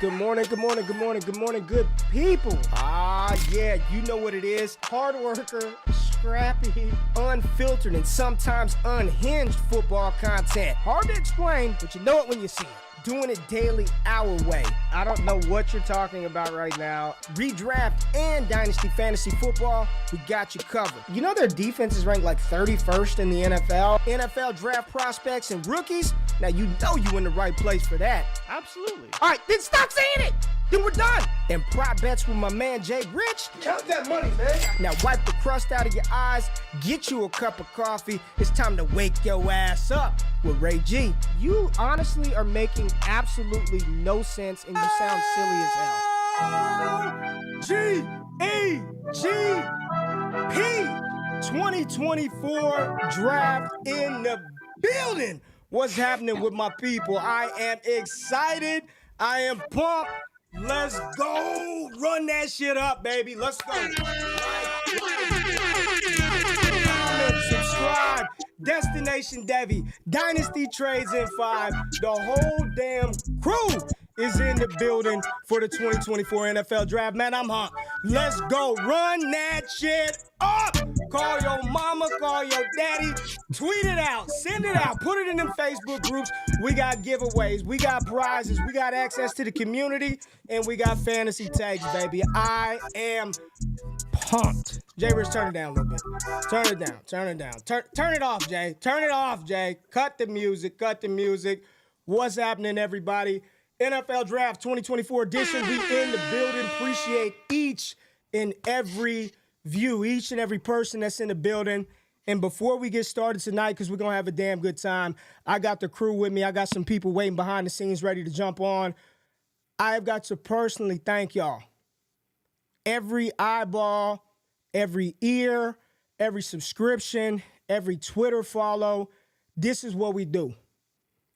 Good morning, good morning, good morning, good morning, good people. Yeah, you know what it is. Hard worker, scrappy, unfiltered, and sometimes unhinged football content. Hard to explain, but you know it when you see it. Doing it daily our way. I don't know what you're talking about right now. Redraft and Dynasty Fantasy Football, we got you covered. You know their defense is ranked like 31st in the NFL? NFL draft prospects and rookies? Now you know you in the right place for that. Absolutely. All right, then stop saying it. Then we're done. And prop bets with my man JRich. Count that money, man. Now wipe the crust out of your eyes, get you a cup of coffee. It's time to wake your ass up with Ray G. You honestly are making absolutely no sense and you sound silly as hell. G-E-G-P 2024 draft in the building. What's happening with my people? I am excited. I am pumped. Let's go. Run that shit up, baby. Let's go. Comment, subscribe. Destination Devi. Dynasty Trades in 5. The whole damn crew is in the building for the 2024 NFL Draft. Man, I'm hot. Let's go. Run that shit up. Call your mama, call your daddy. Tweet it out. Send it out. Put it in them Facebook groups. We got giveaways. We got prizes. We got access to the community. And we got fantasy tags, baby. I am pumped. JRich, turn it down a little bit. Turn it down. Turn it down. Turn it off, Jay. Turn it off, Jay. Cut the music. Cut the music. What's happening, everybody? NFL Draft 2024 edition. We in the building. Appreciate each and every view, each and every person that's in the building. And before we get started tonight, because we're going to have a damn good time, I got the crew with me. I got some people waiting behind the scenes ready to jump on. I've got to personally thank y'all. Every eyeball, every ear, every subscription, every Twitter follow. This is what we do.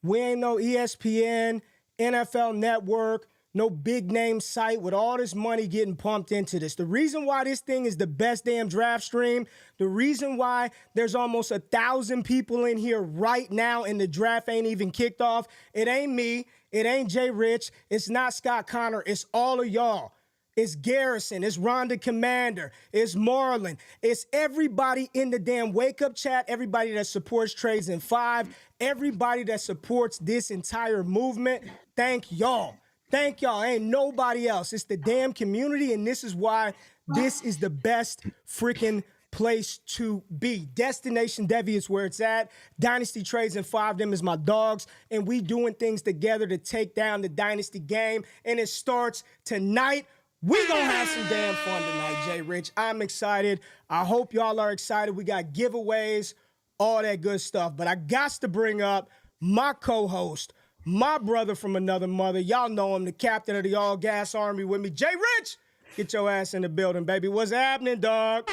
We ain't no ESPN, NFL Network, no big name site with all this money getting pumped into this. The reason why this thing is the best damn draft stream, the reason why there's almost 1,000 people in here right now and the draft ain't even kicked off, it ain't me, it ain't JRich, it's not Scott Connor, it's all of y'all. It's Garrison, it's Rhonda Commander, it's Marlon, it's everybody in the damn wake-up chat, everybody that supports Trades in 5, everybody that supports this entire movement. Thank y'all. Thank y'all. Ain't nobody else. It's the damn community, and this is why this is the best freaking place to be. Destination Devi is where it's at. Dynasty Trades in 5, them is my dogs, and we doing things together to take down the Dynasty game, and it starts tonight. We gonna have some damn fun tonight, JRich. I'm excited. I hope y'all are excited. We got giveaways, all that good stuff. But I got to bring up my co-host, my brother from another mother. Y'all know him, the captain of the all-gas army with me. JRich, get your ass in the building, baby. What's happening, dog?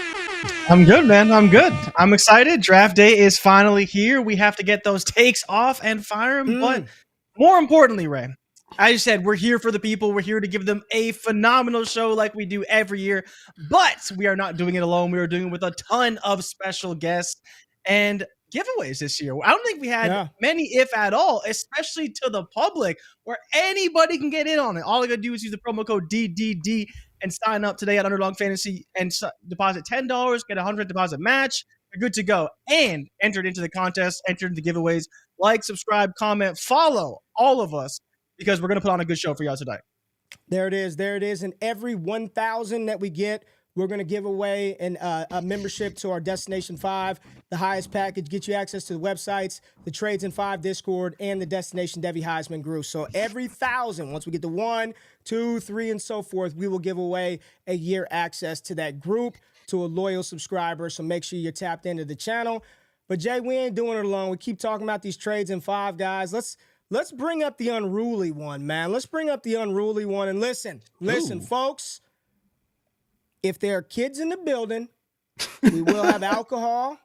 I'm good, man. I'm good. I'm excited. Draft day is finally here. We have to get those takes off and fire them. But more importantly, Ray, I just said we're here for the people. We're here to give them a phenomenal show like we do every year. But we are not doing it alone. We are doing it with a ton of special guests and giveaways this year. I don't think we had many, if at all, especially to the public, where anybody can get in on it. All I gotta do is use the promo code DDD and sign up today at Underdog Fantasy and deposit $10, get a $100 deposit match. You're good to go. And entered into the contest, entered into the giveaways. Like, subscribe, comment, follow all of us, because we're going to put on a good show for y'all tonight. There it is. There it is. And every 1,000 that we get, we're going to give away a membership to our Destination 5, the highest package, get you access to the websites, the Trades in 5 Discord, and the Destination Devi Heisman group. So every 1,000, once we get to 1, 2, 3, and so forth, we will give away a year access to that group to a loyal subscriber. So make sure you're tapped into the channel. But Jay, we ain't doing it alone. We keep talking about these Trades in 5 guys. Let's bring up the unruly one, man. Let's bring up the unruly one. And listen, folks. If there are kids in the building, we will have alcohol.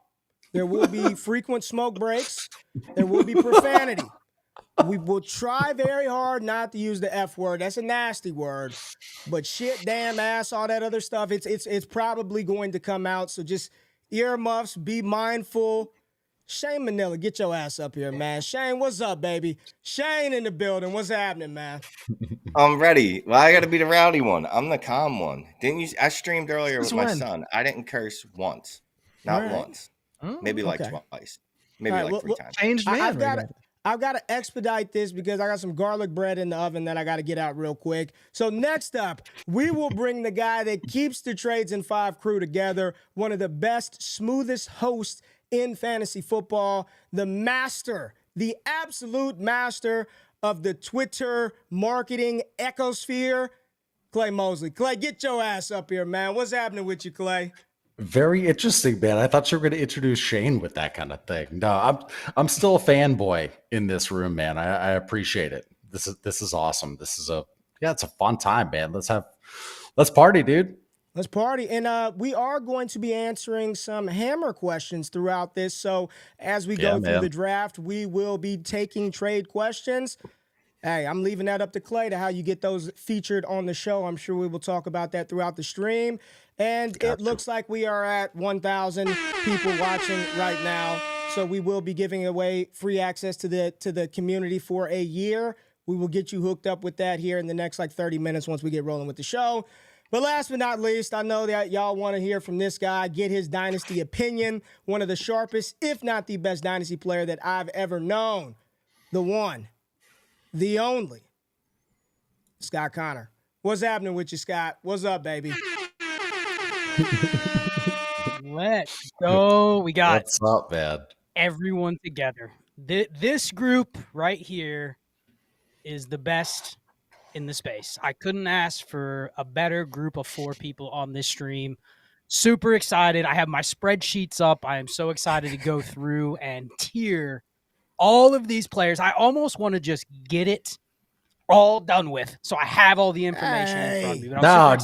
There will be frequent smoke breaks. There will be profanity. We will try very hard not to use the F word. That's a nasty word. But shit, damn, ass, all that other stuff, it's probably going to come out. So just earmuffs, be mindful. Shane Manila, get your ass up here, man. Shane, what's up, baby? Shane in the building. What's happening, man? I'm ready. Well, I got to be the rowdy one. I'm the calm one. Didn't you? I streamed earlier with my son. I didn't curse once. Not once. Maybe like twice. Maybe like 3 times. Changed man. I've got to expedite this because I got some garlic bread in the oven that I got to get out real quick. So next up, we will bring the guy that keeps the Trades in 5 crew together, one of the best, smoothest hosts in fantasy football, the master, the absolute master of the Twitter marketing ecosphere, Clay Mosley. Clay, get your ass up here, man. What's happening with you, Clay? Very interesting, man. I thought you were going to introduce Shane with that kind of thing. No, I'm still a fanboy in this room, man. I appreciate it. This is awesome. It's a fun time, man. Let's party, dude. Let's party. And we are going to be answering some hammer questions throughout this. So as we go through the draft, we will be taking trade questions. Hey, I'm leaving that up to Clay to how you get those featured on the show. I'm sure we will talk about that throughout the stream. And it looks like we are at 1,000 people watching right now. So we will be giving away free access to the community for a year. We will get you hooked up with that here in the next 30 minutes once we get rolling with the show. But last but not least, I know that y'all want to hear from this guy, get his Dynasty opinion, one of the sharpest, if not the best Dynasty player that I've ever known. The one, the only, Scott Connor. What's happening with you, Scott? What's up, baby? Let's go. We got What's up, man? Everyone together. This group right here is the best in the space. I couldn't ask for a better group of 4 people on this stream. Super excited. I have my spreadsheets up. I am so excited to go through and tier all of these players. I almost want to just get it all done with, so I have all the information in front of me. No,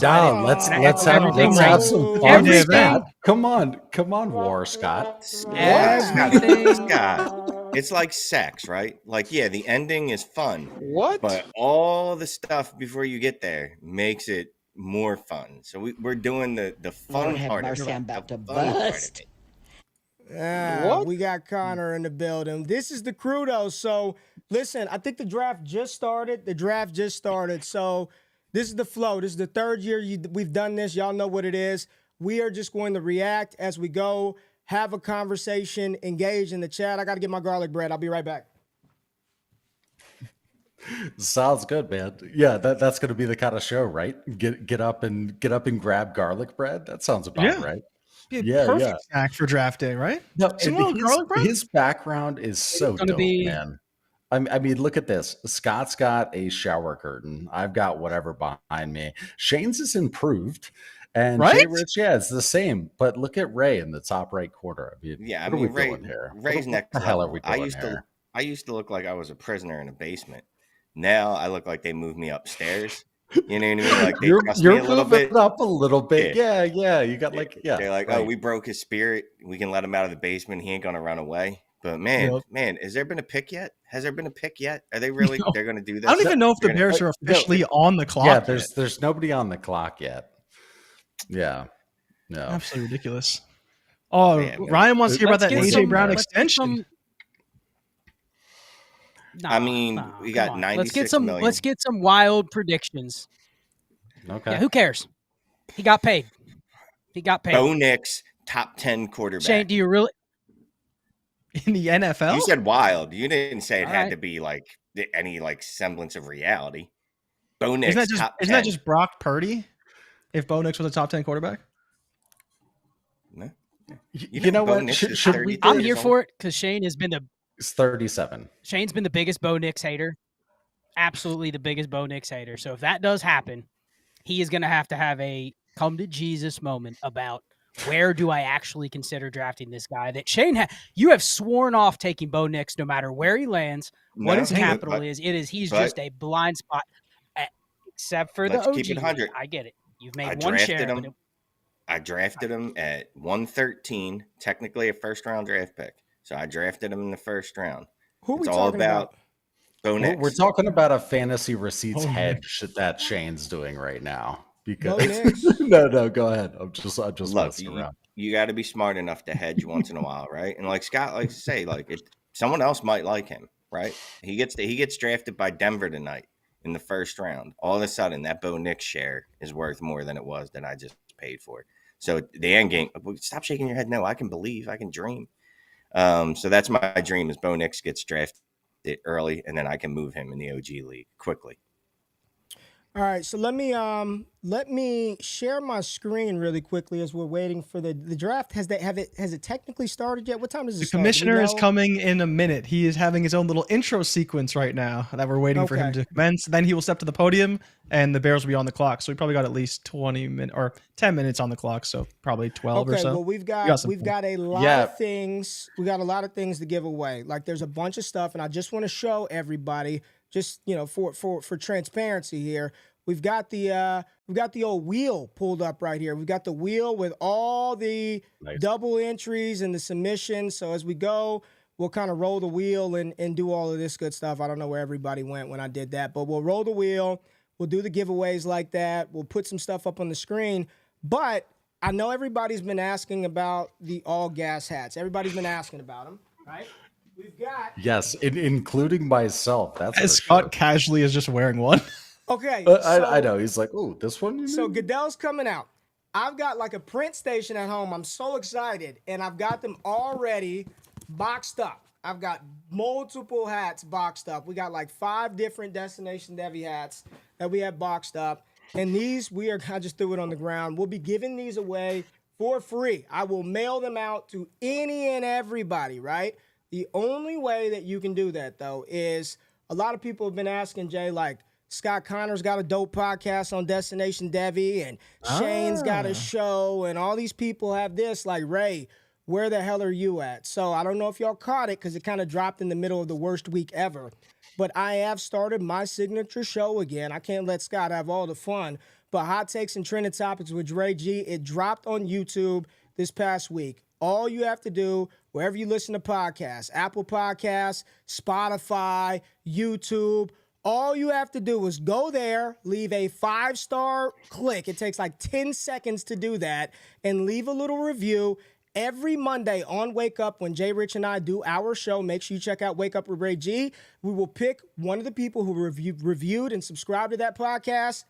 let's have some fun, Scott. Come on, War Scott. Scott. It's like sex, right? The ending is fun. What? But all the stuff before you get there makes it more fun. So we're doing the fun part of it. I'm about to bust. We got Connor in the building. This is the crew, though. So, listen, I think the draft just started. So, this is the flow. This is the 3rd year we've done this. Y'all know what it is. We are just going to react as we go, have a conversation, engage in the chat. I got to get my garlic bread. I'll be right back. Sounds good, man. Yeah, that's going to be the kind of show, right? Get up and grab garlic bread. That sounds about right. Perfect snack for draft day, right? No, his background is so dope, man. I mean, look at this. Scott's got a shower curtain. I've got whatever behind me. Shane's is improved. And JRich, it's the same. But look at Ray in the top right corner. What are we doing here? Ray's next. What the hell are we doing here? I used to look like I was a prisoner in a basement. Now I look like they moved me upstairs. You know what I mean? They trust me a little bit. Up a little bit. Yeah. You got They're like, oh, we broke his spirit. We can let him out of the basement. He ain't gonna run away. But man, has there been a pick yet? Has there been a pick yet? Are they really? No. They're gonna do this? I don't even know if the Bears are officially on the clock. Yeah, there's nobody on the clock yet. Yeah, no, absolutely ridiculous. Oh, man, Ryan wants to hear about that AJ Brown extension. We got 96 million. Let's get some wild predictions. Okay. Yeah, who cares? He got paid. Bo Nix, top 10 quarterback. Shane, do you really? In the NFL? You said wild. You didn't say it had to be any semblance of reality. Bo Nix, isn't that just Brock Purdy? If Bo Nix was a top 10 quarterback? No. You know what? I'm here for it because Shane has been It's 37. Shane's been the biggest Bo Nix hater. Absolutely the biggest Bo Nix hater. So if that does happen, he is going to have a come to Jesus moment about where do I actually consider drafting this guy that Shane you have sworn off taking Bo Nix no matter where he lands, what his capital is. He's just a blind spot except for the OG. Keep it 100. I get it. You've made one share. I drafted him at 113, technically a first-round draft pick. So I drafted him in the first round. Who are we talking about? Bo Nix. We're talking about a fantasy receipts hedge that Shane's doing right now. Because no, go ahead. I'm just messing around. you got to be smart enough to hedge once in a while, right? And like Scott likes to say, like someone else might like him, right? He gets drafted by Denver tonight in the first round. All of a sudden, that Bo Nix share is worth more than it was that I just paid for. So the end game. Stop shaking your head. No, I can believe. I can dream. So that's my dream: is Bo Nix gets drafted early, and then I can move him in the OG league quickly. All right, so let me share my screen really quickly as we're waiting for the draft. Has it technically started yet? What time does it start? The commissioner is coming in a minute. He is having his own little intro sequence right now that we're waiting for him to commence. Then he will step to the podium, and the Bears will be on the clock. So we probably got at least 20 minutes or 10 minutes on the clock. So probably 12 or so. Well, we've got a lot of things. We got a lot of things to give away. Like there's a bunch of stuff, and I just want to show everybody. Just for transparency here, we've got the old wheel pulled up right here. We've got the wheel with all the double entries and the submissions. So as we go, we'll kind of roll the wheel and do all of this good stuff. I don't know where everybody went when I did that, but we'll roll the wheel. We'll do the giveaways like that. We'll put some stuff up on the screen. But I know everybody's been asking about the all gas hats. Everybody's been asking about them, right? We've got including myself. That's as Scott casually is just wearing one. Okay, I know. He's like, oh, this one. So Goodell's coming out. I've got like a print station at home. I'm so excited, and I've got them already boxed up. I've got multiple hats boxed up. We got like 5 different Destination Devy hats that we have boxed up, and these I just threw it on the ground. We'll be giving these away for free. I will mail them out to any and everybody, right? The only way that you can do that, though, is a lot of people have been asking, Jay, like, Scott Connor's got a dope podcast on Destination Devy, and Shane's got a show, and all these people have this. Like, Ray, where the hell are you at? So I don't know if y'all caught it because it kind of dropped in the middle of the worst week ever. But I have started my signature show again. I can't let Scott have all the fun. But Hot Takes and Trending Topics with Ray G, it dropped on YouTube this past week. All you have to do, wherever you listen to podcasts, Apple Podcasts, Spotify, YouTube, all you have to do is go there, leave a 5-star click. It takes like 10 seconds to do that, and leave a little review. Every Monday on Wake Up, when JRich and I do our show, make sure you check out Wake Up with Ray G. We will pick one of the people who reviewed and subscribed to that podcast,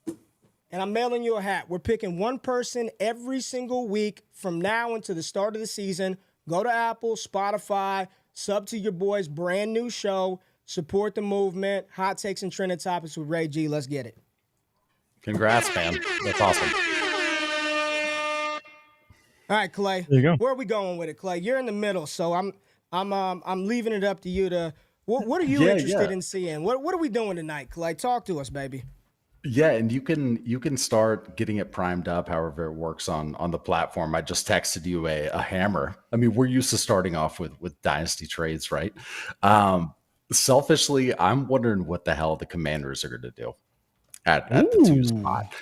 and I'm mailing you a hat. We're picking one person every single week from now until the start of the season. Go to Apple, Spotify, sub to your boy's brand new show. Support the movement. Hot Takes and Trending Topics with Ray G. Let's get it. Congrats, man. That's awesome. All right, Clay. There you go. Where are we going with it, Clay? You're in the middle, so I'm leaving it up to you to. What are you interested in seeing? What are we doing tonight, Clay? Talk to us, baby. Yeah, and you can start getting it primed up however it works on the platform. I just texted you a hammer. I mean, we're used to starting off with dynasty trades, right? Selfishly, I'm wondering what the hell the Commanders are going to do at the 2 spot.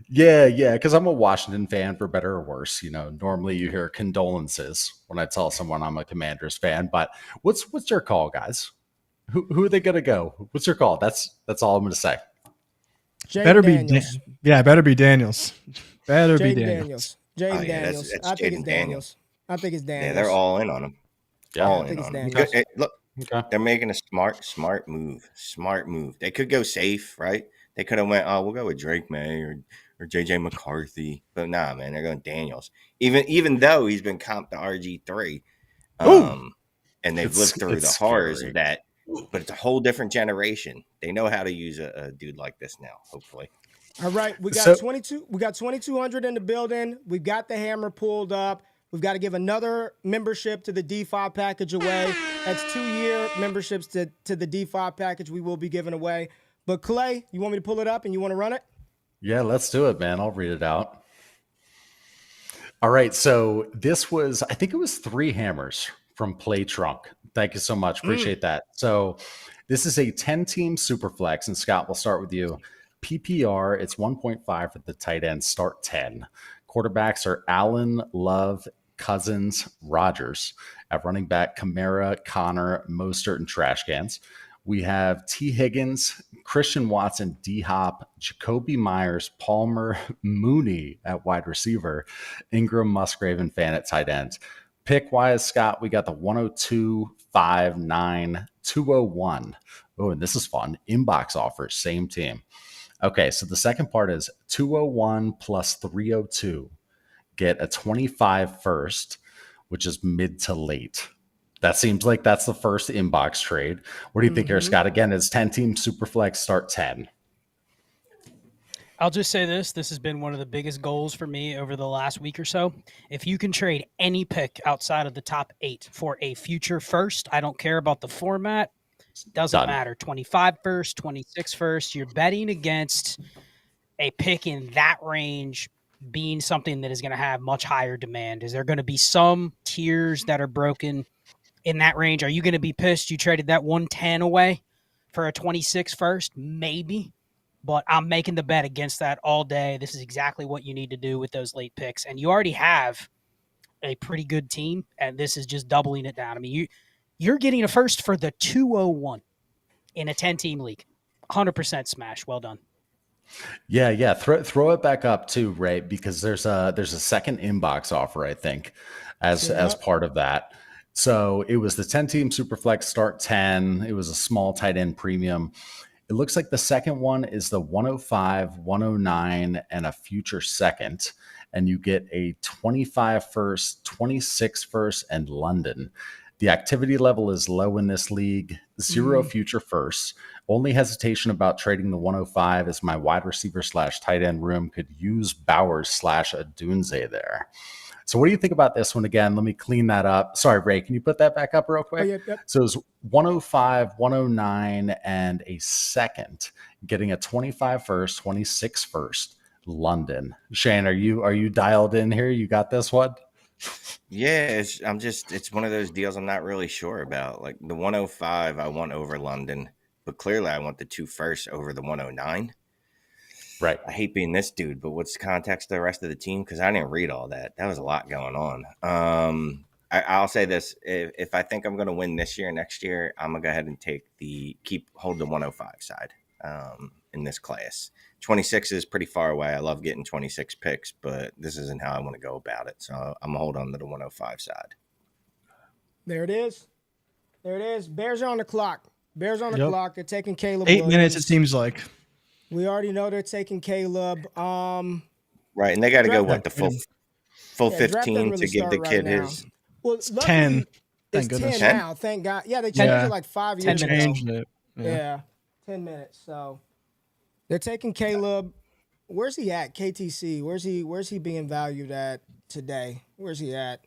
Yeah, because I'm a Washington fan, for better or worse. You know, normally you hear condolences when I tell someone I'm a Commanders fan, but what's your call, guys? Who are they going to go? What's your call? That's all I'm going to say. Better be Daniels. Better be Daniels. Jaden Daniels. Daniels. I think it's Daniels. Yeah, they're all in on him. Yeah, all in on him. Look, they're making a smart move. Smart move. They could go safe, right? They could have went, we'll go with Drake Maye or JJ McCarthy. But nah, man, they're going Daniels. Even though he's been comped to RG3. And they've lived through the horrors of that. But it's a whole different generation. They know how to use a dude like this now, hopefully. All right, we got 22. We got 2,200 in the building. We've got the hammer pulled up. We've got to give another membership to the D5 package away. That's 2-year memberships to the D5 package we will be giving away. But Clay, you want me to pull it up and you want to run it? Yeah, let's do it, man. I'll read it out. All right, so this was, I think it was 3 hammers from Play Trunk. Thank you so much. Appreciate that. So this is a 10-team Superflex, and Scott, we'll start with you. PPR, it's 1.5 for the tight end, start 10. Quarterbacks are Allen, Love, Cousins, Rodgers. At running back, Kamara, Connor, Mostert, and Trash Cans. We have T. Higgins, Christian Watson, D. Hop, Jacoby Myers, Palmer, Mooney at wide receiver, Ingram, Musgrave, and Fan at tight end. Pick wise, Scott, we got the 102, 5, 9, 201. Oh, and this is fun. Inbox offers, same team. Okay, so the second part is 201 plus 302. Get a 25 first, which is mid to late. That seems like that's the first inbox trade. What do you think here, Scott? Again, it's 10-team Superflex, start 10. I'll just say this. This has been one of the biggest goals for me over the last week or so. If you can trade any pick outside of the top 8 for a future first, I don't care about the format. Doesn't matter. 25 first, 26 first. You're betting against a pick in that range being something that is going to have much higher demand. Is there going to be some tiers that are broken in that range? Are you going to be pissed you traded that 110 away for a 26 first? Maybe. But I'm making the bet against that all day. This is exactly what you need to do with those late picks. And you already have a pretty good team, and this is just doubling it down. I mean, you're getting a first for the 201 in a 10-team league. 100% smash. Well done. Yeah. Throw it back up too, Ray, because there's a second inbox offer, I think, as part of that. So it was the 10-team Superflex start 10. It was a small tight end premium. It looks like the second one is the 105, 109, and a future second. And you get a 25 first, 26 first, and London. The activity level is low in this league. 0 future firsts. Only hesitation about trading the 105 is my wide receiver / tight end room could use Bowers / Odunze there. So what do you think about this one? Again, let me clean that up. Sorry, Ray, can you put that back up real quick? Yep. So it was 105, 109, and a second, getting a 25 first, 26 first, London. Shane, are you dialed in here? You got this one? Yeah, it's one of those deals I'm not really sure about. Like the 105, I want over London, but clearly I want the 2 first over the 109. Right. I hate being this dude, but what's the context of the rest of the team? Because I didn't read all that. That was a lot going on. I'll say this: if I think I'm going to win this year, next year, I'm gonna go ahead and hold the 105 side in this class. 26 is pretty far away. I love getting 26 picks, but this isn't how I want to go about it. So I'm gonna hold on to the 105 side. There it is. Bears are on the clock. They're taking Caleb. 8 minutes, it seems like. We already know they're taking Caleb. Right, and they got to go the full 15 to give the kid his. Well, 10. It's 10 now. Thank God. Yeah, they changed it like 5 years ago. Changed it. Yeah, 10 minutes. So they're taking Caleb. Where's he at? KTC. Where's he being valued at today? Where's he at?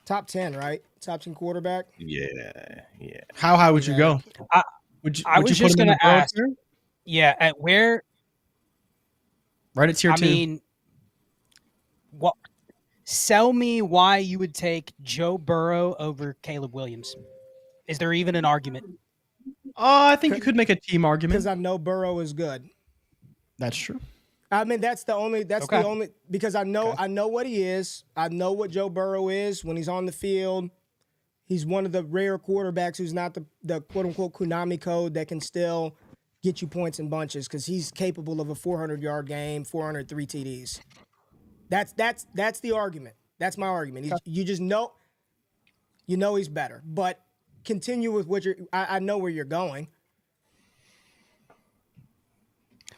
Top 10, right? Top 10 quarterback. Yeah. How high would you go? I was just going to ask. Yeah, at where? Right at tier 2. I mean, what? Sell me why you would take Joe Burrow over Caleb Williams. Is there even an argument? I think you could make a team argument. Because I know Burrow is good. That's true. I mean, the only because I know what he is. I know what Joe Burrow is when he's on the field. He's one of the rare quarterbacks who's not the quote unquote Konami code that can still get you points in bunches because he's capable of a 400-yard game, 403 TDs. That's the argument. That's my argument. You just know, he's better. But continue with what I know where you're going.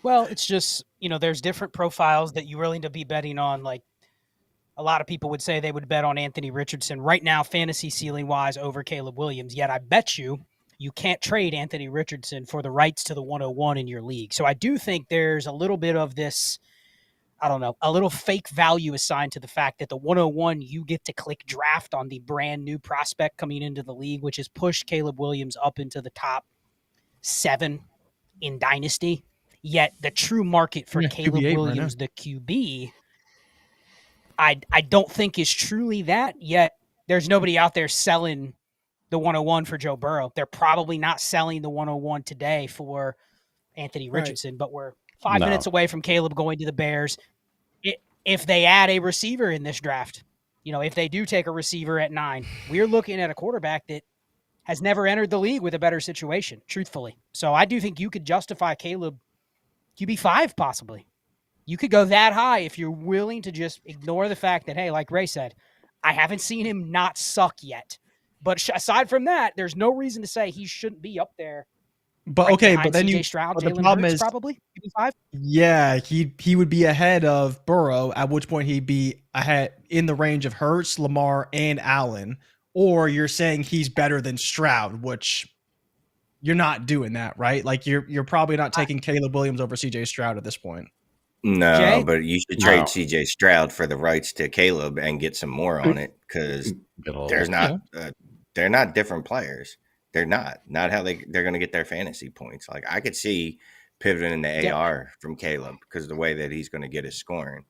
Well, it's just, there's different profiles that you're willing to be betting on. Like a lot of people would say they would bet on Anthony Richardson right now, fantasy ceiling wise over Caleb Williams. Yet I bet you can't trade Anthony Richardson for the rights to the 101 in your league. So I do think there's a little bit of this, a little fake value assigned to the fact that the 101, you get to click draft on the brand new prospect coming into the league, which has pushed Caleb Williams up into the top 7 in Dynasty. Yet the true market for Caleb Williams, the QB, I don't think is truly that. Yet there's nobody out there selling the 101 for Joe Burrow. They're probably not selling the 101 today for Anthony Richardson, but we're 5 minutes away from Caleb going to the Bears. If they add a receiver in this draft, if they do take a receiver at 9, we're looking at a quarterback that has never entered the league with a better situation, truthfully. So I do think you could justify Caleb QB5 possibly. You could go that high if you're willing to just ignore the fact that, hey, like Ray said, I haven't seen him not suck yet. But aside from that, there's no reason to say he shouldn't be up there. But right okay, but then CJ you Stroud, but the Jalen problem Hurts, is probably QB5. Yeah, he would be ahead of Burrow, at which point he'd be ahead in the range of Hurts, Lamar, and Allen. Or you're saying he's better than Stroud, which you're not doing that, right? Like you're probably not taking Caleb Williams over CJ Stroud at this point. No, Jay? but you should trade CJ Stroud for the rights to Caleb and get some more on it, because they're not different players. They're not how they're going to get their fantasy points. Like I could see pivoting in the AR from Caleb because of the way that he's going to get his scoring.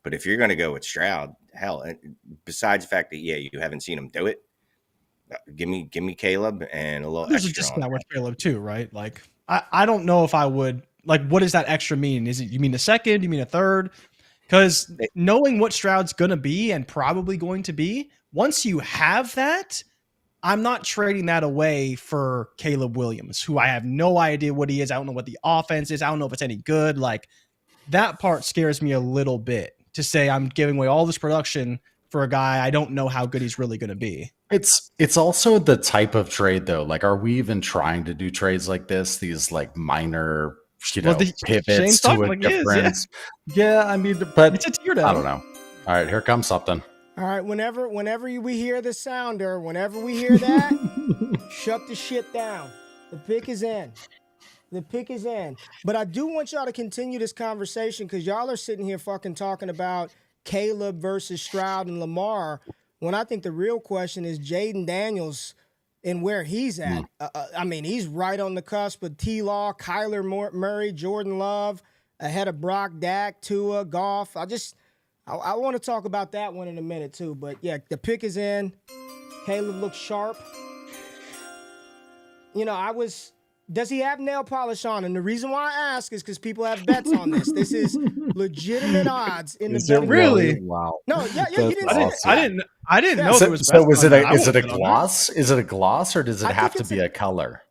But if you're going to go with Stroud, hell, besides the fact that you haven't seen him do it, give me Caleb and a little. There's a extra discount with Caleb too, right? Like I don't know if I would like. What does that extra mean? Is it you mean a second? You mean a third? Because knowing what Stroud's going to be and probably going to be, once you have that, I'm not trading that away for Caleb Williams, who I have no idea what he is. I don't know what the offense is. I don't know if it's any good. Like that part scares me a little bit to say I'm giving away all this production for a guy I don't know how good he's really going to be. It's also the type of trade though. Like, are we even trying to do trades like this? These like minor, pivots to a difference. Yeah, I mean, but it's a tier down. I don't know. All right, here comes something. All right, whenever we hear the sounder, whenever we hear that, shut the shit down. The pick is in. The pick is in. But I do want y'all to continue this conversation because y'all are sitting here fucking talking about Caleb versus Stroud and Lamar, when I think the real question is Jaden Daniels and where he's at. I mean, he's right on the cusp of T-Law, Kyler Murray, Jordan Love, ahead of Brock, Dak, Tua, Goff. I want to talk about that one in a minute too. But yeah, the pick is in. Caleb looks sharp. You know, does he have nail polish on? And the reason why I ask is because people have bets on this. This is legitimate odds in the betting. Really? Wow. No, yeah, you didn't say it. I didn't know there was. So is it a gloss? Is it a gloss or does it have to be a color?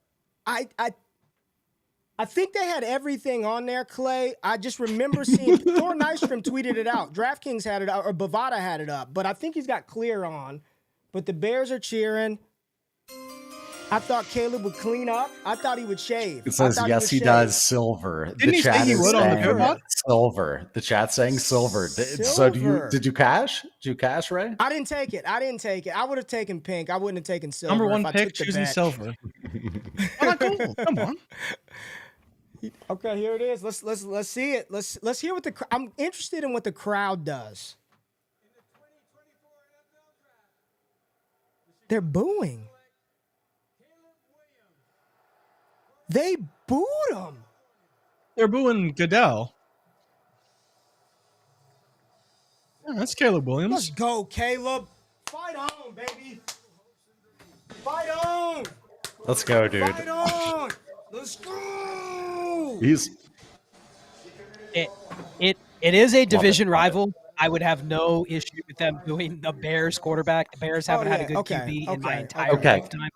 I think they had everything on there, Clay. I just remember seeing Thor Nystrom tweeted it out. DraftKings had it out, or Bovada had it up. But I think he's got clear on. But the Bears are cheering. I thought Caleb would clean up. I thought he would shave. It says, yes, he does. Silver. Didn't he say he would on the good? Silver. The chat's saying silver. So did you cash? Did you cash, Ray? I didn't take it. I would have taken pink. I wouldn't have taken silver. Number one pick, choosing silver. Cool. Come on. Okay, here it is. Let's see it. Let's hear what I'm interested in what the crowd does. They're booing. They booed him. They're booing Goodell. Yeah, that's Caleb Williams. Let's go, Caleb. Fight on, baby. Fight on. Let's go, dude. Fight on. Let's go. It is a division rival. I would have no issue with them doing the Bears quarterback. The Bears haven't had a good QB in my entire lifetime.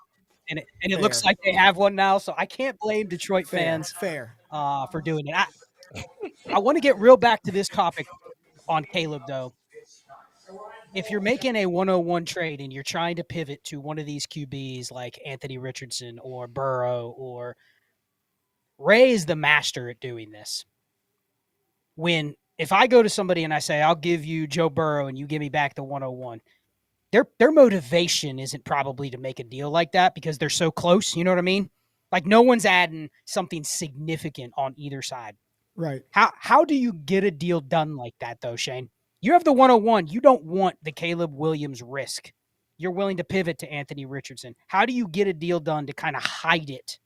And it looks like they have one now, so I can't blame Detroit fans for doing it. I want to get real back to this topic on Caleb, though. If you're making a 101 trade and you're trying to pivot to one of these QBs like Anthony Richardson or Burrow, or Ray is the master at doing this. If I go to somebody and I say, I'll give you Joe Burrow and you give me back the 101, their motivation isn't probably to make a deal like that because they're so close. You know what I mean? Like no one's adding something significant on either side. Right. How do you get a deal done like that though, Shane? You have the 101. You don't want the Caleb Williams risk. You're willing to pivot to Anthony Richardson. How do you get a deal done to kind of hide it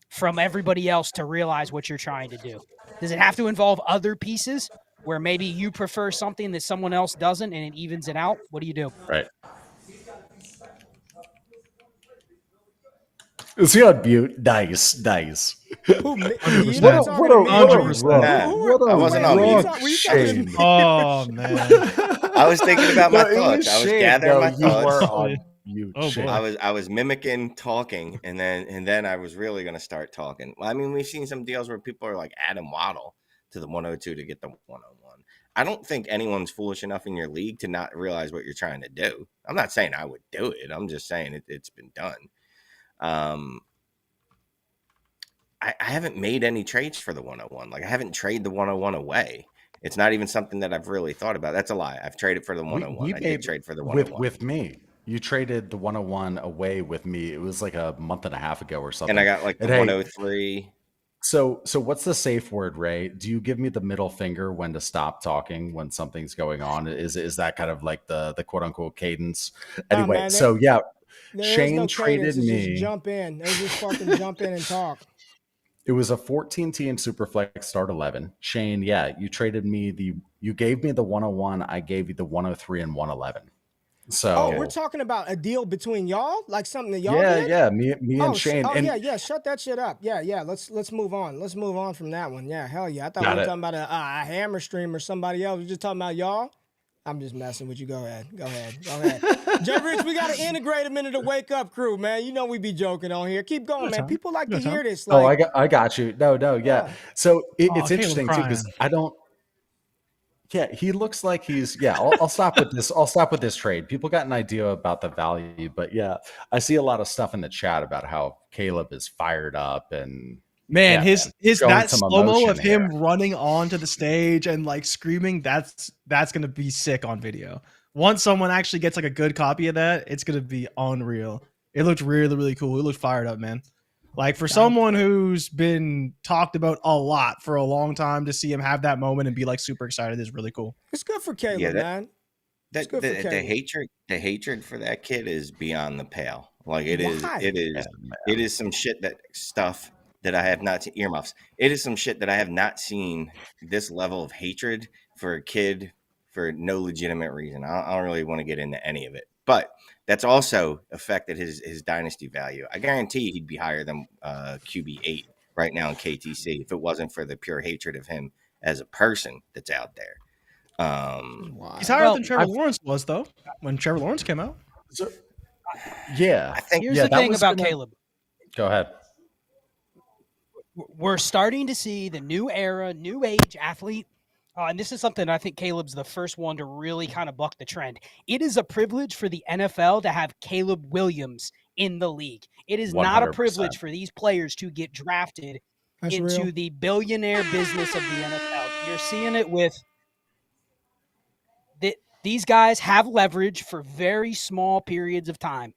from everybody else to realize what you're trying to do? Does it have to involve other pieces where maybe you prefer something that someone else doesn't and it evens it out? What do you do? Right. Is he on mute? Nice. What Oh, man. I was thinking about my thoughts. I was gathering my thoughts. You were on I was mimicking talking, and then I was really going to start talking. Well, I mean, we've seen some deals where people are like Adam Waddle to the 102 to get the 101. I don't think anyone's foolish enough in your league to not realize what you're trying to do. I'm not saying I would do it. I'm just saying it's been done. I haven't made any trades for the 101. Like, I haven't traded the 101 away. It's not even something that I've really thought about. That's a lie. I've traded for the 101. I did trade for the 101. With me. You traded the 101 away with me. It was like a month and a half ago or something. And I got like the 103. So what's the safe word, Ray? Do you give me the middle finger when to stop talking when something's going on? Is that kind of like the quote unquote cadence? Anyway, man, Shane traded me. Just jump in. They just fucking jump in and talk. It was a 14-team Superflex start 11. Shane, you traded me you gave me the 101. I gave you the 103 and 111. So we're talking about a deal between y'all, like something that y'all did? Yeah, me and Shane. Shut that shit up. Yeah. Let's move on. Let's move on from that one. Yeah, hell yeah. I thought we were talking about a hammer stream or somebody else. We're just talking about y'all. I'm just messing with you. Go ahead. JRich, we got to integrate him into the Wake Up crew, man. You know we be joking on here. Keep going, man. People like to hear this. Like, I got you. No, yeah. So it's interesting too, because I don't. Yeah, he looks like he's. Yeah, I'll stop with this. I'll stop with this trade. People got an idea about the value, but I see a lot of stuff in the chat about how Caleb is fired up and. Man, his that slow-mo of him running onto the stage and like screaming, that's gonna be sick on video. Once someone actually gets like a good copy of that, it's gonna be unreal. It looked really, really cool. It looked fired up, man. Like for someone who's been talked about a lot for a long time, to see him have that moment and be like super excited is really cool. It's good for Caleb, man. The hatred for that kid is beyond the pale. Like it is some shit that I have not seen. Earmuffs. It is some shit that I have not seen this level of hatred for a kid for no legitimate reason. I don't really want to get into any of it, but that's also affected his dynasty value. I guarantee he'd be higher than QB8 right now in KTC if it wasn't for the pure hatred of him as a person that's out there. He's higher than Trevor Lawrence was, though, when Trevor Lawrence came out. So, I think here's the thing about Caleb. Go ahead. We're starting to see the new era, new age athlete. And this is something I think Caleb's the first one to really kind of buck the trend. It is a privilege for the NFL to have Caleb Williams in the league. It is 100%. Not a privilege for these players to get drafted into the billionaire business of the NFL. You're seeing it with these guys have leverage for very small periods of time.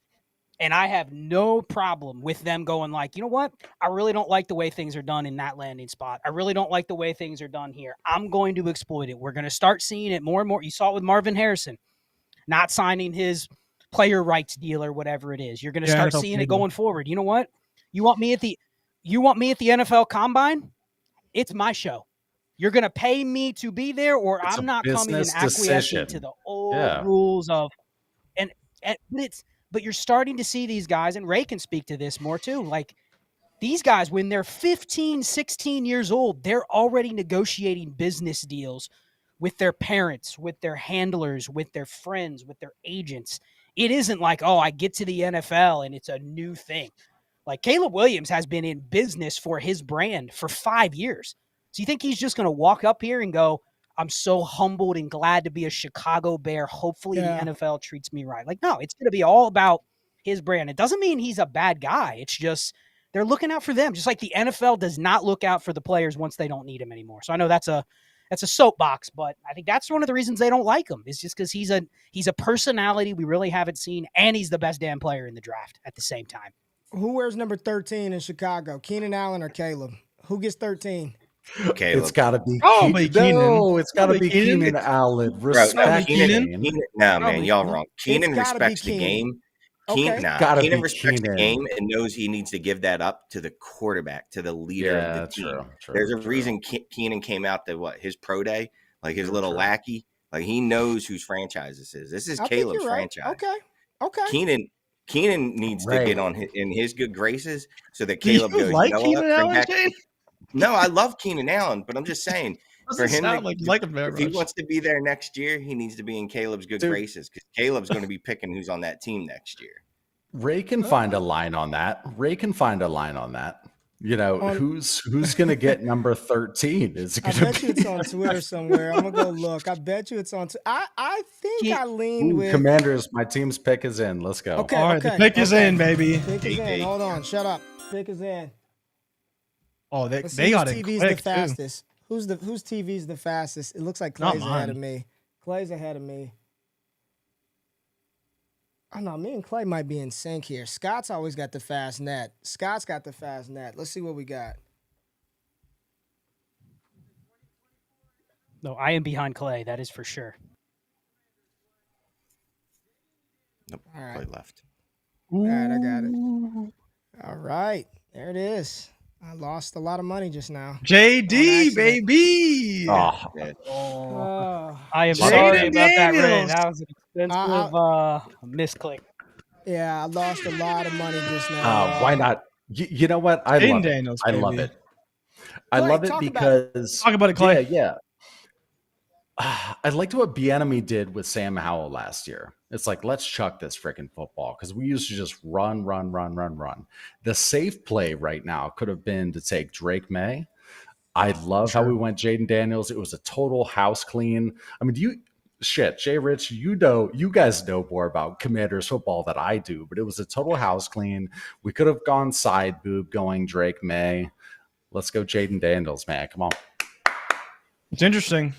And I have no problem with them going like, you know what? I really don't like the way things are done in that landing spot. I really don't like the way things are done here. I'm going to exploit it. We're going to start seeing it more and more. You saw it with Marvin Harrison not signing his player rights deal or whatever it is. You're going to start seeing it going forward. You know what? You want me at the NFL Combine? It's my show. You're going to pay me to be there, or I'm not coming and acquiescing to the old rules of But you're starting to see these guys, and Ray can speak to this more too. Like these guys, when they're 15, 16 years old, they're already negotiating business deals with their parents, with their handlers, with their friends, with their agents. It isn't like, I get to the NFL and it's a new thing. Like Caleb Williams has been in business for his brand for 5 years. So you think he's just going to walk up here and go, I'm so humbled and glad to be a Chicago Bear. Hopefully the NFL treats me right. Like, no, it's going to be all about his brand. It doesn't mean he's a bad guy. It's just they're looking out for them, just like the NFL does not look out for the players once they don't need him anymore. So I know that's a soapbox, but I think that's one of the reasons they don't like him. Is just because he's a personality we really haven't seen, and he's the best damn player in the draft at the same time. Who wears number 13 in Chicago? Keenan Allen or Caleb? Who gets 13? Caleb. It's got to be Keenan. No, it's got to be Keenan Allen. Respect Keenan. No, man, y'all wrong. Keenan respects the game. Keenan respects the game and knows he needs to give that up to the quarterback, to the leader of the team. There's a reason Keenan came out to his pro day, like his little lackey. Like he knows whose franchise this is. This is Caleb's franchise. Okay. Keenan needs to get in his good graces so that Caleb goes, Keenan Allen, No, I love Keenan Allen, but I'm just saying For him, sound like you like him very if he much. wants to be there next year, he needs to be in Caleb's good graces because Caleb's going to be picking who's on that team next year. Ray can find a line on that. You know, who's going to get number 13? Is it I going bet to you be it's on Twitter somewhere. I'm gonna go look. I bet you it's on. I think I leaned with Commanders? My team's pick is in. Let's go. Okay, All right, the pick is in, baby. Pick is in. Hold on, shut up. Pick is in. Oh, they Let's see got whose it TV's quick, the fastest. Whose TV's the fastest? It looks like Not Clay's ahead mine. of me. Clay's ahead of me. Oh no, me and Clay might be in sync here. Scott's always got the fast net. Scott's got the fast net. Let's see what we got. No, I am behind Clay. That is for sure. Nope, All right. Clay left. All right, I got it. All right, there it is. I lost a lot of money just now. JD, baby. Oh, I am Jaden sorry about that, Ray. Daniels. That was an expensive misclick. Yeah, I lost a lot of money just now. why not? You know what? I Jaden love Daniels, it. I love baby. it. I Clay, love it talk about it. because Talk about it, Clay. Yeah. I liked what Bieniemy did with Sam Howell last year. It's like, let's chuck this freaking football because we used to just run. The safe play right now could have been to take Drake Maye. I love how we went Jaden Daniels. It was a total house clean. I mean, JRich, you guys know more about Commanders football than I do, but it was a total house clean. We could have gone side boob going Drake Maye. Let's go Jaden Daniels, man. Come on. It's interesting.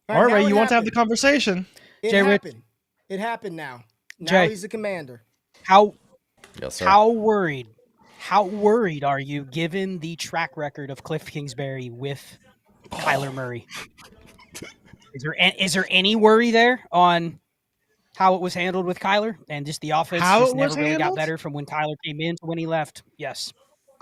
All All now right, it you want to have happened. the conversation? It Jay, happened. It happened now. Now Jay. he's the commander. How Yes, sir. how worried are you given the track record of Cliff Kingsbury with Kyler Murray? Is there any worry there on how it was handled with Kyler and just the offense How just it never was really got handled? better from when Kyler came in to when he left? Yes.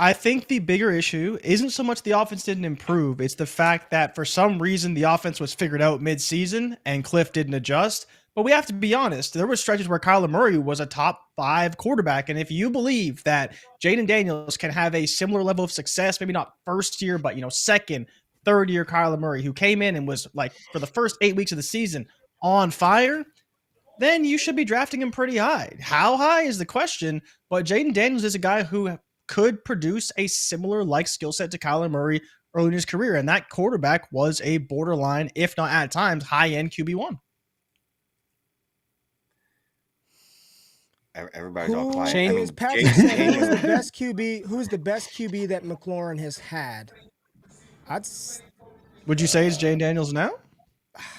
I think the bigger issue isn't so much the offense didn't improve. It's the fact that for some reason the offense was figured out mid-season and Cliff didn't adjust. But we have to be honest. There were stretches where Kyler Murray was a top 5 quarterback. And if you believe that Jaden Daniels can have a similar level of success, maybe not first year, but second, third year Kyler Murray, who came in and was like for the first 8 weeks of the season on fire, then you should be drafting him pretty high. How high is the question, but Jaden Daniels is a guy who could produce a similar like skill set to Kyler Murray early in his career. And that quarterback was a borderline, if not at times, high-end QB1. Everybody's all quiet. Who I mean, is Patrick Jaden said who's Daniels- the best QB? Who's the best QB that McLaurin has had? Would you say it's Jaden Daniels now?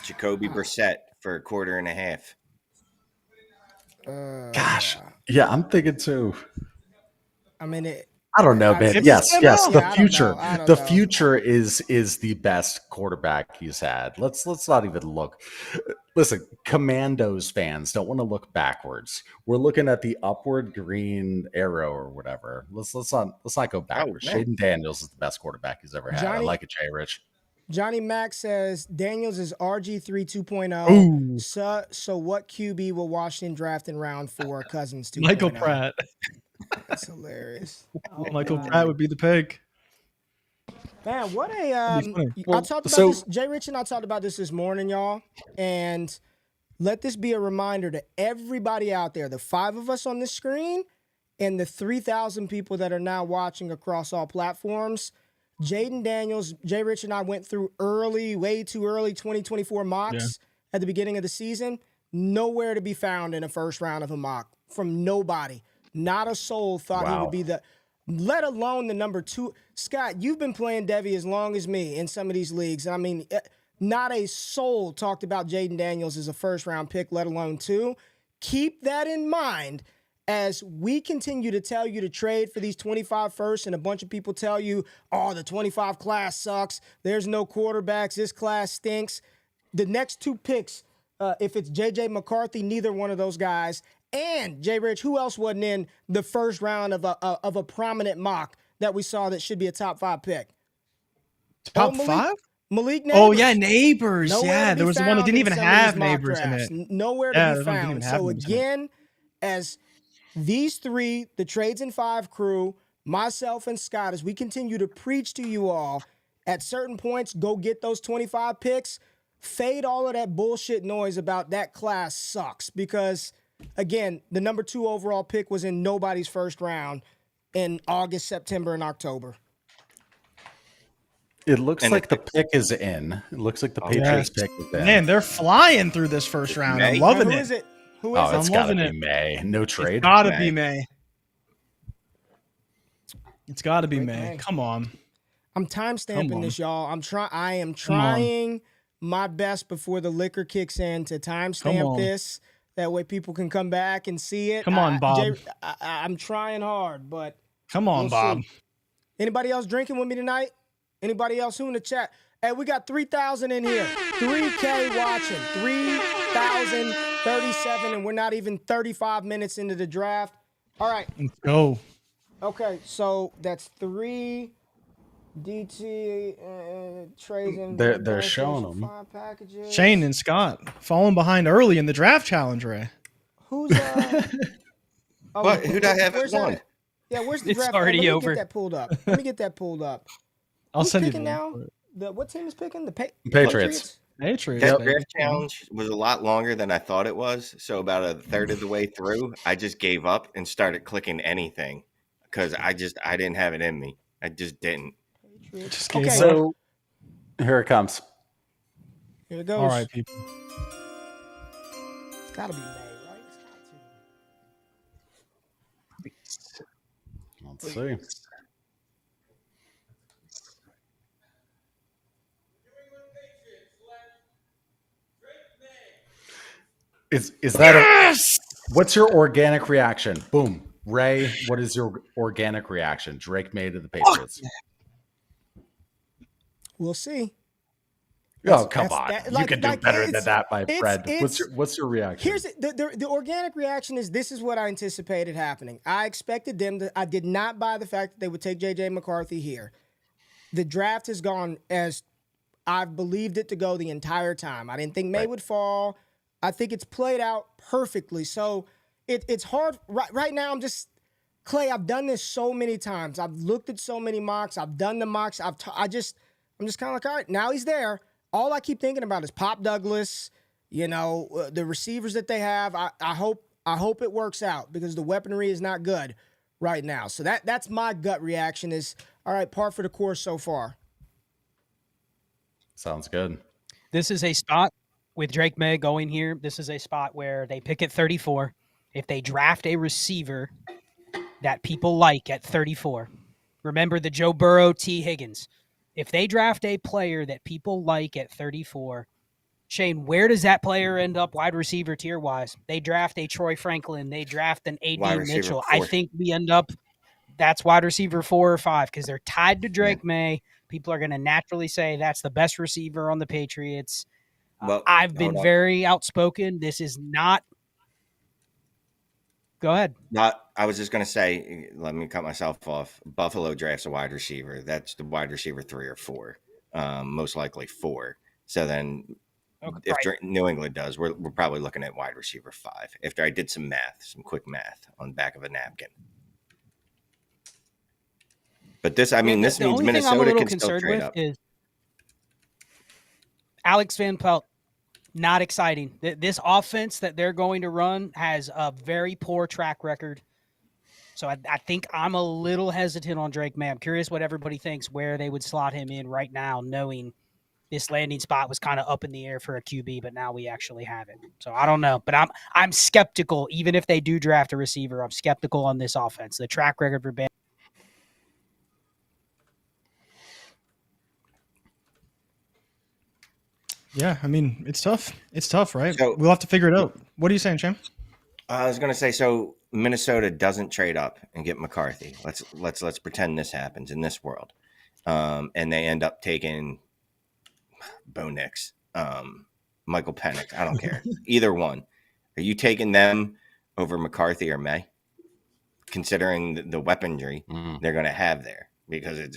Jacoby Brissett for a quarter and a half. Gosh. Yeah, I'm thinking too. I mean, I don't know, man. It's Yes. still The out. Yeah, I future. don't know. The future is the best quarterback he's had. Let's not even look. Listen, Commandos fans don't want to look backwards. We're looking at the upward green arrow or whatever. Let's not go backwards. man. Shaden Daniels is the best quarterback he's ever had. I Johnny- like it, JRich. Johnny Mack says Daniels is RG3 2.0. So what QB will Washington draft in round 4? Cousins 2.0. Michael Pratt. That's hilarious. Michael Pratt would be the pick. Man, what a That'd be funny. I talked about this. JRich and I talked about this morning, y'all. And let this be a reminder to everybody out there, the 5 of us on the screen and the 3,000 people that are now watching across all platforms. Jaden Daniels, JRich and I went through way too early 2024 mocks at the beginning of the season. Nowhere to be found in a first round of a mock from nobody. Not a soul thought he would be let alone the number 2. Scott, you've been playing Devy as long as me in some of these leagues. I mean, not a soul talked about Jaden Daniels as a first round pick, let alone 2. Keep that in mind as we continue to tell you to trade for these 25 firsts, and a bunch of people tell you, oh, the 25 class sucks. There's no quarterbacks. This class stinks. The next 2 picks, if it's J.J. McCarthy, neither one of those guys. And JRich, who else wasn't in the first round of a prominent mock that we saw that should be a top 5 pick? Top 5? Malik Nabers. Oh, yeah, Neighbors. Nowhere Yeah, to be there was one that found didn't in even some of have these mock Neighbors in drafts. it. Nowhere Yeah, to there's be one that didn't found. even have So Neighbors in it. again, as these 3, the Trades in 5 crew, myself and Scott, as we continue to preach to you all, at certain points, go get those 25 picks. Fade all of that bullshit noise about that class sucks because, again, the number 2 overall pick was in nobody's first round in August, September, and October. It looks like the pick is in. It looks like the Patriots pick is in. Man, they're flying through this first round. I'm loving it. Who is it? Who is it? It's got to be Maye. No trade. It's got to be Maye. It's got to be Maye. Come on. I'm timestamping this, y'all. I am trying my best before the liquor kicks in to timestamp this. That way people can come back and see it. Come on, Bob. I'm trying hard, but come on, Bob. See. Anybody else drinking with me tonight? Anybody else who in the chat? Hey, we got 3,000 in here. 3K watching. 3,037, and we're not even 35 minutes into the draft. All right. Let's go. Okay, so that's 3 DT trades and they're showing them. 5 packages. Shane and Scott falling behind early in the draft challenge, Ray. Who's who'd I have at 1? Yeah, where's the draft? It's already over. Let me get that pulled up. I'll Who's send you picking now? What team is picking? The Patriots. That draft challenge was a lot longer than I thought it was. So about a third of the way through, I just gave up and started clicking anything because I didn't have it in me. I just didn't. Okay. So here it comes. Here it goes. All right, people. It's got to be Maye, right? Let's see. Is that what's your organic reaction? Boom. Ray, what is your organic reaction? Drake Maye to the Patriots. We'll see. Oh, come on. You can do better than that, my friend. What's your reaction? Here's the organic reaction is this is what I anticipated happening. I expected them to. I did not buy the fact that they would take J.J. McCarthy here. The draft has gone as I've believed it to go the entire time. I didn't think Maye would fall. I think it's played out perfectly. So it's hard. Right now, I'm just, Clay, I've done this so many times. I've looked at so many mocks. I've done the mocks. I'm just kind of like, all right, now he's there. All I keep thinking about is Pop Douglas, the receivers that they have. I hope it works out because the weaponry is not good right now. So that's my gut reaction is, all right, par for the course so far. Sounds good. This is a spot with Drake Maye going here. This is a spot where they pick at 34. If they draft a receiver that people like at 34, remember the Joe Burrow, T. Higgins. If they draft a player that people like at 34, Shane, where does that player end up wide receiver tier-wise? They draft a Troy Franklin. They draft an A.D. Mitchell. 4. I think we end up that's wide receiver 4 or 5 because they're tied to Drake Maye. People are going to naturally say that's the best receiver on the Patriots. Well, I've been very outspoken. This is not – go ahead. I was just going to say, let me cut myself off. Buffalo drafts a wide receiver. That's the wide receiver 3 or 4, most likely 4. So then if New England does, we're probably looking at wide receiver 5 after I did some quick math on the back of a napkin. But this means Minnesota can still trade up. Is Alex Van Pelt. Not exciting. This offense that they're going to run has a very poor track record. So I think I'm a little hesitant on Drake Maye. I'm curious what everybody thinks where they would slot him in right now, knowing this landing spot was kind of up in the air for a QB, but now we actually have it. So I don't know. But I'm skeptical. Even if they do draft a receiver, I'm skeptical on this offense. The track record for Bama. Yeah, I mean, it's tough. It's tough, right? So, we'll have to figure it out. What are you saying, Shane? I was going to say, so Minnesota doesn't trade up and get McCarthy. Let's pretend this happens in this world, and they end up taking Bo Nix, Michael Penix. I don't care. Either one. Are you taking them over McCarthy or Maye? Considering the weaponry they're going to have there, because it's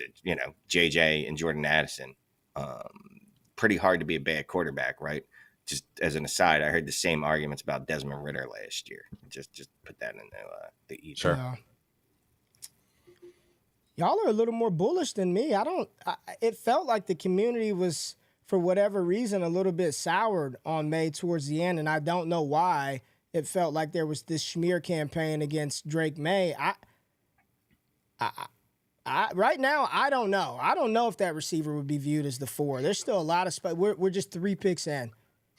JJ and Jordan Addison. Pretty hard to be a bad quarterback, right? Just as an aside, I heard the same arguments about Desmond Ridder last year. Just put that in the ether. Sure. Y'all are a little more bullish than me. It felt like the community was, for whatever reason, a little bit soured on Maye towards the end, and I don't know why. It felt like there was this smear campaign against Drake Maye. Right now, I don't know. I don't know if that receiver would be viewed as the 4. There's still a lot of space. We're just 3 picks in.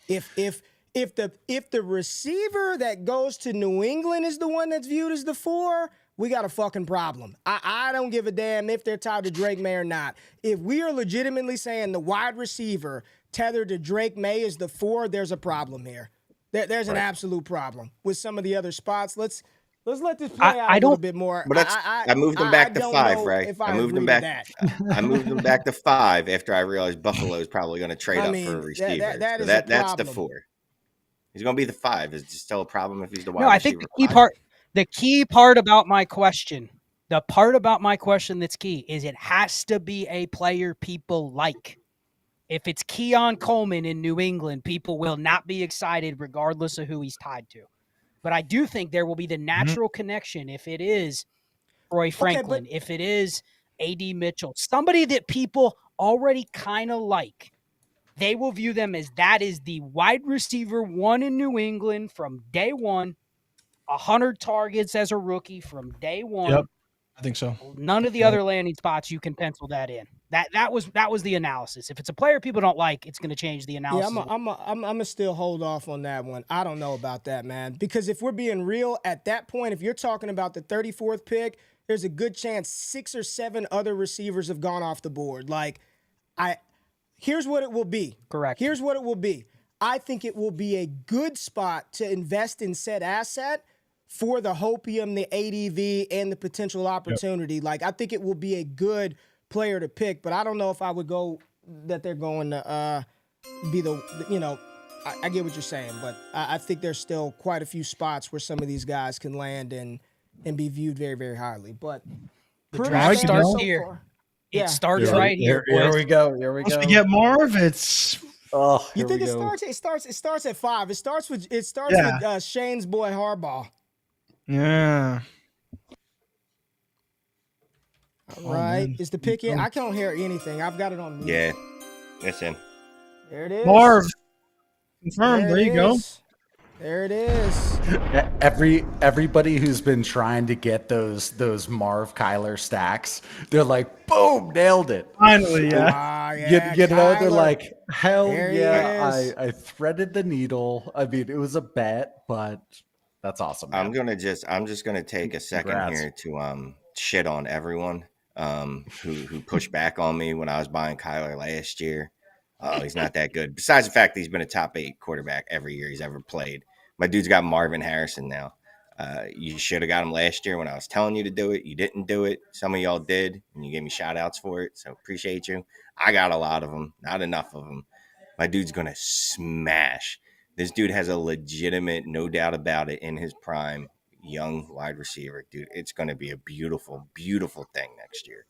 If the receiver that goes to New England is the one that's viewed as the 4, we got a fucking problem. I don't give a damn if they're tied to Drake Maye or not. If we are legitimately saying the wide receiver tethered to Drake Maye is the 4, there's a problem here. There's an absolute problem with some of the other spots. Let's let this play out a little bit more. But I moved them back to 5, right? I moved them back. I moved them back to 5 after I realized Buffalo is probably going to trade up for a receiver. That's the 4. He's going to be the 5. Is it still a problem if he's the wide receiver? No, I think the key part about my question, that's key is it has to be a player people like. If it's Keon Coleman in New England, people will not be excited regardless of who he's tied to. But I do think there will be the natural connection if it is Troy Franklin, if it is A.D. Mitchell, somebody that people already kind of like. They will view them as that is the wide receiver 1 in New England from day one, 100 targets as a rookie from day one. Yep, I think so. None of the other landing spots you can pencil that in. That was the analysis. If it's a player people don't like, it's going to change the analysis. Yeah, I'm gonna still hold off on that one. I don't know about that, man. Because if we're being real, at that point, if you're talking about the 34th pick, there's a good chance 6 or 7 other receivers have gone off the board. Here's what it will be. Correct. Here's what it will be. I think it will be a good spot to invest in said asset for the hopium, the ADV, and the potential opportunity. Yep. I think it will be a good player to pick, but I don't know if I would go that they're going to be I get what you're saying, but I think there's still quite a few spots where some of these guys can land and be viewed very, very highly. But the draft starts here. It starts right here. Here we go. Once we get Marv, it's you think it starts at 5. It starts with Shane's boy Harbaugh. Yeah. All right. Is the pick in? I can't hear anything. I've got it on mute. Yeah. It's in. There it is. Marv. Confirmed. There you go. There it is. Everybody who's been trying to get those Marv Kyler stacks, they're like, boom, nailed it. Finally, yeah. You know, they're like, hell yeah, I threaded the needle. I mean, it was a bet, but that's awesome. Man. I'm just gonna take a second here to shit on everyone who pushed back on me when I was buying Kyler last year. Oh, he's not that good. Besides the fact that he's been a top 8 quarterback every year he's ever played. My dude's got Marvin Harrison now. You should have got him last year when I was telling you to do it. You didn't do it. Some of y'all did, and you gave me shout outs for it. So appreciate you. I got a lot of them, not enough of them. My dude's going to smash. This dude has a legitimate, no doubt about it, in his prime, young wide receiver. Dude, it's going to be a beautiful, beautiful thing next year.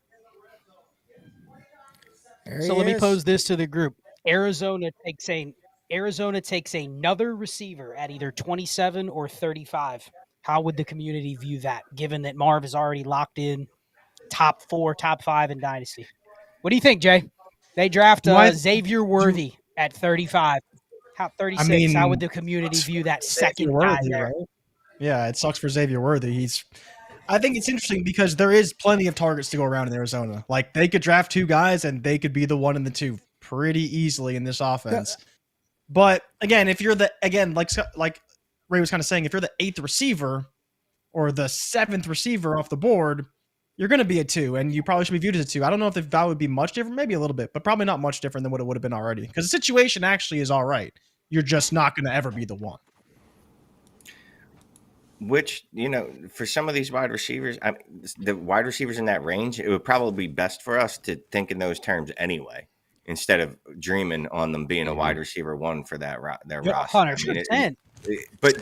So let me pose this to the group. Arizona takes another receiver at either 27 or 35. How would the community view that, given that Marv is already locked in top 4, top 5 in Dynasty? What do you think, Jay? They draft Xavier Worthy at 35. 36. How would the community view that second guy there? Right? Yeah, it sucks for Xavier Worthy. I think it's interesting because there is plenty of targets to go around in Arizona. Like, they could draft 2 guys and they could be the 1 and the 2 pretty easily in this offense. Yeah. But again, if you're like Ray was kind of saying, if you're the 8th receiver or the 7th receiver off the board, you're going to be a 2, and you probably should be viewed as a 2. I don't know if the value would be much different, maybe a little bit, but probably not much different than what it would have been already. Because the situation actually is all right. You're just not going to ever be the 1. Which, for some of these wide receivers, the wide receivers in that range, it would probably be best for us to think in those terms anyway, instead of dreaming on them being a wide receiver 1 for their roster. 100%. But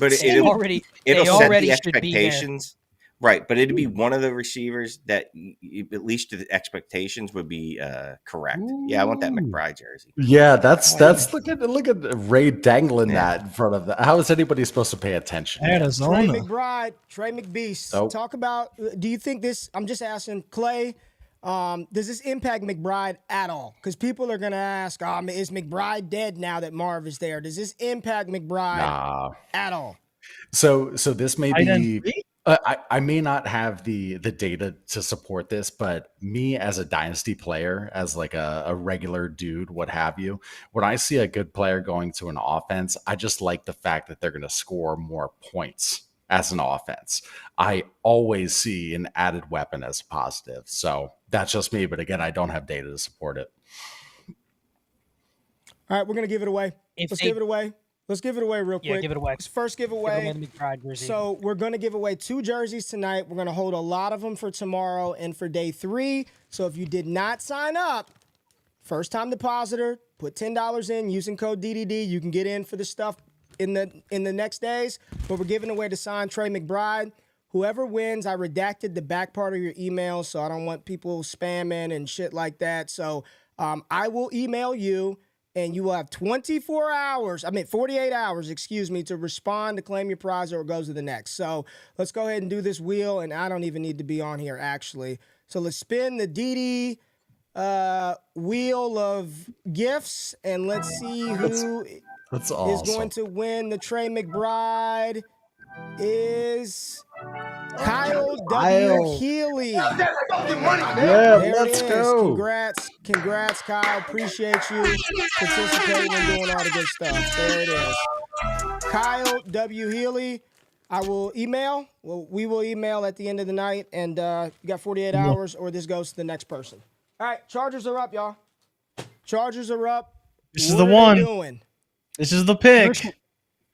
it'll set the expectations. Right, but it'd be one of the receivers that, at least to the expectations, would be correct. Ooh. Yeah, I want that McBride jersey. Yeah, that's look at Ray dangling that in front of that. How is anybody supposed to pay attention? Trey McBride, Trey McBeast. Talk about. Do you think this? I'm just asking Clay. Does this impact McBride at all? Because people are going to ask, is McBride dead now that Marv is there? Does this impact McBride at all? So this may be. I may not have the data to support this, but me as a dynasty player, as like a regular dude, what have you, when I see a good player going to an offense, I just like the fact that they're going to score more points as an offense. I always see an added weapon as a positive. So that's just me. But again, I don't have data to support it. All right, we're going to give it away. Let's give it away. Let's give it away real quick. Yeah, give it away. First giveaway. So we're going to give away 2 jerseys tonight. We're going to hold a lot of them for tomorrow and for day 3. So if you did not sign up, first-time depositor, put $10 in using code DDD. You can get in for the stuff in the next days. But we're giving away the signed Trey McBride. Whoever wins, I redacted the back part of your email, so I don't want people spamming and shit like that. So I will email you. And you will have 48 hours, to respond to claim your prize, or it goes to the next. So let's go ahead and do this wheel, and I don't even need to be on here, actually. So let's spin the DD wheel of gifts, and let's see who That's awesome. is going to win the Trey McBride. Is Kyle W. Healy. Yeah, let's go. Congrats, Kyle. Appreciate you participating and doing all the good stuff. There it is. Kyle W. Healy. We will email at the end of the night, and you got 48 hours, or this goes to the next person. All right, Chargers are up, y'all. Chargers are up. This is the one. This is the pick.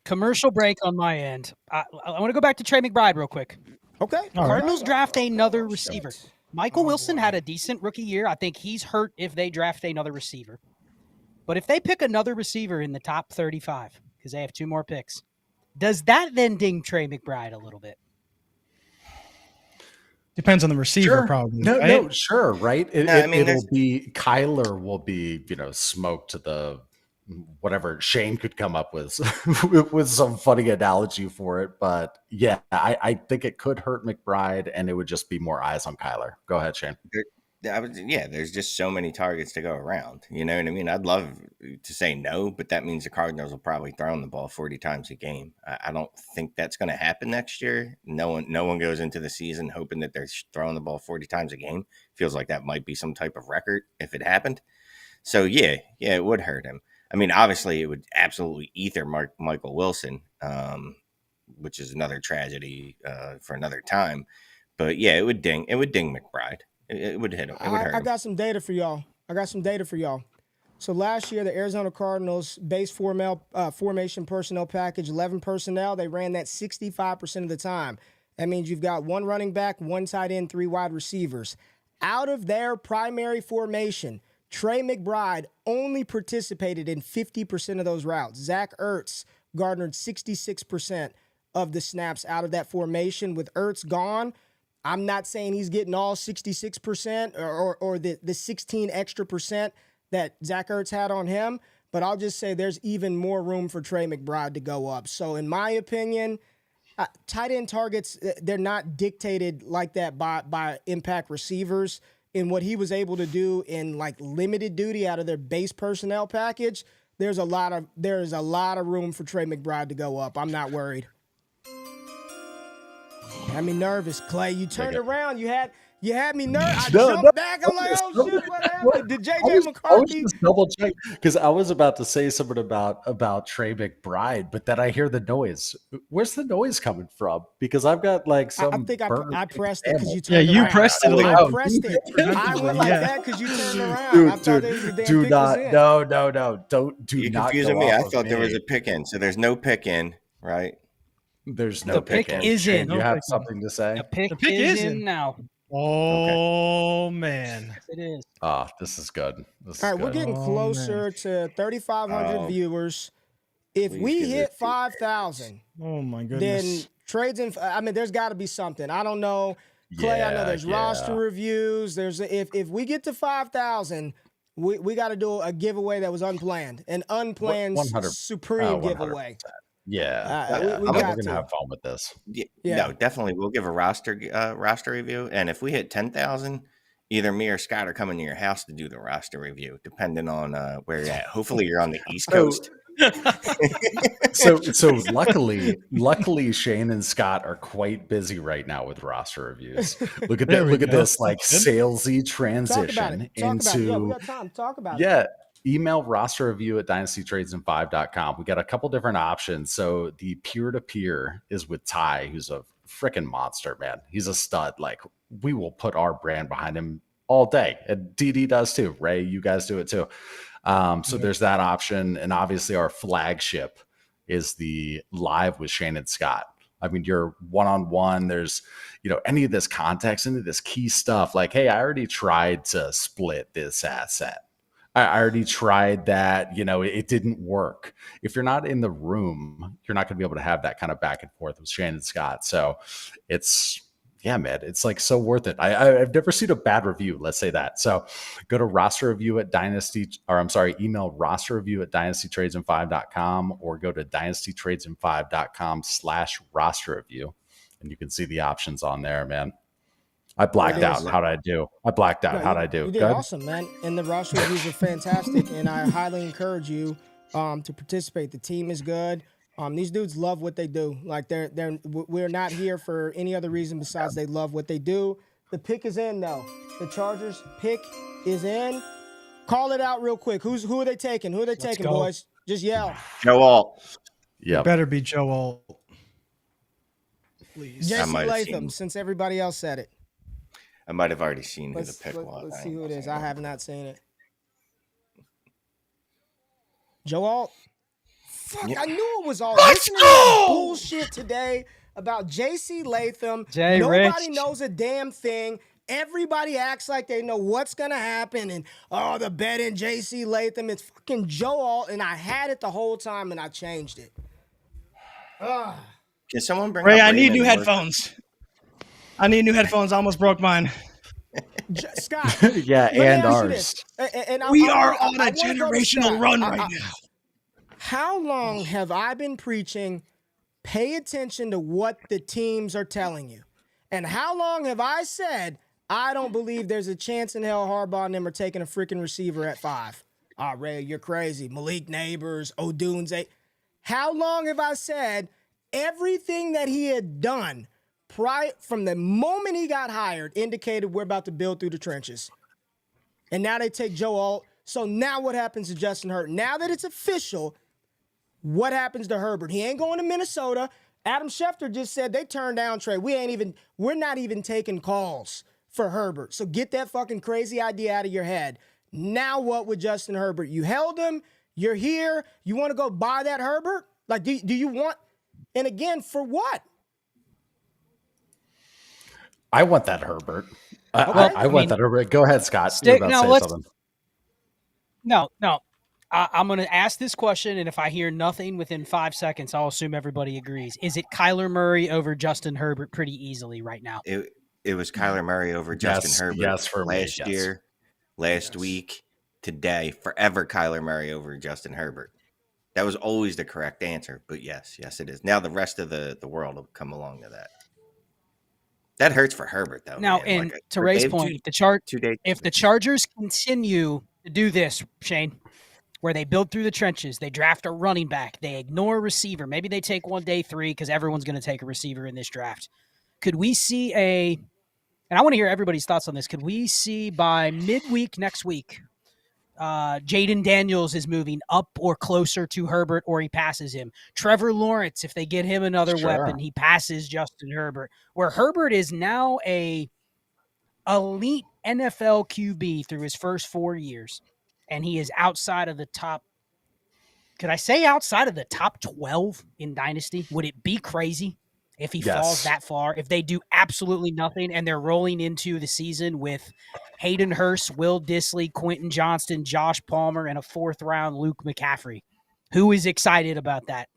Commercial break on my end. I want to go back to Trey McBride real quick. Okay. Cardinals draft another receiver. Michael Wilson had a decent rookie year. I think he's hurt if they draft another receiver. But if they pick another receiver in the top 35, because they have 2 more picks, does that then ding Trey McBride a little bit? Depends on the receiver, probably. No, sure, right? It'll be Kyler will be, smoked to the whatever Shane could come up with with some funny analogy for it. But yeah, I think it could hurt McBride, and it would just be more eyes on Kyler. Go ahead, Shane. There's just so many targets to go around. You know what I mean? I'd love to say no, but that means the Cardinals will probably throw the ball 40 times a game. I don't think that's going to happen next year. No one goes into the season hoping that they're throwing the ball 40 times a game. Feels like that might be some type of record if it happened. So yeah, it would hurt him. I mean, obviously, it would absolutely ether Michael Wilson, which is another tragedy for another time. But yeah, it would ding McBride. It would hit him. It would hurt him. I got some data for y'all. So last year, the Arizona Cardinals base formation personnel package, 11 personnel, they ran that 65% of the time. That means you've got 1 running back, 1 tight end, 3 wide receivers. Out of their primary formation, Trey McBride only participated in 50% of those routes. Zach Ertz garnered 66% of the snaps out of that formation. With Ertz gone, I'm not saying he's getting all 66% or the 16 extra percent that Zach Ertz had on him, but I'll just say there's even more room for Trey McBride to go up. So in my opinion, tight end targets, they're not dictated like that by impact receivers. In what he was able to do in like limited duty out of their base personnel package, there's a lot of room for Trey McBride to go up. I'm not worried. Had me nervous, Clay. You turned around. You had me nervous. I jumped back. I'm like, oh shit, what happened? Did JJ McCarthy? I was just double check because I was about to say something about Trey McBride, but then I hear the noise. Where's the noise coming from? Because I've got like some. I think I pressed it because you turned around. Yeah, you pressed it a little. I pressed it. I went like that because you turned around. Dude, do not. No. Do You're not. Confusing me. I thought there was a pick in, so there's no pick in, right? There's no pick in. Is in. You have something to say? The pick is in now. Oh, man. It is. This is good. All right, we're getting closer to 3,500 viewers. If we hit 5,000, oh my goodness, then trades in. I mean, there's got to be something. I don't know, Clay. I know there's roster reviews. If we get to 5,000, we got to do a giveaway that was unplanned, an unplanned supreme giveaway. Yeah, we're gonna have fun with this. Yeah. No, definitely. We'll give a roster review, and if we hit 10,000, either me or Scott are coming to your house to do the roster review, depending on where you're at. Hopefully, you're on the East Coast. So luckily, Shane and Scott are quite busy right now with roster reviews. Look at that! Look at this like salesy transition into. Yeah, we got time to talk about it. Yeah. Email roster review at dynastytradesand5.com. We got a couple different options. So the peer-to-peer is with Ty, who's a freaking monster, man. He's a stud. Like, we will put our brand behind him all day. And DD does too. Ray, you guys do it too. So there's that option. And obviously our flagship is the live with Shane and Scott. I mean, you're one-on-one. There's, any of this context, any of this key stuff. Like, hey, I already tried to split this asset. I already tried that, it didn't work. If you're not in the room, you're not going to be able to have that kind of back and forth with Shane and Scott. So it's like so worth it. I've never seen a bad review. Let's say that. So go to roster review at email roster review at dynastytradesand5.com or go to dynastytradesand5.com/roster review. And you can see the options on there, man. I blacked out. How'd I do? How'd I do? You did awesome, man. And the roster reviews are fantastic. And I highly encourage you to participate. The team is good. These dudes love what they do. Like we're not here for any other reason besides they love what they do. The pick is in though. The Chargers pick is in. Call it out real quick. Who are they taking? Who are they taking, boys? Just yell. Joe Alt. Yeah. Better be Joe Alt. Please. Jesse Latham, since everybody else said it. I might have already seen who the pick was. Let's see who it is. I have not seen it. Joe Alt. Fuck, I knew it was all. Listen to this bullshit today about JC Latham. Nobody knows a damn thing. Everybody acts like they know what's going to happen. And, the bet in JC Latham. It's fucking Joe Alt. And I had it the whole time and I changed it. Can someone bring Ray, I need new headphones. I almost broke mine. Scott. Yeah, and ours. We are on a generational run right now. How long have I been preaching, pay attention to what the teams are telling you? And how long have I said, I don't believe there's a chance in hell Harbaugh and them are taking a freaking receiver at 5? Ray, you're crazy. Malik Nabers, Odunze. How long have I said everything that he had done from the moment he got hired indicated we're about to build through the trenches? And now they take Joe Alt. So now what happens to Justin Herbert? Now that it's official, what happens to Herbert? He ain't going to Minnesota. Adam Schefter just said they turned down Trey. We're not even taking calls for Herbert. So get that fucking crazy idea out of your head. Now what with Justin Herbert? You held him. You're here. You want to go buy that Herbert? Like, do you want? And again, for what? I want that Herbert. I want that Herbert. Go ahead, Scott. No. I'm going to ask this question, and if I hear nothing within 5 seconds, I'll assume everybody agrees. Is it Kyler Murray over Justin Herbert pretty easily right now? It was Kyler Murray over Justin Herbert. Yes, for last year, last week, today, forever Kyler Murray over Justin Herbert. That was always the correct answer, but yes, it is. Now the rest of the world will come along to that. That hurts for Herbert, though. Now, man. And to Ray's point, if the Chargers continue to do this, Shane, where they build through the trenches, they draft a running back, they ignore a receiver. Maybe they take one day 3 because everyone's going to take a receiver in this draft. Could we see and I want to hear everybody's thoughts on this. Could we see by midweek next week, Jaden Daniels is moving up or closer to Herbert or he passes him? Trevor Lawrence, if they get him another weapon, he passes Justin Herbert. Where Herbert is now a elite NFL QB through his first 4 years. And he is outside of the top. Could I say outside of the top 12 in Dynasty? Would it be crazy if he falls that far? If they do absolutely nothing and they're rolling into the season with Hayden Hurst, Will Dissly, Quentin Johnston, Josh Palmer, and a 4th round Luke McCaffrey. Who is excited about that?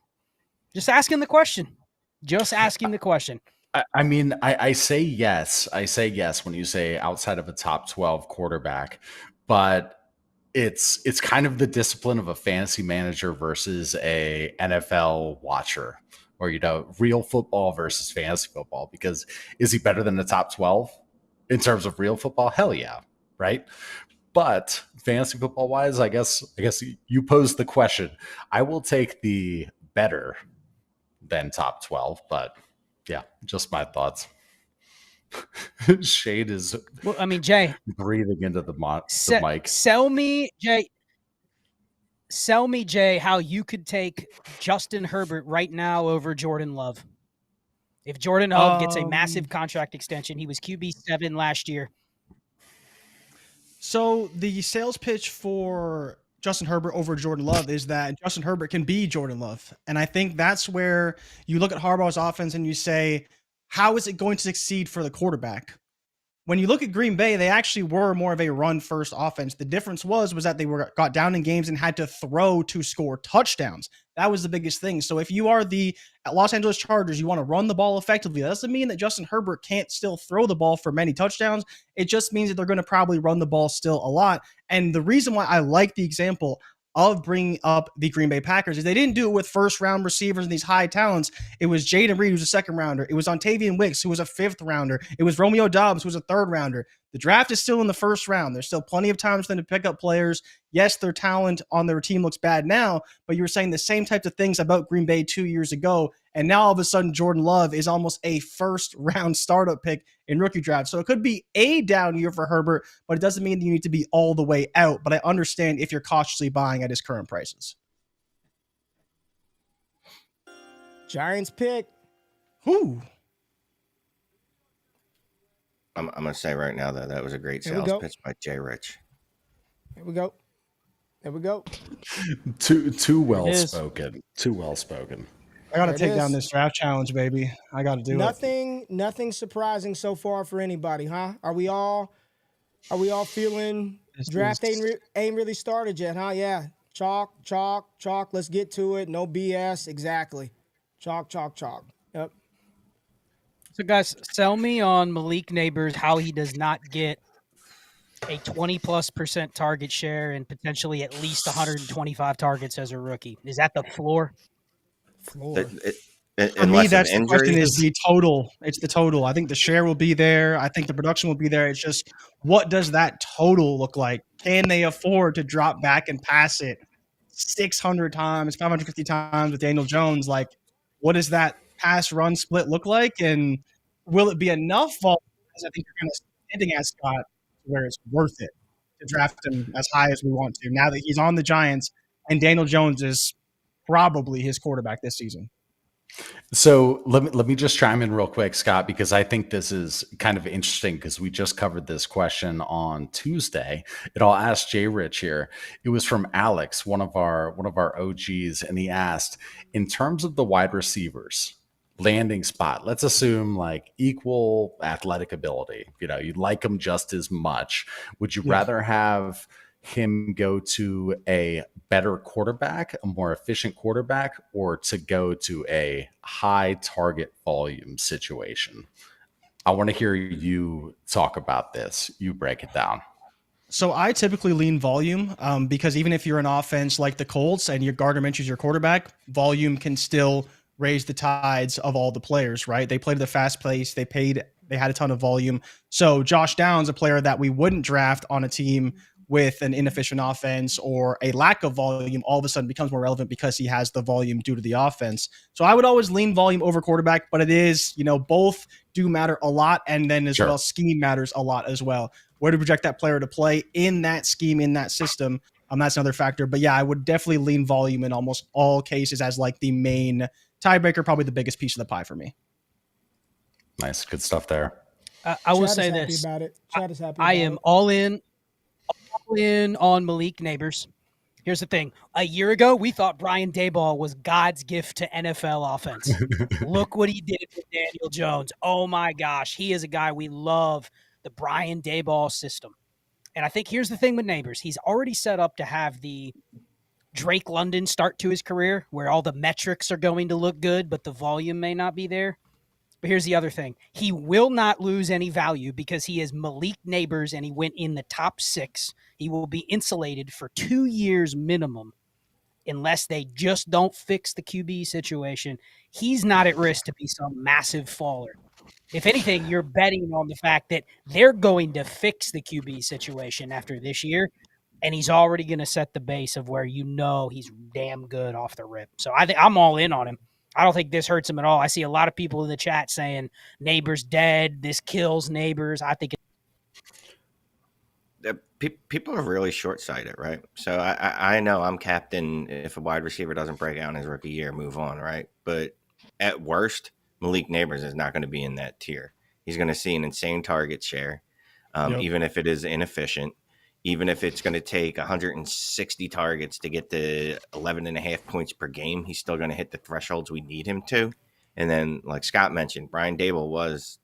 Just asking the question. I mean, I say yes. I say yes when you say outside of a top 12 quarterback, but it's kind of the discipline of a fantasy manager versus a NFL watcher, or real football versus fantasy football. Because is he better than the top 12? In terms of real football, hell yeah, right? But fantasy football wise, I guess you posed the question. I will take the better than top 12, but yeah, just my thoughts. Shade is Well, I mean, Jay, breathing into the mic. Sell me, Jay, how you could take Justin Herbert right now over Jordan Love. If Jordan Love gets a massive contract extension, he was QB7 last year. So the sales pitch for Justin Herbert over Jordan Love is that Justin Herbert can be Jordan Love. And I think that's where you look at Harbaugh's offense and you say, how is it going to succeed for the quarterback? When you look at Green Bay, they actually were more of a run-first offense. The difference was that they got down in games and had to throw to score touchdowns. That was the biggest thing. So if you are the Los Angeles Chargers, you want to run the ball effectively. That doesn't mean that Justin Herbert can't still throw the ball for many touchdowns. It just means that they're going to probably run the ball still a lot. And the reason why I like the example of bringing up the Green Bay Packers is they didn't do it with first-round receivers and these high talents. It was Jaden Reed, who's a second-rounder. It was Ontavian Wicks, who was a fifth-rounder. It was Romeo Doubs, who was a third-rounder. The draft is still in the first round. There's still plenty of time for them to pick up players. Yes, their talent on their team looks bad now, but you were saying the same types of things about Green Bay 2 years ago, and now all of a sudden Jordan Love is almost a first-round startup pick in rookie draft. So it could be a down year for Herbert, but it doesn't mean that you need to be all the way out. But I understand if you're cautiously buying at his current prices. Giants pick. Who? I'm going to say right now that was a great sales pitch by JRich. Here we go. Too well spoken. Too well spoken. I got to take down this draft challenge, baby. I got to do it. Nothing surprising so far for anybody, huh? Are we all feeling draft ain't really started yet, huh? Yeah. Chalk. Let's get to it. No BS. Exactly. Chalk. Yep. So, guys, sell me on Malik Nabers, how he does not get a 20+% target share and potentially at least 125 targets as a rookie. Is that the floor? For me, that's the question is the total. It's the total. I think the share will be there. I think the production will be there. It's just, what does that total look like? Can they afford to drop back and pass it 600 times, 550 times with Daniel Jones? Like, what does that pass-run split look like? And will it be enough volume? Because I think you're kind of hinting at Scott where it's worth it to draft him as high as we want to. Now that he's on the Giants and Daniel Jones is probably his quarterback this season. So let me just chime in real quick, Scott, because I think this is kind of interesting because we just covered this question on Tuesday. And I'll ask JRich here. It was from Alex, one of our OGs, and he asked, in terms of the wide receivers landing spot, let's assume like equal athletic ability. You know, you'd like them just as much. Would you rather have him go to a better quarterback, a more efficient quarterback, or to go to a high target volume situation? I want to hear you talk about this. You break it down. So I typically lean volume because even if you're an offense like the Colts and your Gardner Minshew's your quarterback, volume can still raise the tides of all the players, right? They played at a fast pace. They had a ton of volume. So Josh Downs, a player that we wouldn't draft on a team with an inefficient offense or a lack of volume, all of a sudden becomes more relevant because he has the volume due to the offense. So I would always lean volume over quarterback, but it is, both do matter a lot. And then as well, scheme matters a lot as well. Where to project that player to play in that scheme, in that system. That's another factor. But yeah, I would definitely lean volume in almost all cases as like the main tiebreaker, probably the biggest piece of the pie for me. Nice. Good stuff there. I will say this. I am all in on Malik Nabers. Here's the thing. A year ago, we thought Brian Daboll was God's gift to NFL offense. Look what he did with Daniel Jones. Oh my gosh. He is a guy we love, the Brian Daboll system. And I think here's the thing with Nabers. He's already set up to have the Drake London start to his career where all the metrics are going to look good, but the volume may not be there. But here's the other thing. He will not lose any value because he is Malik Nabers and he went in the top 6. He will be insulated for 2 years minimum unless they just don't fix the QB situation. He's not at risk to be some massive faller. If anything, you're betting on the fact that they're going to fix the QB situation after this year, and he's already going to set the base of where he's damn good off the rip. So I think I'm all in on him. I don't think this hurts him at all. I see a lot of people in the chat saying Nabers dead. This kills Nabers. I think people are really short-sighted, right? So I know I'm captain. If a wide receiver doesn't break out in his rookie year, move on, right? But at worst, Malik Nabers is not going to be in that tier. He's going to see an insane target share, even if it is inefficient. Even if it's going to take 160 targets to get to 11.5 points per game, he's still going to hit the thresholds we need him to. And then, like Scott mentioned, Brian Dable was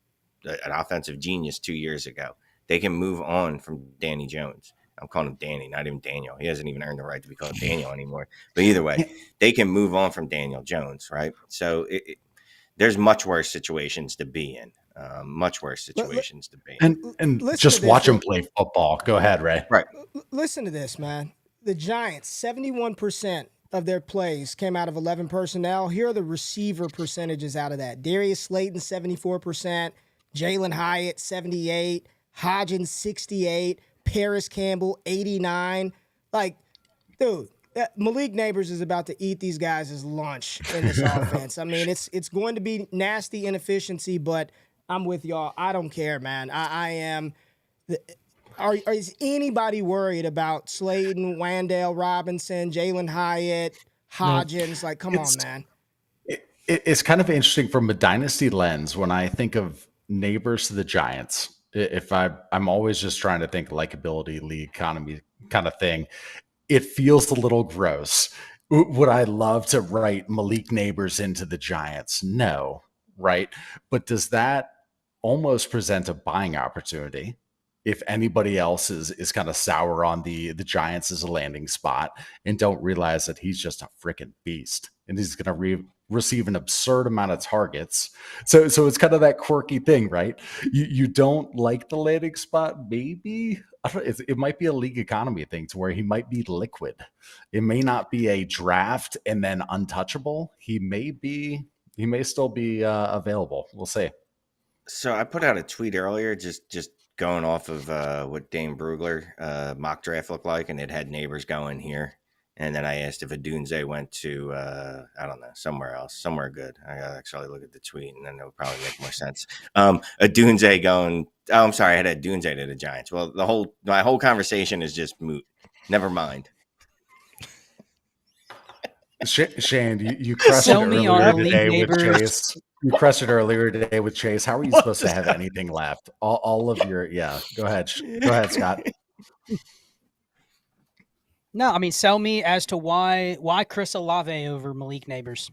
an offensive genius 2 years ago. They can move on from Danny Jones. I'm calling him Danny, not even Daniel. He hasn't even earned the right to be called Daniel anymore. But either way, they can move on from Daniel Jones, right? So there's much worse situations to be in. Much worse situations to be in. And just watch him play football. Go ahead, Ray. Right. Listen to this, man. The Giants, 71% of their plays came out of 11 personnel. Here are the receiver percentages out of that. Darius Slayton, 74%. Jalen Hyatt, 78%. Hodgins, 68%. Paris Campbell, 89%. Like, dude, Malik Nabers is about to eat these guys' lunch in this offense. I mean, it's going to be nasty inefficiency, but I'm with y'all. I don't care, man. I am. Is anybody worried about Slayton, Wandale Robinson, Jalen Hyatt, Hodgins? Like, come on, man. It's kind of interesting from a dynasty lens when I think of Nabers to the Giants. If I'm always just trying to think likability, league economy kind of thing. It feels a little gross. Would I love to write Malik Nabers into the Giants? No, right? But does that almost present a buying opportunity if anybody else is kind of sour on the Giants as a landing spot and don't realize that he's just a freaking beast and he's going to receive an absurd amount of targets. So it's kind of that quirky thing, right? You don't like the landing spot, maybe. I don't know, it might be a league economy thing to where he might be liquid. It may not be a draft and then untouchable. He may still be available. We'll see. So I put out a tweet earlier, just going off of what Dane Brugler mock draft looked like, and it had Nabers going here. And then I asked if Odunze went to, I don't know, somewhere else, somewhere good. I got to actually look at the tweet, and then it would probably make more sense. Odunze going, I'm sorry, I had Odunze to the Giants. Well, my whole conversation is just moot. Never mind. Shane, you crushed it earlier today with Chase. You crushed it earlier today with Chase. How are you supposed to have anything left? All of your, yeah. Go ahead, Scott. No, I mean, sell me as to why Chris Olave over Malik Nabers.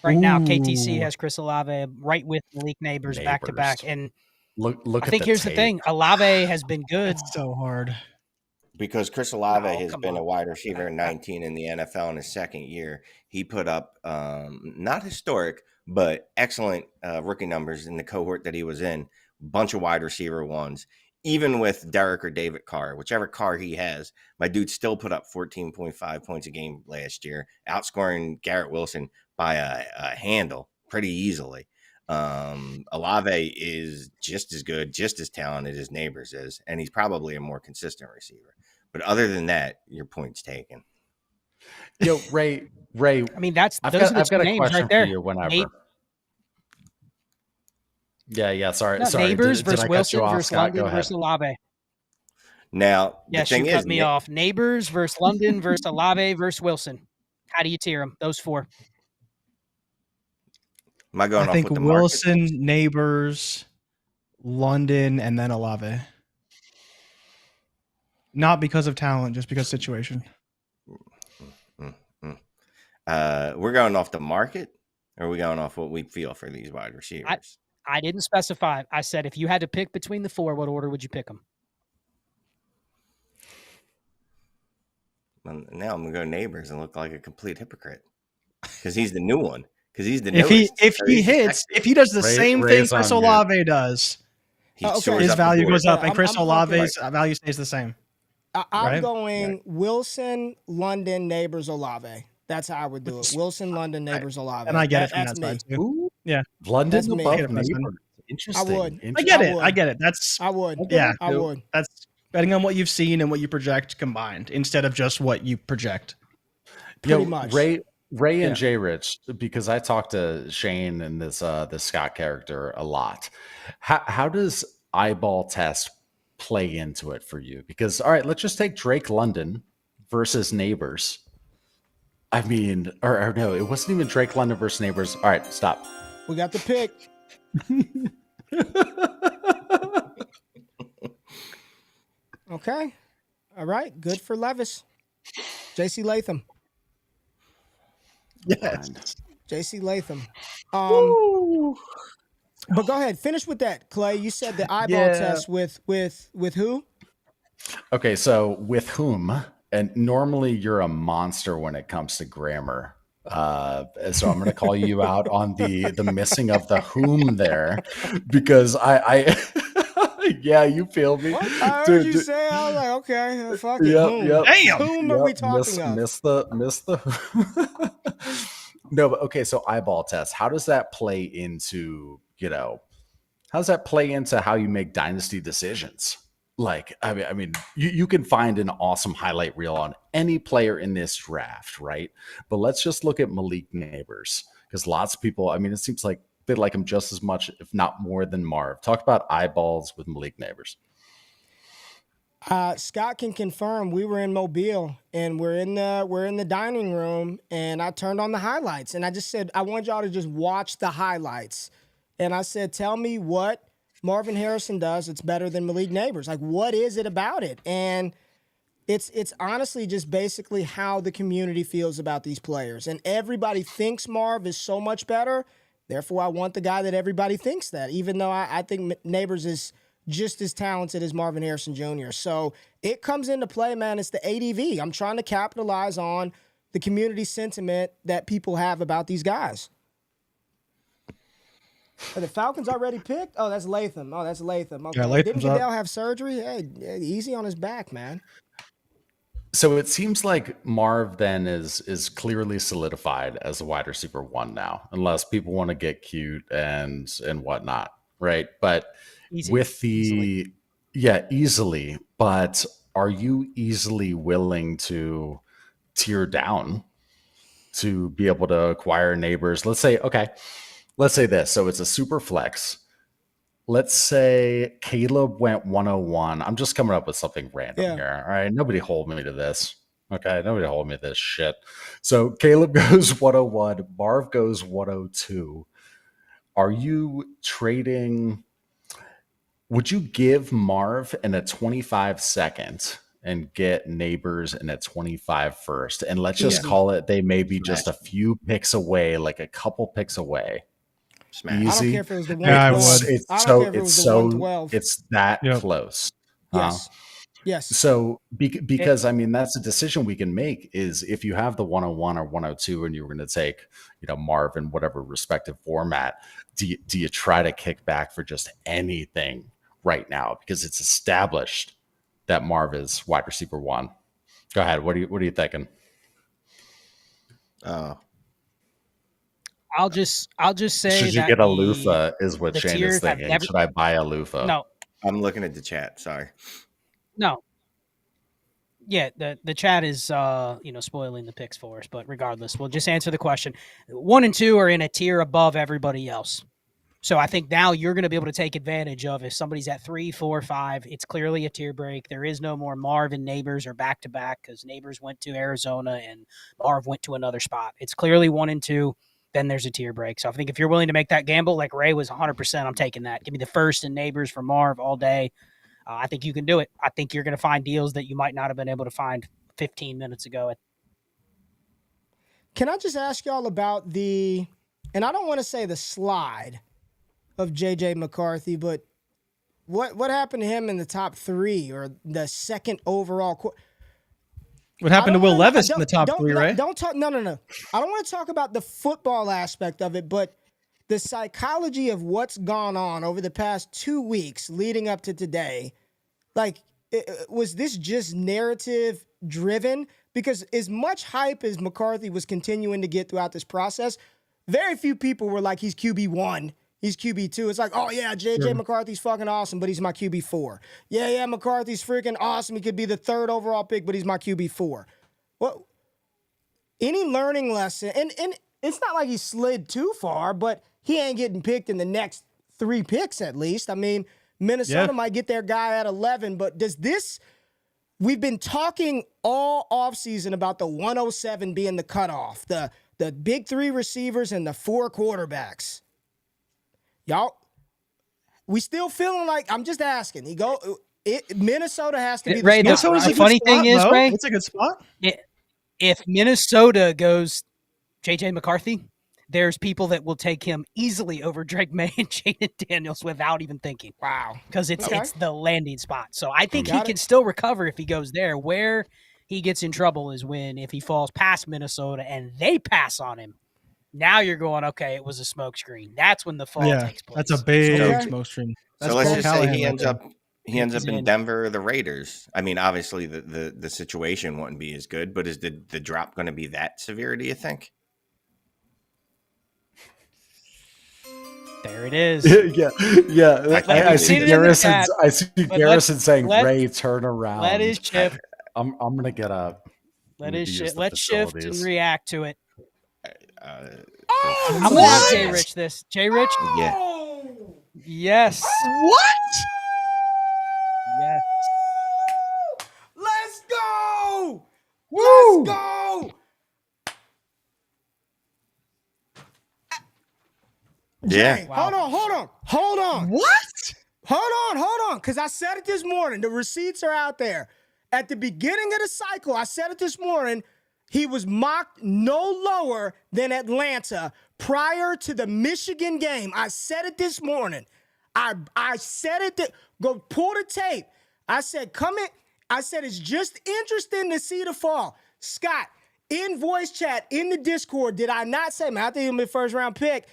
Right now, KTC has Chris Olave right with Malik Nabers back to back, and look. I think here's the thing: Olave has been good. It's so hard. Because Chris Olave has been a wide receiver in 19 in the NFL in his second year. He put up not historic, but excellent rookie numbers in the cohort that he was in. Bunch of wide receiver ones. Even with Derek or David Carr, whichever Carr he has, my dude still put up 14.5 points a game last year, outscoring Garrett Wilson by a handle pretty easily. Olave is just as good, just as talented as Nabers is, and he's probably a more consistent receiver. But other than that, your point's taken. Yo, Ray. I mean, those are the two names right there. For you whenever. Yeah. Sorry. Nabers versus Wilson versus London versus Olave. Now, yes, you cut me off. Nabers versus London versus Olave versus Wilson. How do you tier them? Those four. Am I going I think Wilson, Nabers, London, and then Olave. Not because of talent, just because of situation. We're going off the market, or are we going off what we feel for these wide receivers? I didn't specify. I said if you had to pick between the four, what order would you pick them? Well, now I'm going to go Nabers and look like a complete hypocrite because he's the new one. Because he's the newest. If he does the same thing Chris Olave does, his value goes up, and Chris Olave's value stays the same. I'm going Wilson, London, Nabers, Olave. That's how I would do it. Wilson, London, Nabers, Olave. And I get it from that side too. Yeah. London That's me. above I get it, Nabers. Preston. Interesting. I would. I get I it. would. I get it. That's I would. yeah. I would. That's betting on what you've seen and what you project combined instead of just what you project. Pretty much. Ray and JRich, because I talked to Shane and this Scott character a lot. How does eyeball test play into it for you? Because all right, let's just take Drake London versus Nabers. I mean, or no, it wasn't even Drake London versus Nabers. All right, stop. We got the pick. Okay. All right. Good for Levis. JC Latham. Yes. JC Latham. But go ahead. Finish with that, Clay. You said the eyeball test with who? Okay, so with whom? And normally you're a monster when it comes to grammar. So I'm going to call you out on the missing of the whom there, because I yeah, you feel me. What? I heard you say. I was like, okay, fuck it. Yep. Damn. Whom are we talking of? Miss the No, but okay, so eyeball test. How does that play into, how does that play into how you make dynasty decisions? Like, I mean, you can find an awesome highlight reel on any player in this draft, right? But let's just look at Malik Nabers, because lots of people, I mean, it seems like they like him just as much, if not more than Marv. Talk about eyeballs with Malik Nabers. Scott can confirm. We were in Mobile and we're in the dining room, and I turned on the highlights and I just said, I want y'all to just watch the highlights. And I said, tell me what Marvin Harrison does it's better than Malik Nabers. Like, what is it about it? And it's honestly just basically how the community feels about these players. And everybody thinks Marv is so much better. Therefore, I want the guy that everybody thinks that, even though I think Nabers is just as talented as Marvin Harrison Jr. So it comes into play, man. It's the ADV. I'm trying to capitalize on the community sentiment that people have about these guys. Are the Falcons already picked? Oh, that's Latham. Okay. Yeah, Latham's Didn't up. Goodell have surgery? Hey, easy on his back, man. So it seems like Marv then is clearly solidified as a wide receiver one now, unless people want to get cute and whatnot, right? But easily. But are you easily willing to tear down to be able to acquire Nabers? Let's say this. So it's a super flex. Let's say Caleb went 101. I'm just coming up with something random here. All right. Nobody hold me to this. Okay. Nobody hold me to this shit. So Caleb goes 101. Marv goes 102. Are you trading? Would you give Marv in a 25 second and get Nabers in a 25 first? And let's just call it, they may be just a few picks away, like a couple picks away. Smash. Easy. I don't care if it was the 112. It's that close. Yes. So because I mean, that's a decision we can make is if you have the 101 or 102 and you're going to take, Marv in whatever respective format, do you try to kick back for just anything right now? Because it's established that Marv is wide receiver one. Go ahead. What are you thinking? I'll just say, should you get a loofah is what Shane is thinking. Should I buy a loofah? No. I'm looking at the chat. Sorry. No. Yeah, the chat is spoiling the picks for us, but regardless, we'll just answer the question. 1 and 2 are in a tier above everybody else. So I think now you're going to be able to take advantage of if somebody's at 3, 4, 5, it's clearly a tier break. There is no more Marv and Nabers or back-to-back because Nabers went to Arizona and Marv went to another spot. It's clearly 1 and 2. Then there's a tier break. So I think if you're willing to make that gamble, like Ray was 100%, I'm taking that. Give me the first and Nabers for Marv all day. I think you can do it. I think you're going to find deals that you might not have been able to find 15 minutes ago. Can I just ask y'all about and I don't want to say the slide of J.J. McCarthy, but what happened to him in the top 3 or the second overall? What happened to Will Levis in the top 3, right? Don't talk. No. I don't want to talk about the football aspect of it, but the psychology of what's gone on over the past 2 weeks leading up to today. Like, was this just narrative driven? Because as much hype as McCarthy was continuing to get throughout this process, very few people were like, he's QB1, he's QB2. It's like, oh, yeah, J.J. McCarthy's fucking awesome, but he's my QB4. Yeah, McCarthy's freaking awesome. He could be the 3rd overall pick, but he's my QB4. Well, any learning lesson, and it's not like he slid too far, but he ain't getting picked in the next 3 picks at least. I mean, Minnesota might get their guy at 11, but does this – we've been talking all offseason about the 107 being the cutoff, the big 3 receivers and the 4 quarterbacks. Y'all, we still feeling like – I'm just asking. Minnesota has to be Ray, the spot. the funny thing is, Ray, it's a good spot. If Minnesota goes J.J. McCarthy, there's people that will take him easily over Drake Maye and Jaden Daniels without even thinking. Wow. Because it's the landing spot. So I think he can still recover if he goes there. Where he gets in trouble is if he falls past Minnesota and they pass on him. Now you're going, okay, it was a smokescreen. That's when the fall takes place. That's a big smokescreen. So let's just say he ends up in Denver or the Raiders. I mean, obviously the situation wouldn't be as good, but is the drop going to be that severe, do you think? There it is. yeah. I see Garrison saying, "Ray, turn around." Let his shift. I'm gonna get up. Let's shift and react to it. I'm gonna ask JRich this. JRich? Yeah. Yes. What? Yes. Let's go! Woo! Let's go! Yeah. Jay, hold on. What? Hold on, because I said it this morning. The receipts are out there. At the beginning of the cycle, I said it this morning, he was mocked no lower than Atlanta prior to the Michigan game. I said it this morning. I said it. Go pull the tape. I said, come in. I said, it's just interesting to see the fall. Scott, in voice chat, in the Discord, did I not say, man, I think he'll be a first-round pick?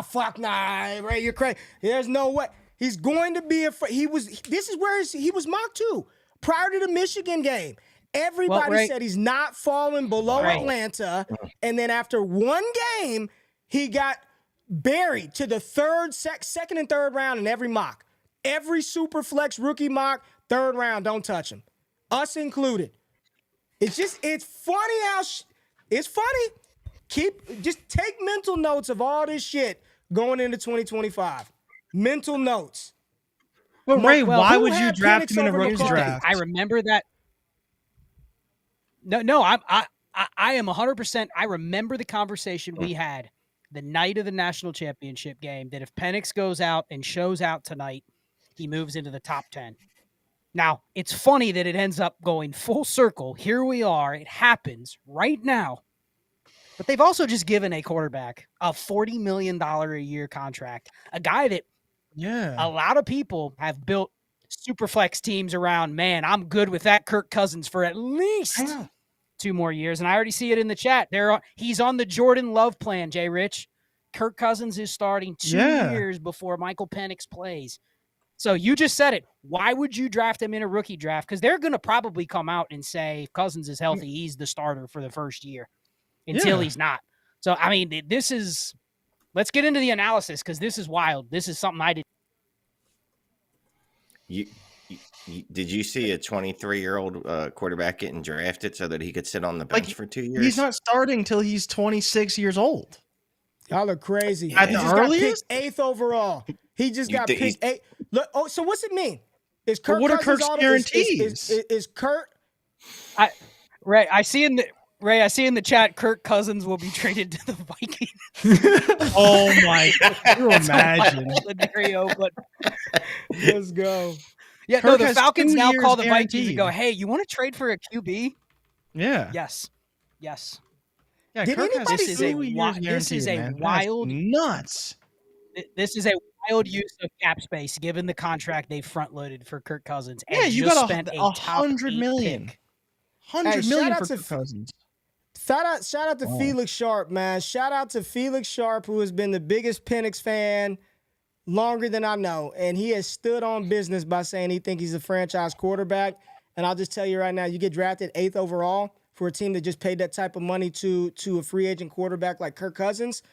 Fuck nah, Ray, you're crazy. There's no way. He's going to be this is where he was mocked too. Prior to the Michigan game, everybody said he's not falling below Atlanta. And then after one game, he got buried to the second and third round in every mock. Every super flex rookie mock, 3rd round, don't touch him. Us included. It's funny how it's funny. Just take mental notes of all this shit going into 2025. Mental notes. But Ray, why would you draft him in a rookie draft? I remember that. No, I am 100%. I remember the conversation we had the night of the national championship game that if Penix goes out and shows out tonight, he moves into the top 10. Now, it's funny that it ends up going full circle. Here we are. It happens right now. But they've also just given a quarterback a $40 million a year contract, a guy that a lot of people have built super flex teams around. Man, I'm good with that Kirk Cousins for at least 2 more years. And I already see it in the chat. He's on the Jordan Love plan, JRich. Kirk Cousins is starting 2 years before Michael Penix plays. So you just said it. Why would you draft him in a rookie draft? Because they're going to probably come out and say if Cousins is healthy, he's the starter for the first year until he's not. So, I mean, let's get into the analysis because this is wild. This is something I did. Did you see a 23-year-old quarterback getting drafted so that he could sit on the bench for 2 years? He's not starting till he's 26 years old. Y'all are crazy. At the earliest? Got picked 8th overall. He just got picked 8th. Look, so what's it mean? Is Kirk what are Cousins Kirk's guarantees? Is Kirk? Ray, I see in the chat, Kirk Cousins will be traded to the Vikings. Oh my! Can you imagine? But let's go. Yeah, Kirk the Falcons now call the guaranteed. Vikings and go, "Hey, you want to trade for a QB?" Yeah. Yes. Yeah. Did Kirk anybody has this is a man. wild nuts. This is a wild use of cap space given the contract they front loaded for Kirk Cousins. And Yeah, you just got spent $100 million. pick. $100 million for Kirk Cousins. Shout out to Felix Sharp, man. Shout out to Felix Sharp, who has been the biggest Penix fan longer than I know. And he has stood on business by saying he thinks he's a franchise quarterback. And I'll just tell you right now, you get drafted 8th overall for a team that just paid that type of money to a free agent quarterback like Kirk Cousins.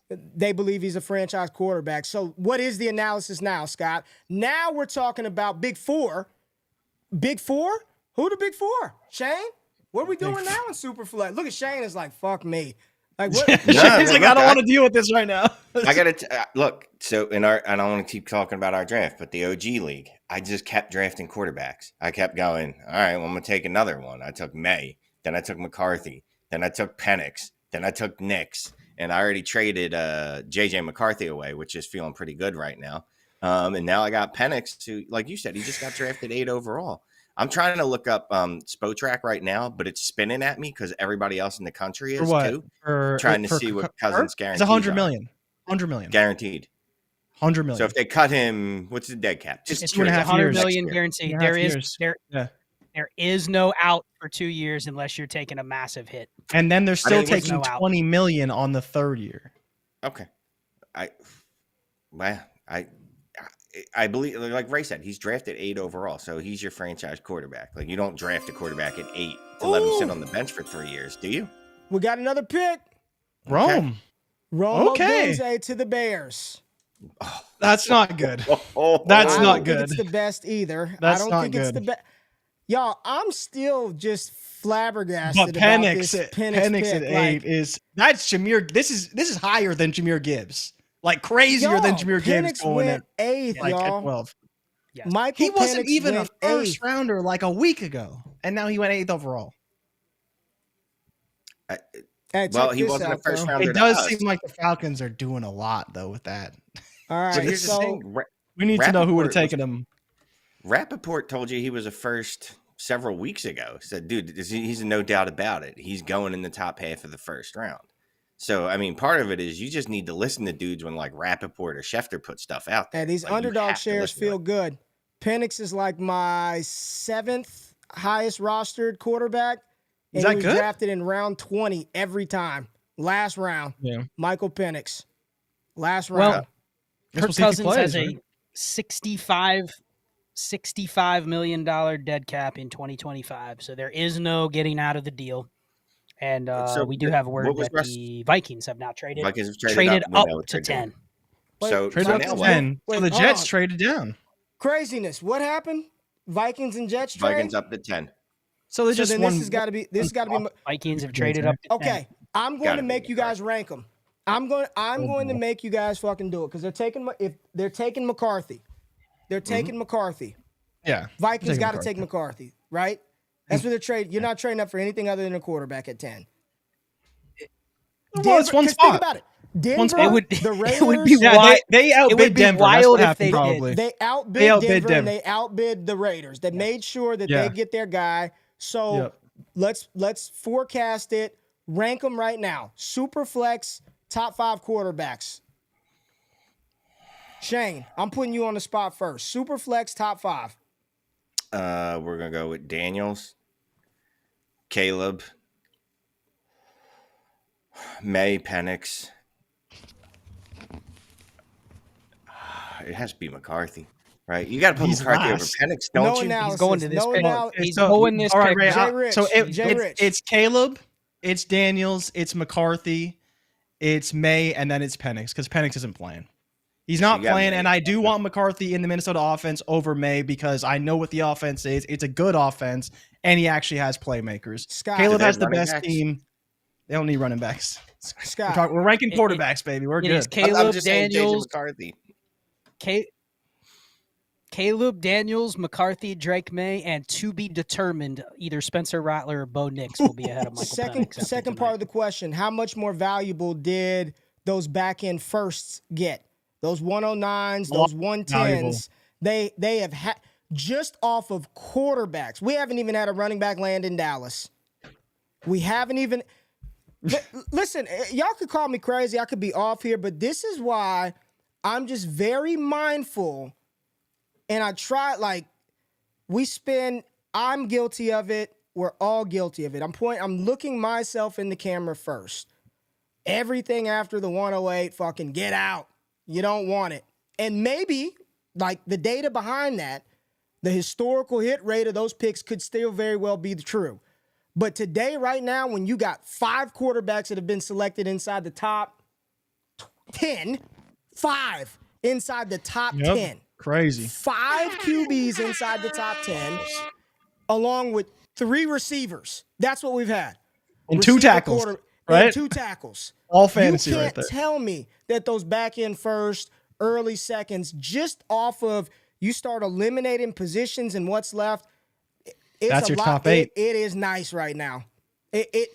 they believe he's a franchise quarterback. So what is the analysis now, Scott? Now we're talking about Big Four. Big Four? Who the Big Four? Shane? What are we doing now in Superflex? Look at Shane is like, fuck me. Like what? He's like, I don't want to deal with this right now. I gotta look. So in our, I don't want to keep talking about our draft, but the OG league, I just kept drafting quarterbacks. I kept going. All right, well, I'm gonna take another one. I took Maye, then I took McCarthy, then I took Penix, then I took Nix, and I already traded JJ McCarthy away, which is feeling pretty good right now. And now I got Penix, who, like you said, he just got drafted 8 overall. I'm trying to look up Spotrac right now, but it's spinning at me because everybody else in the country is too. Trying to see what Cousins guaranteed. It's 100 million. 100 million. Guaranteed. 100 million. So if they cut him, what's the dead cap? Just it's 100 million guaranteed. There is no out for 2 years unless you're taking a massive hit. And then they're still taking 20 million on the 3rd year. Okay. I believe, like Ray said, he's drafted 8 overall, so he's your franchise quarterback. Like, you don't draft a quarterback at 8 to let him sit on the bench for 3 years, do you? We got another pick. Rome. Okay. Odunze to the Bears. Oh, that's not good. That's not good. It's the best either. That's I don't not think good. It's the best. Y'all, I'm still just flabbergasted but about Penix, this Penix at 8 is that's Jahmyr. This is higher than Jahmyr Gibbs. Like crazier than Jahmyr Gibbs going at 8th, like y'all. At 12. Yeah. He wasn't even a first rounder like a week ago, and now he went 8th overall. Well, he wasn't a first rounder. It does seem like the Falcons are doing a lot though with that. All right, but here's the thing: we need to know who would have taken him. Rappaport told you he was a first several weeks ago. Said, dude, he's no doubt about it. He's going in the top half of the first round. So, I mean, part of it is you just need to listen to dudes when like Rappaport or Schefter put stuff out there. Hey, these underdog shares feel good. Penix is like my 7th highest rostered quarterback. Is that he was good? Drafted in round 20 every time. Last round. Yeah. Michael Penix. Last round. Well, Kirk Cousins has a $65 million dead cap in 2025. So there is no getting out of the deal. And so we do have word that the Vikings have now traded up to 10. So traded up to 10. So the Jets traded down. Craziness. What happened? Vikings and Jets trade? Vikings up to 10. So they just then won. This has got to be. Vikings have traded up to 10. Okay, I'm going to make you guys rank them. I'm going to make you guys fucking do it because they're taking McCarthy. They're taking McCarthy. Yeah. Vikings got to take McCarthy, right? That's what they're trading. You're not trading up for anything other than a quarterback at 10. Well, it's one spot. Think about it. Denver, the Raiders. It would be wild. They outbid Denver. Wild That's if they probably. They outbid Denver and they outbid the Raiders. They made sure that they get their guy. So let's forecast it. Rank them right now. Superflex, top 5 quarterbacks. Shane, I'm putting you on the spot first. Superflex, top 5. We're gonna go with Daniels, Caleb, Maye, Penix. It has to be McCarthy, right? You got to put McCarthy over Penix, don't you? Analysis, he's going to this pick. He's going this pick. JRich. So it's Caleb, it's Daniels, it's McCarthy, it's Maye, and then it's Penix because Penix isn't playing. He's not playing, and I do want McCarthy in the Minnesota offense over Maye because I know what the offense is. It's a good offense, and he actually has playmakers. Scott, Caleb has the best team. They don't need running backs. Scott, we're ranking quarterbacks, baby. We're good. It's Caleb, I'm just Daniels, McCarthy. Caleb, Daniels, McCarthy, Drake Maye, and to be determined, either Spencer Rattler or Bo Nix will be ahead of Michael Penix. Second part of the question, how much more valuable did those back-end firsts get? Those 109s, those 110s, they have had just off of quarterbacks. We haven't even had a running back land in Dallas. We haven't even listen, y'all could call me crazy. I could be off here, but this is why I'm just very mindful. And I try, I'm guilty of it. We're all guilty of it. I'm looking myself in the camera first. Everything after the 108, fucking get out. You don't want it. And maybe, the data behind that, the historical hit rate of those picks could still very well be true. But today, right now, when you got 5 quarterbacks that have been selected inside the top 10, 5 inside the top 10. Crazy. 5 QBs inside the top 10, along with 3 receivers. That's what we've had. And 2 tackles, right? And 2 tackles. All fantasy right there. You right can't tell me that those back end first, early seconds, just off of you start eliminating positions and what's left. That's your top 8. It is nice right now. It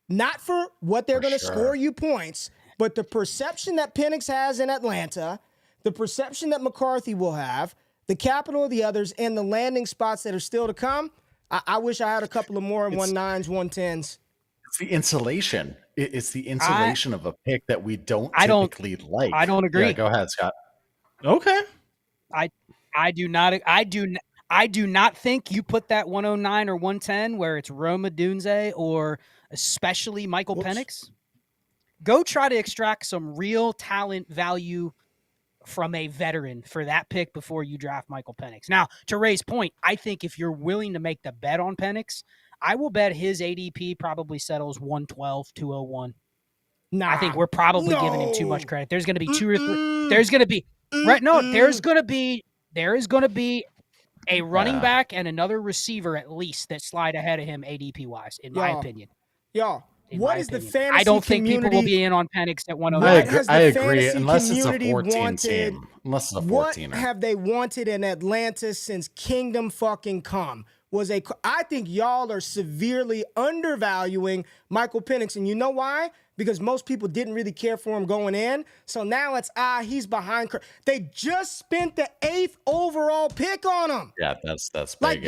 not for what they're going to score you points, but the perception that Penix has in Atlanta, the perception that McCarthy will have, the capital of the others, and the landing spots that are still to come. I wish I had a couple of more 1-9s, 1-10s. It's the insulation. It's the insulation of a pick that we don't typically like. I don't agree. Yeah, go ahead, Scott. Okay. I do not think you put that 109 or 110 where it's Rome Odunze or especially Michael Penix. Go try to extract some real talent value from a veteran for that pick before you draft Michael Penix. Now, to Ray's point, I think if you're willing to make the bet on Penix, I will bet his ADP probably settles 112, 201. Nah, I think we're probably giving him too much credit. There's going to be 2 or 3. There's going to be there is going to be a running back and another receiver at least that slide ahead of him ADP wise, in my opinion. What is the fantasy I don't think community, people will be in on Penix at 109. I agree, unless it's a 14 team. Unless it's a 14er. What have they wanted in Atlanta since Kingdom fucking come? I think y'all are severely undervaluing Michael Penix, and you know why? Because most people didn't really care for him going in. So now it's he's behind. They just spent the 8th overall pick on him. Yeah, that's big. Like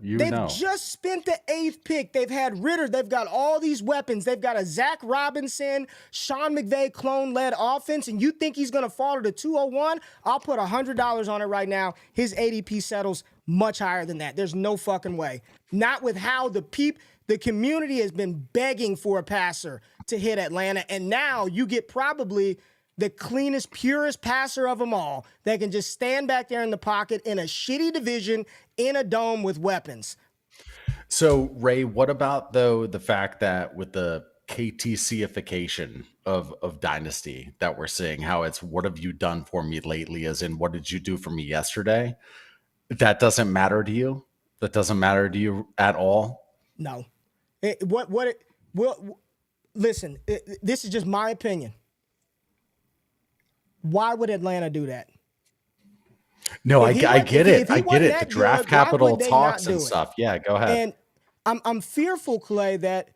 They've just spent the 8th pick. They've had Ritter. They've got all these weapons. They've got a Zach Robinson, Sean McVay clone-led offense, and you think he's going to fall to the 201? I'll put $100 on it right now. His ADP settles much higher than that. There's no fucking way. Not with how the community has been begging for a passer to hit Atlanta, and now you get probably the cleanest, purest passer of them all that can just stand back there in the pocket in a shitty division in a dome with weapons. So, Ray, what about, though, the fact that with the KTC-ification of Dynasty that we're seeing, how it's what have you done for me lately, as in what did you do for me yesterday? That doesn't matter to you? That doesn't matter to you at all? No. Listen, this is just my opinion. Why would Atlanta do that? No, I get it. I get it. The draft capital talks and stuff. Yeah, go ahead. And I'm fearful, Clay, that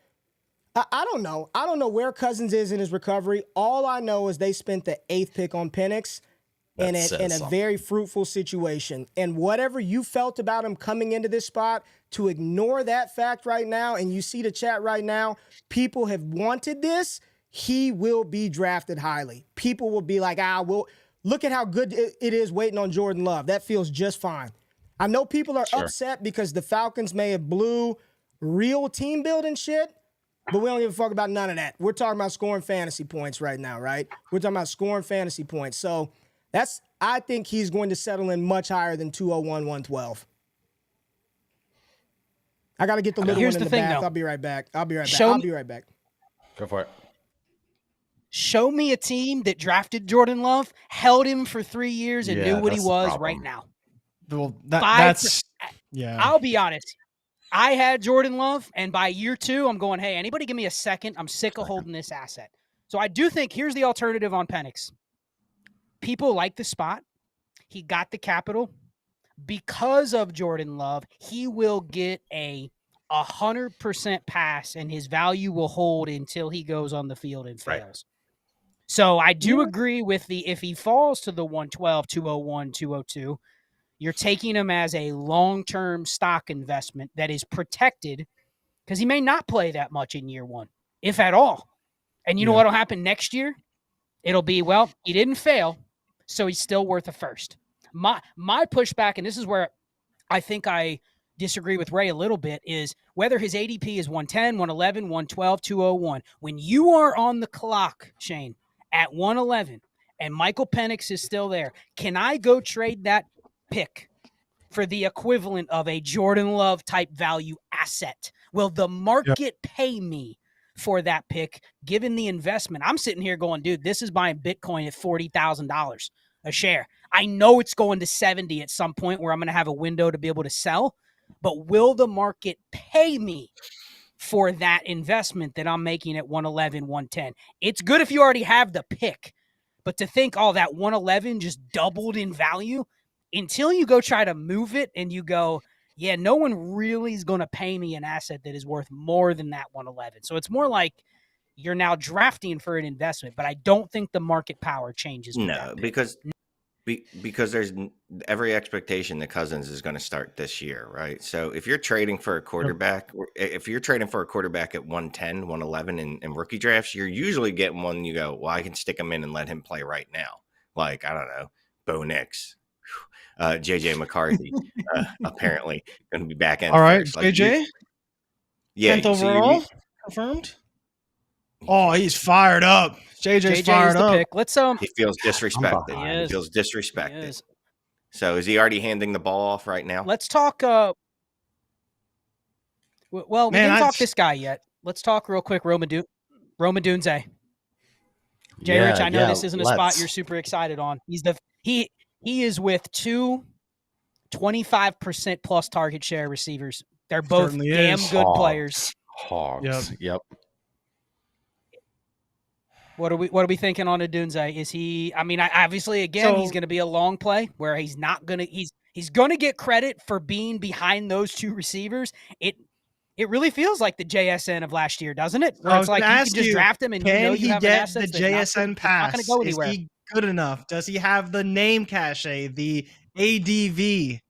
I don't know. I don't know where Cousins is in his recovery. All I know is they spent the 8th pick on Penix in a very fruitful situation. And whatever you felt about him coming into this spot, to ignore that fact right now, and you see the chat right now, people have wanted this. He will be drafted highly. People will be like, look at how good it is waiting on Jordan Love. That feels just fine. I know people are upset because the Falcons may have blew real team building shit, but we don't give a fuck about none of that. We're talking about scoring fantasy points right now, right? We're talking about scoring fantasy points. So I think he's going to settle in much higher than 201, 112. I got to get the little one in the bath. I'll be right back. I'll be right back. Go for it. Show me a team that drafted Jordan Love, held him for 3 years, and knew what he was right now. Well, that's I'll be honest. I had Jordan Love, and by year 2, I'm going, hey, anybody give me a second? I'm sick of holding this asset. So I do think here's the alternative on Penix. People like the spot. He got the capital. Because of Jordan Love, he will get a 100% pass, and his value will hold until he goes on the field and fails. Right. So I do agree with if he falls to the 112, 201, 202, you're taking him as a long-term stock investment that is protected because he may not play that much in year 1, if at all. And you know what will happen next year? It'll be, well, he didn't fail, so he's still worth a first. My pushback, and this is where I think I disagree with Ray a little bit, is whether his ADP is 110, 111, 112, 201. When you are on the clock, Shane, at 111 and Michael Penix is still there, can I go trade that pick for the equivalent of a Jordan Love type value asset? Will the market pay me for that pick, given the investment. I'm sitting here going, dude, this is buying Bitcoin at $40,000 a share. I know it's going to 70 at some point where I'm going to have a window to be able to sell, but will the market pay me for that investment that I'm making at 111, 110? It's good if you already have the pick, but to think, oh, that 111 just doubled in value until you go try to move it and you go, yeah, no one really is going to pay me an asset that is worth more than that 111. So it's more like you're now drafting for an investment, but I don't think the market power changes. No, because there's every expectation that Cousins is going to start this year, right? So if you're trading for a quarterback, at 110, 111 in rookie drafts, you're usually getting one you go, well, I can stick him in and let him play right now. Like, I don't know, Bo Nix, JJ McCarthy, apparently going to be back end. All right, first. JJ? Yeah. 10th overall, confirmed? Oh, he's fired up. JJ's fired up. Pick. Let's He feels disrespected. He feels disrespected. So is he already handing the ball off right now? Let's talk. Well, we didn't talk this guy yet. Let's talk real quick. Rome Odunze. JRich, I know this isn't a spot you're super excited on. He is with two 25% plus target share receivers. They're both damn good players. Hogs. Yep. What are we thinking on Odunze? Is he? I mean, obviously, again, he's going to be a long play where he's not going to. He's going to get credit for being behind those two receivers. It really feels like the JSN of last year, doesn't it? Where it's like you can just draft him and you know you have an asset. Can he get the JSN pass? Not go anywhere. Is he good enough? Does he have the name cachet, the ADV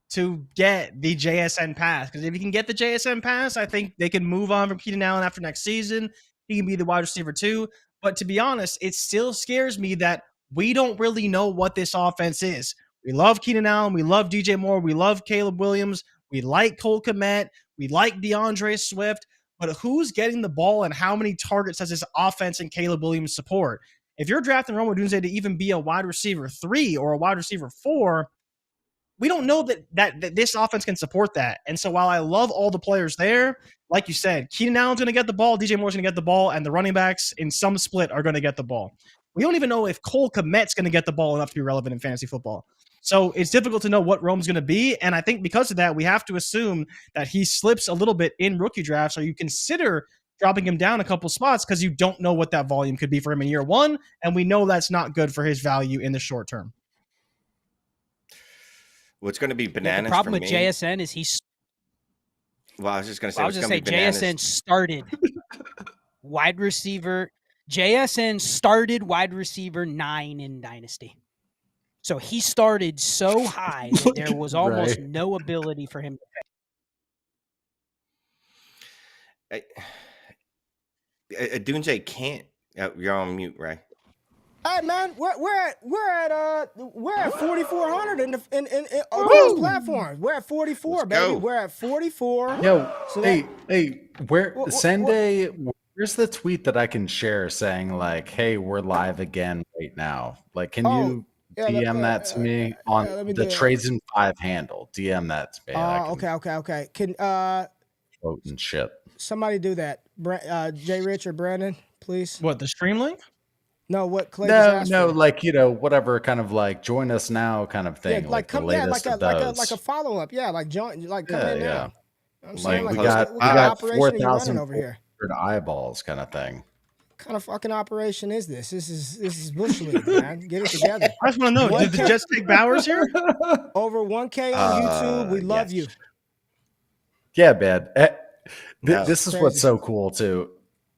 to get the JSN pass? Because if he can get the JSN pass, I think they can move on from Keenan Allen after next season. He can be the wide receiver too. But to be honest, it still scares me that we don't really know what this offense is. We love Keenan Allen. We love DJ Moore. We love Caleb Williams. We like Cole Kmet. We like DeAndre Swift. But who's getting the ball and how many targets does this offense and Caleb Williams support? If you're drafting Rome Odunze to even be a wide receiver 3 or a wide receiver 4, we don't know that this offense can support that. And so while I love all the players there, like you said, Keenan Allen's going to get the ball, DJ Moore's going to get the ball, and the running backs in some split are going to get the ball. We don't even know if Cole Kmet's going to get the ball enough to be relevant in fantasy football. So it's difficult to know what Rome's going to be. And I think because of that, we have to assume that he slips a little bit in rookie drafts, or you consider dropping him down a couple spots because you don't know what that volume could be for him in year one. And we know that's not good for his value in the short term. What's going to be bananas? The problem for with me, JSN is Well, I was just going to say. I was just say JSN started wide receiver. JSN started wide receiver 9 in Dynasty. So he started so high that there was almost no ability for him to pay. Odunze can't. You're on mute, right? Hey man, we're at 4,400 in on those platforms. We're at 44, Let's baby. go. We're at 44. Yo, So where's the tweet that I can share saying like, hey, we're live again right now? Like, can you DM that to me on the Trades in 5 handle? DM that to me. Okay. Can quote and shit. somebody do that? JRich or Brandon, please. What, the stream link? No, what Clay just asked No, for. like, whatever kind of like join us now kind of thing. Yeah, like come, the latest of those. like a follow up. Yeah, like join, like come in now. I'm saying, Like we what got kind of operation are you running 4,000 over here? eyeballs kind of thing. What kind of fucking operation is this? This is Bush League, man. Get it together. I just want to know, did the Jets take Bowers here? Over 1K on YouTube. We love you. Yeah, man. No. This is what's so cool too.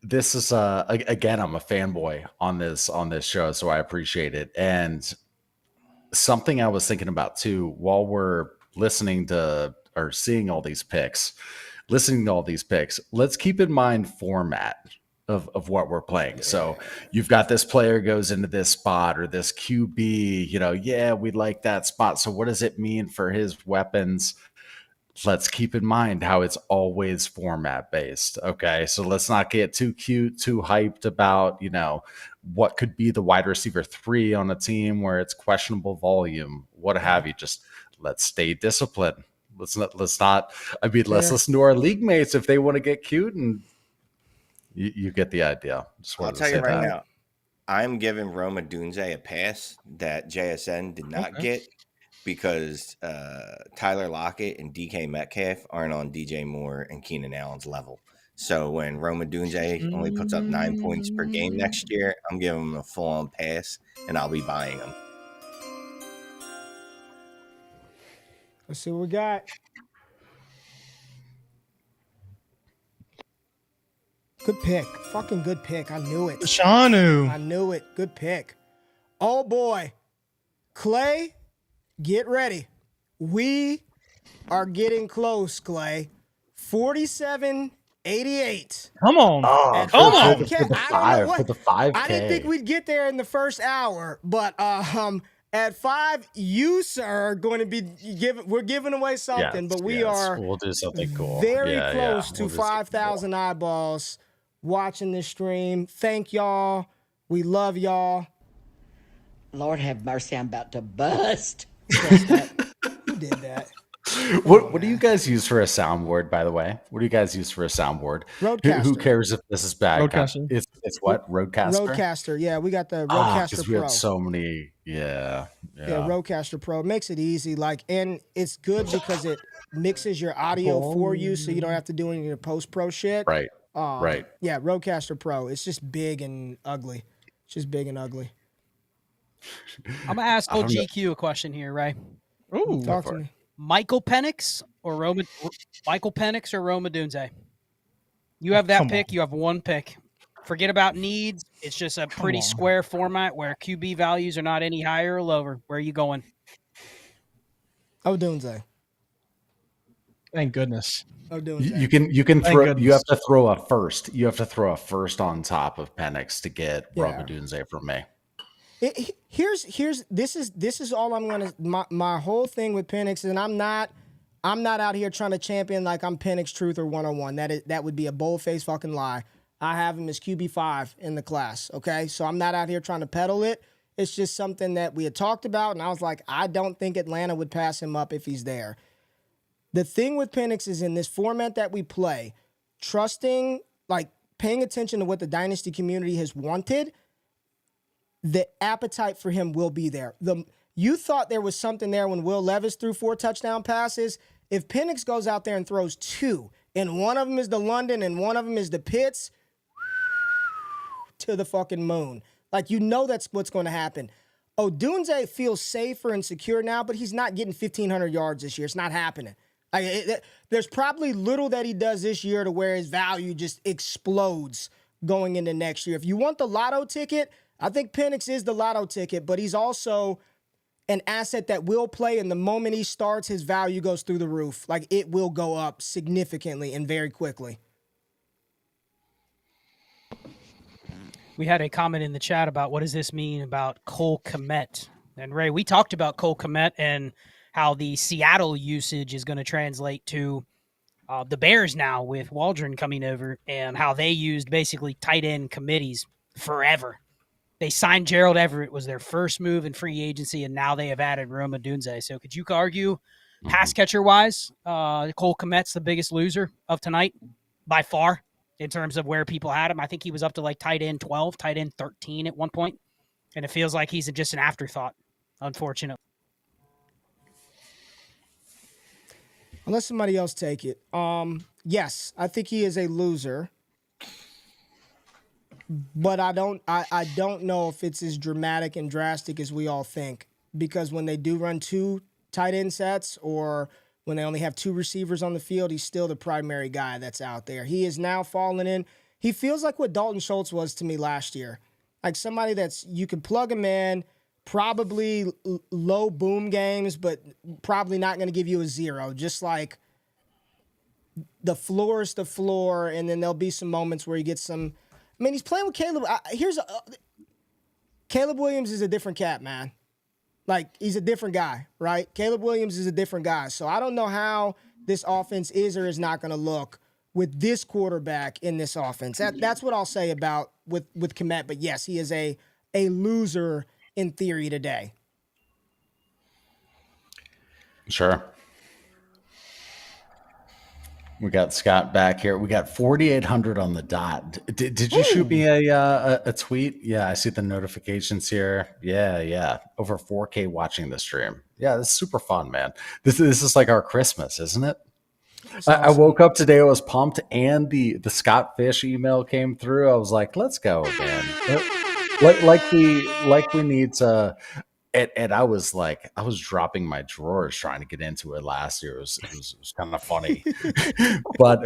This is again, I'm a fanboy on this show, so I appreciate it. And something I was thinking about too, while we're listening to or seeing all these picks, let's keep in mind format of what we're playing. So you've got this player goes into this spot or this QB, we like that spot. So what does it mean for his weapons? Let's keep in mind how it's always format based. Okay. So let's not get too cute, too hyped about, what could be the wide receiver 3 on a team where it's questionable volume, what have you. Just let's stay disciplined. Let's listen to our league mates if they want to get cute and, You get the idea. I'll tell you right now, I'm giving Rome Odunze a pass that JSN did not get because Tyler Lockett and DK Metcalf aren't on DJ Moore and Keenan Allen's level. So when Rome Odunze only puts up 9 points per game next year, I'm giving him a full-on pass, and I'll be buying him. Let's see what we got. Good pick. Fucking good pick. I knew it. Shanu. I knew it. Good pick. Oh, boy. Clay, get ready. We are getting close, Clay. 47-88. Come on. Oh, come on. For the 5K. I didn't think we'd get there in the first hour, but at 5, you, sir, are going to be we're giving away something, but we'll do something cool. Very close to 5,000 eyeballs watching this stream. Thank y'all. We love y'all. Lord have mercy, I'm about to bust. Who did that? What do you guys use for a soundboard, by the way? What do you guys use for a soundboard? Roadcaster. Who cares if this is bad? Roadcaster. It's what? Roadcaster? Roadcaster. Yeah, we got the Roadcaster Because Pro. we had so many. Yeah. Roadcaster Pro. It makes it easy. And it's good because it mixes your audio for you so you don't have to do any of your post-pro shit. Right. Right. Yeah, Roadcaster Pro. It's just big and ugly. I'm gonna ask old GQ a question here, Ray. Ooh, talk to me. Michael Penix or Rome Odunze? You have that pick. You have one pick. Forget about needs. It's just a pretty square format where QB values are not any higher or lower. Where are you going? Odunze. Thank goodness. Odunze. You can throw. You have to throw a first. You have to throw a first on top of Penix to get Rome Odunze from me. This is all I'm gonna my whole thing with Penix, and I'm not out here trying to champion like I'm Penix Truth or 101. That would be a bold-faced fucking lie. I have him as QB5 in the class. Okay, so I'm not out here trying to peddle it. It's just something that we had talked about, and I was like, I don't think Atlanta would pass him up if he's there. The thing with Penix is in this format that we play, trusting, like paying attention to what the Dynasty community has wanted. The appetite for him will be there. You thought there was something there when Will Levis threw 4 touchdown passes. If Penix goes out there and throws 2, and one of them is the London and one of them is the Pitts, to the fucking moon. Like, that's what's going to happen. Odunze feels safer and secure now, but he's not getting 1,500 yards this year. It's not happening. There's probably little that he does this year to where his value just explodes going into next year. If you want the lotto ticket, I think Penix is the lotto ticket, but he's also an asset that will play, and the moment he starts, his value goes through the roof. Like, it will go up significantly and very quickly. We had a comment in the chat about what does this mean about Cole Kmet. And Ray, we talked about Cole Kmet and how the Seattle usage is going to translate to the Bears now with Waldron coming over, and how they used basically tight end committees forever. They signed Gerald Everett, was their first move in free agency, and now they have added Rome Odunze. So could you argue, pass catcher-wise, Cole Kmet's the biggest loser of tonight by far in terms of where people had him? I think he was up to like tight end 12, tight end 13 at one point, and it feels like he's just an afterthought, unfortunately. Unless somebody else take it. Yes, I think he is a loser. But I don't know if it's as dramatic and drastic as we all think, because when they do run 2 tight end sets or when they only have 2 receivers on the field, he's still the primary guy that's out there. He is now falling in. He feels like what Dalton Schultz was to me last year, like somebody that's you can plug him in, probably low boom games, but probably not going to give you a 0. Just like the floor is the floor, and then there'll be some moments where he gets some. I mean, he's playing with Caleb. Caleb Williams is a different cat, man. Like, he's a different guy, right? Caleb Williams is a different guy. So I don't know how this offense is or is not going to look with this quarterback in this offense. That's what I'll say about with Kmet. But yes, he is a loser in theory today. Sure. We got Scott back here. We got 4,800 on the dot. Did you shoot me a tweet? Yeah, I see the notifications here. Yeah. Over 4K watching the stream. Yeah, this is super fun, man. This is like our Christmas, isn't it? Awesome. I woke up today, I was pumped, and the Scott Fish email came through. I was like, let's go, man. Like we need to. And I was dropping my drawers trying to get into it last year. It was kind of funny, but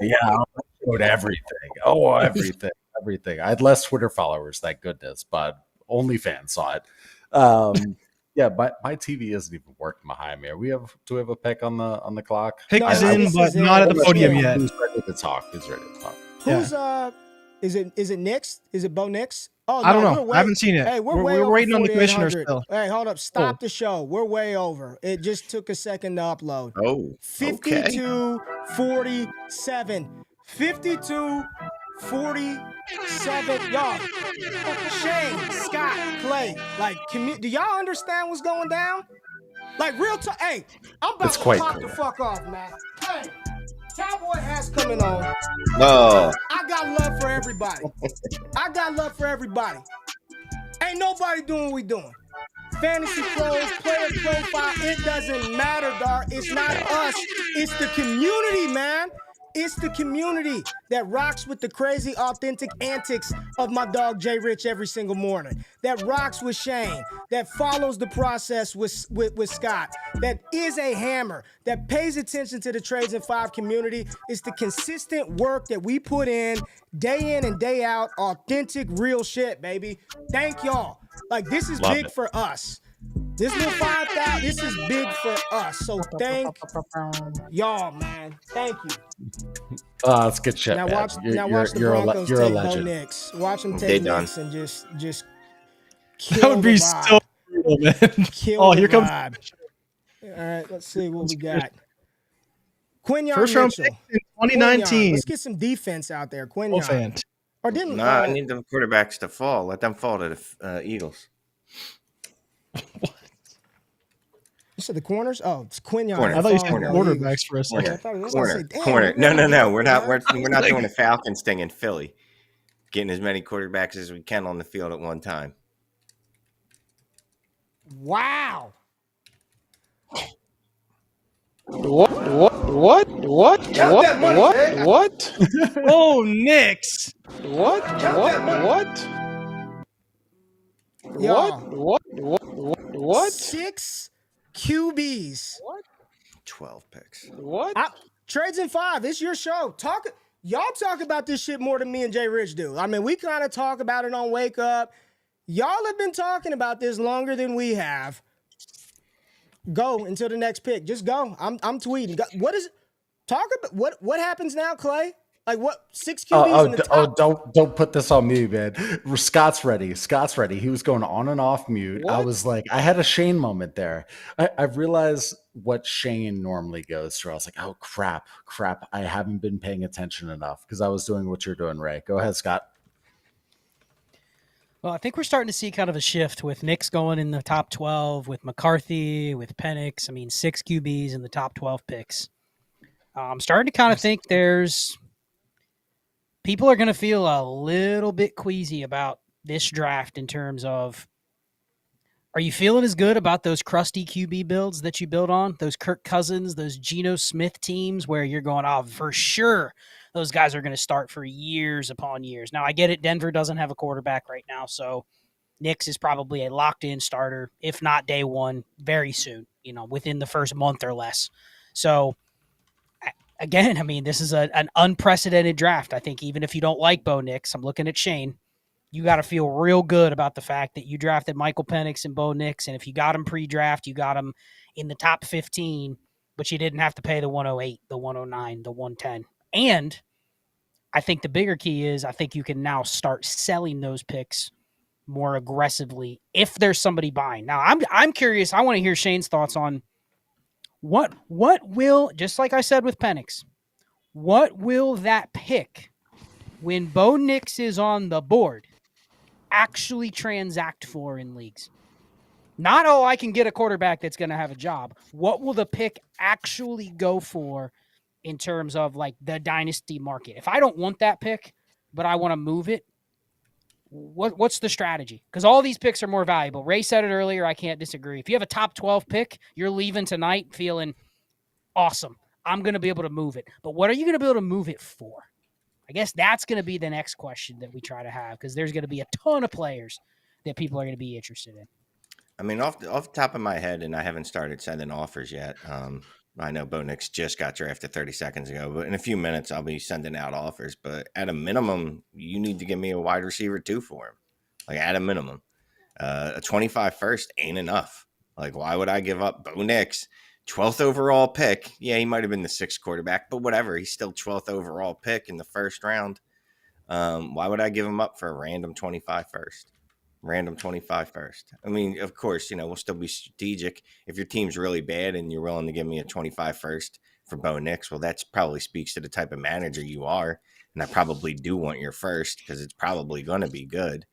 yeah, I showed everything. Oh, everything. I had less Twitter followers, thank goodness, but OnlyFans saw it. Yeah, my TV isn't even working behind me. Do we have a pick on the clock? Pick is in, but not at the podium yet. Who's ready to talk? Who's is it Nix? Is it Bo Nix? Oh, no, I don't know. I haven't seen it. Hey, we're waiting on the commissioner still. Hey, hold up. Stop the show. We're way over. It just took a second to upload. Oh, 52-47. 52-47. Y'all, Shane, Scott, Clay, like, do y'all understand what's going down? Like, real talk. Hey, I'm about to pop the fuck off, man. Hey. Cowboy hats coming on. No. I got love for everybody. Ain't nobody doing what we doing. Fantasy clothes, player profile, it doesn't matter, dog. It's not us. It's the community, man. It's the community that rocks with the crazy, authentic antics of my dog JRich every single morning. That rocks with Shane. That follows the process with Scott. That is a hammer. That pays attention to the Trades in 5 community. It's the consistent work that we put in and day out. Authentic, real shit, baby. Thank y'all. Like, this is big for us. This little 5,000, this is big for us. So thank y'all, man. Thank you. That's good shit. Now watch the Broncos take Bo Nix. Watch them take Nix and just kill that would be vibe. So brutal, man. Kill here comes. Vibe. All right, let's see what we got. Quinyon first round Mitchell. pick in 2019. Let's get some defense out there. Quinyon. Or didn't? I need the quarterbacks to fall. Let them fall to the Eagles. What? You said the corners? Oh, it's Quinyon. I thought you said quarterbacks for a second. Corner. No. We're not doing the Falcons thing in Philly. Getting as many quarterbacks as we can on the field at one time. Wow. What? Oh, Knicks. What? What? 6 QBs. What? 12 picks. What? Trades in 5. It's your show. Y'all talk about this shit more than me and JRich do. I mean, we kind of talk about it on Wake Up. Y'all have been talking about this longer than we have. Go until the next pick. Just go. I'm tweeting. What is it? Talk about what happens now, Clay? Like what? 6 QBs in the top. Don't put this on me, man. Scott's ready. He was going on and off mute. What? I was like, I had a Shane moment there. I realized what Shane normally goes through. I was like, oh crap. I haven't been paying attention enough because I was doing what you're doing, Ray. Go ahead, Scott. Well, I think we're starting to see kind of a shift with Knicks going in the top 12, with McCarthy, with Penix. I mean, 6 QBs in the top 12 picks. I'm starting to kind of think people are going to feel a little bit queasy about this draft in terms of, are you feeling as good about those crusty QB builds that you build on? Those Kirk Cousins, those Geno Smith teams where you're going, oh, for sure, those guys are going to start for years upon years. Now, I get it. Denver doesn't have a quarterback right now, so Nix is probably a locked-in starter, if not day one, very soon, within the first month or less. So, again, I mean, this is an unprecedented draft. I think even if you don't like Bo Nix, I'm looking at Shane, you got to feel real good about the fact that you drafted Michael Penix and Bo Nix, and if you got him pre-draft, you got him in the top 15, but you didn't have to pay the 108, the 109, the 110. And I think the bigger key is I think you can now start selling those picks more aggressively if there's somebody buying. Now, I'm curious. I want to hear Shane's thoughts on what will, just like I said with Penix, what will that pick when Bo Nix is on the board actually transact for in leagues? Not, I can get a quarterback that's going to have a job. What will the pick actually go for in terms of like the dynasty market. If I don't want that pick, but I want to move it, what's the strategy? Because all these picks are more valuable. Ray said it earlier. I can't disagree. If you have a top 12 pick, you're leaving tonight feeling awesome. I'm going to be able to move it. But what are you going to be able to move it for? I guess that's going to be the next question that we try to have, because there's going to be a ton of players that people are going to be interested in. I mean, off the top of my head, and I haven't started sending offers yet. I know Bo Nix just got drafted 30 seconds ago, but in a few minutes I'll be sending out offers. But at a minimum, you need to give me a wide receiver too for him. Like at a minimum, a 25 first ain't enough. Like, why would I give up Bo Nix, 12th overall pick? Yeah, he might have been the 6th quarterback, but whatever. He's still 12th overall pick in the first round. Why would I give him up for a random 25 first? Random 25 first. I mean, of course, we'll still be strategic. If your team's really bad and you're willing to give me a 25 first for Bo Nix, well, that probably speaks to the type of manager you are. And I probably do want your first because it's probably going to be good.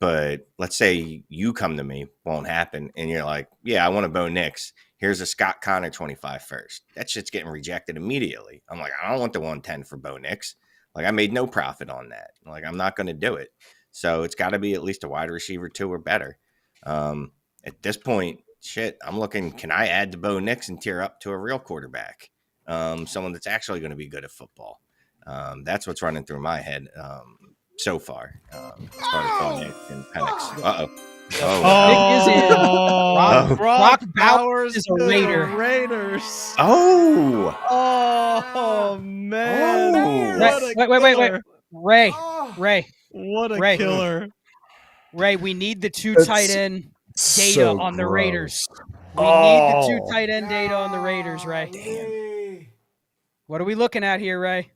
But let's say you come to me, won't happen, and you're like, yeah, I want a Bo Nix. Here's a Scott Connor 25 first. That shit's getting rejected immediately. I'm like, I don't want the 110 for Bo Nix. Like, I made no profit on that. Like, I'm not going to do it. So it's got to be at least a wide receiver 2 or better. At this point, shit, I'm looking, can I add to Bo Nix and tier up to a real quarterback? Someone that's actually going to be good at football. That's what's running through my head so far. As far as Bo Nix and Penix. Brock Bowers is a Raider. Raiders. Oh man. Wait. Ray. What a Ray. killer. Ray, we need the 2 tight end data on the Raiders. We need the 2 tight end data on the Raiders, Ray. Damn. What are we looking at here, Ray?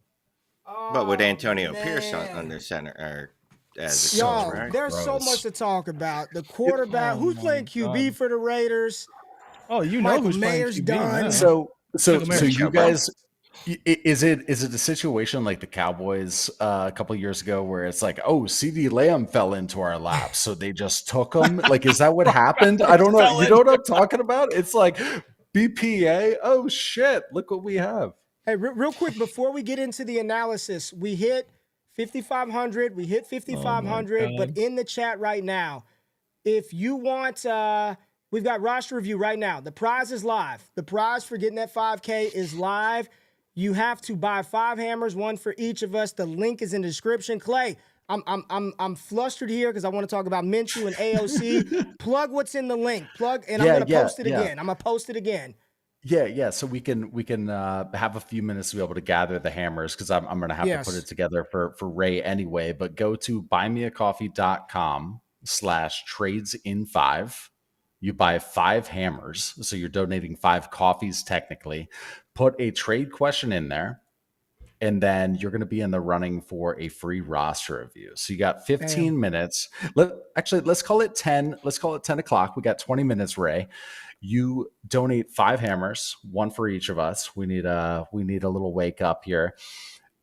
But with Antonio Pierce under center or as a Y'all, coach, right? there's so much to talk about. The quarterback, who's playing QB for the Raiders? Oh, Michael who's Mayer's playing QB, done. man. So American you show, guys, is it a situation like the Cowboys a couple of years ago where it's like, oh, CD Lamb fell into our lap, so they just took him? Like, is that what happened? I don't know. You know what I'm talking about? It's like BPA. Oh shit! Look what we have. Hey, real quick before we get into the analysis, we hit 5,500. We hit 5,500, but in the chat right now, if you want, we've got roster review right now. The prize is live. The prize for getting that 5K is live. You have to buy 5 hammers, 1 for each of us. The link is in the description. Clay, I'm flustered here because I want to talk about Minshew and AOC. Plug what's in the link. Plug, and I'm gonna post it again. I'm gonna post it again. Yeah. So we can have a few minutes to be able to gather the hammers because I'm going to have to put it together for Ray anyway. But go to buymeacoffee.com/tradesen5. You buy 5 hammers, so you're donating 5 coffees technically. Put a trade question in there, and then you're going to be in the running for a free roster review. So you got 15 minutes. Let's call it 10. Let's call it 10 o'clock. We got 20 minutes, Ray. You donate 5 hammers, 1 for each of us. We need a little wake up here,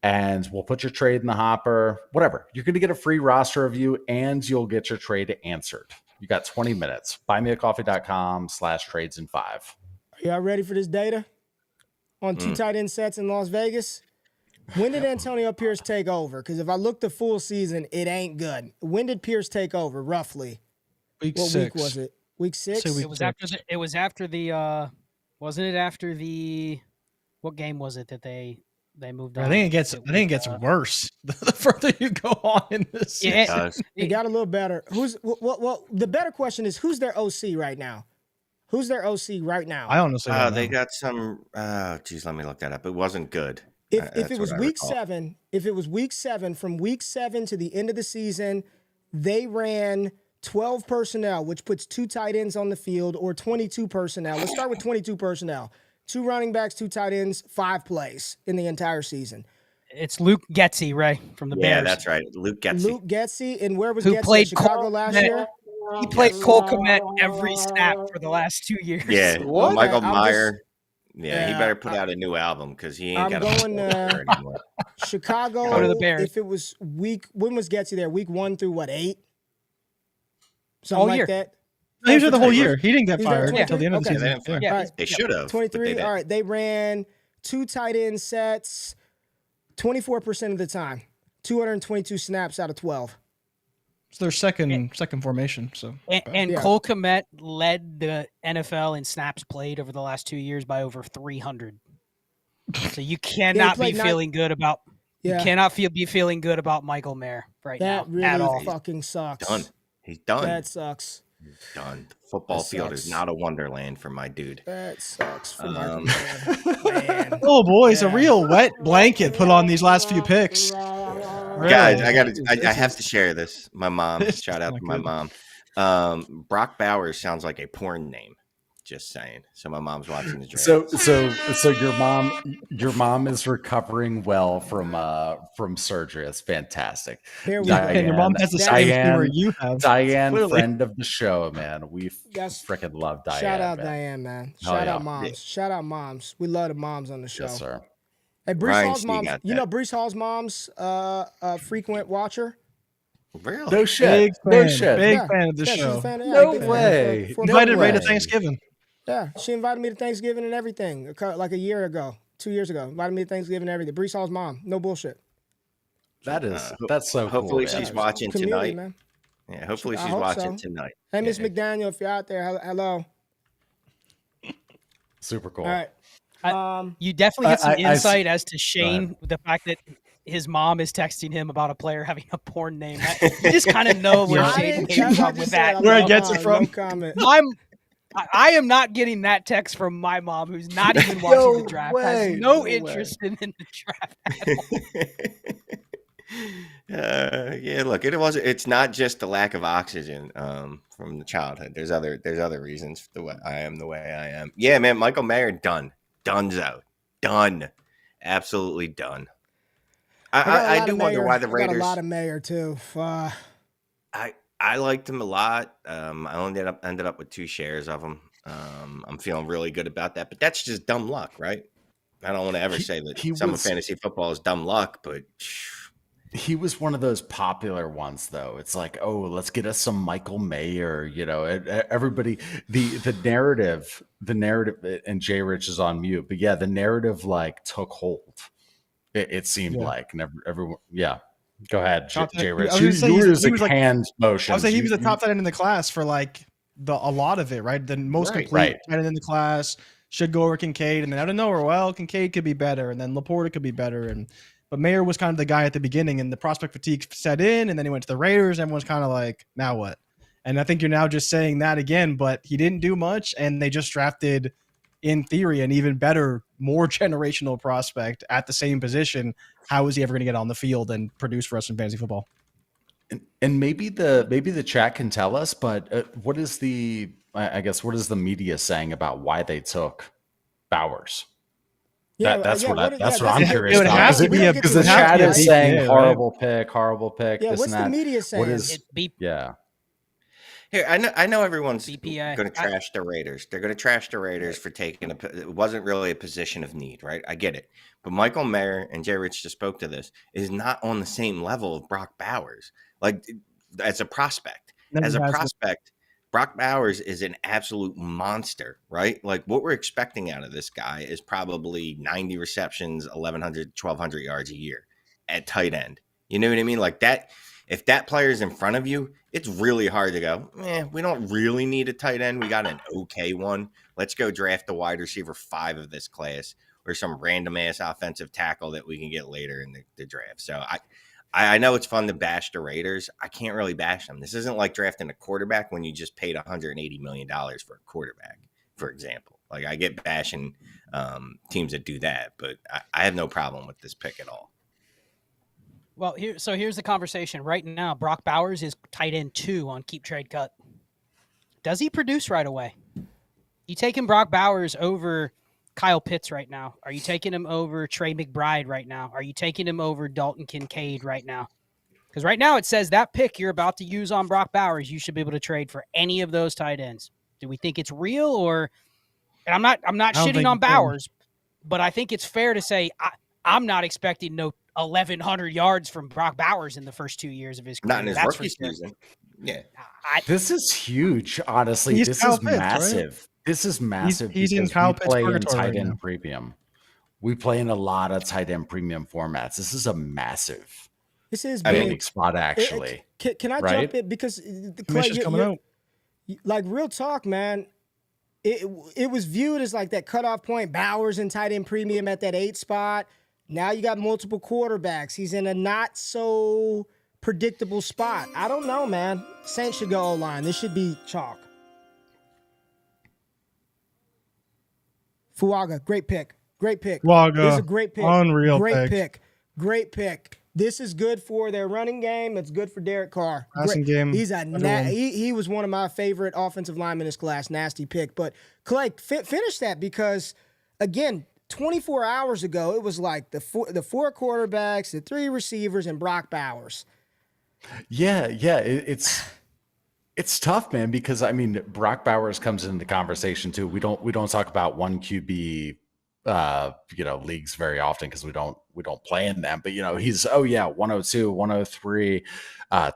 and we'll put your trade in the hopper. Whatever. You're going to get a free roster review, and you'll get your trade answered. You got 20 minutes. Buymeacoffee.com/tradesen5. Are y'all ready for this data on 2 tight end sets in Las Vegas? When did Antonio Pierce take over? Because if I look the full season, it ain't good. When did Pierce take over, roughly? Week what 6. week was it? Week 6? It was after the wasn't it after the what game was it that they moved on? I think it gets worse the further you go on in this. Yeah, it got a little better. Well, the better question is who's their OC right now? Who's their OC right now? I honestly don't know. They got some let me look that up. It wasn't good. If it was week 7, from week 7 to the end of the season, they ran 12 personnel, which puts 2 tight ends on the field, or 22 personnel. Let's start with 22 personnel. 2 running backs, 2 tight ends, 5 plays in the entire season. It's Luke Getsy, Ray, from the Bears. Yeah, that's right. Luke Getsy. And where was Who Getsy? played Chicago last year? He played Cole Kmet every snap for the last 2 years. Yeah, What? Michael I'm Meyer. He Yeah, better put out a new album because he ain't I'm got going anymore. Chicago. Go to the Bears. If it was when was Getsy there? Week 1 through 8? Something All like year. that. He was there the whole year. He didn't get He's there fired 23? until the end of the Okay. season. They didn't fire Yeah, All right. They should have. 23. All right. They ran 2 tight end sets, 24% of the time, 222 snaps out of 12. It's their second formation. So and Cole Kmet led the NFL in snaps played over the last 2 years by over 300. So you cannot be feeling good about. You cannot be feeling good about Michael Mayer now That really at all. fucking sucks. Done. He's done. That sucks. He's done. The football field is not a wonderland for my dude. That sucks for Michael Mayer. Oh boy, it's a real wet blanket put on these last few picks. Really? Guys, I have to share this. My mom, shout out to my mom. Brock Bowers sounds like a porn name. Just saying. So my mom's watching the draft. So your mom is recovering well from surgery. That's fantastic. Diane, your mom has the same humor you have. Diane, friend of the show, man. We freaking love Diane. Shout out man. Diane, man. Shout out moms. Yeah. Shout out moms. We love the moms on the show. Yes, sir. Hey, Brees Hall's mom's. You know Brees Hall's mom's a frequent watcher. Really? No shit. Big fan of the show. No way. Invited Ray to Thanksgiving. Yeah, she invited me to Thanksgiving and everything, like a year ago, 2 years ago. Invited me to Thanksgiving and everything. Brees Hall's mom. No bullshit. That's so hopefully cool. She's watching tonight. Man. Yeah, hopefully she's watching tonight. Hey, Miss McDaniel, if you're out there, hello. Super cool. All right. You definitely get some insight as to Shane, the fact that his mom is texting him about a player having a porn name. You just kind of know where Shane came from with that. Where it gets it from. No comment. I am not getting that text from my mom, who's not even watching the draft, has no interest in the draft at all. Yeah, look, it's not just the lack of oxygen from the childhood. There's other reasons the way I am the way I am. Yeah, man, Michael Mayer done. Donezo. Done. Absolutely done. I do wonder why the Raiders. Got a lot of Mayer too. I liked him a lot. I ended up with 2 shares of him. I'm feeling really good about that, but that's just dumb luck, right? I don't want to ever say that some of fantasy football is dumb luck, but he was one of those popular ones, though. It's like, oh, let's get us some Michael Mayer. You know, everybody. The narrative, and JRich is on mute, but yeah, the narrative like took hold. It seemed like, and everyone, yeah. Go ahead, JRich. You were hand motion. I would say he was the top tight end in the class for like a lot of it, right? The most complete tight end in the class, should go over Kincaid, and then out of nowhere, well, Kincaid could be better, and then Laporta could be better, but Mayer was kind of the guy at the beginning, and the prospect fatigue set in, and then he went to the Raiders. Everyone's kind of like, now what? And I think you're now just saying that again, but he didn't do much, and they just drafted, in theory, an even better, more generational prospect at the same position. How is he ever going to get on the field and produce for us in fantasy football? And maybe the chat can tell us, but what is the media saying about why they took Bowers? Yeah, that's what I'm curious about. It has to be because the chat is saying horrible pick. Yeah, what's the media saying? What is Here, I know everyone's going to trash the Raiders. They're going to trash the Raiders for taking it wasn't really a position of need, right? I get it. But Michael Mayer, and JRich just spoke to this, is not on the same level of Brock Bowers. Like, as a prospect. As a prospect, Brock Bowers is an absolute monster, right? Like, what we're expecting out of this guy is probably 90 receptions, 1,100, 1,200 yards a year at tight end. You know what I mean? Like that. If that player is in front of you, it's really hard to go, we don't really need a tight end. We got an okay one. Let's go draft the wide receiver 5 of this class or some random ass offensive tackle that we can get later in the draft. So I know it's fun to bash the Raiders. I can't really bash them. This isn't like drafting a quarterback when you just paid $180 million for a quarterback, for example. Like, I get bashing teams that do that, but I have no problem with this pick at all. Well, here's the conversation right now. Brock Bowers is tight end 2 on Keep Trade Cut. Does he produce right away? You taking Brock Bowers over Kyle Pitts right now? Are you taking him over Trey McBride right now? Are you taking him over Dalton Kincaid right now? Because right now it says that pick you're about to use on Brock Bowers, you should be able to trade for any of those tight ends. Do we think it's real, or? And I'm not shitting on Bowers, but I think it's fair to say I'm not expecting no 1,100 yards from Brock Bowers in the first 2 years of his career. Not in his rookie season. Yeah. This is huge, honestly. This is massive. Right? This is massive. He's in Kyle Pitts play in tight end premium. We play in a lot of tight end premium formats. This is a massive This is big spot, actually. Can I right? jump in? Because Clay, Commission's coming out. like real talk, man. It was viewed as like that cutoff point. Bowers and tight end premium at that 8 spot. Now you got multiple quarterbacks. He's in a not so predictable spot. I don't know, man. Saints should go O-line. This should be chalk. Fuaga, great pick. Great pick. Fuaga, This is a great pick. unreal great pick. Great pick. This is good for their running game. It's good for Derek Carr. Passing game. He's he was one of my favorite offensive linemen in this class. Nasty pick. But Clay, finish that because, again, 24 hours ago, it was like the four quarterbacks, the 3 receivers, and Brock Bowers. Yeah, it's tough, man, because I mean Brock Bowers comes into the conversation too. We don't talk about one QB leagues very often because we don't play in them. But he's 102, 103,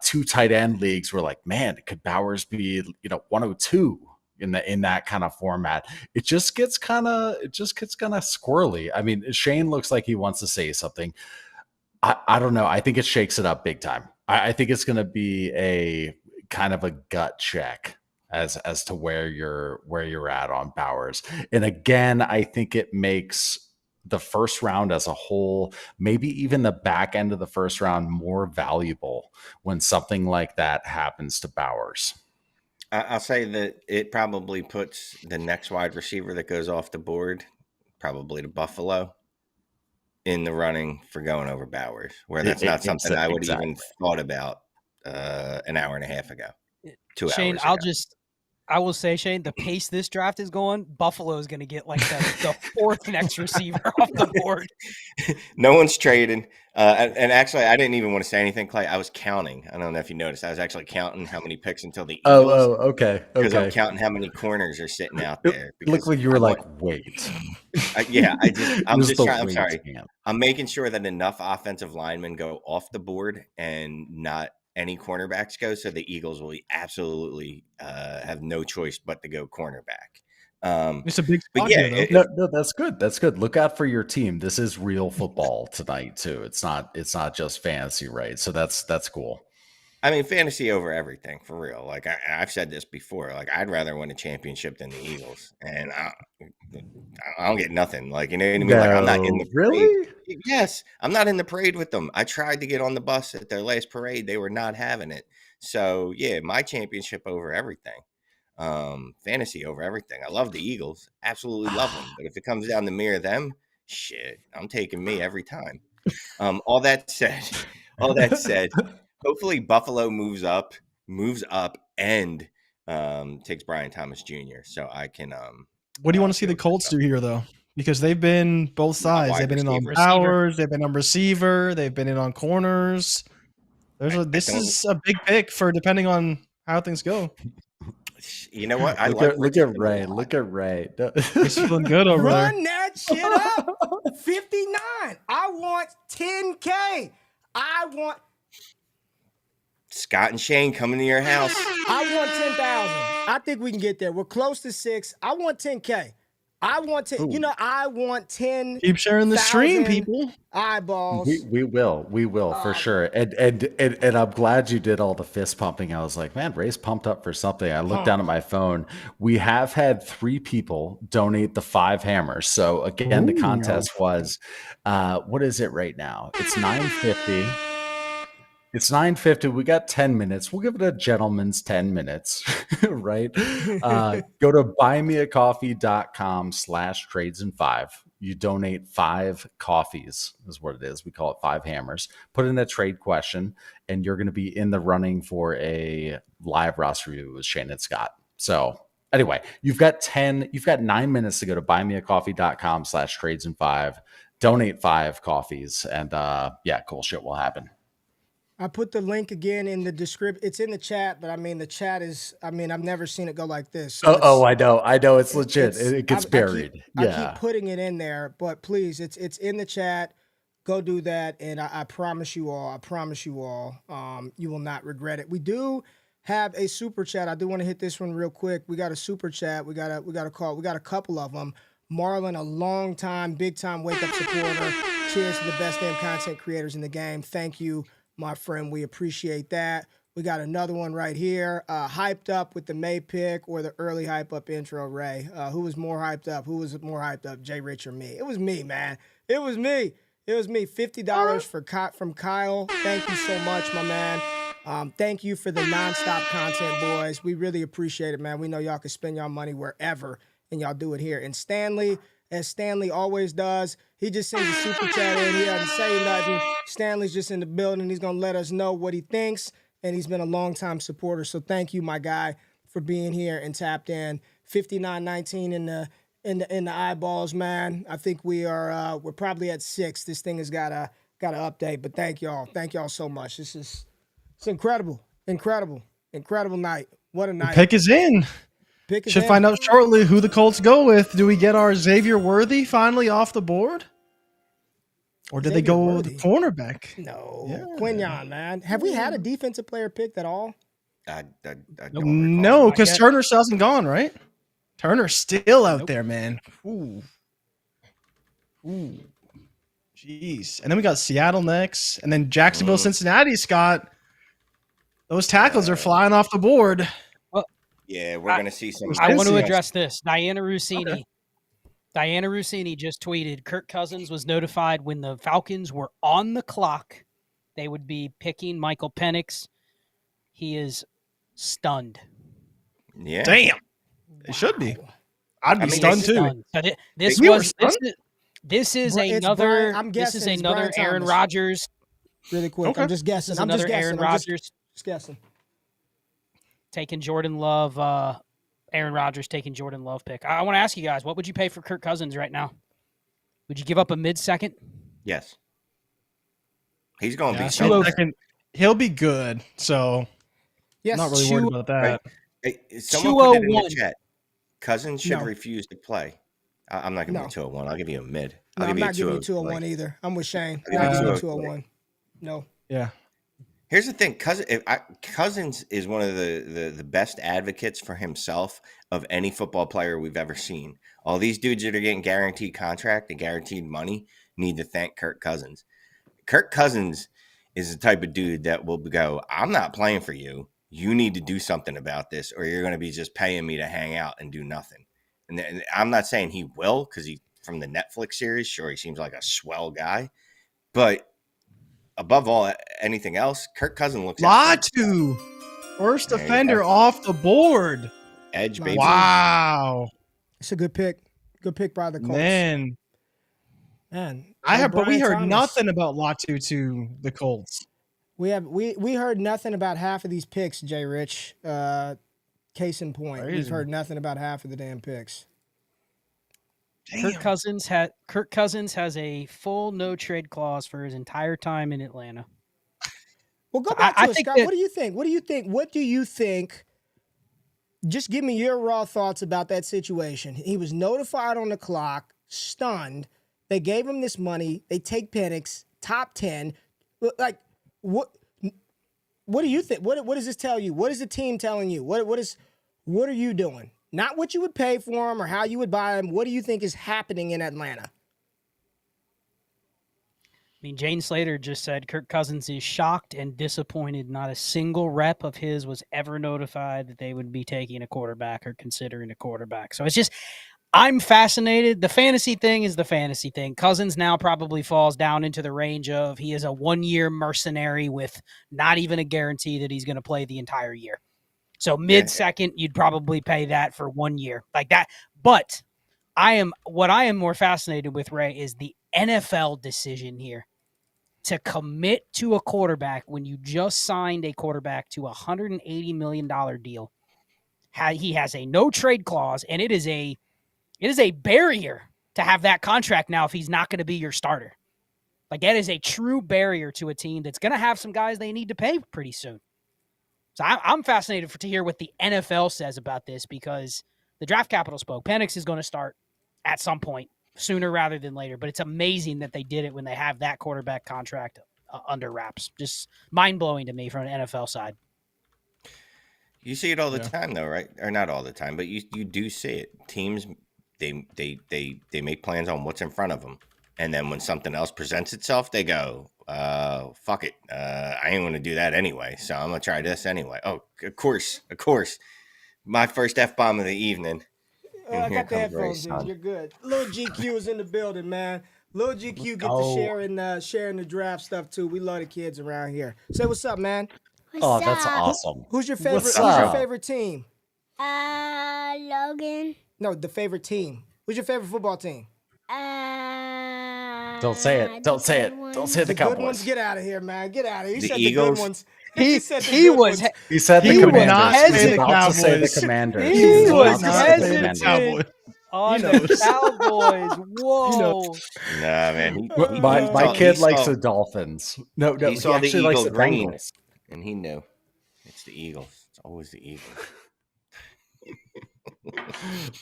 2 tight end leagues. We're like, man, could Bowers be 102 in that kind of format? It just gets kind of squirrely. I mean, Shane looks like he wants to say something. I don't know. I think it shakes it up big time. I think it's going to be a kind of a gut check as to where you're at on Bowers. And again, I think it makes the first round as a whole, maybe even the back end of the first round, more valuable when something like that happens to Bowers. I'll say that it probably puts the next wide receiver that goes off the board, probably to Buffalo, in the running for going over Bowers, where that's not something I would even thought about an hour and a half ago, 2 Shane, hours ago. I will say, Shane, the pace this draft is going, Buffalo is going to get like the 4th next receiver off the board. No one's trading. And actually, I didn't even want to say anything, Clay. I was counting. I don't know if you noticed. I was actually counting how many picks until the Eagles. Okay. Because I'm counting how many corners are sitting out there. It looked like you were wait. I'm sorry. I'm making sure that enough offensive linemen go off the board and not any cornerbacks go, so the Eagles will absolutely have no choice but to go cornerback. It's a big spot here, no, that's good. That's good. Look out for your team. This is real football tonight too. It's not just fantasy, right? So that's cool. I mean, fantasy over everything, for real. Like I've said this before. Like I'd rather win a championship than the Eagles, and I don't get nothing. Like, you know what I mean? Like I'm not in the parade. Yes, I'm not in the parade with them. I tried to get on the bus at their last parade. They were not having it. So yeah, my championship over everything. Fantasy over everything. I love the Eagles, absolutely love them. But if it comes down to me or them, shit, I'm taking me every time. All that said. Hopefully Buffalo moves up and takes Brian Thomas Jr. so I can what do you want to see the Colts do here though? Because they've been both sides. They've been in on Bowers, they've been on receiver, they've been in on corners. This is a big pick for depending on how things go. You know what? Look at Ray. Look at Ray. He's feeling good over there. Run that shit up. 59. I want 10K. I want Scott and Shane coming to your house. I want 10,000. I think we can get there. We're close to 6. I want 10K. I want 10. Ooh. I want 10. Keep sharing the stream, people. Eyeballs. We will for sure. And I'm glad you did all the fist pumping. I was like, man, Ray's pumped up for something. I looked down at my phone. We have had 3 people donate the 5 hammers. So again, the contest was, what is it right now? It's $9.50. It's 9:50. We got 10 minutes. We'll give it a gentleman's 10 minutes, right? Go to buymeacoffee.com/trades5. You donate 5 coffees is what it is. We call it 5 hammers. Put in a trade question, and you're going to be in the running for a live roster review with Shane and Scott. So anyway, you've got 9 minutes to go to buymeacoffee.com/trades5. Donate 5 coffees, and cool shit will happen. I put the link again in the description. It's in the chat, but the chat is, I've never seen it go like this. So I know. It's legit. It gets buried. I keep putting it in there, but please, it's in the chat. Go do that. And I promise you all, you will not regret it. We do have a super chat. I do want to hit this one real quick. We got a super chat. We got a call. We got a couple of them. Marlon, a long time, big time wake up supporter. Cheers to the best damn content creators in the game. Thank you, my friend. We appreciate that. We got another one right here. Hyped up with the Maye pick or the early hype up intro, Ray. Who was more hyped up? Who was more hyped up, JRich or me? It was me, man. It was me. It was me. $50 from Kyle. Thank you so much, my man. Thank you for the nonstop content, boys. We really appreciate it, man. We know y'all can spend y'all money wherever, and y'all do it here. And Stanley, as Stanley always does, he just sends a super chat in. He doesn't say nothing. Stanley's just in the building. He's going to let us know what he thinks, and he's been a long-time supporter. So thank you, my guy, for being here and tapped in. 59-19 in the eyeballs, man. I think we're probably at 6. This thing has got to update, but thank y'all so much. It's incredible night. What a night. Pick is in. Should find out shortly who the Colts go with. Do we get our Xavier Worthy finally off the board, or did they go with the cornerback? No, yeah. Quinyon, man. Have we had a defensive player picked at all? I no, because Turner still hasn't gone, right? Turner's still out there, man. Ooh. Jeez. And then we got Seattle next, and then Jacksonville, Cincinnati. Scott, those tackles are flying off the board. Yeah, we're going to see some. I want to address this. Diana Rossini. Okay. Diana Rossini just tweeted, Kirk Cousins was notified when the Falcons were on the clock, they would be picking Michael Penix. He is stunned. Yeah. Damn. It should be. I'd be stunned too. Stunned. So this is another Aaron Rodgers. Really quick. Okay. I'm just guessing. Aaron Rodgers. Just guessing. Taking Jordan Love, Aaron Rodgers taking Jordan Love pick. I want to ask you guys, what would you pay for Kirk Cousins right now? Would you give up a mid-second? Yes. He's going to be second. He'll be good, so yes, I'm not really worried about that. Right. Hey, someone put it in the chat. Cousins should refuse to play. I'm not giving you 201. I'll give you a mid. I'm not giving you 201 either. I'm with Shane. I'm not giving you 201. No. Yeah. Here's the thing. Cousins is one of the best advocates for himself of any football player we've ever seen. All these dudes that are getting guaranteed contract and guaranteed money need to thank Kirk Cousins. Kirk Cousins is the type of dude that will go, I'm not playing for you. You need to do something about this, or you're going to be just paying me to hang out and do nothing. And I'm not saying he will, because he from the Netflix series, sure, he seems like a swell guy. But above all, anything else, Kirk Cousins looks Latu, first defender off the board. Edge, baby. Wow. It's a good pick. Good pick by the Colts. Man. But we heard nothing about Latu to the Colts. We heard nothing about half of these picks, JRich. Case in point, we've heard nothing about half of the damn picks. Damn. Kirk Cousins has a full no trade clause for his entire time in Atlanta. Well, go back to it, Scott. What do you think? What do you think? Just give me your raw thoughts about that situation. He was notified on the clock, stunned. They gave him this money. They take Penix, top 10. Like, what do you think? What does this tell you? What is the team telling you? What are you doing? Not what you would pay for him or how you would buy him. What do you think is happening in Atlanta? I mean, Jane Slater just said Kirk Cousins is shocked and disappointed. Not a single rep of his was ever notified that they would be taking a quarterback or considering a quarterback. So it's just, I'm fascinated. The fantasy thing is the fantasy thing. Cousins now probably falls down into the range of he is a 1-year mercenary with not even a guarantee that he's going to play the entire year. So mid-second, you'd probably pay that for 1 year like that. But what I am more fascinated with, Ray, is the NFL decision here to commit to a quarterback when you just signed a quarterback to a $180 million deal. He has a no trade clause, and it is a barrier to have that contract now if he's not going to be your starter. Like, that is a true barrier to a team that's going to have some guys they need to pay pretty soon. So I'm fascinated to hear what the NFL says about this, because the draft capital spoke. Penix is going to start at some point sooner rather than later, but it's amazing that they did it when they have that quarterback contract under wraps. Just mind-blowing to me from an NFL side. You see it all the time, though, right? Or not all the time, but you do see it. Teams they make plans on what's in front of them, and then when something else presents itself, they go, fuck it, I ain't going to do that anyway, so I'm going to try this anyway. Oh, of course, my first F-bomb of the evening. I got the headphones in. You're good. Lil GQ is in the building, man. Lil GQ get to sharing the draft stuff too. We love the kids around here. Say what's up, man. That's awesome. Who's your favorite? What's Who's your up? favorite team? Logan. No, the favorite team. Who's your favorite football team? Don't say it. Don't say it. Don't say the Good ones. Cowboys. Get out of here, man. Get out of here. You The said Eagles. the good ones. He said the he good was ones. He said the He would Commanders. not He's say the about to say the Cowboys. Commanders. He He's was about to say the hesitant. Commanders. on knows. the Cowboys. Whoa. Nah, man. My kid likes the Dolphins. No, He saw the actually likes Eagle the green, Bengals. and he knew it's the Eagles. It's always the Eagles.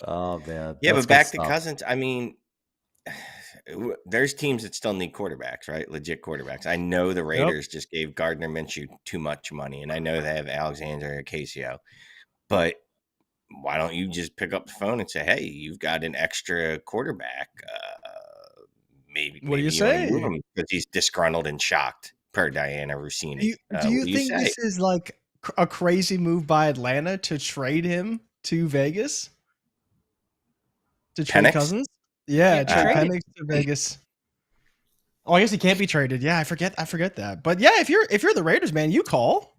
Oh man. Yeah, That's but back good to stuff. Cousins. I mean, there's teams that still need quarterbacks, right? Legit quarterbacks. I know the Raiders just gave Gardner Minshew too much money, and I know they have Alexander Ocasio, but why don't you just pick up the phone and say, "Hey, you've got an extra quarterback. Maybe What do you wanna say? move him because he's disgruntled and shocked." Per Diana Rossini. Do you what think say? this is like a crazy move by Atlanta to trade him to Vegas? To trade Penix? Cousins? Yeah, Can't trade trade Penix to Vegas. Oh, I guess he can't be traded. Yeah, I forget that. But yeah, if you're the Raiders, man, you call.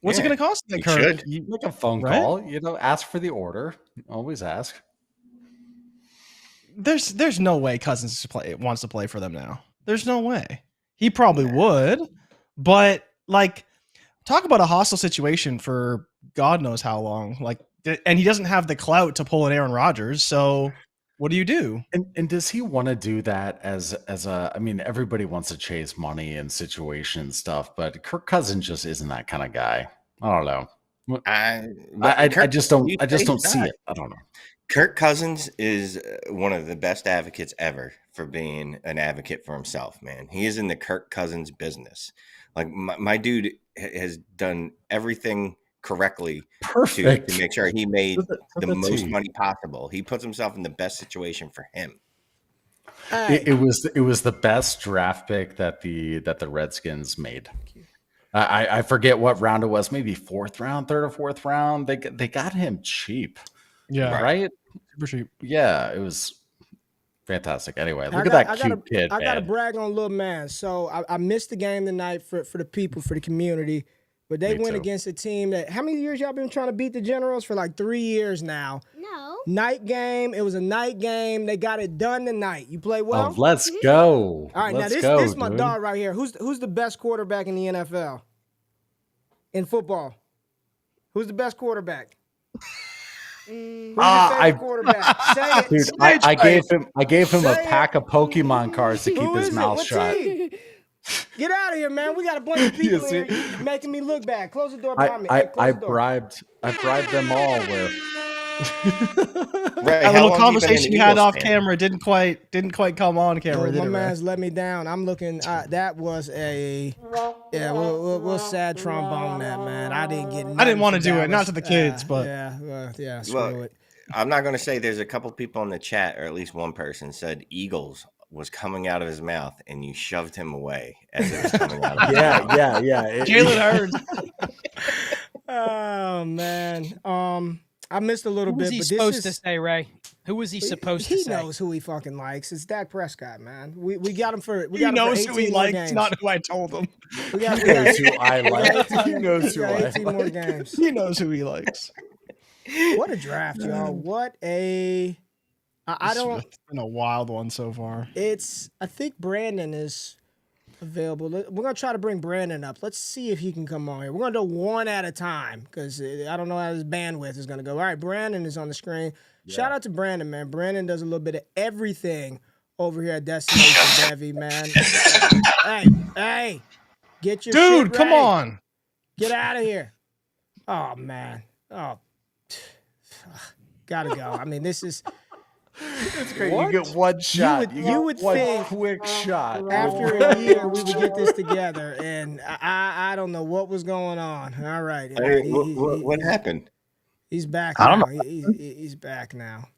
What's it Yeah, going to cost? you Kirk? should. You- Make a phone Right? call. Ask for the order. Always ask. there's no way Cousins wants to play for them now. There's no way. He probably would, but like, talk about a hostile situation for God knows how long. Like, and he doesn't have the clout to pull an Aaron Rodgers. So, what do you do? And does he want to do that as a? I mean, everybody wants to chase money and situation stuff, but Kirk Cousins just isn't that kind of guy. I don't know. I just don't. I just don't see it. I don't know. Kirk Cousins is one of the best advocates ever for being an advocate for himself, man. He is in the Kirk Cousins business. Like my dude has done everything correctly Perfect. to make sure he made To the the most T. money possible. He puts himself in the best situation for him. It was the best draft pick that the Redskins made. I forget what round it was. Maybe third or fourth round. They got him cheap. Yeah, Right. super cheap. Yeah, it was fantastic. Anyway, look at that cute kid. I got to man. brag on little man. So I missed the game tonight for the people, for the community. But they Me went too. against a team that, how many years y'all been trying to beat the Generals? For like 3 years now. No. Night game. It was a night game. They got it done tonight. You play well? Oh, let's go. All right, Let's now go, this is my dude. dog right here. Who's the best quarterback in the NFL? In football? Who's the best quarterback? Who's your favorite quarterback? Say it. Dude, I gave him a Say it. pack of Pokemon cards to keep Who his is it? mouth What shut. team? Get out of here, man. We got a bunch of people You here see? making me look bad. Close the door behind me. Hey, I close the door. bribed them all with Right, That how little long you been in conversation the you had Eagles off fan? camera didn't quite come on camera. Oh, did my it, man? man's let me down. I'm looking. That was we'll sad trombone that, man. I didn't get. I didn't want to do it, not to the kids, but yeah. Screw Well, it. I'm not going to say there's a couple people in the chat, or at least one person said Eagles was coming out of his mouth and you shoved him away as it was coming out of his mouth. yeah. Jalen Hurts. Oh man. I missed a little Who was bit, he but supposed this to is. say, Ray? Who was he supposed to He say? knows who he fucking likes. It's Dak Prescott, man. We got him for. We He got him knows for who he 18 more likes, games. not who I told him. We got, He knows who I like. He knows we who got I 18 more like. games. He knows who he likes. What a draft, y'all. What a. I don't. It's been a wild one so far. I think Brandon is available. We're gonna try to bring Brandon up. Let's see if he can come on here. We're gonna do one at a time because I don't know how his bandwidth is gonna go. All right, Brandon is on the screen. Shout out to Brandon, man. Brandon does a little bit of everything over here at Destination Devi, man. Hey, get your Dude, shit come ready. on. Get out of here. Oh man. Oh, gotta go. I mean, this is. It's great. You get one shot. you would one think quick shot. After a year, we would get this together, and I don't know what was going on. All right, What happened? He's back. I don't now. He's back now.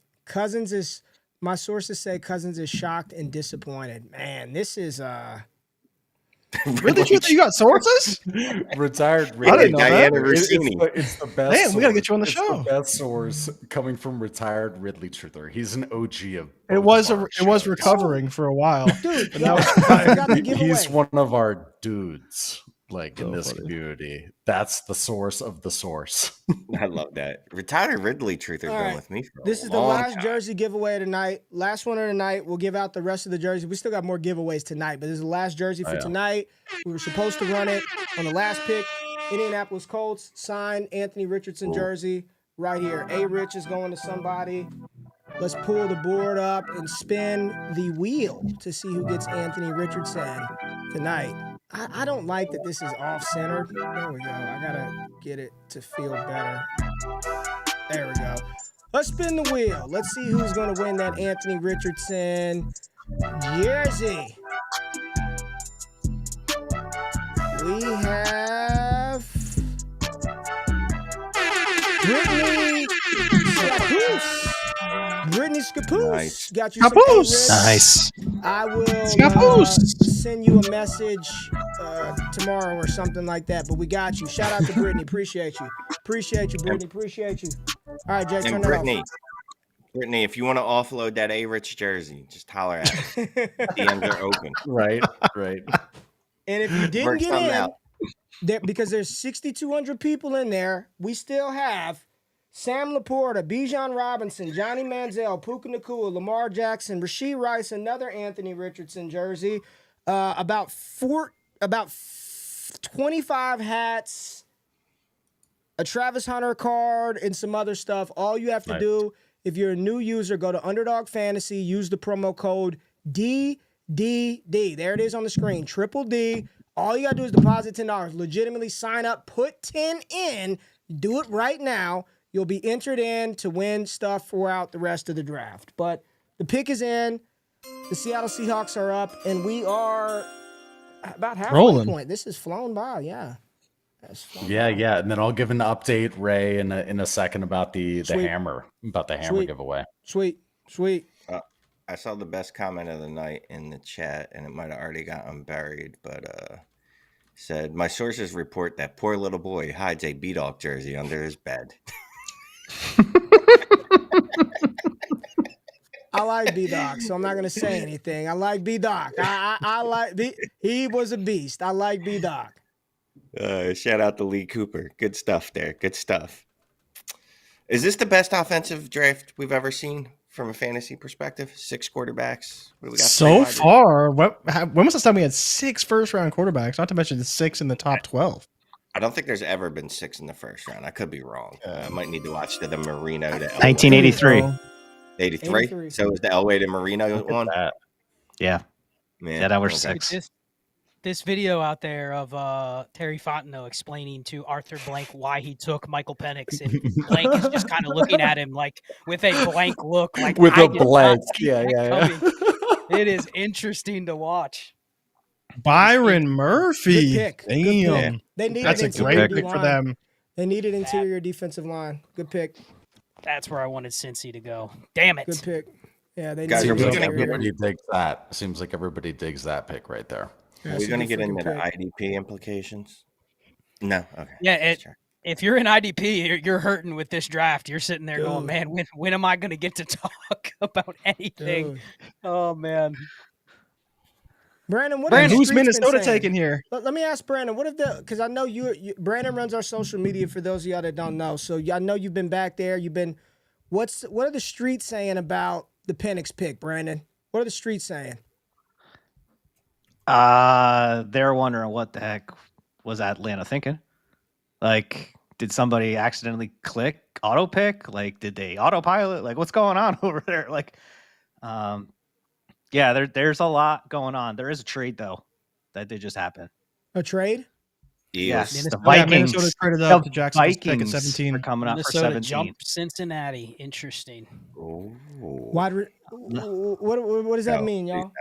My sources say Cousins is shocked and disappointed. Man, this is Really? You got sources? Retired. I didn't know Diana that. Rossini. It's the best. Damn, we gotta get you on the It's show. The best source coming from retired Ridley Truther. He's an OG of. It was recovering for a while. dude. But now it's I forgot to give He's away. one of our dudes. Like in So this funny. community, that's the source of the source. I love that. Retired Ridley Truther All been right. with me for This a is the long last time. jersey giveaway tonight. Last one of the night. We'll give out the rest of the jerseys. We still got more giveaways tonight, but this is the last jersey for tonight. We were supposed to run it on the last pick. Indianapolis Colts signed Anthony Richardson jersey right here. A-Rich is going to somebody. Let's pull the board up and spin the wheel to see who gets Anthony Richardson tonight. I don't like that this is off-centered. There we go. I gotta get it to feel better. There we go. Let's spin the wheel. Let's see who's going to win that Anthony Richardson jersey. We have Brittany Scapoose. Brittany Scapoose. Nice. Got you some Scapoose. A-Rich. Nice. I will Scapoose. send you a message tomorrow or something like that, but we got you. Shout out to Brittany. Appreciate you. Appreciate you, Brittany. Appreciate you. All right, Jay, turn And that Brittany, if you want to offload that A-Rich jersey, just holler at us. off. DMs are open. Right. And if you didn't Work get something in, out. because there's 6,200 people in there, we still have Sam Laporta, Bijan Robinson, Johnny Manziel, Puka Nacua, Lamar Jackson, Rashee Rice, another Anthony Richardson jersey, about 25 hats, a Travis Hunter card, and some other stuff. All you have to do, if you're a new user, go to Underdog Fantasy, use the promo code DDD. There it is on the screen, triple D. All you got to do is deposit $10. Legitimately sign up, put 10 in, do it right now. You'll be entered in to win stuff throughout the rest of the draft. But the pick is in. The Seattle Seahawks are up, and we are about halfway Rolling. point. This has flown by, yeah. Yeah. And then I'll give an update, Ray, in a second about the Sweet. hammer Sweet. giveaway. Sweet. I saw the best comment of the night in the chat, and it might have already gotten buried, but said, my sources report that poor little boy hides a B-Dog jersey under his bed. I like B-Doc, so I'm not going to say anything. I like B-Doc. I like he was a beast. I like B-Doc. Shout out to Lee Cooper. Good stuff there. Good stuff. Is this the best offensive draft we've ever seen from a fantasy perspective? 6 quarterbacks. What do we got? So far, when was the time we had 6 first-round quarterbacks? Not to mention the 6 in the top 12. I don't think there's ever been 6 in the first round. I could be wrong. I might need to watch the Marino to Elway. 1983. 83? So is the Elway to Marino one? Yeah. Man, Yeah, that was okay. 6. This video out there of Terry Fontenot explaining to Arthur Blank why he took Michael Penix, and Blank is just kind of looking at him like with a blank look, like With I a did not blank, see yeah. that coming. It is interesting to watch. Byron Murphy. Good pick. Damn. Good pick. They needed That's a interior great pick for D-line. them. They needed interior defensive line. Good pick. That's where I wanted Cincy to go. Damn it. Good pick. Yeah, they Guys, needed are we Seems like gonna interior. everybody digs that. Seems like everybody digs that pick right there. Yeah, Are it's we a going to good get into freaking the pick. IDP implications? No. Okay. Yeah, Sure. if you're in IDP, you're hurting with this draft. You're sitting there going, Dude. man, when am I going to get to talk about anything? Dude. Oh, man. Brandon, what And have the who's streets been Minnesota saying? taking here? Let me ask Brandon, what if because I know Brandon runs our social media for those of y'all that don't know. So I know you've been back there. What are the streets saying about the Penix pick, Brandon? What are the streets saying? They're wondering what the heck was Atlanta thinking? Like, did somebody accidentally click auto pick? Like, did they autopilot? Like, what's going on over there? Like, yeah, there's a lot going on. There is a trade though that did just happen. A trade? Yes, the Oh, yeah, Vikings. Minnesota traded up to the Jacksonville's pick at Vikings 17. are coming up for Minnesota 17. jumped Cincinnati. Interesting. Oh. What does that mean, y'all?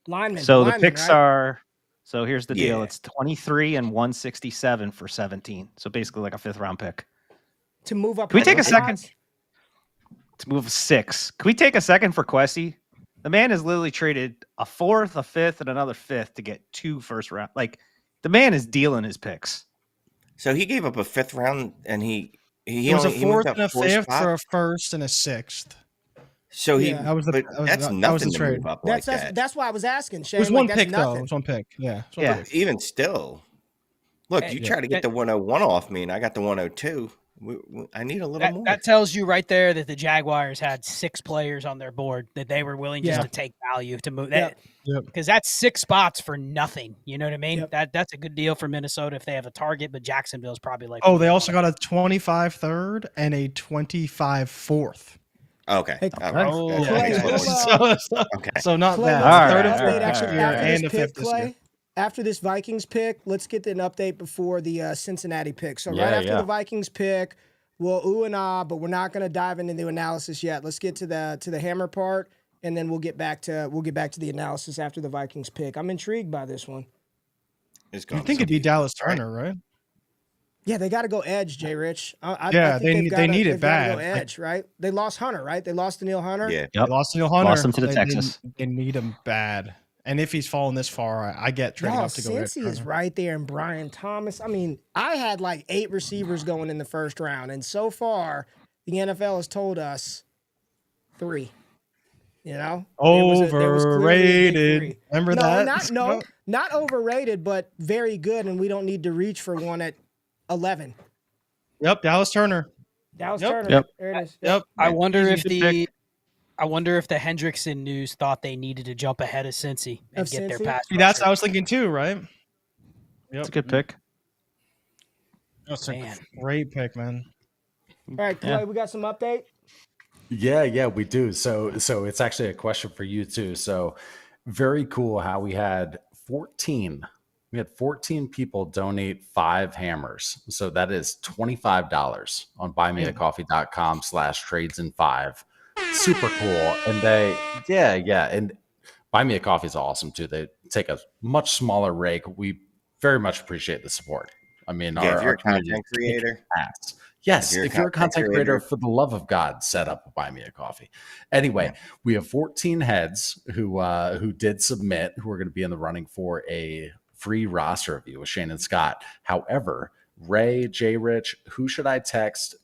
Lineman. So the lineman, picks right? are. So here's the deal. Yeah. It's 23 and 167 for 17. So basically like a 5th round pick. To move up. Can we take a couple second? spots? to move 6. Can we take a second for Questy? The man has literally traded a 4th, a 5th, and another 5th to get 2 first round. Like, the man is dealing his picks. So he gave up a 5th round, and he was only, a 4th he and a 5th spot? for a 1st and a 6th. So he, Yeah, that's nothing to move up like that. That's why I was asking, Shane. It was one that's pick, though. nothing. It was one pick. Yeah. Yeah. Even still, look, you try to get the 101 off me, and I got the 102. I need a little more. That tells you right there that the Jaguars had 6 players on their board that they were willing just to take value to move that. Because that's 6 spots for nothing. You know what I mean? That's a good deal for Minnesota if they have a target, but Jacksonville's probably like. Oh, they also got a 25 third and a 25 fourth. Okay. Hey, So not Clay, bad. let's Third after year and this a pick, fifth this year. Clay, after this Vikings pick, let's get an update before the Cincinnati pick. So right after the Vikings pick, we'll ooh and ah, but we're not going to dive into the analysis yet. Let's get to the hammer part, and then we'll get back to the analysis after the Vikings pick. I'm intrigued by this one. You think it'd be Dallas Turner, right? Yeah, they got to go edge, JRich. They need it bad. Go edge, right? They lost Hunter, right? They lost Daniil Hunter. Yeah, they lost Daniil Hunter. Lost him to the Texas. They need him bad. And if he's fallen this far, I get trading up to go. Cincy is right there, and Brian Thomas. I mean, I had like 8 receivers going in the first round, and so far, the NFL has told us 3. You know, overrated. Remember that? Not overrated, but very good, and we don't need to reach for one at 11. Yep, Dallas Turner. Turner. Yep. There it is. Yep. I wonder if the Hendrickson news thought they needed to jump ahead of Cincy and get their pass. That's what I was thinking too, right? Yep. That's a good pick. That's a great pick, man. All right, Clay, we got some update. Yeah, we do. So it's actually a question for you too. So very cool how we had 14 people donate 5 hammers. So that is $25 on buymeacoffee.com/trades-in-5. Super cool. And and Buy Me a Coffee is awesome too. They take a much smaller rake. We very much appreciate the support. I mean, if you're a content creator. Yes, if you're a content creator, for the love of God, set up Buy Me a Coffee. Anyway, we have 14 heads who did submit, who are going to be in the running for a free roster review with Shane and Scott. However, Ray, JRich, who should I text?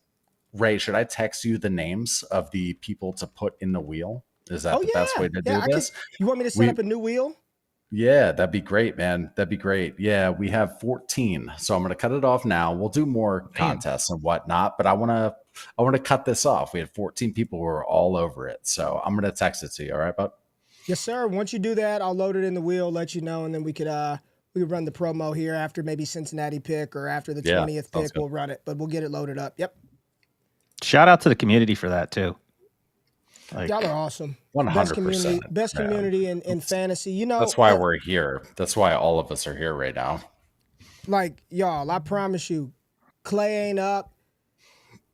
Ray, should I text you the names of the people to put in the wheel? Is that the best way to do this? You want me to set up a new wheel? Yeah, that'd be great, man. That'd be great. Yeah, we have 14. So I'm going to cut it off now. We'll do more contests and whatnot, but I want to cut this off. We had 14 people who were all over it. So I'm going to text it to you. All right, bud? Yes, sir. Once you do that, I'll load it in the wheel, let you know, and then we could run the promo here after maybe Cincinnati pick or after the 20th pick. We'll run it, but we'll get it loaded up. Yep. Shout out to the community for that too. Y'all are awesome. 100%. Best community in fantasy. You know, that's why we're here. That's why all of us are here right now. Like, y'all, I promise you, Clay ain't up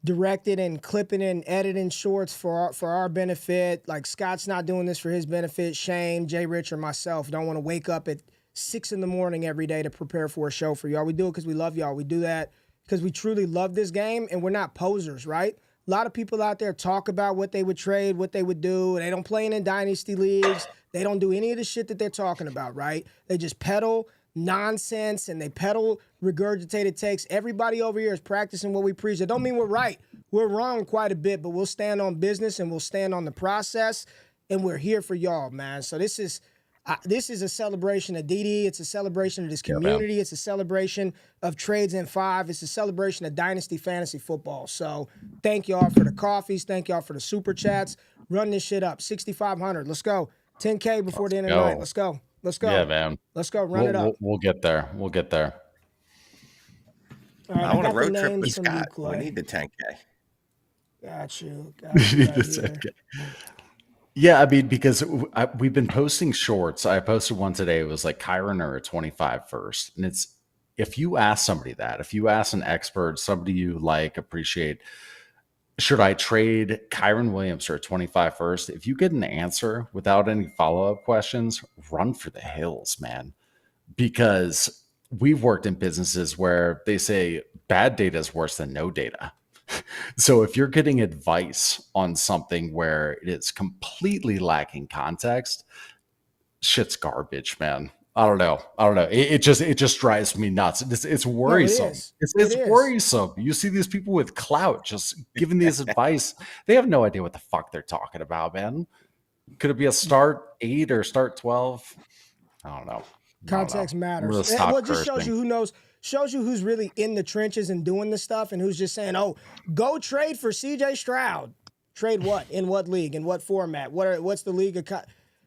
directed and clipping and editing shorts for our benefit. Like, Scott's not doing this for his benefit. Shane, JRich, or myself don't want to wake up at 6 a.m. every day to prepare for a show for y'all. We do it because we love y'all. We do that because we truly love this game, and we're not posers, right? A lot of people out there talk about what they would trade, what they would do. They don't play in dynasty leagues. They don't do any of the shit that they're talking about, right? They just peddle nonsense and they peddle regurgitated takes. Everybody over here is practicing what we preach. It don't mean we're right. We're wrong quite a bit, but we'll stand on business and we'll stand on the process, and we're here for y'all, man. So this is a celebration of DD. It's a celebration of this community. It's a celebration of Trades in 5. It's a celebration of Dynasty Fantasy Football. So thank y'all for the coffees. Thank y'all for the super chats. Run this shit up. 6,500. Let's go. 10K before the end of the night. Let's go. Yeah, man. Let's go. Run it up. We'll get there. We'll get there. All right, I want a road trip with Scott. We need the 10K. Got you. Yeah, I mean, because we've been posting shorts. I posted one today. It was like Kyron or a 25 first. And it's, if you ask somebody that, if you ask an expert, somebody you like, appreciate, should I trade Kyron Williams for a 25 first? If you get an answer without any follow-up questions, run for the hills, man. Because we've worked in businesses where they say bad data is worse than no data. So if you're getting advice on something where it is completely lacking context, shit's garbage, man. I don't know. It just drives me nuts. It's worrisome. is. It's It is. worrisome. You see these people with clout just giving these advice. They have no idea what the fuck they're talking about, man. Could it be a start 8 or start 12? I don't know. Context matters. I'm gonna stop Well, it just shows cursing. you who knows, shows you who's really in the trenches and doing this stuff, and who's just saying, "Oh, go trade for C.J. Stroud." Trade what? In what league? In what format? What's the league?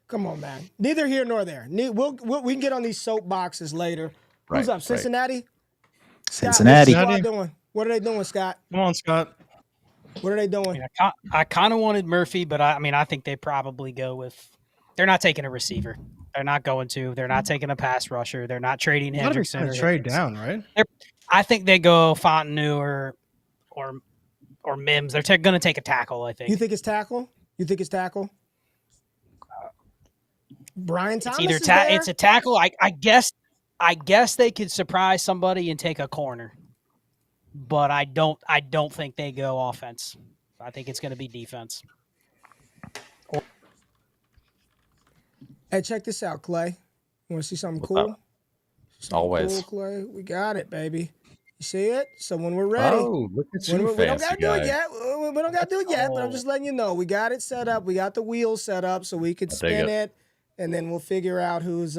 Come on, man. Neither here nor there. We can get on these soapboxes later. Who's up? Cincinnati. Cincinnati. Scott, what's the squad doing? What are they doing, Scott? Come on, Scott. What are they doing? I kind of wanted Murphy, but I think they probably go with. They're not taking a receiver. They're not going to. They're not taking a pass rusher. They're not trading Hendrickson. Trade down, right? I think they go Fontenot or Mims. They're going to take a tackle. I think. You think it's tackle? Brian Thomas. It's it's a tackle. I guess they could surprise somebody and take a corner, but I don't think they go offense. I think it's going to be defense. Hey, check this out, Clay. You want to see something What's cool? up? Always. Cool, Clay. We got it, baby. You see it? So when we're ready. Oh, look at you, we don't fancy got to do guy. it yet. We don't got to do it yet, but I'm just letting you know. We got it set up. We got the wheels set up so we could spin it, and then we'll figure out who's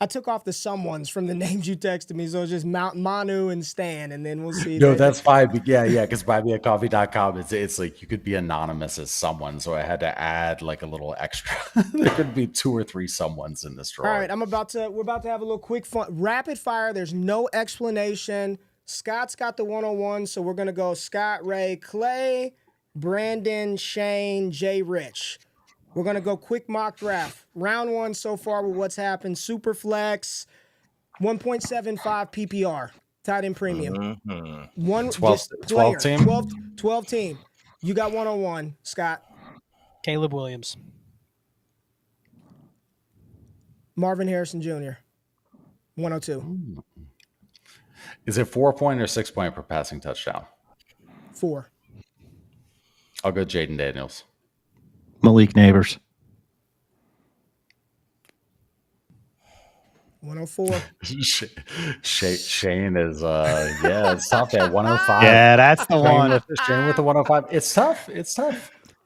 I took off the someones from the names you texted me, so it's just Manu and Stan, and then we'll see. No, that's fine. But yeah, because buymeacoffee.com, it's like you could be anonymous as someone, so I had to add like a little extra. There could be 2 or 3 someones in this drawing. All right, we're about to have a little quick fun, rapid fire. There's no explanation. Scott's got the 101, so we're gonna go Scott, Ray, Clay, Brandon, Shane, JRich. We're going to go quick mock draft. Round 1 so far with what's happened. Superflex, 1.75 PPR. Tight end premium. 12 team? 12 team. You got 101, Scott. Caleb Williams. Marvin Harrison Jr., 102. Is it 4-point or 6-point per passing touchdown? 4. I'll go Jaden Daniels. Malik Nabers. 104. Shane is it's tough at 105. Yeah, that's the one. Shane with the 105. It's tough.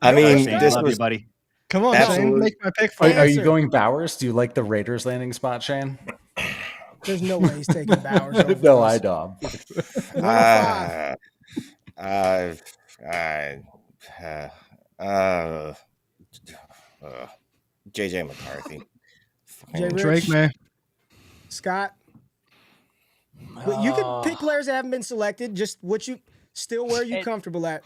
I mean, Shane, this love was you, buddy. Come on, Absolutely. Shane. Make my pick for Are you going Bowers? Do you like the Raiders landing spot, Shane? There's no way he's taking Bowers over No, this. I don't. 105. JJ McCarthy. JRich. Drake, man. Scott. But you can pick players that haven't been selected. Just where you comfortable at.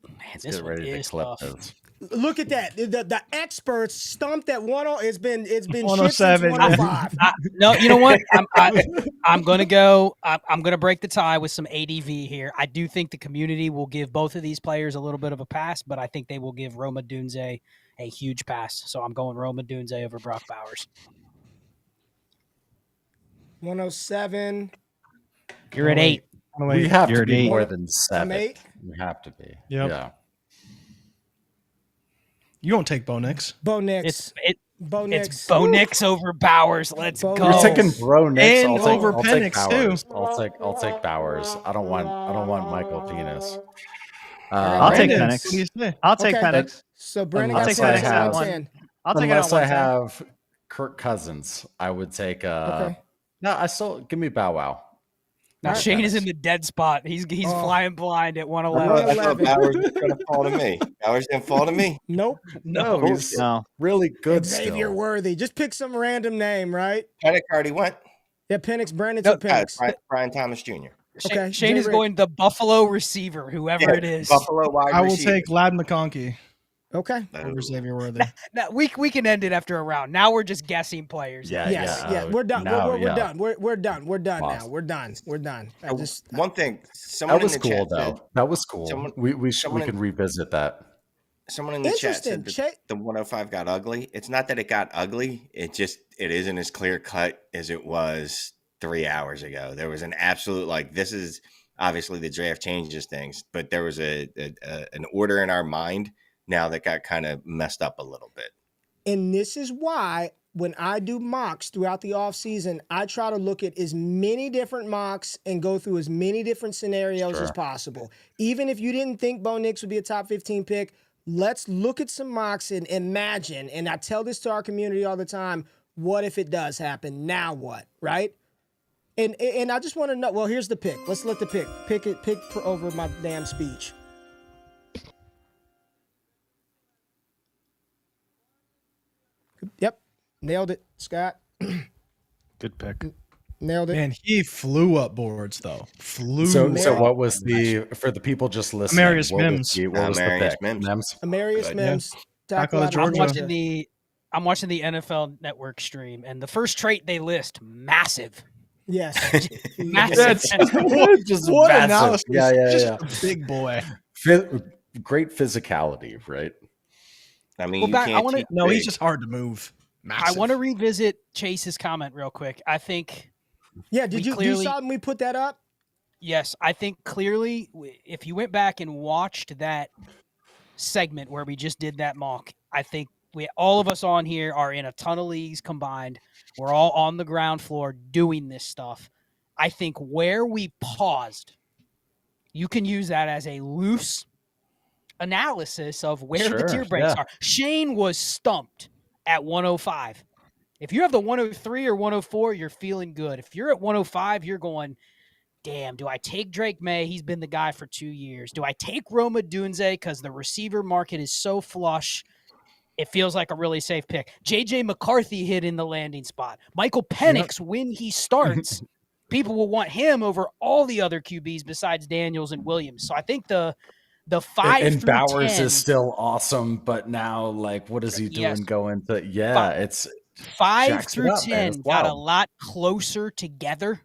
Man, Let's this get one ready to is clip tough. this. Look at that. The experts stumped at 10. It's been shit since 107. 105. No, you know what? I'm gonna go. I'm gonna break the tie with some ADV here. I do think the community will give both of these players a little bit of a pass, but I think they will give Rome Odunze a huge pass. So I'm going Rome Odunze over Brock Bowers. 107. You're at 8. We have You're to at be 8. more than 7. 8. We have to be. Yep. Yeah. You won't take Bo Nix. Bo Nix. It's Bo Nix. Bo Nix over Bowers. Let's Bo go. Nix. You're taking Bro Nix. And over I'll take Penix, Bowers. too. I'll take Bowers. I don't want Michael Penis. I'll take Brandon, Penix. what do you say? I'll take Okay. Penix. So Brandon I'll got take Penix Penix at at 110. I'll take it on Unless I 110. have Kirk Cousins, I would take. Okay. No, I still give me Bow Wow. Now Not Shane is Penix. in the dead spot. He's flying blind at I 111. thought Bowers was going to fall to me. Bowers didn't fall to me. Nope. No, he's No. really good Xavier still. Worthy. Just pick some random name, right? Penix already went. Yeah, Penix. Brandon No, took Penix. Brian Thomas Jr. Okay, Shane is JRich. going the Buffalo receiver, whoever it is. Buffalo wide I will receiver. take Lad McConkey Okay. over Xavier Worthy. Now, we can end it after a round. Now we're just guessing players. Yeah, Yes. yeah. We're done. Now, We're yeah. done. We're done. We're done now. Lost. We're done. We're done. One thing. Someone That was in the cool, chat though. said, That was cool. Someone- we someone in- can revisit that. someone in the chat Interesting. said that the 105 got ugly. It's not that it got ugly. It isn't as clear cut as it was 3 hours ago. There was an absolute this is obviously the draft changes things, but there was an order in our mind now that got kind of messed up a little bit. And this is why when I do mocks throughout the offseason, I try to look at as many different mocks and go through as many different scenarios as possible. Even if you didn't think Bo Nix would be a top 15 pick, let's look at some mocks and imagine, and I tell this to our community all the time, what if it does happen? Now what, right? And I just want to know, well, here's the pick. Let's let the pick over my damn speech. Yep. Nailed it, Scott. Good pick. Nailed it. Man, he flew up boards though. So what was for the people just listening? Amarius Mims. What was the pick? Mims. Amarius Mims. Tackle at Georgia. I'm watching the NFL Network stream, and the first trait they list, massive. Yes. Massive. Just what massive. analysis. Yeah. A big boy. Great physicality, right? I mean, he's just hard to move. Massive. I want to revisit Chase's comment real quick. I think. Yeah, you saw when we put that up? Yes, I think clearly if you went back and watched that segment where we just did that mock, I think all of us on here are in a ton of leagues combined. We're all on the ground floor doing this stuff. I think where we paused, you can use that as a loose analysis of where the tier breaks are. Shane was stumped at 105. If you have the 103 or 104, you're feeling good. If you're at 105, you're going, damn, do I take Drake Maye? He's been the guy for 2 years. Do I take Rome Odunze because the receiver market is so flush? It feels like a really safe pick. J.J. McCarthy hit in the landing spot. Michael Penix, when he starts, people will want him over all the other QBs besides Daniels and Williams. So I think the 5 and through Bowers 10, is still awesome, but now what is he doing going to? Yeah, it's 5 through 10 got a lot closer together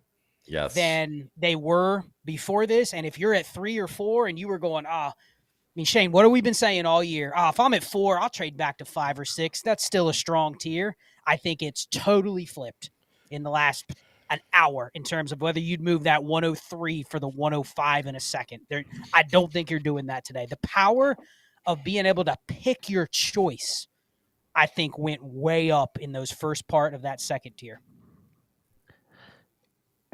than they were before this. And if you're at 3 or 4 and you were going, I mean, Shane, what have we been saying all year? If I'm at 4, I'll trade back to 5 or 6. That's still a strong tier. I think it's totally flipped in the last an hour in terms of whether you'd move that 103 for the 105 in a second. I don't think you're doing that today. The power of being able to pick your choice, I think, went way up in those first part of that second tier.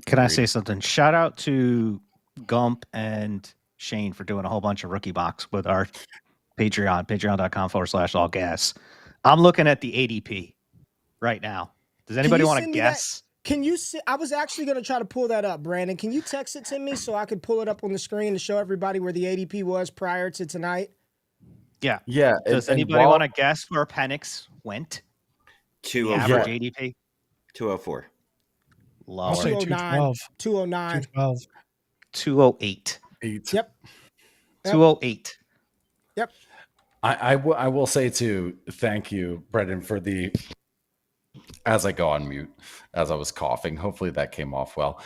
Can I say something? Shout out to Gump and Shane for doing a whole bunch of rookie box with our Patreon, patreon.com/all gas. I'm looking at the ADP right now. Does anybody want to guess? Can you see? I was actually going to try to pull that up, Brandon. Can you text it to me so I could pull it up on the screen to show everybody where the ADP was prior to tonight? Yeah. Yeah. Does anybody want to guess where Penix went? 204. Average ADP? 204. Lower. 209. 209. 208. 8. Yep. 208. Yep. I will say too, thank you, Brendan, for as I go on mute, as I was coughing. Hopefully that came off well.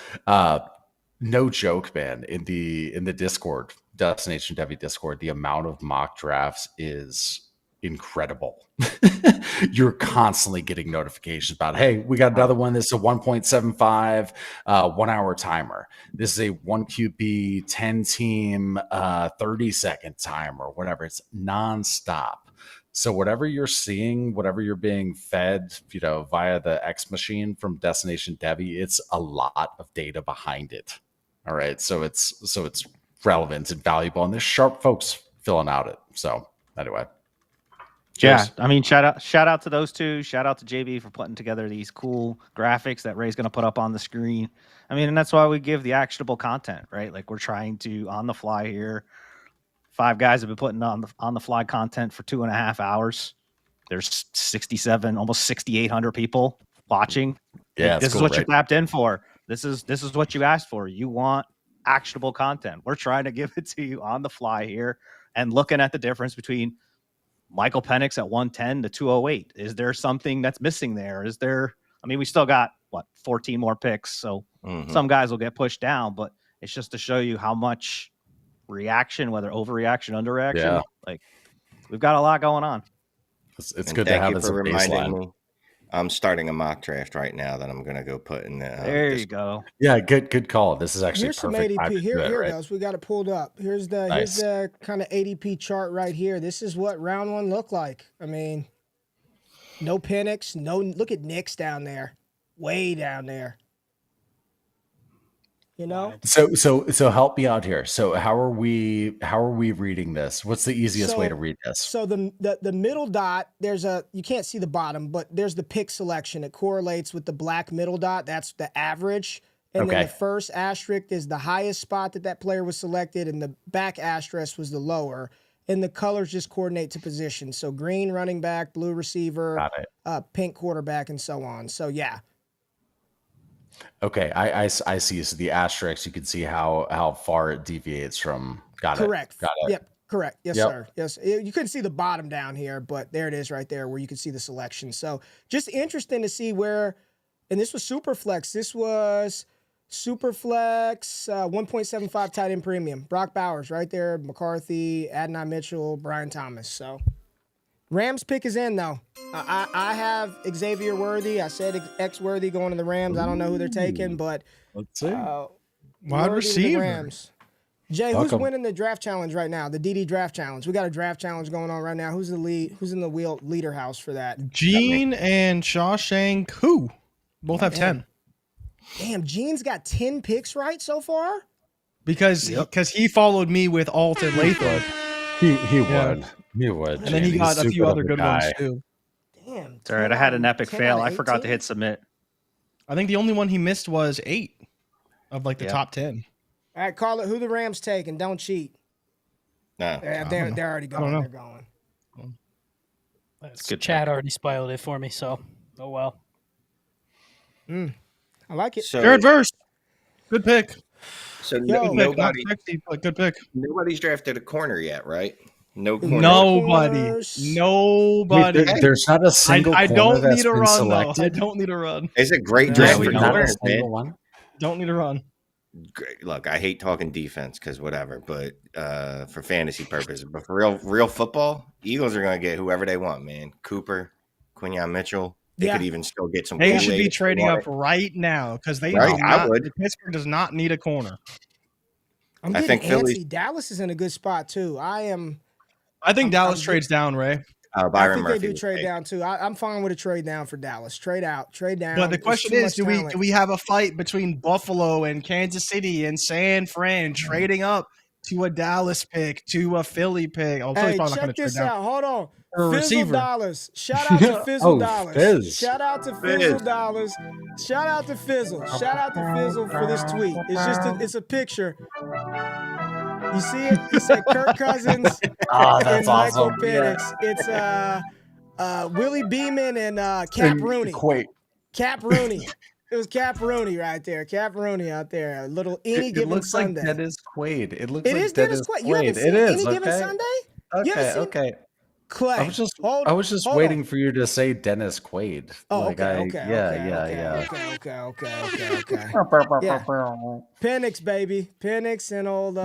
No joke, man. In the Discord, Destination Devy Discord, the amount of mock drafts is incredible. You're constantly getting notifications about, hey, we got another one. This is a 1.75 1 hour timer. This is a 1 QB 10 team 30-second timer, whatever. It's nonstop. So whatever you're seeing, whatever you're being fed, via the X machine from Destination Devy, it's a lot of data behind it. All right. So it's relevant and valuable, and there's sharp folks filling out it. So anyway. Cheers. Yeah, I mean, shout out to those two. Shout out to JB for putting together these cool graphics that Ray's going to put up on the screen. I mean, and that's why we give the actionable content, right? Like, we're trying to on the fly here. 5 guys have been putting on the fly content for 2.5 hours. There's 67, almost 6,800 people watching. Yeah, this is what you tapped in for. This is what you asked for. You want actionable content. We're trying to give it to you on the fly here and looking at the difference between Michael Penix at 110 to 208. Is there something that's missing there? We still got 14 more picks. So some guys will get pushed down, but it's just to show you how much reaction, whether overreaction, underreaction, like, we've got a lot going on. It's good to have as a baseline. I'm starting a mock draft right now that I'm going to go put in the. There you go. Yeah, good call. This is actually Here's some perfect time ADP. to Here do it, it right? goes. We got it pulled up. Here's Nice. the kind of ADP chart right here. This is what round one looked like. I mean, no Penix, no. Look at Nick's down there, way down there. You know. So help me out here. So how are we reading this? What's the easiest way to read this? So the middle dot, you can't see the bottom, but there's the pick selection. It correlates with the black middle dot. That's the average. And then the first asterisk is the highest spot that player was selected, and the back asterisk was the lower. And the colors just coordinate to position. So green running back, blue receiver, pink quarterback, and so on. So yeah. Okay, I see. So the asterisk, you can see how far it deviates from. Got Correct. it. Yep. Correct. Yes, sir. Yes. You couldn't see the bottom down here, but there it is right there where you can see the selection. So just interesting to see where, and this was Superflex. This was Superflex 1.75 tight end premium. Brock Bowers right there, McCarthy, Adonai Mitchell, Brian Thomas. So Rams pick is in though. I have Xavier Worthy. I said X Worthy going to the Rams. I don't know who they're taking, but let's see. Wide receiver. Rams. Jay, who's winning the draft challenge right now? The DD draft challenge. We got a draft challenge going on right now. Who's the lead? Who's in the leader house for that? Gene and Shawshank, who both have 10. Damn, Gene's got 10 picks right so far. Because he followed me with Alt and Latham. He would. He would. And then he got a few other good ones too. Damn. It's all right. I had an epic fail. I forgot to hit submit. I think the only one he missed was 8 of like the top 10. All right, call it who the Rams take and don't cheat. No, they're already going. They're going. Good. Chad already spoiled it for me, so oh well. I like it. So, Jared Verse, good pick. So Nobody, good pick. Nobody's drafted a corner yet, right? No corner. Nobody. There's not a single. I don't need a run selected. though. I don't need a run. It's a great draft for corners, one. Don't need a run. Great. Look, I hate talking defense because whatever, but for fantasy purposes, but for real football, Eagles are going to get whoever they want, man. Cooper, Quinyon Mitchell. They could even still get some. They should be trading up right now because Pittsburgh does not need a corner. I think Philly. Dallas is in a good spot too. I think Dallas trades down, Ray. Byron I think Murphy they do trade down too. I'm fine with a trade down for Dallas. Trade out, trade down. But the question is, do we have a fight between Buffalo and Kansas City and San Fran trading up to a Dallas pick, to a Philly pick? Oh, hey, check this out. Hold on. Fizzle Dollars. Shout out to Fizzle Dollars. Fizz. Shout out to Fizzle Dollars. Shout out to Fizzle. Shout out to Fizzle for this tweet. It's a picture. You see it? He said Kirk Cousins and Michael Penix. Yeah. It's Willie Beeman and Cap Rooney. Cap Rooney. It was Cap Rooney right there. Cap Rooney out there. A little any given Sunday. Like Dennis Quaid. It looks like Dennis Quaid. You haven't seen any given Sunday? Okay. Clay. I was just waiting for you to say Dennis Quaid. Oh, okay. Penix, baby. Penix and old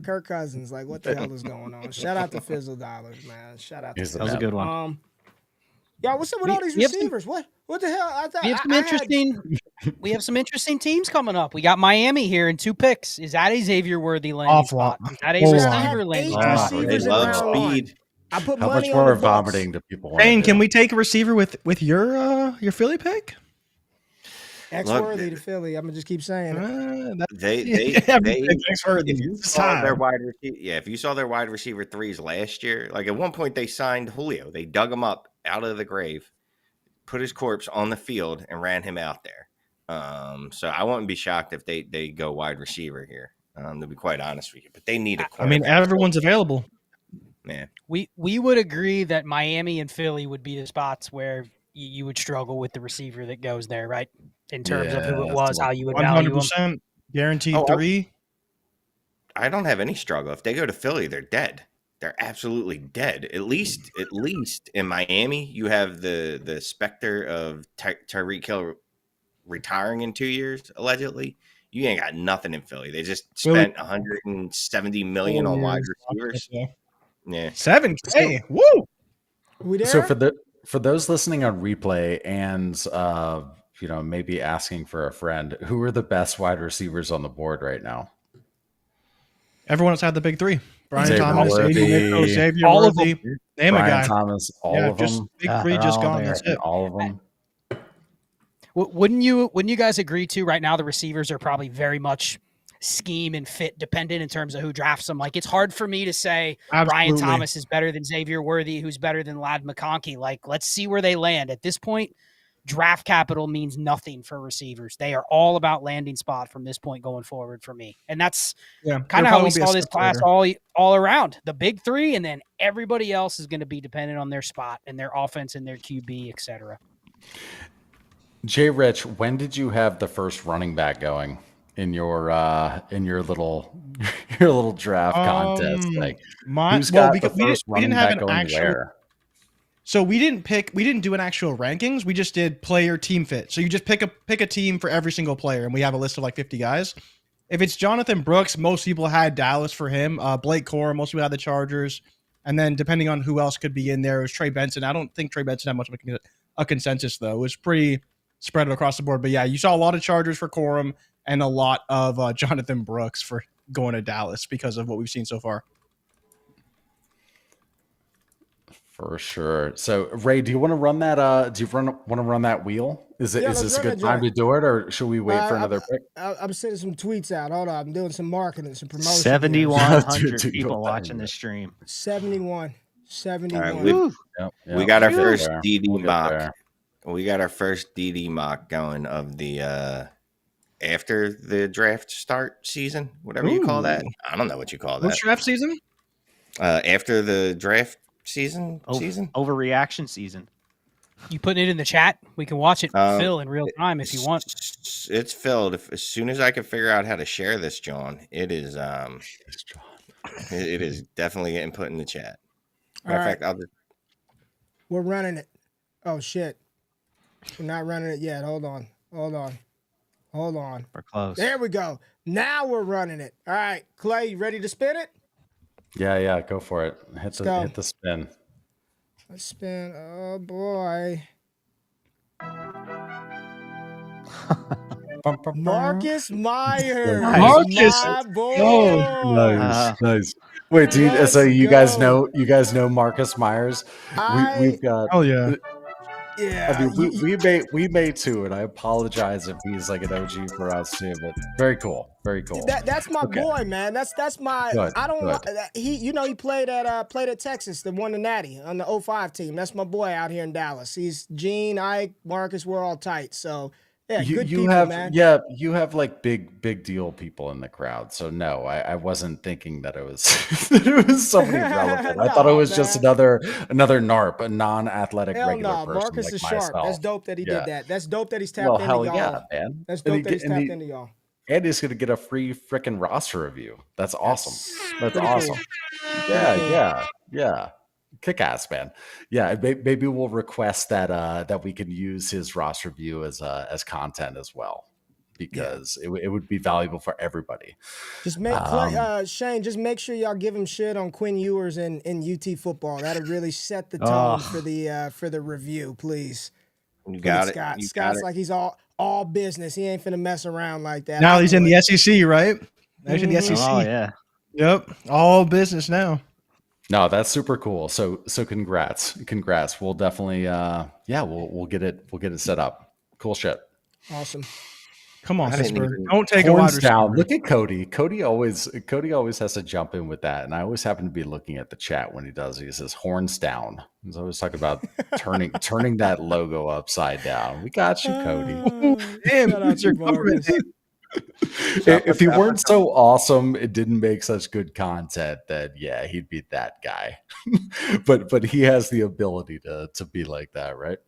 Kirk Cousins. Like, what the hell is going on? Shout out to Fizzle Dollars, man. Shout out to that was a good one. Y'all, what's up with all these receivers? What the hell? We have some interesting teams coming up. We got Miami here in 2 picks. Is that a Xavier Worthy landing spot? Is that a receiver landing spot? They love speed. I put How money much more on the vomiting do people want? Shane, can we take a receiver with your Philly pick? X-Worthy to Philly. I'm gonna just keep saying it. If you saw their wide receiver threes last year, like at one point they signed Julio. They dug him up out of the grave, put his corpse on the field, and ran him out there. So I wouldn't be shocked if they go wide receiver here. To be quite honest with you, but they need a corner. I mean, everyone's available. Man, we would agree that Miami and Philly would be the spots where you would struggle with the receiver that goes there, right? In terms of who it was, how you would value them. Guaranteed 3. I don't have any struggle. If they go to Philly, they're dead. They're absolutely dead. At least in Miami, you have the specter of Tyreek Hill retiring in 2 years, allegedly. You ain't got nothing in Philly. They just spent $170 million on wide receivers. Yeah. 7K. Woo! We there? So for For those listening on replay and maybe asking for a friend, who are the best wide receivers on the board right now? Everyone has had the big three. Brian Xavier Thomas, Worthy, A.J. Mitchell, Xavier all of Worthy. them. Name a Brian guy. Thomas, all of just them. big Yeah, three they're just all gone. there. That's it. All of them. Wouldn't you guys agree too? Right now, the receivers are probably very much scheme and fit dependent in terms of who drafts them. Like, it's hard for me to say Brian Absolutely. Thomas is better than Xavier Worthy, who's better than Ladd McConkey. Like, let's see where they land. At this point, draft capital means nothing for receivers. They are all about landing spot from this point going forward for me. And that's kind of how we saw this class all around. The big three, and then everybody else is going to be dependent on their spot and their offense and their QB, et cetera. JRich, when did you have the first running back going in your little draft contest? Like, who's got the first running back going where? So we didn't do an actual rankings. We just did player team fit. So you just pick a team for every single player, and we have a list of like 50 guys. If it's Jonathan Brooks, most people had Dallas for him. Blake Corum, most people had the Chargers. And then depending on who else could be in there, it was Trey Benson. I don't think Trey Benson had much of a consensus, though. It was pretty spread across the board. But yeah, you saw a lot of Chargers for Corum and a lot of Jonathan Brooks for going to Dallas because of what we've seen so far. For sure. So Ray, do you want to run that? Do you want to run that wheel? Is this a good time to do it, or should we wait for another pick? I'm sending some tweets out. Hold on, I'm doing some marketing, some promotion. 7,100 people watching the stream. 71. All right, we got our first DD mock. We got our first DD mock going of the after the draft start season, whatever you call that. I don't know what you call that. What's draft season? After the draft season. Overreaction season. You putting it in the chat? We can watch it fill in real time if you want. It's filled. As soon as I can figure out how to share this, John, it is it is definitely getting put in the chat. Matter of fact, we're running it. Oh shit. We're not running it yet. Hold on. We're close. There we go. Now we're running it. All right, Clay, you ready to spin it? Yeah, go for it. Hit the spin. Let's spin. Oh boy. Marcus Myers. My boy. Nice. Wait, dude. So you guys know Marcus Myers? We've got. Oh yeah. Yeah. I mean, we made two, and I apologize if he's like an OG for us too. But very cool. That's my boy, man. That's my. Good, I don't want he played at Texas, the won the Natty on the 05 team. That's my boy out here in Dallas. He's Gene, Ike, Marcus. We're all tight. So yeah, good people, man. Yeah, you have like big deal people in the crowd. So no, I wasn't thinking that it was somebody relevant. I thought it was just another NARP, a non-athletic regular person. Marcus like is myself. sharp. That's dope that he did that. That's dope that he's tapped into y'all. Yeah, man. That's dope that he's tapped into y'all. And he's going to get a free freaking roster review. That's awesome. That's awesome. Cool. Yeah. Kick ass, man. Yeah, maybe we'll request that we can use his roster review as content as well, because it would be valuable for everybody. Just make Shane. Just make sure y'all give him shit on Quinn Ewers in UT football. That'll really set the tone for the review, please. You got it. Scott. Scott's like he's all business. He ain't finna mess around like that. Now he's in the SEC, right? Now he's in the SEC. Oh yeah. Yep. All business now. No, that's super cool. So congrats. We'll definitely we'll get it set up. Cool shit. Awesome. Come on, Pittsburgh. Don't take a wide receiver down. Look at Cody. Cody always has to jump in with that. And I always happen to be looking at the chat when he does. He says horns down. He's always talking about turning that logo upside down. We got you, Cody. Damn, it's your government. If he weren't so awesome, it didn't make such good content, then yeah, he'd be that guy. but he has the ability to be like that, right?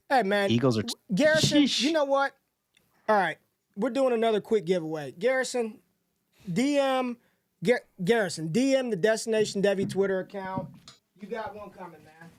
Hey man, Eagles are Garrison. You know what? All right, we're doing another quick giveaway. Garrison, DM the Destination Devy Twitter account. You got one coming, man.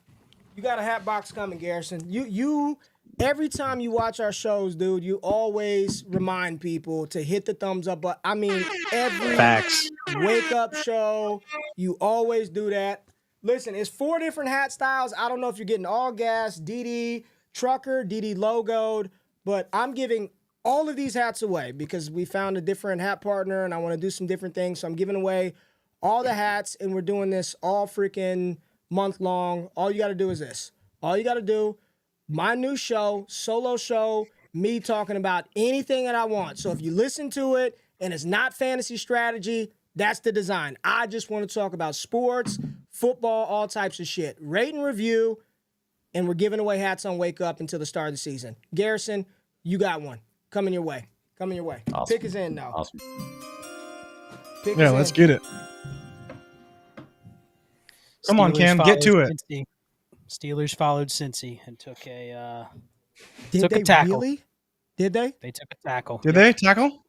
You got a hat box coming, Garrison. You every time you watch our shows, dude, you always remind people to hit the thumbs up. But I mean, every Facts. wake up show, you always do that. Listen, it's 4 different hat styles. I don't know if you're getting all gas, DD, trucker, DD logoed, but I'm giving all of these hats away because we found a different hat partner and I want to do some different things. So I'm giving away all the hats and we're doing this all freaking month long. All you got to do is this. All you got to do, my new show, solo show, me talking about anything that I want. So if you listen to it and it's not fantasy strategy, that's the design. I just want to talk about sports, football, all types of shit. Rate and review, and we're giving away hats on Wake Up until the start of the season. Garrison, you got one. Coming your way. Coming your way. Awesome. Pick is in now. Awesome. Pick Yeah, is let's in. get it. Come on, Steelers Cam, get to followed it. Cincy. Steelers followed Cincy and took a Did took a they tackle. really? Did they? They took a tackle. Did they tackle?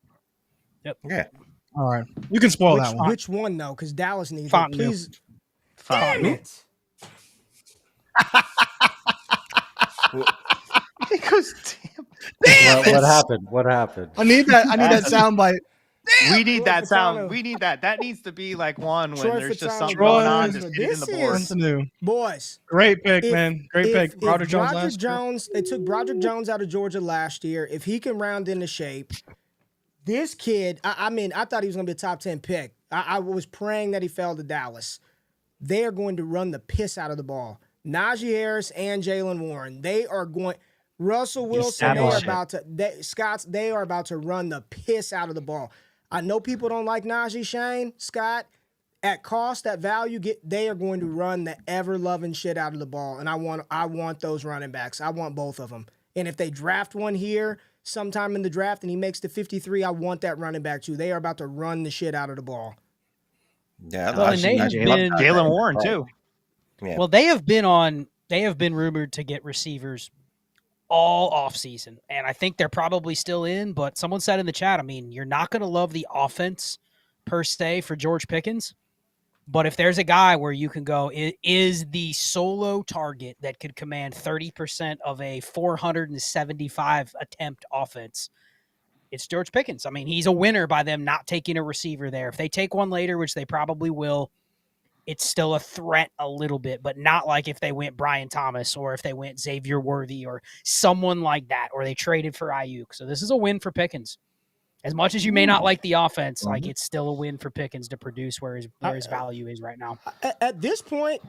Yep. Yeah. All right. You can spoil that one. Which one, though? Because Dallas needs it. Fontenot. Please. Damn it. He goes, damn. What happened? What happened? I need that sound bite. We need that Troy sound. Fautano. We need that. That needs to be like one when Troy there's just Fautano. something Troy going on. Fautano. Just hit it in This the board. is- Something new. Boys. Great pick, If- man. Great if pick. Broderick Jones Broderick last year. Jones, they took Broderick Jones out of Georgia last year. If he can round into shape, this kid, I mean, I thought he was going to be a top 10 pick. I was praying that he fell to Dallas. They are going to run the piss out of the ball. Najee Harris and Jalen Warren. They are going. Russell Wilson, they are about to. They are about to run the piss out of the ball. I know people don't like Najee, Shane, Scott. At cost, at value, they are going to run the ever loving shit out of the ball, and I want those running backs. I want both of them. And if they draft one here sometime in the draft and he makes the 53, I want that running back too. They are about to run the shit out of the ball. Yeah, Well, and they have been Jalen Warren too. Yeah. Well, they have been rumored to get receivers all offseason, and I think they're probably still in, but someone said in the chat, I mean, you're not going to love the offense per se for George Pickens, but if there's a guy where you can go, it is the solo target that could command 30% of a 475 attempt offense, it's George Pickens. I mean, he's a winner by them not taking a receiver there. If they take one later, which they probably will, it's still a threat a little bit, but not like if they went Brian Thomas or if they went Xavier Worthy or someone like that, or they traded for Ayuk. So this is a win for Pickens. As much as you may not like the offense, like it's still a win for Pickens to produce where his value is right now. At this point,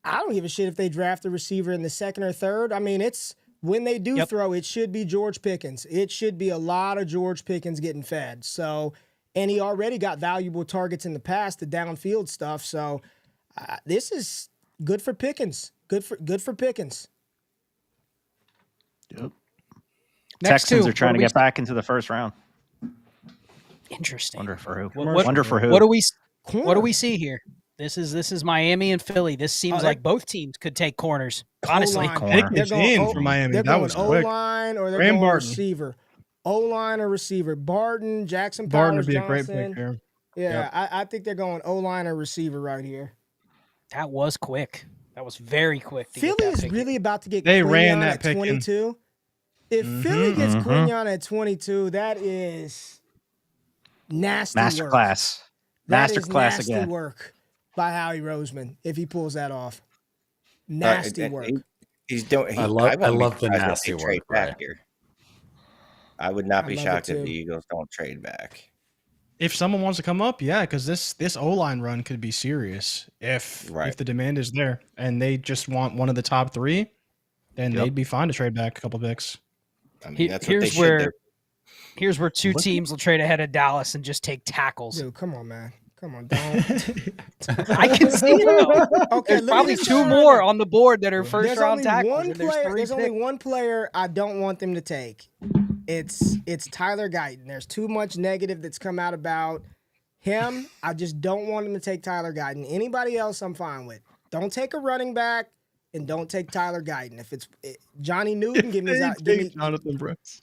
I don't give a shit if they draft a receiver in the second or third. I mean, it's when they do throw, it should be George Pickens. It should be a lot of George Pickens getting fed. So, and he already got valuable targets in the past, the downfield stuff. So this is good for Pickens. Good for Pickens. Yep. Next Texans two, are trying what to do we- get back into the first round. Interesting. Wonder for who. What for who. What do we see here? This is Miami and Philly. This seems like both teams could take corners. Honestly, corner. Pickens in for Miami. They're That going was quick. O-line or they're Graham going Barton. receiver. O-line or receiver. Barton, Jackson Barton Powers would be a great Johnson. pick here. Yeah, Yep. I think they're going O-line or receiver right here. that was quick. That was very quick. To Philly get that is pick. really about to get They Quinyon ran that at pick in. 22. If Philly gets Quinyon at 22, that is nasty work. Masterclass. That is Masterclass nasty again. work by Howie Roseman if he pulls that off. Nasty work. He's doing. I wouldn't be love the surprised if nasty they trade work, back right? here. I would not be love it shocked if too. the Eagles don't trade back. If someone wants to come up, yeah, because this O-line run could be serious if Right. the demand is there and they just want one of the top three, then Yep. they'd be fine to trade back a couple picks. I mean, He- that's what they here's should where do. here's where two teams will trade ahead of Dallas and just take tackles. Dude, come on, man. Come on, don't. I can see it though. Okay, There's probably two more on the board that are first There's round only tackles. one and there's player. three There's only picks. one player I don't want them to take. It's Tyler Guyton. There's too much negative that's come out about him. I just don't want him to take Tyler Guyton. Anybody else, I'm fine with. Don't take a running back, and don't take Tyler Guyton. If it's Johnny Newton, give me. Jonathan Brooks.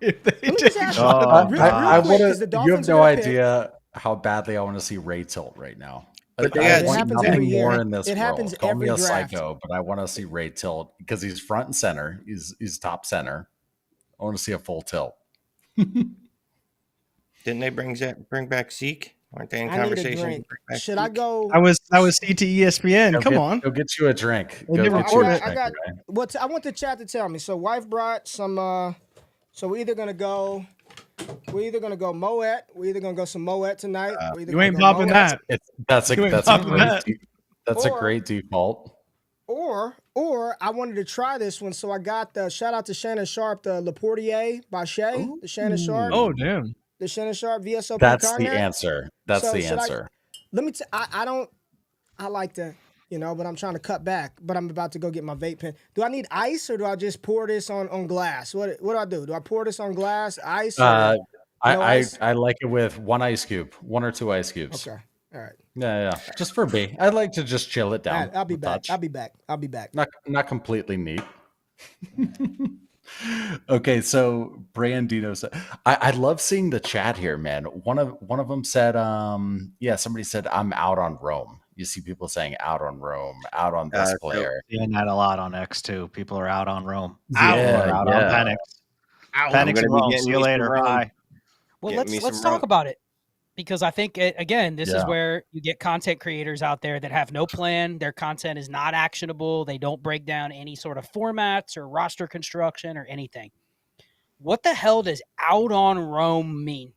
If they Let me just take ask Oh, you, real I quick, want 'cause the to. You have Dolphins no are gonna pick- idea how badly I want to see Ray tilt right now. But I it want happens nothing every year. more in this It world. happens Call me every a draft. psycho, but I want to see Ray tilt because he's front and center. He's top center. I want to see a full tilt. Didn't they bring back Zeke? Aren't they in I need a conversation? drink. Should I go? I was CT ESPN. Come on. Go get you a drink. They Go did get record you a it. drink. I got Ray. I want the chat to tell me. So wife brought some. So we're either gonna go Moet. We're either gonna go some Moet tonight. We're either You gonna ain't go popping Moet, that. That's You ain't a popping great that. that's a Or- great default. Or I wanted to try this one, so I got the shout out to Shannon Sharp, the Laportier by Shay, the Shannon Sharp, Oh, damn. the Shannon Sharp VSOP That's cognac. the answer. That's So the should I- answer. Let me. I like to, but I'm trying to cut back. But I'm about to go get my vape pen. Do I need ice or do I just pour this on glass? What do I do? Do I pour this on glass, ice? Or no ice? I like it with one ice cube, 1 or 2 ice cubes. Okay. All right. Yeah. Just for me. I'd like to just chill it All down. right, I'll be a back. touch. I'll be back. Not completely neat. Okay, so Brandino said, I love seeing the chat here, man. One of them said, somebody said I'm out on Rome. You see people saying out on Rome, out on this player. Seeing that a lot on X too. People are out on Rome. Yeah, Out yeah. on Penix. I'm Penix gonna and be Rome. getting See you me some later. Rome. Bye. Well, Get me let's some talk rum. about it, because I think again, this is Yeah. where you get content creators out there that have no plan. Their content is not actionable. They don't break down any sort of formats or roster construction or anything. What the hell does out on Rome mean?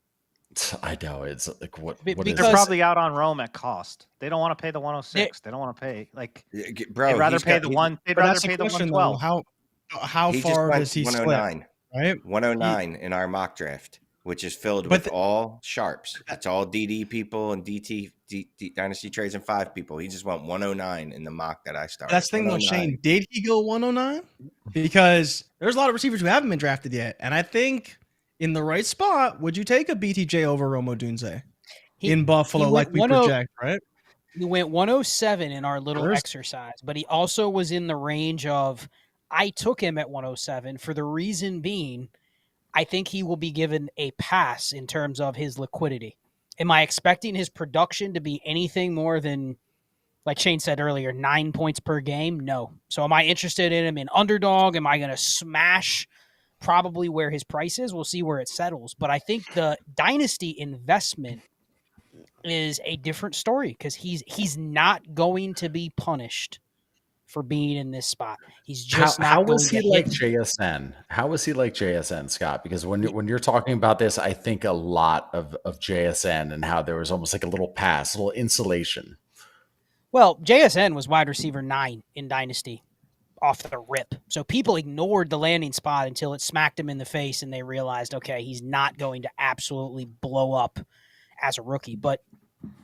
I know it's like what is Because- They're it? probably out on Rome at cost. They don't want to pay the 106. They don't want to pay Bro, they'd rather he's pay got- the he- one. They'd But rather that's pay the the question, though. 112. How he just far went does he split? 109. Right? 109 in our mock draft, which is filled But with all sharps. It's all DD people and DT Dynasty Trades and 5 people. He just went 109 in the mock that I started. That's the thing, though, 109. Shane. Did he go 109? Because there's a lot of receivers who haven't been drafted yet. And I think in the right spot, would you take a BTJ over Romo Odunze in Buffalo he like went we 10 project, right? He went 107 in our little First. exercise, but he also was in the range of, I took him at 107 for the reason being, I think he will be given a pass in terms of his liquidity. Am I expecting his production to be anything more than, like Shane said earlier, 9 points per game? No. So am I interested in him in underdog? Am I going to smash probably where his price is? We'll see where it settles. But I think the dynasty investment is a different story because he's not going to be punished for being in this spot. He's just How not going was he to like hit. JSN? How was he like JSN, Scott? Because when you're talking about this, I think a lot of JSN and how there was almost like a little pass, a little insulation. Well, JSN was wide receiver 9 in Dynasty off the rip. So people ignored the landing spot until it smacked him in the face and they realized, okay, he's not going to absolutely blow up as a rookie. But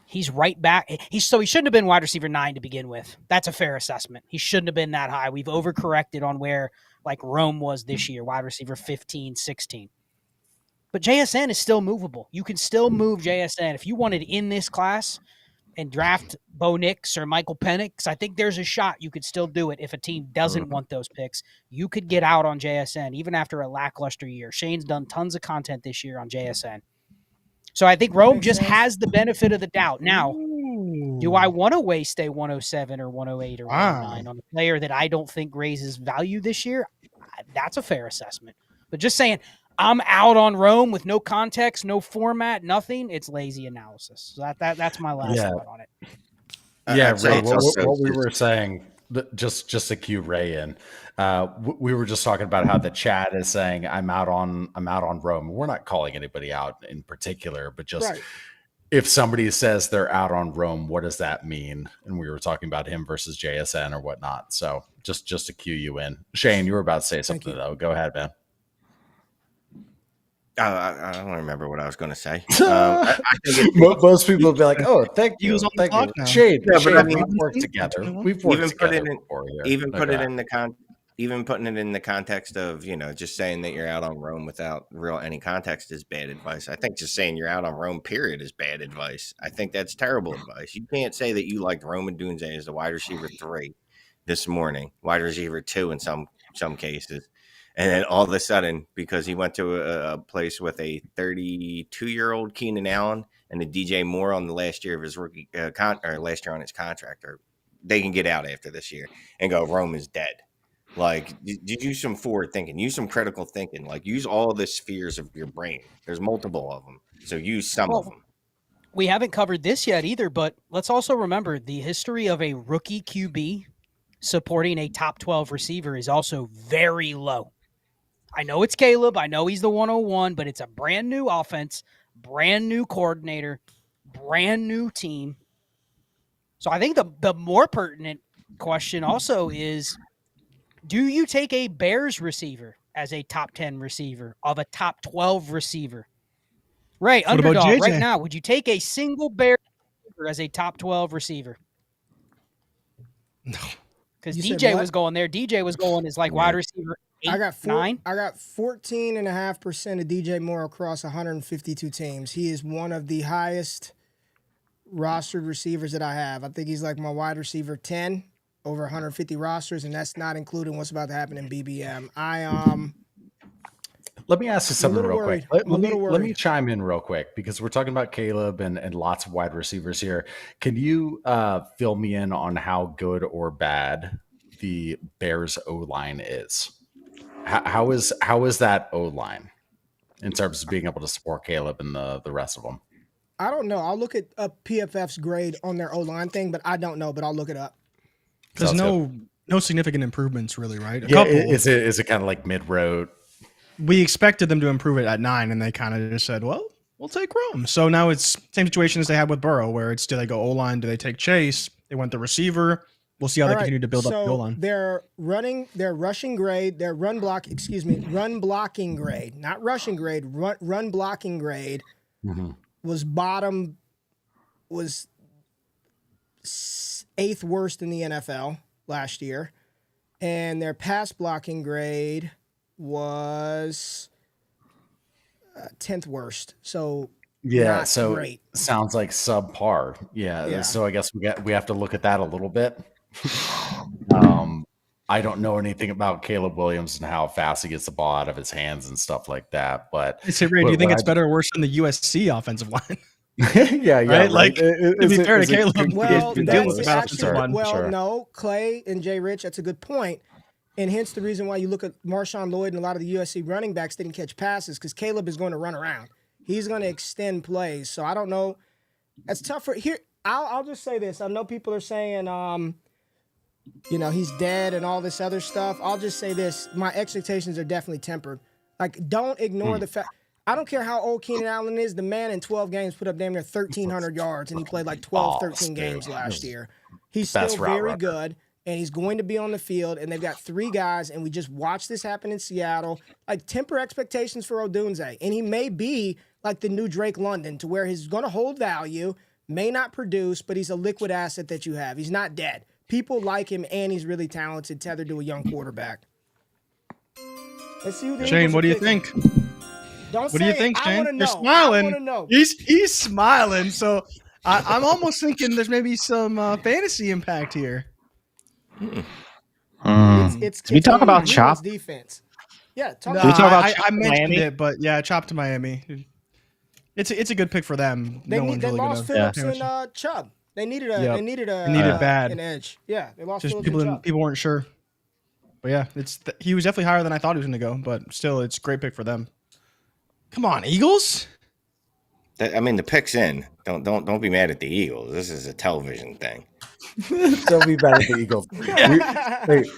he's right back. He shouldn't have been wide receiver 9 to begin with. That's a fair assessment. He shouldn't have been that high. We've overcorrected on where like Rome was this year, wide receiver 15, 16. But JSN is still movable. You can still move JSN. If you wanted in this class and draft Bo Nix or Michael Penix, I think there's a shot you could still do it if a team doesn't want those picks. You could get out on JSN even after a lackluster year. Shane's done tons of content this year on JSN. So I think Rome just has the benefit of the doubt. Now, do I want to waste a 107 or 108 or 109 on a player that I don't think raises value this year? That's a fair assessment. But just saying, I'm out on Rome with no context, no format, nothing. It's lazy analysis. So that's my last thought on it. Yeah, I'd say Ray, it's also what we just- were saying, just to cue Ray in, we were just talking about how the chat is saying I'm out on Rome. We're not calling anybody out in particular, but just if somebody says they're out on Rome, what does that mean? And we were talking about him versus JSN or whatnot. So just to cue you in, Shane, you were about to say something though. Go ahead, man. I don't remember what I was going to say. I think Most people would be like, "Oh, thank He you, was on the thank clock you, now. Shade." Yeah, but Shade, I mean- we've worked together. We've worked even put together it in, before here. even No, put go it ahead. in the even putting it in the context of just saying that you're out on Rome without any context is bad advice. I think just saying you're out on Rome period is bad advice. I think that's terrible advice. You can't say that you liked Rome and Odunze as the wide receiver 3 this morning, wide receiver 2 in some cases. And then all of a sudden, because he went to a place with a 32-year-old Keenan Allen and a DJ Moore on the last year of his rookie or last year on his contract, or they can get out after this year and go, Rome is dead. Like, use some forward thinking, use some critical thinking, like use all the spheres of your brain. There's multiple of them, so use some of them. We haven't covered this yet either, but let's also remember the history of a rookie QB supporting a top 12 receiver is also very low. I know it's Caleb. I know he's the 101, but it's a brand new offense, brand new coordinator, brand new team. So I think the more pertinent question also is, do you take a Bears receiver as a top 10 receiver of a top 12 receiver? Ray, What about underdog, JJ? right now, would you take a single Bears receiver as a top 12 receiver? No. Because You said DJ what? was going there. DJ was going as like wide receiver 8, I got 9. I got 14.5% of DJ Moore across 152 teams. He is one of the highest rostered receivers that I have. I think he's like my wide receiver 10 over 150 rosters, and that's not including what's about to happen in BBM. Let me ask you something little real quick. worried. I'm a little Let me worried. chime in real quick because we're talking about Caleb and lots of wide receivers here. Can you fill me in on how good or bad the Bears O-line is? How is that O-line in terms of being able to support Caleb and the rest of them? I don't know. I'll look at PFF's grade on their O-line thing, but I don't know, but I'll look it up. There's Sounds no significant improvements really, right? A Yeah, couple. is it kind of like mid-road? We expected them to improve it at 9, and they kind of just said, well, we'll take Rome. So now it's same situation as they had with Burrow, where it's, do they go O-line, do they take Chase? They went the receiver. We'll see how they continue to build up the O-line. Their rushing grade, their run blocking grade, not rushing grade, run blocking grade was 8th worst in the NFL last year. And their pass blocking grade was 10th worst. So Yeah, not so great. sounds like subpar. Yeah, so I guess we have to look at that a little bit. I don't know anything about Caleb Williams and how fast he gets the ball out of his hands and stuff like that. But I say, Ray, do you think it's better or worse than the USC offensive line? yeah, Right? Like, to be fair to Caleb, Well, he's that's ridiculous. actually, Sure. no, Clay and JRich, that's a good point. And hence the reason why you look at Marshawn Lloyd and a lot of the USC running backs didn't catch passes, because Caleb is going to run around. He's going to extend plays. So I don't know. That's tough for here. I'll just say this. I know people are saying, he's dead and all this other stuff. I'll just say this. My expectations are definitely tempered. Like, don't ignore the fact. I don't care how old Keenan Allen is. The man in 12 games put up damn near 1,300 yards, and he played like 13 games last year. He's still very good, and he's going to be on the field, and they've got 3 guys, and we just watched this happen in Seattle. Like, temper expectations for Odunze, and he may be like the new Drake London, to where he's going to hold value, may not produce, but he's a liquid asset that you have. He's not dead. People like him, and he's really talented, tethered to a young quarterback. Let's see who the Shane, Eagles what do you are picking. think? Don't What say do you it. think, I Shane? want to know. You're smiling. I want to know. He's smiling. So I'm almost thinking there's maybe some fantasy impact here. It's we talk about Eagles chop? defense. Yeah, talk No, we talk about I Chop to mentioned Miami? it, but yeah, chop to Miami. It's a good pick for them. They one's they really lost gonna Phillips and Chubb. They needed Yep. they needed bad. an edge. Yeah, they lost just Phillips and Chubb. people weren't sure. But yeah, he was definitely higher than I thought he was going to go. But still, it's a great pick for them. Come on, Eagles. The pick's in. Don't be mad at the Eagles. This is a television thing. Don't be bad at the Eagles.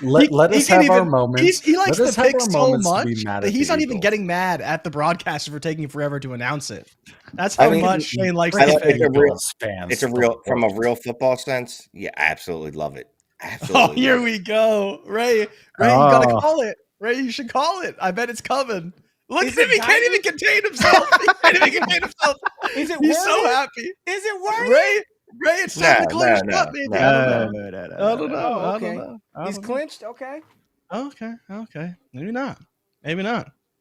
Let us have our moments. He likes Let us the have pick our so moments to much be mad that at he's the not even Eagles. getting mad at the broadcaster for taking forever to announce it. That's how much Shane likes I the like pick. Eagles fans. It's from a real football sense. Yeah, I absolutely love it. Oh, here we go. Ray, you got to call it. Ray, you should call it. I bet it's coming. Look at him. He can't even contain himself. He can't even contain himself. Is it He's worth so it? happy. Is it worth Ray, it's time to call your shot, baby. I don't know. No. I don't know. Oh, I okay. don't know. I He's don't know. clinched. Okay. Okay. Maybe not.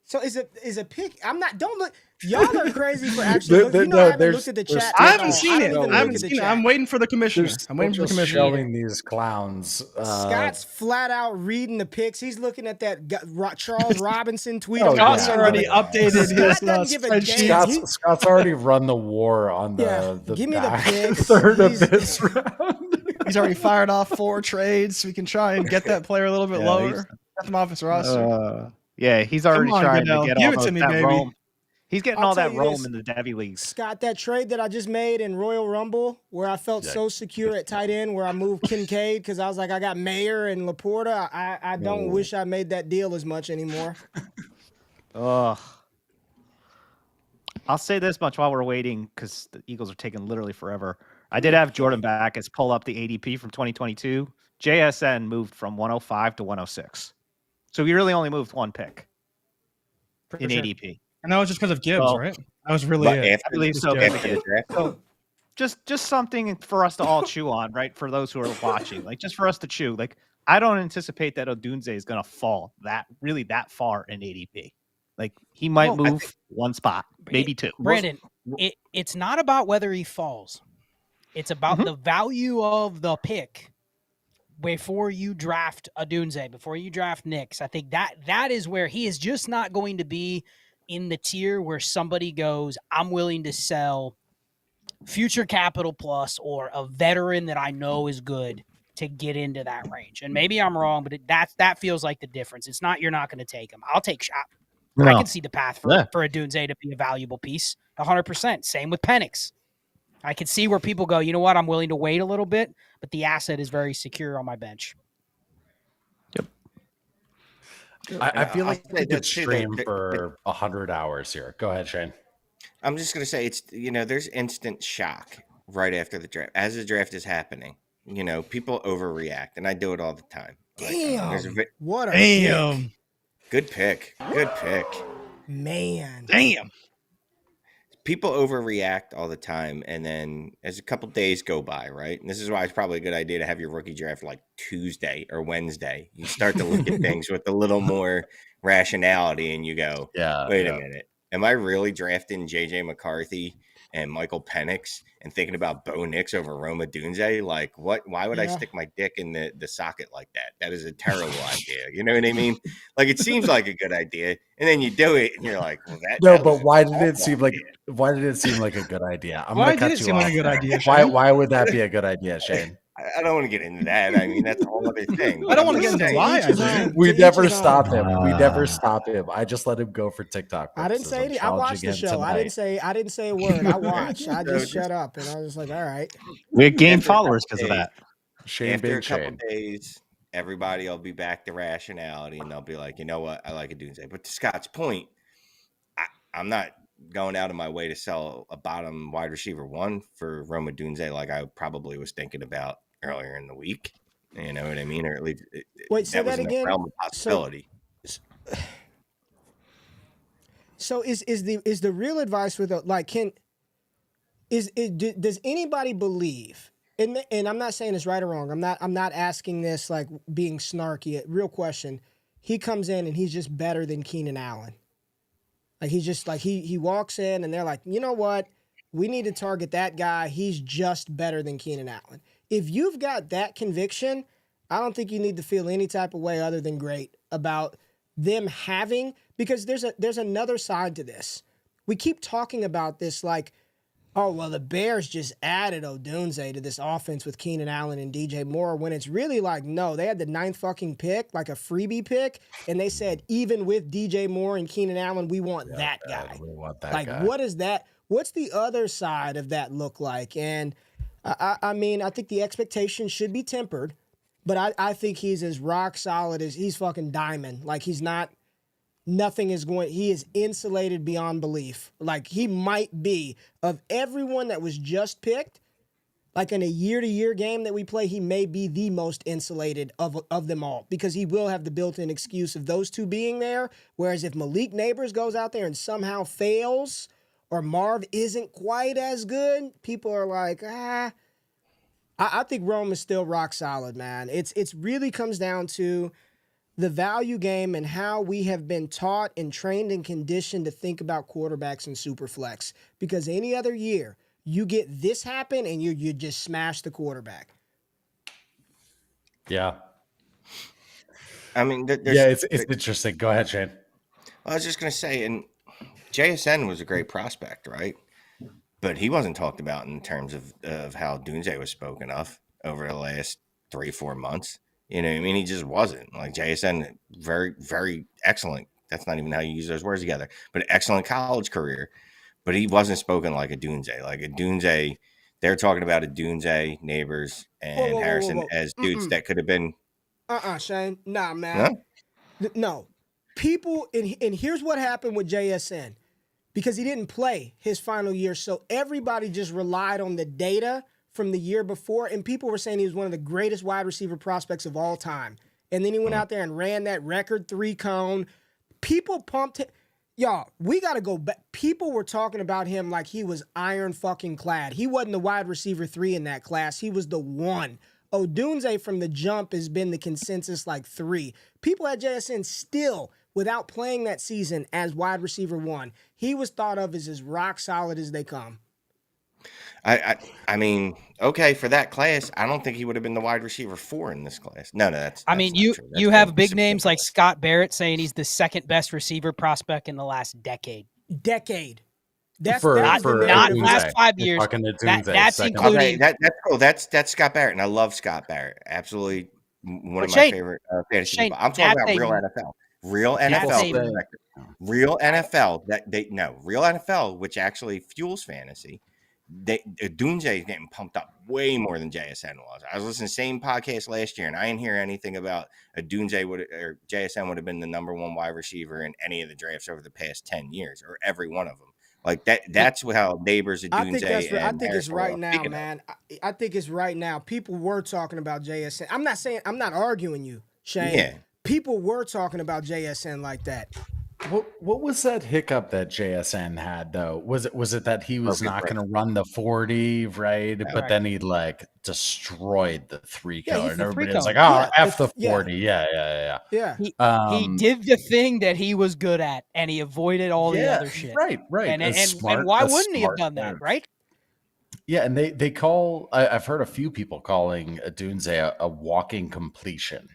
So is it pick? I'm not. Don't look. Y'all are crazy for actually. I haven't looked at the chat. I at haven't all. seen it. don't even I look haven't at the seen it. chat. I'm waiting for the commissioner. They're I'm waiting for the just commissioner. showing these clowns. Scott's flat out reading the picks. He's looking at that Charles Robinson tweet. Oh, Scott's yeah. already updated his Scott doesn't give a spreadsheet. damn. Scott's already run the war on the give me the back picks. third of He's- this round. He's already fired off 4 trades. So we can try and get that player a little bit lower. Get them off his roster. Yeah, he's already Come on, trying Goodell. to get Give all it to those, me, that baby. Rome. He's getting I'll all tell that you roam this, in the Devy leagues. Scott, that trade that I just made in Royal Rumble, where I felt so secure at tight end, where I moved Kincaid because I was like, I got Mayer and Laporta. I don't wish I made that deal as much anymore. Ugh. I'll say this much while we're waiting because the Eagles are taking literally forever. I did have Jordan back as pull up the ADP from 2022. JSN moved from 105 to 106. So he really only moved one pick in ADP. And that was just because of Gibbs, right? That was really it. I believe so. So just something for us to all chew on, right? For those who are watching, like just for us to chew. Like I don't anticipate that Odunze is going to fall that far in ADP. Like he might move one spot, maybe two. Brandon, it's not about whether he falls. It's about the value of the pick before you draft Odunze, before you draft Nix. I think that is where he is just not going to be in the tier where somebody goes, I'm willing to sell future capital plus or a veteran that I know is good to get into that range. And maybe I'm wrong, but that feels like the difference. It's not you're not going to take him. I'll take shot. No. I can see the path for Odunze to be a valuable piece, 100%. Same with Penix. I can see where people go, you know what, I'm willing to wait a little bit, but the asset is very secure on my bench. Yep. I feel like we could stream for 100 hours here. Go ahead, Shane. I'm just going to say there's instant shock right after the draft. As the draft is happening, people overreact, and I do it all the time. Damn. What a pick. Good pick. Good pick. Man. Damn. People overreact all the time, and then as a couple days go by, right? And this is why it's probably a good idea to have your rookie draft like Tuesday or Wednesday. You start to look at things with a little more rationality, and you go, wait a minute. Am I really drafting J.J. McCarthy and Michael Penix and thinking about Bo Nix over Rome Odunze? Like, what? Why would I stick my dick in the socket like that? That is a terrible idea. You know what I mean? Like, it seems like a good idea, and then you do it, and you're like, well, but why did it seem like a good idea? Why did it seem like a good idea? Why would that be a good idea, Shane? I don't want to get into that. I mean, that's a whole other thing. I don't want to get into why. We never stop him. We never stop him. I just let him go for TikTok. I didn't say anything. I watched the show. I didn't say a word. I watched. I just shut up, and I was just like, all right. We gained followers because of that. After a couple days, everybody will be back to rationality, and they'll be like, you know what? I like Odunze. But to Scott's point, I'm not going out of my way to sell a bottom wide receiver one for Rome Odunze like I probably was thinking about earlier in the week. You know what I mean? Or at least say that again. Realm of possibility. So is the real advice with does anybody believe? And I'm not saying it's right or wrong. I'm not asking this like being snarky. Real question. He comes in and he's just better than Keenan Allen. Like he's just like he walks in and they're like, you know what? We need to target that guy. He's just better than Keenan Allen. If you've got that conviction, I don't think you need to feel any type of way other than great about them having, because there's another side to this. We keep talking about this like, oh, well, the Bears just added Odunze to this offense with Keenan Allen and DJ Moore, when it's really like, no, they had the 9th fucking pick, like a freebie pick, and they said, even with DJ Moore and Keenan Allen, we want that guy. We want that guy. Like, what is that? What's the other side of that look like? And I mean, I think the expectation should be tempered, but I think he's as rock solid as he's fucking diamond. Like he is insulated beyond belief. Like he might be, of everyone that was just picked, like in a year-to-year game that we play, he may be the most insulated of them all, because he will have the built-in excuse of those two being there. Whereas if Malik Nabers goes out there and somehow fails, or Marv isn't quite as good, people are like, I think Rome is still rock solid, man. It's really comes down to the value game and how we have been taught and trained and conditioned to think about quarterbacks and super flex. Because any other year, you get this happen and you just smash the quarterback. Yeah. I mean, it's interesting. Go ahead, Shane. I was just going to say, and JSN was a great prospect, right? But he wasn't talked about in terms of how Odunze was spoken of over the last 3-4 months. You know what I mean? He just wasn't. Like JSN, very, very excellent that's not even how you use those words together. But excellent college career. But he wasn't spoken like Odunze. Like Odunze, they're talking about Odunze, Nabers, and Harrison as dudes that could have been. Shane. Nah, man. No? No. People, and here's what happened with JSN. Because he didn't play his final year, so everybody just relied on the data from the year before, and people were saying he was one of the greatest wide receiver prospects of all time. And then he went out there and ran that record 3-cone. People pumped him. Y'all, we got to go back. People were talking about him like he was iron fucking clad. He wasn't the wide receiver 3 in that class. He was the 1. Odunze from the jump has been the consensus like 3. People at JSN still, without playing that season as wide receiver 1, he was thought of as rock solid as they come. I mean, okay, for that class, I don't think he would have been the wide receiver 4 in this class. No, that's I mean, not true. That's you have big names like Scott Barrett saying he's the second best receiver prospect in the last decade. That's not Odunze. last 5 years. That's including. Okay, that's cool. That's Scott Barrett, and I love Scott Barrett. Absolutely, one of my favorite fantasy people. I'm talking about real NFL. Real NFL. Real NFL. Real NFL, which actually fuels fantasy. Odunze is getting pumped up way more than JSN was. I was listening to the same podcast last year, and I didn't hear anything about Odunze or JSN would have been the number 1 wide receiver in any of the drafts over the past 10 years, or every one of them. Like that. That's how Nabers, Odunze, I think it's right now, man. I think it's right now. People were talking about JSN. I'm not arguing you, Shane. Yeah. People were talking about JSN like that. What was that hiccup that JSN had though? Was it that he was not going to run the 40, right? But then he like destroyed the 3-cone, and everybody was like, "Oh, F the 40." Yeah. He did the thing that he was good at, and he avoided all the other shit. Right. And why wouldn't he have done that, right? Yeah, and they call. I've heard a few people calling Odunze a walking completion.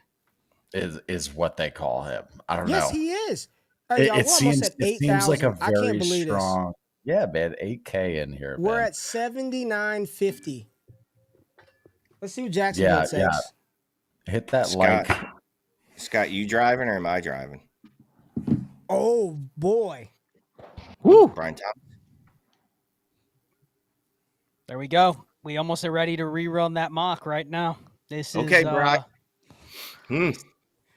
Is what they call him. I don't know. Yes, he is. It seems like a very strong. Yeah, man, 8K in here. We're at 79.50. Let's see what Jacksonville says. Yeah. Hit that Scott, you driving or am I driving? Oh boy. Woo. Brian Thomas. There we go. We almost are ready to rerun that mock right now. This okay, is Brian.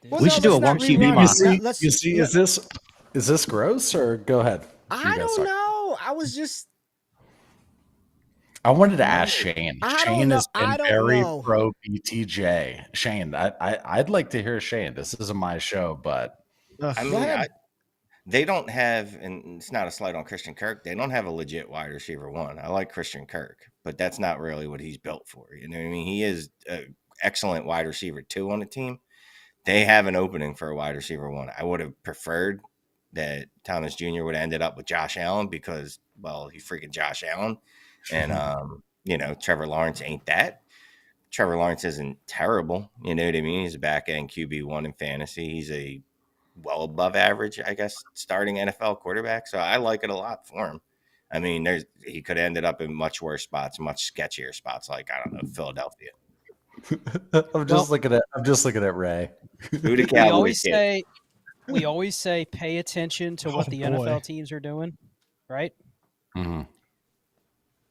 We should do a 1 QB mock. You see, is this gross or go ahead? I don't know. I wanted to ask Shane. Shane has been very pro BTJ. Shane, I'd like to hear Shane. This isn't my show, but they don't have, and it's not a slight on Christian Kirk, they don't have a legit wide receiver 1. I like Christian Kirk, but that's not really what he's built for. You know what I mean? He is an excellent wide receiver 2 on the team. They have an opening for a wide receiver 1. I would have preferred that Thomas Jr. would have ended up with Josh Allen because, well, he's freaking Josh Allen. And, Trevor Lawrence ain't that. Trevor Lawrence isn't terrible. You know what I mean? He's a back end QB1 in fantasy. He's a well above average, I guess, starting NFL quarterback. So I like it a lot for him. I mean, he could have ended up in much worse spots, much sketchier spots, like, I don't know, Philadelphia. I'm just looking at Ray. We always say pay attention to what the NFL teams are doing, right? Mm-hmm.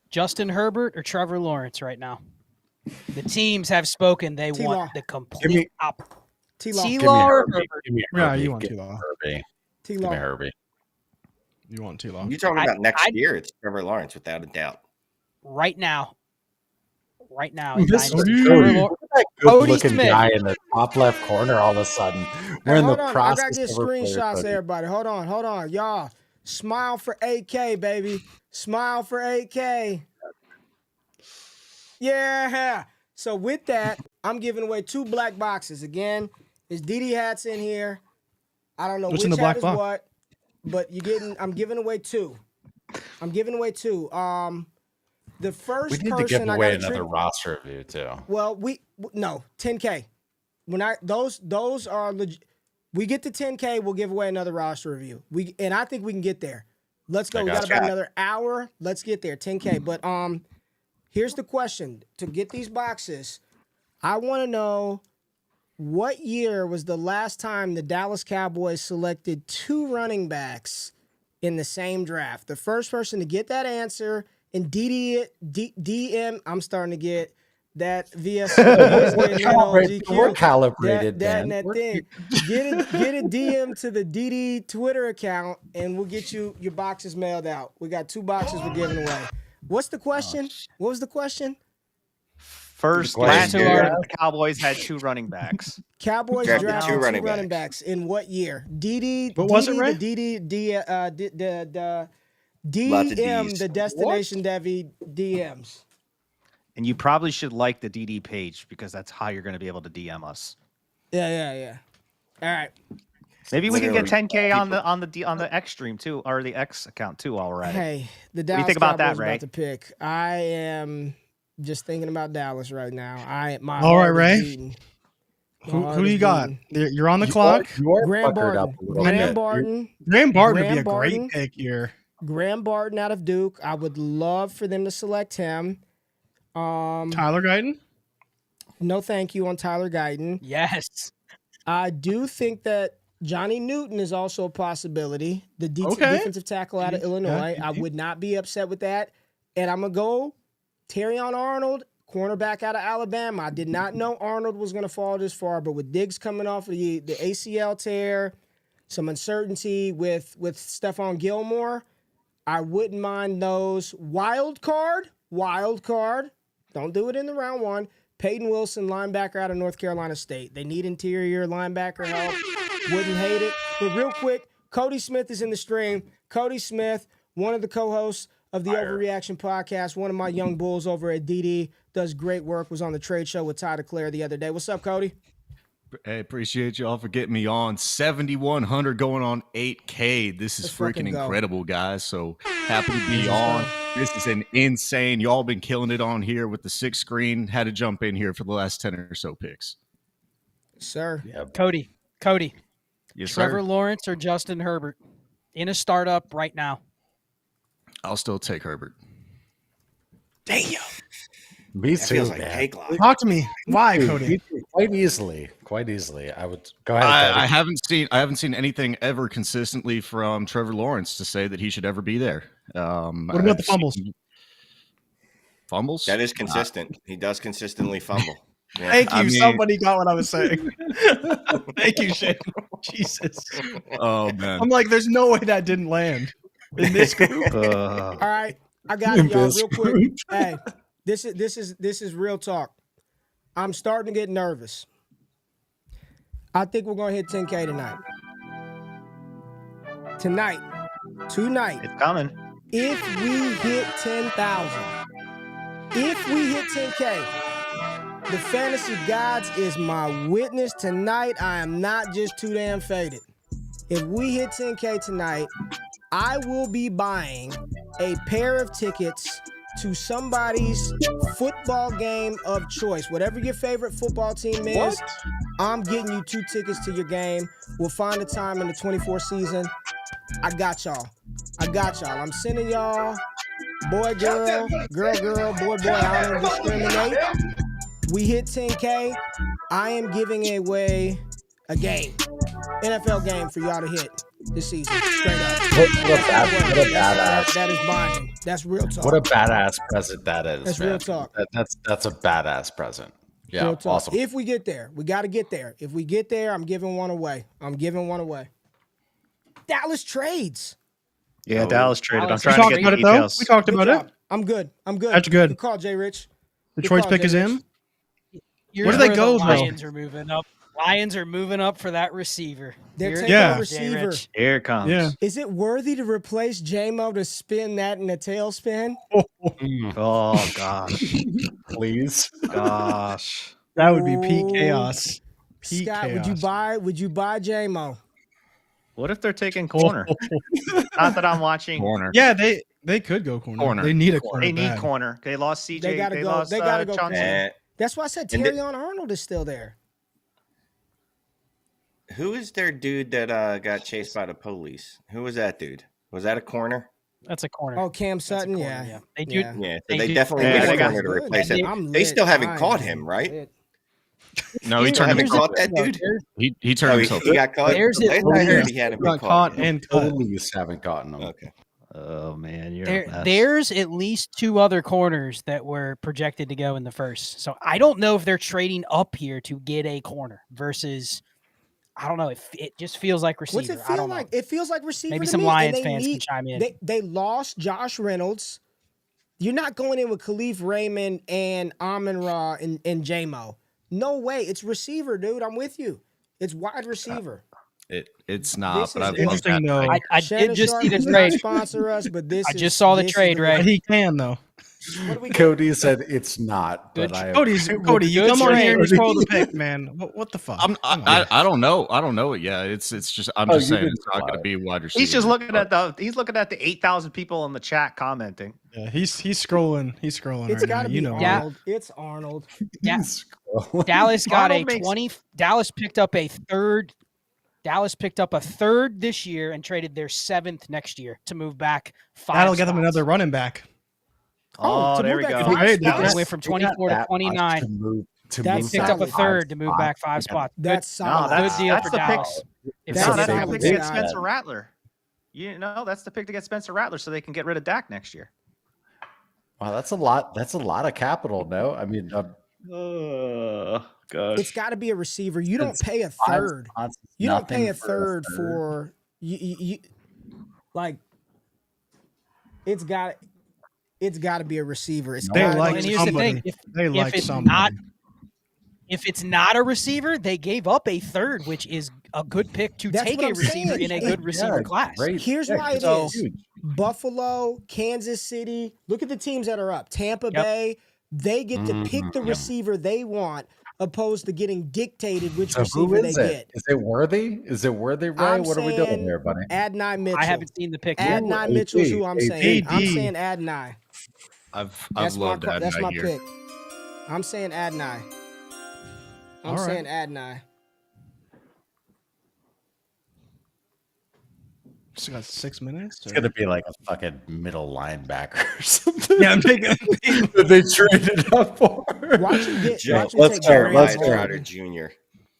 Justin Herbert or Trevor Lawrence right now? The teams have spoken. They want the complete opposite. T-Law or Herbert? Yeah, you want T-Law. Give me Herbie. You want T-Law. You're talking about next year. It's Trevor Lawrence, without a doubt. Right now. This good-looking guy in the top left corner all of a sudden. We're in the process. I got to get screenshots, everybody. Hold on. Y'all, smile for 8K, baby. Smile for 8K. Yeah. So with that, I'm giving away 2 black boxes. Again, there's DD hats in here. I don't know What's which in the hat black is box? what, but I'm giving away 2. The first we need person to give I away gotta another roster review too. Well, no 10K. When those are legit. We get to 10K, we'll give away another roster review. And I think we can get there. Let's go. We got about another hour. Let's get there. 10K. But here's the question: to get these boxes, I want to know What year was the last time the Dallas Cowboys selected 2 running backs in the same draft? The first person to get that answer and DM, I'm starting to get that VS. We're calibrated, that, man. that thing. Get a DM to the DD Twitter account, and we'll get you your boxes mailed out. We got 2 boxes we're giving away. What's the question? What was the question? Last year, the Cowboys had 2 running backs. Cowboys drafted 2 running backs. In what year? What was it, Ray? The DM, the Destination Devi DMs. And you probably should like the DD page because that's how you're going to be able to DM us. Yeah. All right. Maybe we can get 10K on the X stream too, or the X account too while we're at it. Hey, the Dallas what do you think about Cowboys that, Ray? about to pick. I am just thinking about Dallas right now. All right, Ray. Who do you got? You're on the clock. Graham Barton. Graham Barton would be a great pick here. Graham Barton out of Duke. I would love for them to select him. Tyler Guyton? No, thank you on Tyler Guyton. Yes. I do think that Johnny Newton is also a possibility. The defensive tackle out of Illinois. I would not be upset with that. And I'm going to go Terrion Arnold, cornerback out of Alabama. I did not know Arnold was going to fall this far, but with Diggs coming off of the ACL tear, some uncertainty with Stephon Gilmore, I wouldn't mind those. Wild card. Don't do it in the round 1. Peyton Wilson, linebacker out of North Carolina State. They need interior linebacker help. Wouldn't hate it. But real quick, Cody Smith is in the stream. Cody Smith, one of the co-hosts of the Overreaction Podcast, one of my young bulls over at DD, does great work, was on the trade show with Ty DeClaire the other day. What's up, Cody? Hey, appreciate y'all for getting me on. 7,100 going on 8K. This is freaking incredible, guys. So happy to be on. This is an insane. Y'all been killing it on here with the 6 screen. Had to jump in here for the last 10 or so picks. Sir. Yep. Cody. Yes, Trevor sir. Lawrence or Justin Herbert in a startup right now? I'll still take Herbert. Damn. Me too, feels like man. cake lock. Talk to me. Why, Cody? Quite easily. I would go ahead. I haven't seen anything ever consistently from Trevor Lawrence to say that he should ever be there. What about the fumbles? That is consistent. He does consistently fumble. Yeah. Thank you. Somebody got what I was saying. Thank you, Shane. Jesus. Oh man. I'm like, there's no way that didn't land in this group. All right, I got it, y'all. Real quick. Hey, this is real talk. I'm starting to get nervous. I think we're gonna hit 10K tonight. Tonight. It's coming. If we hit 10,000, if we hit 10K, the fantasy gods is my witness tonight. I am not just too damn faded. If we hit 10K tonight, I will be buying a pair of tickets to somebody's football game of choice. Whatever your favorite football team is, I'm getting you 2 tickets to your game. We'll find a time in the 24 season. I got y'all. I'm sending y'all boy, girl, boy, I don't discriminate. We hit 10K. I am giving away a game. NFL game for y'all to hit this season. Straight up. What a badass. That is binding. That's real talk. What a badass present that is. That's man. real talk. That's a badass present. Yeah, awesome. If we get there, we got to get there. If we get there, I'm giving one away. Dallas trades. Yeah, Dallas traded. I'm trying to get the details. We talked about it. I'm good. That's good. Good call, JRich. Detroit's pick is in. Where do they go, the Lions are moving up. Lions are moving up for that receiver. They're taking a receiver. JRich. Here it comes. Yeah. Is it worthy to replace J-Mo to spin that in a tailspin? Oh gosh. Please. Gosh. That would be peak chaos. Scott, would you buy J-Mo? What if they're taking corner? Not that I'm watching. Corner. Yeah, they could go corner. They need a corner. They need bad. corner. They lost CJ. They gotta go. They gotta go. Johnson. That's why I said Terrion Arnold is still there. Who is their dude that got chased by the police? Who was that dude? Was that a corner? That's a corner. Oh, Cam Sutton. Corner, Yeah. They do. Yeah, so they definitely need a corner to replace him. They still haven't caught him, right? No, he turned haven't himself. caught that dude. He turned himself. He got caught. There's it. Last I heard, he hadn't been Got caught and cut. Police haven't gotten him. Okay. Oh man, you're a mess. There's at least 2 other corners that were projected to go in the first. So I don't know if they're trading up here to get a corner versus. I don't know. It just feels like receiver. What's it feel like? It feels like receiver. Maybe to some me, Lions fans can chime in. They lost Josh Reynolds. You're not going in with Khalif Raymond and Amon-Ra and J-Mo. No way. It's receiver, dude. I'm with you. It's wide receiver. It's not. This But is I love interesting, that. though. I Shannon did just Sharp see the does not trade. sponsor us, but this I is- just saw the this is trade, Ray. But he can though. What do we get? Cody said it's not, but I Cody, you Good come on here and trade. just roll the pick, man. What the fuck? I don't know. I don't know it yet. It's just. I'm just saying it's not going to be wide receiver. He's just looking at the 8,000 people in the chat commenting. Yeah, he's scrolling. He's scrolling. It's right got now. to be You know. Arnold. It's Arnold. Yeah. Dallas got Arnold a makes- 20. Dallas picked up a third. Dallas picked up a third this year and traded their 7th next year to move back 5 That'll get them spots. another running back. Oh, to there move we back go. five Right, spots? They went from 24 to 29. That's Picked up a solid. third to move back 5 spots. That's No, solid. that's Good deal that's for the Dallas. pick. If That's No, a that's the solid pick to get guy. Spencer Rattler. You know, that's the pick to get Spencer Rattler so they can get rid of Dak next year. Wow, that's a lot. That's a lot of capital. No, I mean, Gosh. It's got to be a receiver. You don't It's pay a 5 third. spots, You don't pay nothing a third for you like. It's got to be a receiver. It's They gotta like be a And here's the somebody. thing: if They like it's somebody. not, if it's not a receiver, they gave up a third, which is a good pick to That's take what a I'm receiver saying. in a good receiver class. Great. Here's why it So- is. Buffalo, Kansas City. Look at the teams that are up. Tampa Yep. Bay. They get to pick the receiver they want, opposed to getting dictated which So who receiver they is get. it? Is it worthy? Is it worthy, Ray? I'm What are we doing saying here, buddy? Adonai Mitchell. I haven't seen the pick yet. Adonai AD, Mitchell's who I'm saying. I'm AD. saying Adonai. I've That's loved that. That's my here. pick. I'm saying Adonai. I'm All right. saying Adonai. Still got 6 minutes. It's gonna be like a fucking middle linebacker or something. Yeah, I'm taking. that they traded up for. Watch him get. Joe, Watch him let's take start, Graham let's Ryan start. Barton. Crowder Jr.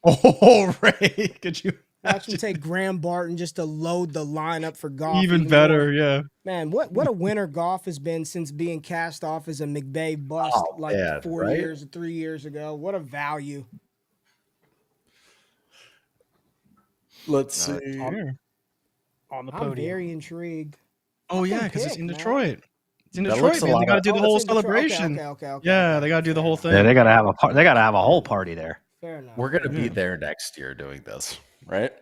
Oh, Ray, could you? Watch him take Graham Barton just to load the lineup for golf. Even better, more. yeah. Man, what a winner golf has been since being cast off as a McVay bust Oh, like man, 4 right? years or 3 years ago. What a value. Let's see. On the I'm podium. very intrigued. Oh yeah, Fucking because it's pick, in man. Detroit. It's in That Detroit, looks a man. They lot got to of- do the Oh, whole it's in Detroit. celebration. Okay. Yeah, they got to do the whole thing. Yeah, they gotta have a they gotta have a whole party there. Fair enough. We're gonna be there next year doing this, right?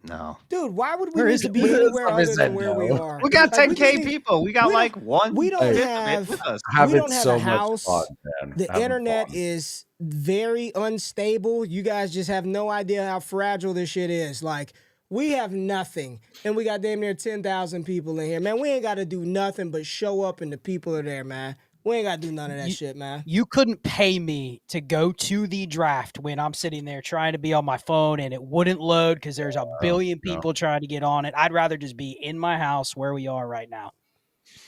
No, Dude, why would we Where need is to it? be Somebody anywhere other said than where we no. are? we got Like, we 10K just need- people. We got we like one. we don't fifth of it have- with us. Having don't have so a much house. fun, man. The Having internet fun. is very unstable. You guys just have no idea how fragile this shit is. Like, we have nothing, and we got damn near 10,000 people in here. Man, we ain't got to do nothing but show up, and the people are there, man. We ain't got to do none of that shit, man. You couldn't pay me to go to the draft when I'm sitting there trying to be on my phone and it wouldn't load because there's a billion people trying to get on it. I'd rather just be in my house where we are right now.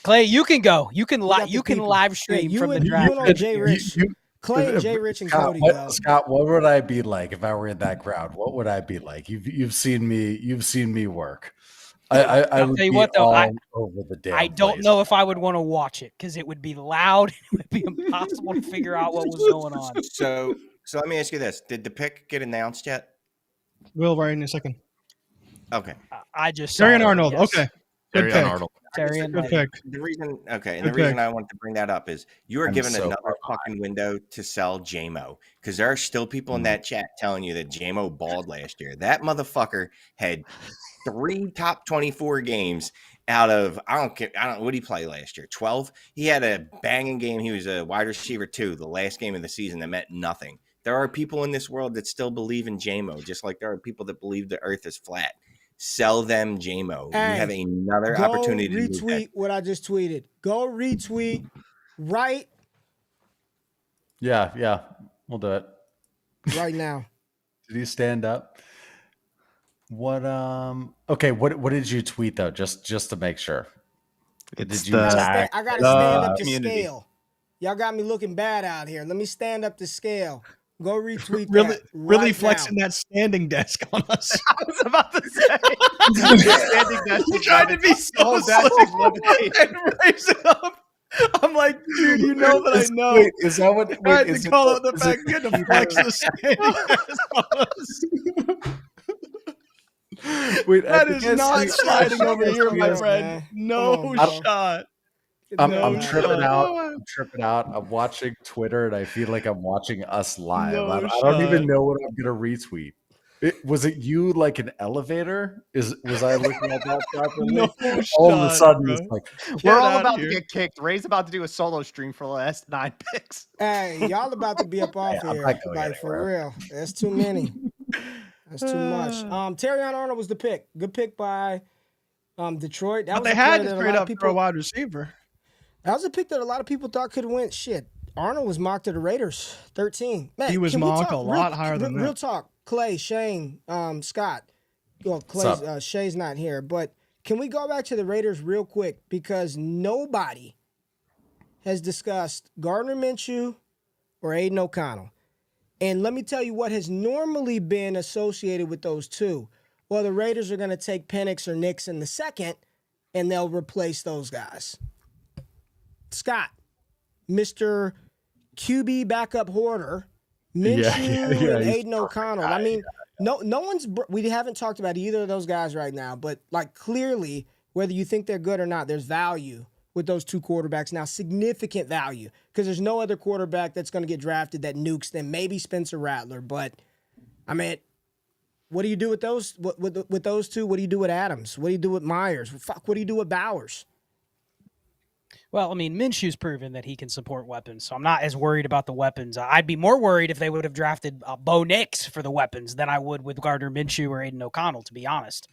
Clay, you can go. You can We got the you can people. live Yeah, stream you from the and- draft. You and JRich. Clay and JRich and Scott, Cody go. Scott, what would I be like if I were in that crowd? What would I be like? You've seen me work. I I'll would tell you be what, though, all over the damn I don't place. know if I would want to watch it because it would be loud. It would be impossible to figure out what was going on. So let me ask you this: did the pick get announced yet? Will right in a second. Okay. I just saw Terry and it, Arnold. yes. Okay. Good Terry pick. Arnold. Terry and Good Arnold. pick. The reason, okay, and Good the reason pick. I wanted to bring that up is you were I'm given so another fucking window to sell JMO because there are still people in that chat telling you that JMO balled last year. That motherfucker had 3 top 24 games out of I don't what did he play last year? 12. He had a banging game. He was a wide receiver too. The last game of the season that meant nothing. There are people in this world that still believe in JMO, just like there are people that believe the Earth is flat. Sell them JMO. Hey, you have another Go opportunity to do that. retweet what I just tweeted. Go retweet right Yeah, we'll do it. right now. Did he stand up? What okay, what did you tweet though? Just to make sure. It's Did you the- tag- I gotta stand up to community. scale. Y'all got me looking bad out here. Let me stand up to scale. Go retweet really, that. really right flexing now. that standing desk on us. I was about to say. Standing desk He tried to be so slow and raise it up. I'm like, dude, you know that I know. Wait, is that what? I had is to it call the- out the is fact it you had to the flex keyboard? the standing desk on us. Wait, I That think is I not see- sliding over here, my Yes, friend. man. No Come on, bro. shot. I'm No tripping shot. out. I'm tripping out. I'm watching Twitter, and I feel like I'm watching us live. No I don't even shot. know what I'm gonna retweet. Was it you like an elevator? Was I looking at that properly? No All of a shot, sudden, bro. it's like We're all outta about to here. get kicked. Ray's about to do a solo stream for the last 9 picks. Hey, y'all about to be up off I'm here. not going Like, for anywhere. real. That's too many. That's too much. Terrion Arnold was the pick. Good pick by Detroit. That But was they a had player to that a trade lot of up for a people. wide receiver. That was a pick that a lot of people thought could win. Shit, Arnold was mocked to the Raiders, 13. Man, He was can we mocked talk a lot higher than real that. talk. Clay, Shane, Scott. Well, What's Clay's, Shay's not here, but can we go back to the Raiders real quick because nobody has discussed Gardner Minshew or Aiden O'Connell. And let me tell you what has normally been associated with those two. Well, the Raiders are going to take Penix or Nix in the second, and they'll replace those guys. Scott, Mr. QB backup hoarder, Minshew and he's Aiden O'Connell. I mean, no one's. We haven't talked about either of those guys right now, but like clearly, whether you think they're good or not, there's value with those two quarterbacks now, significant value because there's no other quarterback that's going to get drafted that nukes them. Maybe Spencer Rattler, but I mean, what do you do with those? With those two? What do you do with Adams? What do you do with Myers? Fuck, what do you do with Bowers? Well, I mean, Minshew's proven that he can support weapons, so I'm not as worried about the weapons. I'd be more worried if they would have drafted Bo Nix for the weapons than I would with Gardner Minshew or Aiden O'Connell, to be honest.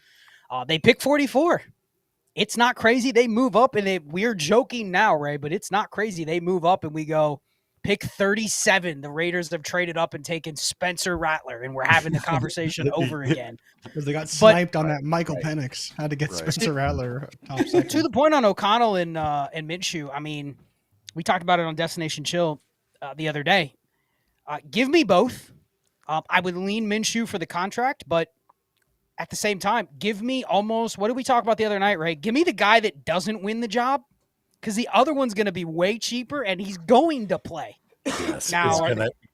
They pick 44. It's not crazy. They move up, and we're joking now, Ray, but it's not crazy. They move up, and we go pick 37. The Raiders have traded up and taken Spencer Rattler, and we're having the conversation over again. Because they got sniped on that Michael Penix. Had to get Spencer Rattler top second. To the point on O'Connell and Minshew, I mean, we talked about it on Destination Chill the other day. Give me both. I would lean Minshew for the contract, but at the same time, give me almost, what did we talk about the other night, Ray? Give me the guy that doesn't win the job, because the other one's going to be way cheaper, and he's going to play. Yes, Now,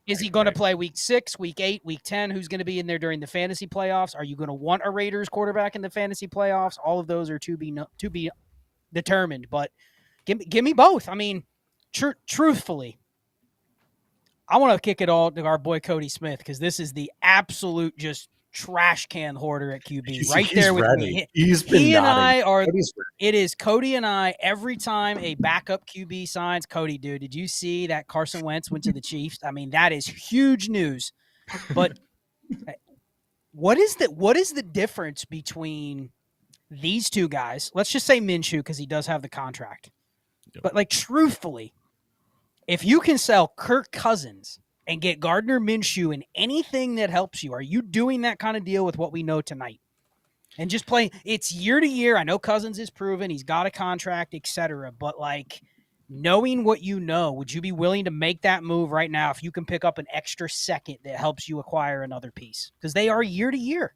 is he going to play week 6, week 8, week 10? Who's going to be in there during the fantasy playoffs? Are you going to want a Raiders quarterback in the fantasy playoffs? All of those are to be determined. But give me both. I mean, truthfully, I want to kick it all to our boy Cody Smith because this is the absolute just trash can hoarder at QB He's there with ready. me. He's been He and nodding. I are. Cody's ready. It is Cody and I every time a backup QB signs. Cody, dude, did you see that Carson Wentz went to the Chiefs? I mean, that is huge news. But what is the difference between these two guys? Let's just say Minshew because he does have the contract. Yep. But like truthfully, if you can sell Kirk Cousins and get Gardner Minshew in anything that helps you, are you doing that kind of deal with what we know tonight? And just playing, it's year to year. I know Cousins is proven. He's got a contract, etc. But like knowing what you know, would you be willing to make that move right now if you can pick up an extra second that helps you acquire another piece? Because they are year to year.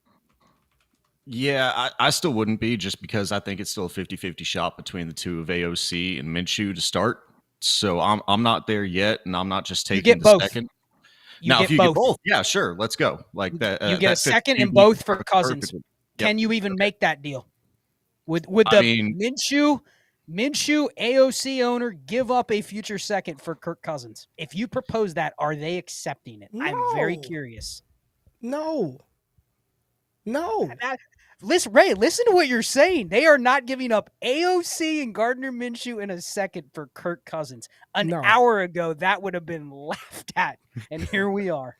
Yeah, I still wouldn't be just because I think it's still a 50-50 shot between the two of AOC and Minshew to start. So I'm not there yet, and I'm not just taking the second. Now, if you get both, yeah, sure, let's go. Like that, you get a second and both for Cousins. Yep. Can you even make that deal? Would the Minshew AOC owner give up a future second for Kirk Cousins? If you propose that, are they accepting it? No. I'm very curious. No. Listen, Ray, listen to what you're saying. They are not giving up AOC and Gardner Minshew in a second for Kirk Cousins. An hour ago, that would have been laughed at, and here we are.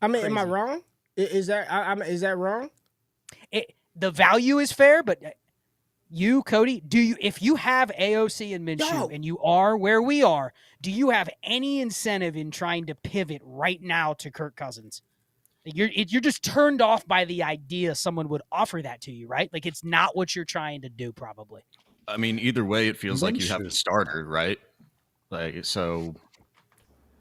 I mean, am I wrong? Is that wrong? The value is fair, but you, Cody, if you have AOC and Minshew and you are where we are, do you have any incentive in trying to pivot right now to Kirk Cousins? You're just turned off by the idea someone would offer that to you, right? Like it's not what you're trying to do, probably. I mean, either way, it feels like you have the starter, right? Like so.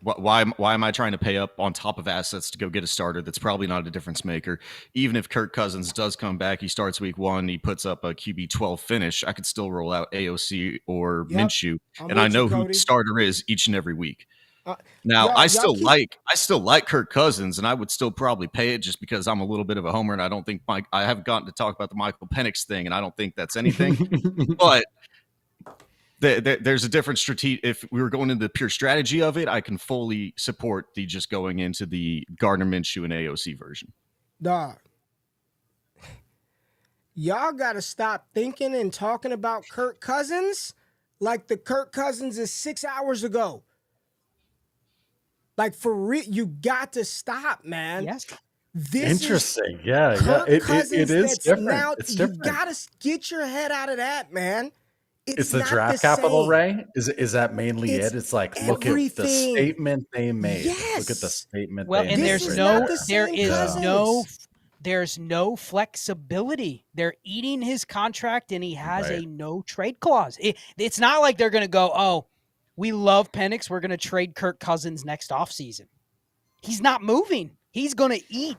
Why am I trying to pay up on top of assets to go get a starter that's probably not a difference maker? Even if Kirk Cousins does come back, he starts week 1, he puts up a QB 12 finish, I could still roll out AOC or Minshew, and I know who the starter is each and every week. Now I still like Kirk Cousins, and I would still probably pay it just because I'm a little bit of a homer, and I don't think I haven't gotten to talk about the Michael Penix thing, and I don't think that's anything. But there's a different strategy. If we were going into the pure strategy of it, I can fully support the just going into the Gardner Minshew and AOC version. Dog, y'all got to stop thinking and talking about Kirk Cousins like the Kirk Cousins is 6 hours ago. Like, for real, you got to stop, man. Yes. This Interesting. Is yeah. Kirk Cousins it is different. Now, it's different. You got to get your head out of that, man. It's the draft capital, Ray? Is that mainly it? It's like, look at the statement they made. Yes. Look at the statement they made. Well, and there's no flexibility. They're eating his contract, and he has a no trade clause. It's not like they're going to go, oh, we love Penix, we're going to trade Kirk Cousins next offseason. He's not moving. He's going to eat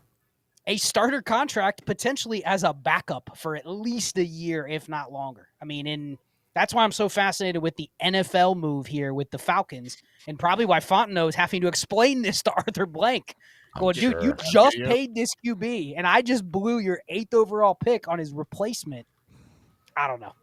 a starter contract potentially as a backup for at least a year, if not longer. I mean, that's why I'm so fascinated with the NFL move here with the Falcons, and probably why Fontenot is having to explain this to Arthur Blank. Going, dude, you just paid this QB, and I just blew your 8th overall pick on his replacement. I don't know.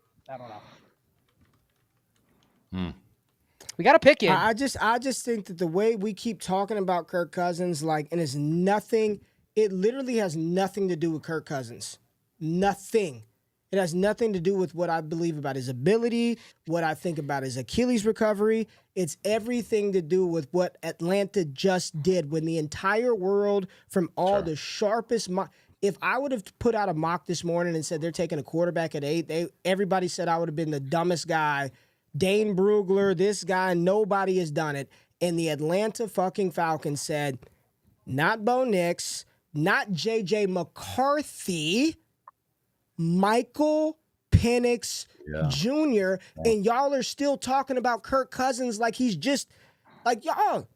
We got to pick him. I just think that the way we keep talking about Kirk Cousins, like, and it's nothing, it literally has nothing to do with Kirk Cousins. Nothing. It has nothing to do with what I believe about his ability, what I think about his Achilles recovery. It's everything to do with what Atlanta just did when the entire world, from all the sharpest if I would have put out a mock this morning and said they're taking a quarterback at 8, everybody said I would have been the dumbest guy. Dane Brugler, this guy, nobody has done it. And the Atlanta fucking Falcons said, not Bo Nix, not J.J. McCarthy, Michael Penix Jr., and y'all are still talking about Kirk Cousins like he's just, like, y'all.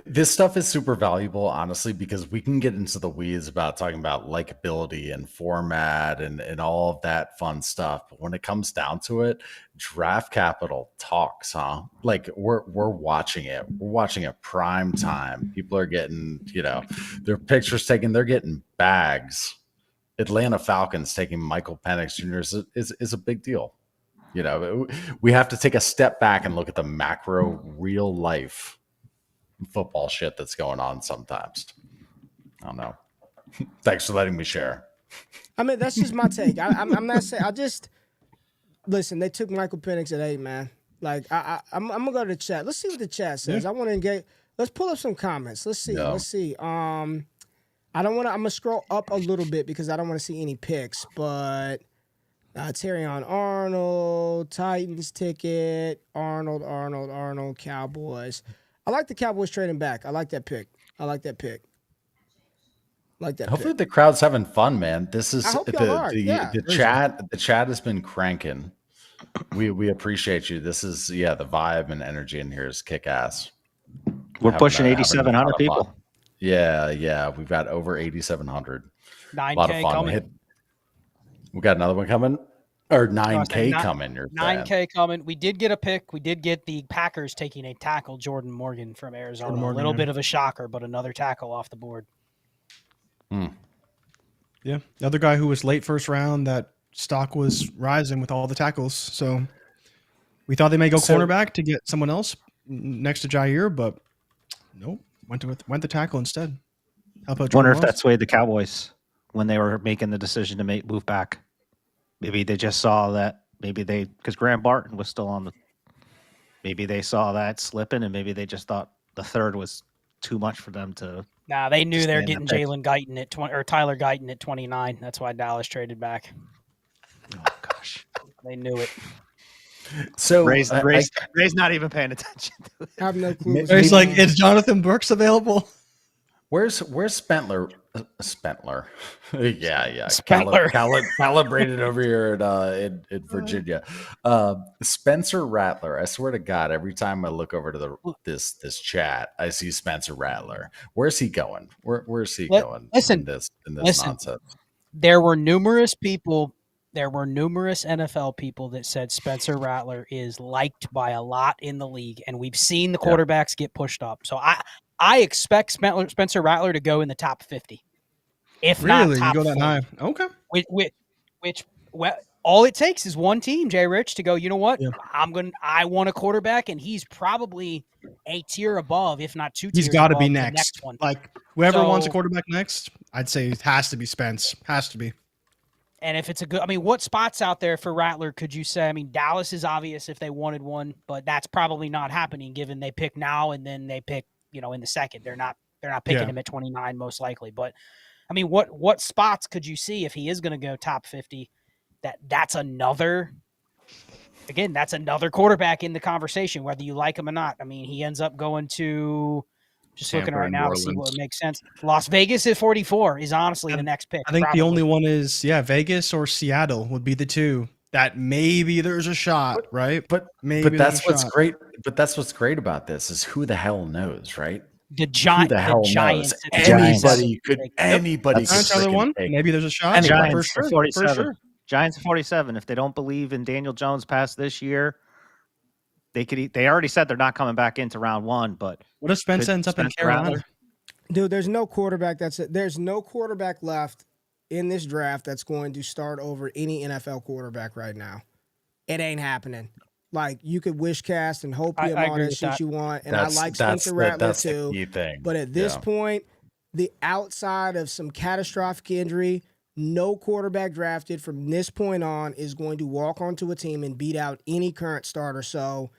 This stuff is super valuable, honestly, because we can get into the weeds about talking about likability and format and all of that fun stuff. But when it comes down to it, draft capital talks, huh? Like, we're watching it. We're watching it prime time. People are getting, their pictures taken. They're getting bags. Atlanta Falcons taking Michael Penix Jr. is a big deal. We have to take a step back and look at the macro real life football shit that's going on sometimes. I don't know. Thanks for letting me share. I mean, that's just my take. I'm not saying. Listen. They took Michael Penix at 8, man. Like, I'm gonna go to the chat. Let's see what the chat says. I want to engage. Let's pull up some comments. Let's see. Let's see. I'm gonna scroll up a little bit because I don't want to see any picks. But Terry on Arnold, Titans ticket, Arnold, Cowboys. I like the Cowboys trading back. I like that pick. Hopefully the crowd's having fun, man. This is the chat. The chat has been cranking. We appreciate you. This is the vibe and energy in here is kick ass. We're pushing 8,700 people. Yeah. We've got over 8,700. 9K a lot of fun. coming. We got another one coming. Or 9K coming. 9K coming. We did get a pick. We did get the Packers taking a tackle, Jordan Morgan from Arizona. A little bit of a shocker, but another tackle off the board. Yeah. The other guy who was late first round, that stock was rising with all the tackles. So we thought they may go cornerback to get someone else next to Jair, but nope. Went the tackle instead. How about wonder if that's the way the Cowboys, when they were making the decision to move back. Maybe they just saw that. Because Graham Barton was still on maybe they saw that slipping, and maybe they just thought the third was too much for them to. Nah, they knew they were getting Jalen Guyton at 20 or Tyler Guyton at 29. That's why Dallas traded back. Oh gosh, they knew it. So Ray's not even paying attention to it. I have no clue. He's like, is Jonathan Brooks available? Where's Spentler? Spentler. yeah. Spentler. Calibrated over here in Virginia. Spencer Rattler. I swear to God, every time I look over to this chat, I see Spencer Rattler. Where's he going? Where's he going? Listen, in this nonsense. There were numerous NFL people that said Spencer Rattler is liked by a lot in the league, and we've seen the quarterbacks get pushed up. So I expect Spencer Rattler to go in the top 50, if not top you go that 40. high. Okay. Which all it takes is one team, JRich, to go, you know what? Yeah. I want a quarterback, and he's probably a tier above, if not two tiers. He's got to be next one. Like whoever wants a quarterback next, I'd say it has to be Spence. Has to be. And if it's a good, I mean, what spots out there for Rattler could you say? I mean, Dallas is obvious if they wanted one, but that's probably not happening given they pick now and then they pick, in the second. They're not picking him at 29 most likely. But I mean, what spots could you see if he is going to go top 50? That's another quarterback in the conversation, whether you like him or not. I mean, he ends up going to looking right now to see what makes sense. Las Vegas at 44 is honestly the next pick. I think the only one is Vegas or Seattle would be the two that maybe there's a shot, right? But that's what's great. But that's what's great about this is who the hell knows, right? The Giants. Anybody could. Anybody could. Another one. Maybe there's a shot. Giants for 47. For sure. Giants 47. If they don't believe in Daniel Jones past this year, they already said they're not coming back into round one. But what if Spence ends up in Carolina? Dude, there's no quarterback left in this draft that's going to start over any NFL quarterback right now. It ain't happening. Like, you could wish cast and hope you have all that shit you want. And I like Spencer Rattler too. The key thing. But at this point, the outside of some catastrophic injury, no quarterback drafted from this point on is going to walk onto a team and beat out any current starter. So,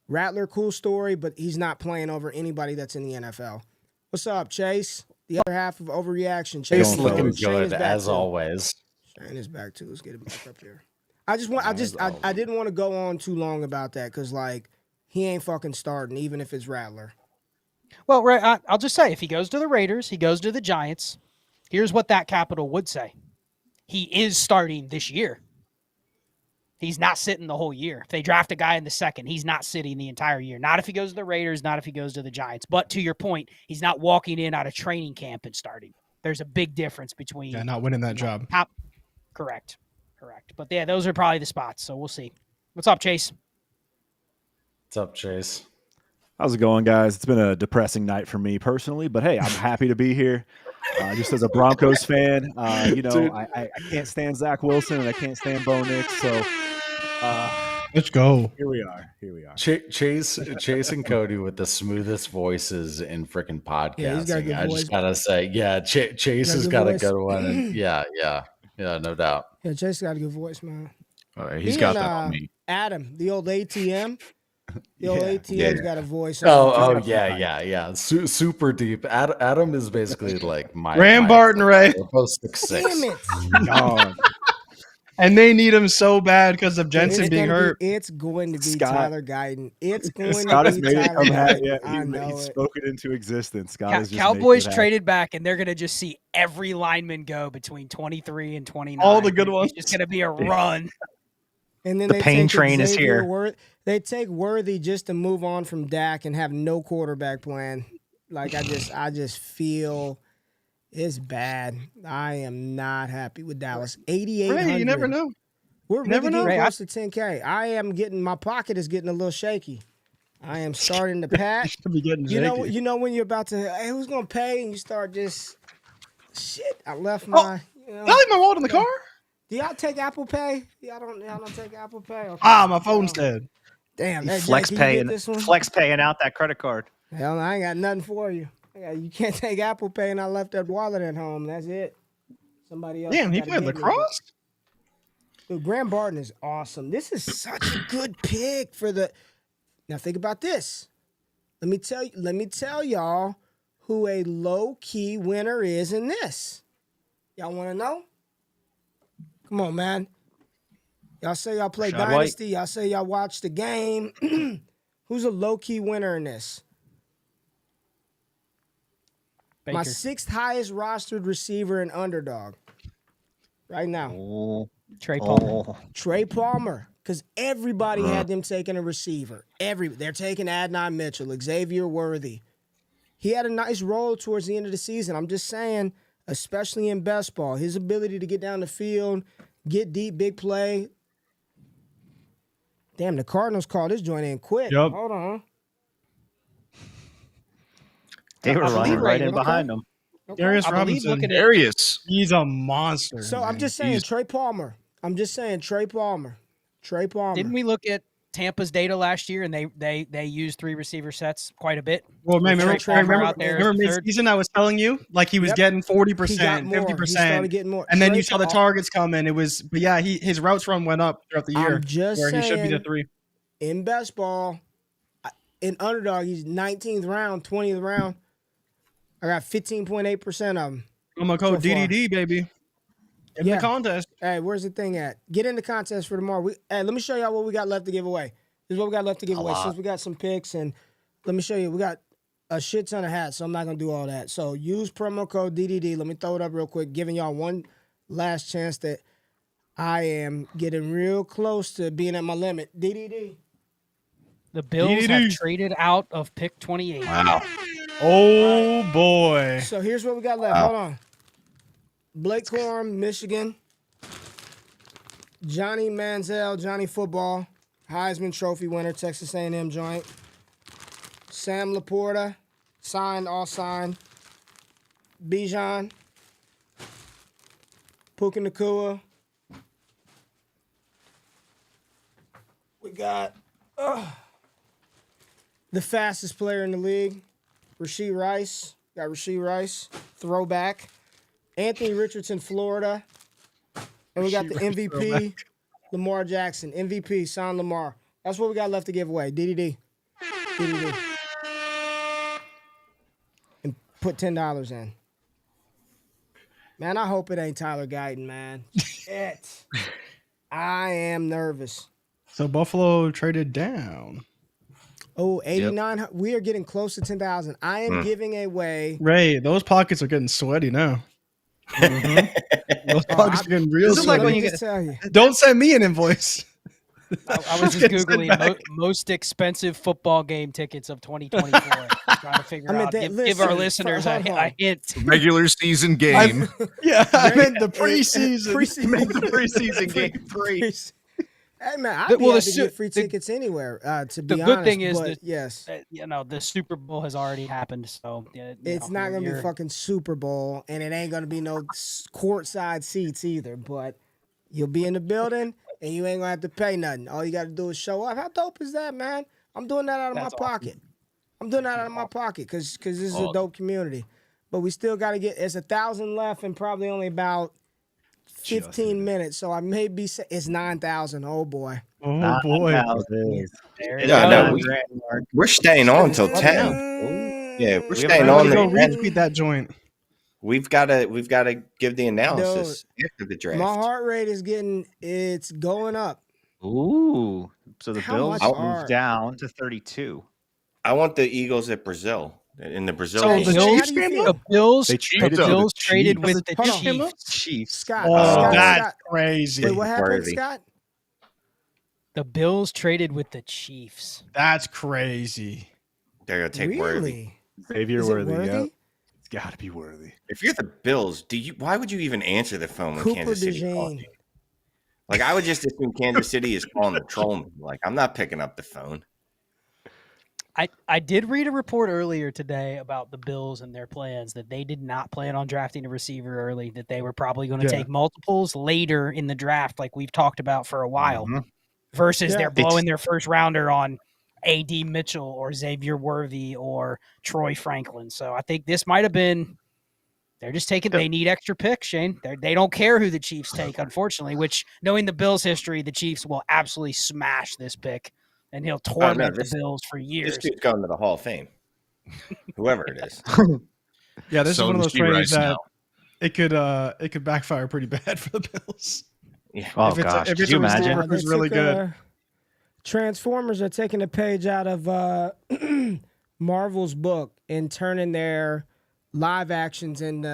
Rattler, cool story, but he's not playing over anybody that's in the NFL. What's up, Chase? The other half of Overreaction. Chase looking good as always. Shane is back too. Let's get him back up there. I didn't want to go on too long about that because, like, he ain't fucking starting, even if it's Rattler. Well, right, I'll just say, if he goes to the Raiders, he goes to the Giants, here's what that capital would say. He is starting this year. He's not sitting the whole year. If they draft a guy in the second, he's not sitting the entire year. Not if he goes to the Raiders, not if he goes to the Giants. But to your point, he's not walking in out of training camp and starting. There's a big difference between... Yeah, not winning that job. Correct. But yeah, those are probably the spots, so we'll see. What's up, Chase? What's up, Chase? How's it going, guys? It's been a depressing night for me personally, but hey, I'm happy to be here. Just as a Broncos fan, I can't stand Zach Wilson and I can't stand Bo Nix, so let's go. Here we are. Chase and Cody with the smoothest voices in freaking podcasting. I just gotta say, Chase has got a good one. And yeah, no doubt. Yeah, Chase got a good voice, man. He's got that on me. Adam, the old ATM. The old ATM's got a voice. Yeah. Super deep. Adam is basically like my Barton, right? They're both 6'6". Damn it. And they need him so bad because of Jensen being hurt. It's going to be Tyler Guyton. It's going Scott to be Tyler Guyton. He spoke it into existence. Scott is just Cowboys traded back, and they're going to just see every lineman go between 23 and 29. All the good ones. It's just going to be a run. And then the pain train is here. They take Worthy just to move on from Dak and have no quarterback plan. Like, I just feel it's bad. I am not happy with Dallas. 8,800. Hey, you never know. We're really getting close to 10K. My pocket is getting a little shaky. I am starting to pat. You know when you're about to, hey, who's gonna pay? And you start just shit. I left my. Did I leave my wallet in the car? Do y'all take Apple Pay? Y'all don't take Apple Pay? Okay. My phone's dead. Damn, flex paying out that credit card. Hell, I ain't got nothing for you. You can't take Apple Pay, and I left that wallet at home. That's it. Somebody else. Damn, he played lacrosse? Dude, Graham Barton is awesome. This is such a good pick for the. Now think about this. Let me tell y'all who a low key winner is in this. Y'all want to know? Come on, man. Y'all say y'all play Dynasty. Y'all say y'all watch the game. Who's a low key winner in this? Baker. My 6th highest rostered receiver and underdog right now. Trey Palmer. Trey Palmer, because everybody had them taking a receiver. They're taking Adnan Mitchell, Xavier Worthy. He had a nice role towards the end of the season. I'm just saying, especially in best ball, his ability to get down the field, get deep, big play. Damn, the Cardinals called this joint in quick. Yep. Hold on. They were running right in Okay. behind them. Darius I believe Robinson. looking at Darius. He's a monster. So man. I'm just saying, Trey Palmer. Trey Palmer. Didn't we look at Tampa's data last year, and they used 3 receiver sets quite a bit? Well, man, Trey Palmer out there remember as the third. mid-season I was telling you? Like he was getting 40%, He got more. 50%. He started getting more. And then Trey you saw the targets come in. It was, but yeah, his routes run went up throughout the year. I'm just where saying, he should be the 3. in best ball, in underdog, he's 19th round, 20th round. I got 15.8% of them. I'm gonna code so far. DDD, baby. In the contest. Hey, where's the thing at? Get in the contest for tomorrow. Hey, let me show y'all what we got left to give away. This is what we got left to give away. Since we got some picks, and let me show you. We got a shit ton of hats, so I'm not going to do all that. So use promo code DDD. Let me throw it up real quick, giving y'all one last chance that I am getting real close to being at my limit. DDD. The Bills have traded out of pick 28. Wow. Oh, boy. So here's what we got left. Hold on. Blake Corum, Michigan. Johnny Manziel, Johnny Football. Heisman Trophy winner, Texas A&M joint. Sam Laporta, signed, all signed. Bijan. Puka Nacua. We got the fastest player in the league, Rashee Rice. Got Rashee Rice, throwback. Anthony Richardson, Florida. And we got the MVP, Lamar Jackson. MVP, signed Lamar. That's what we got left to give away. DDD. DDD. And put $10 in. Man, I hope it ain't Tyler Guyton, man. Shit. I am nervous. So Buffalo traded down. Oh, 89. Yep. We are getting close to 10,000. I am giving away. Ray, those pockets are getting sweaty now. Those pockets are getting real sweaty. Like when you tell you. Don't send me an invoice. I was just Googling most expensive football game tickets of 2024. Trying to figure out, give our listeners a hint. Regular season game. I meant the preseason. Make the preseason game free. Hey man, I'd be able to get free tickets anywhere. To be honest, the good thing is that yes, the Super Bowl has already happened, so it's not gonna be fucking Super Bowl, and it ain't gonna be no courtside seats either. But you'll be in the building, and you ain't gonna have to pay nothing. All you got to do is show up. How dope is that, man? I'm doing that out of my pocket. I'm doing that out of my pocket because this is a dope community. But we still got to get. It's 1,000 left, and probably only about 15 minutes, so I may be. It's 9,000. Oh boy. Oh boy. We're staying on until 10. Yeah, we're staying on. Go retweet that joint. We've got to give the analysis after the draft. My heart rate is it's going up. Ooh, so the Bills moved down to 32. I want the Eagles at Brazil. In the Brazil game. The Bills traded with the Chiefs. Scott, that's crazy. Wait, what happened, Scott? The Bills traded with the Chiefs. That's crazy. They're gonna take Worthy. Xavier Worthy. Yep. It's got to be Worthy. If you're the Bills, why would you even answer the phone when Kansas City calls you? Like I would just assume Kansas City is calling to troll me. Like I'm not picking up the phone. I did read a report earlier today about the Bills and their plans that they did not plan on drafting a receiver early, that they were probably going to take multiples later in the draft like we've talked about for a while versus they're blowing their first rounder on A.D. Mitchell or Xavier Worthy or Troy Franklin. So I think this might have been they're just taking they need extra picks, Shane. They don't care who the Chiefs take, unfortunately, which knowing the Bills' history, the Chiefs will absolutely smash this pick. And he'll torment the Bills for years. This dude's going to the Hall of Fame. Whoever it is. Yeah, this is one of those trades that it could backfire pretty bad for the Bills. Yeah. Oh gosh, could you imagine? It's really good. Transformers are taking a page out of Marvel's book and turning their live actions and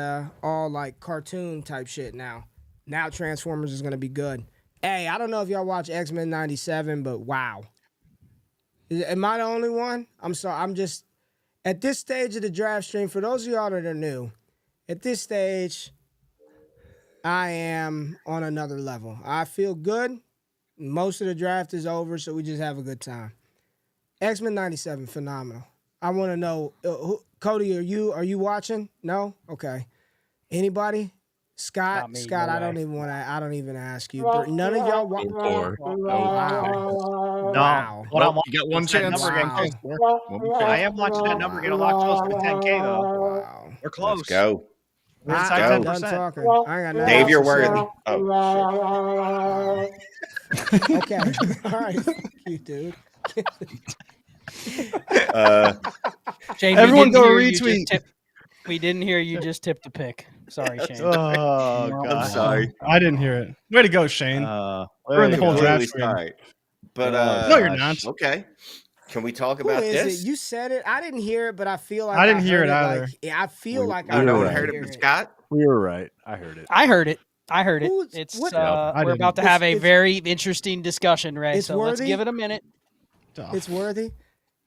all like cartoon type shit now. Now Transformers is gonna be good. Hey, I don't know if y'all watch X-Men 97, but wow. Am I the only one? I'm sorry. I'm just at this stage of the draft stream, for those of y'all that are new, at this stage, I am on another level. I feel good. Most of the draft is over, so we just have a good time. X-Men 97, phenomenal. I want to know, Cody, are you watching? No? Okay. Anybody? Scott, Me, Scott, no I don't way. even ask you. None of y'all watch. Or- Wow. No, Wow. what I'm You got one watching is that chance. number getting Wow. close. One more I chance. am watching that number get a lot closer to 10K though. Wow. We're close. Let's go. We're I'm inside go. done 10%. talking. I ain't got nothing Dave, else you're to say. worthy. Oh, Okay. All right. Fuck you, dude. shit. Shane, Everyone we didn't go hear you retweet. just tip. We didn't hear you just tip the pick. Sorry, Shane. Oh I'm god. sorry. I didn't hear it. Way to go, Shane. We're in the whole draft Completely screen. sorry. But No, you're not. okay. Can we talk Who about is this? it? You said it. I didn't hear it, but I feel like I didn't hear heard it either. Like, yeah, I feel like Oh, I no were one right. heard it but Scott? We were right. I heard it. I heard it. Who's- It's what- I we're about didn't. to have a It's- very interesting discussion, Ray. it's So let's worthy? give it a minute. It's worthy.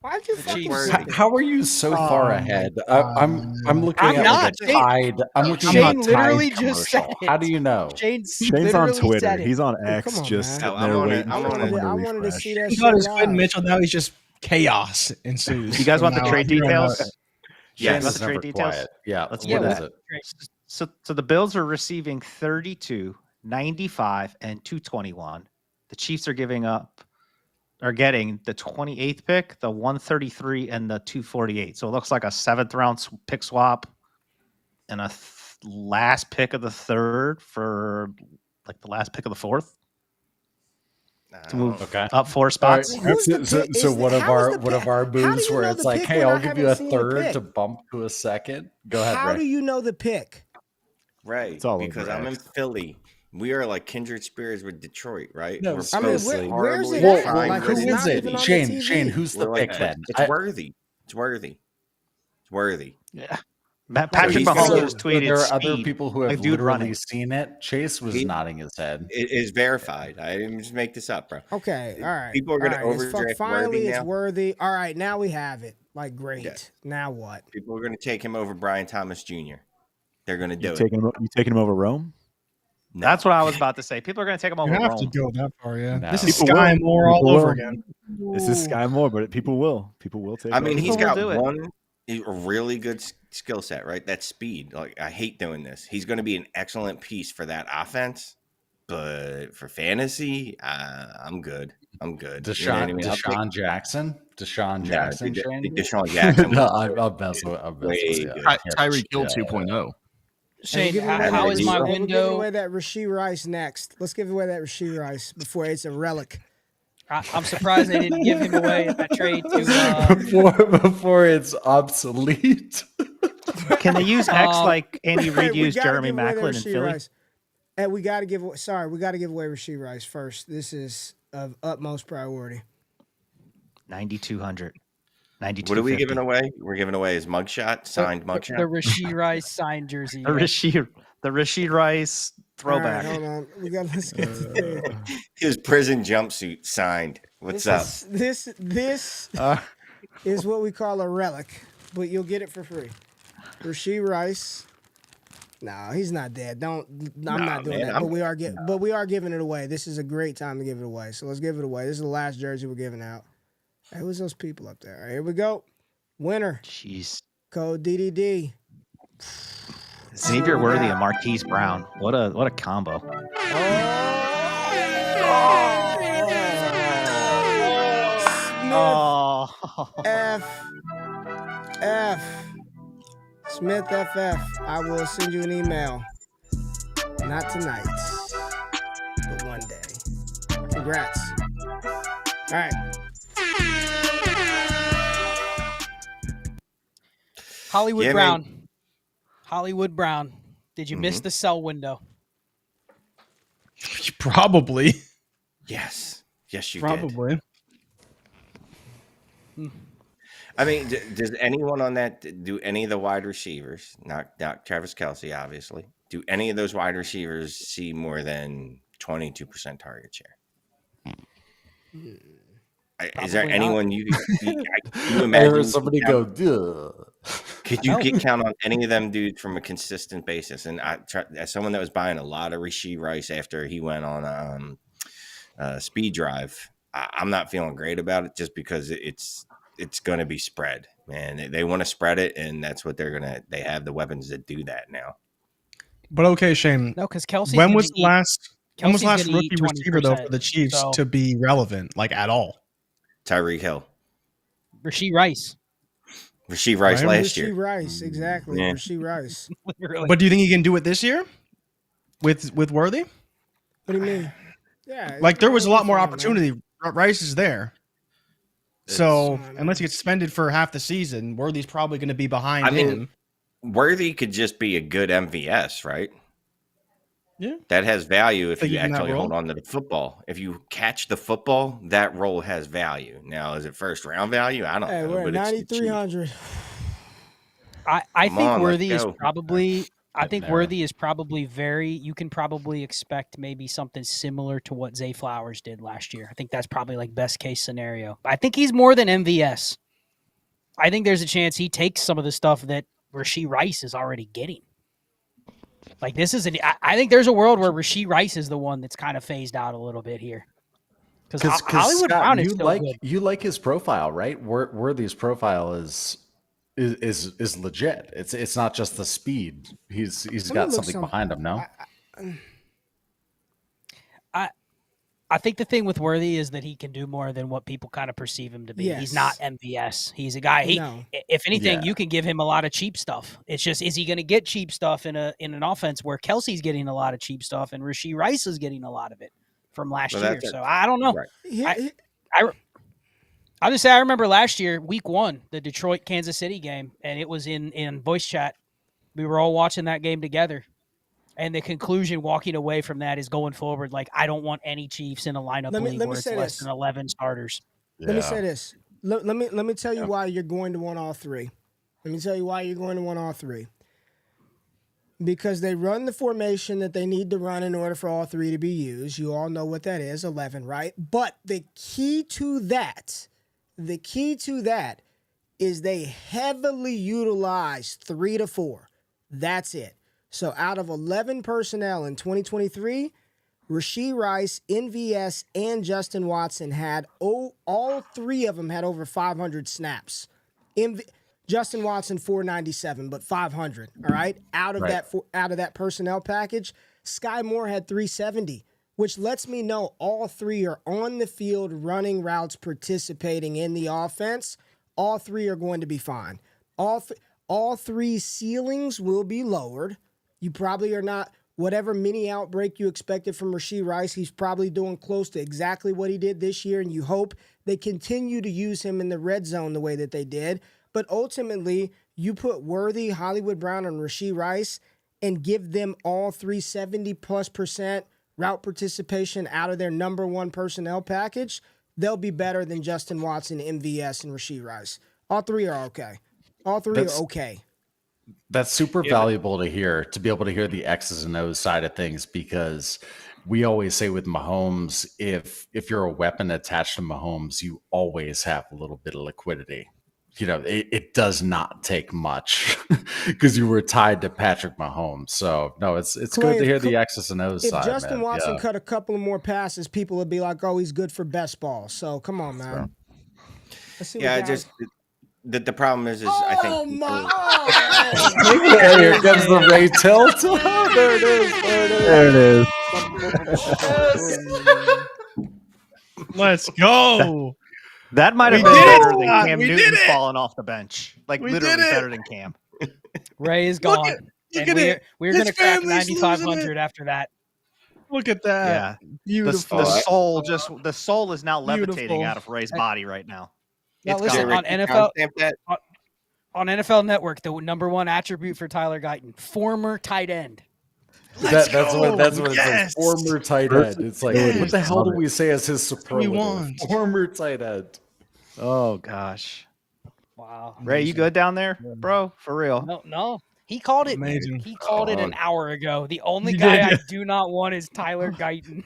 Why'd you The fucking Chiefs. say that? How are you so far my ahead? God. I'm looking I'm at not. like a Tide. I'm looking Shane at a literally Tide just commercial. said it. How do you know? Shane's Shane's on literally Twitter. said it. He's on Oh, X, come on, just man. sitting I'm there on it. waiting I'm for on someone it. to I wanted to refresh. see that He shit got his Quinn live. Mitchell. Now he's just chaos ensues. You guys want the From trade now on. details? Yes. Shane, It's want the never trade details? quiet. Yeah. Let's What get is that. it? So the Bills are receiving 32, 95, and 221. The Chiefs are getting the 28th pick, the 133, and the 248. So it looks like a 7th round pick swap and a last pick of the 3rd for like the last pick of the 4th to move Okay. up 4 All right. spots. Who's the So, pick? so Is one the- of how is our the one of pick- our how do moves you where know it's the like, pick hey, when I'll I give you a haven't seen the third pick? to bump to a second. Go ahead, How Ray. do you know the pick? Right. It's all over because I'm in X. Philly. We are like kindred spirits with Detroit, right? No, We're I mean, both seriously. where's it horribly at? trying Like, to it's who not is it? even on the Shane, TV. Shane, who's the We're like, pick then? It's worthy. It's worthy. It's worthy. Yeah. So Patrick he's Mahomes gonna- just So tweeted there are other speed, people who like have dude literally running. seen it. Chase was He- nodding his head. It is verified. I didn't just make this up, bro. Okay, all right. People are gonna all right, it's overdraft finally, Worthy it's now? worthy. All right, now we have it. Like, great. Yeah. Now what? People are going to take him over Brian Thomas Jr. They're going to do You it. taking him over Rome? No. That's what I was about to say. People are going to take him You over have to Rome. go that far, yeah. No. This is People Sky will. Moore all People over will. again. This is Sky Moore, but people will. People will take I him mean, over he's People Rome. will got do it. a really good skill set, right? That speed. Like, I hate doing this. He's going to be an excellent piece for that offense, but for fantasy, I'm good. I'm good. You know what I mean? I'll take- Deshaun Jackson. Deshaun No, Jackson. dude, Shane? Deshaun Jackson. No, was I'm messing with. I'm messing way with you. good. Tyreek Hill Yeah. 2.0. Shane, Giving how, away how that is Rasheed- my We're giving window? away that Rasheed Rice next. Let's give away that Rasheed Rice before it's a relic. I'm surprised they didn't give him away at that trade to. Before it's obsolete. Can they use X Um, like Andy Right, Reid we used gotta Jeremy give away that Maclin in Rasheed Philly? Rice. And we got to give away. Sorry, we got to give away Rasheed Rice first. This is of utmost priority. 9,200. 92. What are we giving away? We're giving away his mugshot, signed mugshot. The Rasheed Rice signed jersey. The Rasheed Rice throwback. All right, hold on. We got. Let's get the thing. His prison jumpsuit signed. What's up? This is what we call a relic, but you'll get it for free. Rasheed Rice. No, he's not dead. I'm not doing man, that. I'm- But we are giving it away. This is a great time to give it away. So let's give it away. This is the last jersey we're giving out. Hey, who's those people up there? All right, here we go. Winner. Jeez. Code DDD. Xavier Worthy and Marquise Brown. What a combo. Oh. Smith FF. I will send you an email. Not tonight, but one day. Congrats. All right. Hollywood Yeah, Brown. man. Hollywood Brown. Did you miss the sell window? Probably. Yes. Yes, you did. Probably. I mean, does anyone on that do any of the wide receivers? Not Travis Kelce, obviously. Do any of those wide receivers see more than 22% target share? Is there anyone you imagine? I heard somebody go, duh. Could you count on any of them dudes from a consistent basis? And as someone that was buying a lot of Rashee Rice after he went on speed drive, I'm not feeling great about it just because it's going to be spread, man. They want to spread it, and that's what they have the weapons that do that now. But okay, Shane. No, because Kelce. When was the last rookie receiver though for the Chiefs to be relevant, like at all? Tyreek Hill, Rashee Rice last year. Rashee Rice, exactly. Yeah. Rashee Rice. Literally. But do you think he can do it this year with Worthy? What do you mean? Yeah, like there was a lot more opportunity. Man. Rice is there. So unless he gets suspended for half the season, Worthy's probably going to be behind him. Worthy could just be a good MVS, right? Yeah. That has value if you actually hold on to the football. If you catch the football, that role has value. Now, is it first round value? I don't know. We're at 9,300. I think Worthy is probably Worthy is probably you can probably expect maybe something similar to what Zay Flowers did last year. I think that's probably like best case scenario. I think he's more than MVS. I think there's a chance he takes some of the stuff that Rashee Rice is already getting. Like I think there's a world where Rashee Rice is the one that's kind of phased out a little bit here. Because Hollywood Scott, Brown is still good. You like his profile, right? Worthy's profile is legit. It's not just the speed. He's got something behind him. No, I think the thing with Worthy is that he can do more than what people kind of perceive him to be. Yes. He's not MVS. He's a guy. If anything, you can give him a lot of cheap stuff. It's just, is he going to get cheap stuff in an offense where Kelsey's getting a lot of cheap stuff and Rashee Rice is getting a lot of it from last year? So I don't know. Right. I'll just say I remember last year, week 1, the Detroit-Kansas City game, and it was in voice chat. We were all watching that game together. And the conclusion walking away from that is going forward, like, I don't want any Chiefs in a lineup league where it's less than 11 starters. Yeah. Let me say this. Let me tell you why you're going to want all three. Let me tell you why you're going to want all three. Because they run the formation that they need to run in order for all three to be used. You all know what that is, 11, right? But the key to that is they heavily utilize 3 to 4. That's it. So out of 11 personnel in 2023, Rashee Rice, MVS, and Justin Watson had all three of them had over 500 snaps. Justin Watson 497, but 500. All right, out of that personnel package, Sky Moore had 370, which lets me know all three are on the field, running routes, participating in the offense. All three are going to be fine. All three ceilings will be lowered. You probably are not, whatever mini outbreak you expected from Rashee Rice, he's probably doing close to exactly what he did this year, and you hope they continue to use him in the red zone the way that they did. But ultimately, you put Worthy, Hollywood Brown, and Rashee Rice and give them all 370+% route participation out of their number one personnel package, they'll be better than Justin Watson, MVS, and Rashee Rice. All three are okay. All three are okay. That's super valuable to hear, to be able to hear the X's and O's side of things, because we always say with Mahomes, if you're a weapon attached to Mahomes, you always have a little bit of liquidity. You know, it does not take much because you were tied to Patrick Mahomes. So, no, it's good to hear the X's and O's side. If Justin Watson cut a couple of more passes, people would be like, oh, he's good for best ball. So, come on, man. The problem is I think. Here comes the Ray tilt. There it is. Let's go. That might have been better than Cam Newton falling off the bench. Like, literally better than Cam. Ray is gone. We're going to crack 9,500 after that. Look at that. Yeah. Beautiful. The soul is now levitating out of Ray's body right now. Now listen, on NFL Network, the number one attribute for Tyler Guyton, former tight end. That's what it says. Former tight end. It's like, what the hell do we say as his superlative? Former tight end. Oh gosh. Wow. Ray, you good down there, bro? For real? No. He called it. Amazing. He called it an hour ago. The only He guy did, I yeah. do not want is Tyler Guyton.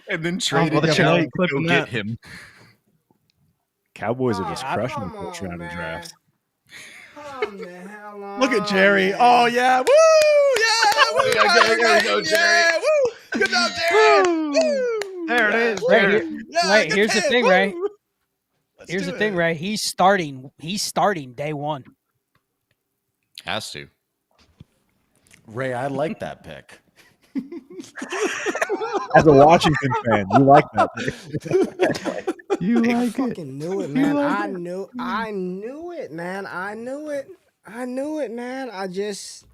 And then traded the down Chelsea to clip go on get that. him. Cowboys are just Yeah, crushing the come first on, round of man. drafts. Come the hell on, Look at Jerry. man. Oh yeah. Woo! Yeah. Woo! There we go, Jerry. Yeah. Woo! Good job, Jerry. Woo! There it is. Ray, There. Ray, good here's the pick. thing, Ray. Woo! Here's do the thing, it. Ray. He's starting day one. Has to. Ray, I like that pick. As a Washington fan, you like that. You I like it? fucking knew it, man. I knew it, man. I knew it, man. I just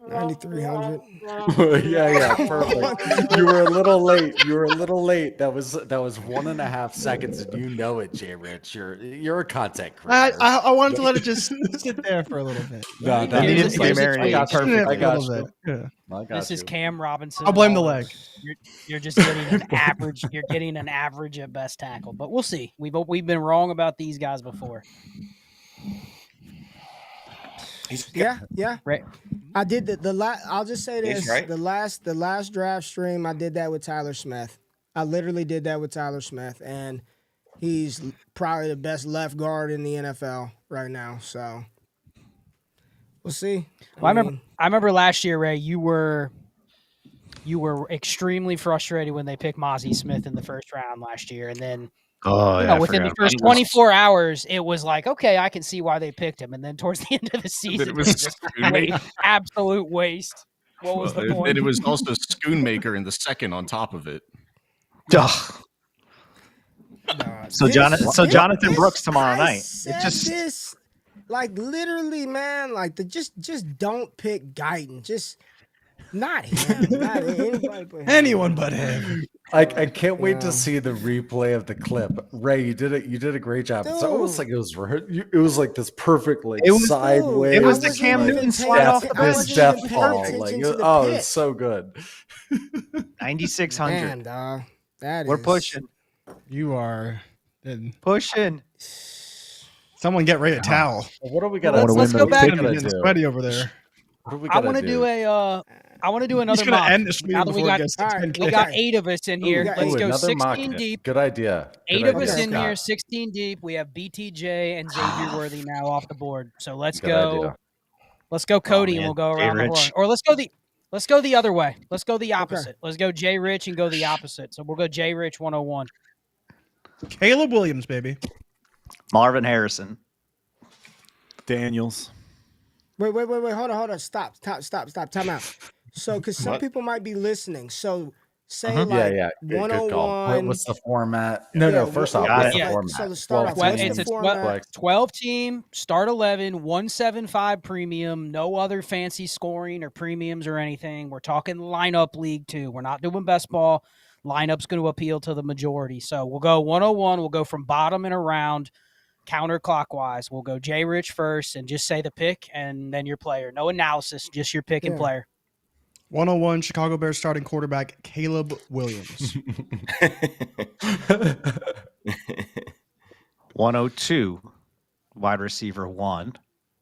9,300. yeah, perfect. You were a little late. That was 1.5 seconds, and you know it, JRich. You're a content creator. I wanted to let it just sit there for a little bit. No, Here's no, the- needed to here's be the marinated tweet. perfectly. I got A little you. bit. Yeah. I got This is you. Cam Robinson. I'll blame the leg. You're just getting an average. You're getting an average at best tackle, but we'll see. We've been wrong about these guys before. Yeah. Right. I did the last. I'll just say He's this: right. the last draft stream, I did that with Tyler Smith. I literally did that with Tyler Smith, and he's probably the best left guard in the NFL right now. So we'll see. Well, I remember last year, Ray. You were extremely frustrated when they picked Mozzie Smith in the first round last year, and then within the first 24 hours, it was like, okay, I can see why they picked him. And then towards the end of the season, it was just absolute waste. What was the point? And it was also Schoonmaker in the second on top of it. So Jonathan Brooks tomorrow night. It just like literally, man. Like just don't pick Guyton. Just not him. Not anybody but him. Anyone but him. I can't wait to see the replay of the clip. Ray, you did a great job. It's almost like it was like this perfect sideways. It was the Cam Newton slide off the this bench. death ball. It's so good. 9,600. Man, dog. We're pushing. You are pushing. Someone get Ray a towel. What do we got? Let's go back. Getting sweaty over there. I want to do another He's gonna mock. end the stream Now that we got 8 of us in here. Let's go 16 deep. Good idea. 8 of us in here, 16 deep. We have BTJ and Xavier Worthy now off the board. So let's go. Idea. Let's go Cody, and we'll go around the horn. Or let's go the other way. Let's go the opposite. Okay. Let's go JRich and go the opposite. So we'll go JRich 101. Caleb Williams, baby. Marvin Harrison. Daniels. Wait. Hold on. Stop. Time out. So, because some people might be listening. So, say yeah. 101. What's the format? No. First off, what's the format? So to start off, it's a 12 team, start 11, 175 premium, no other fancy scoring or premiums or anything. We're talking lineup league too. We're not doing best ball. Lineup's going to appeal to the majority. So we'll go 101. We'll go from bottom and around counterclockwise. We'll go JRich first and just say the pick and then your player. No analysis, just your pick and player. 101 Chicago Bears starting quarterback Caleb Williams. 102 wide receiver 1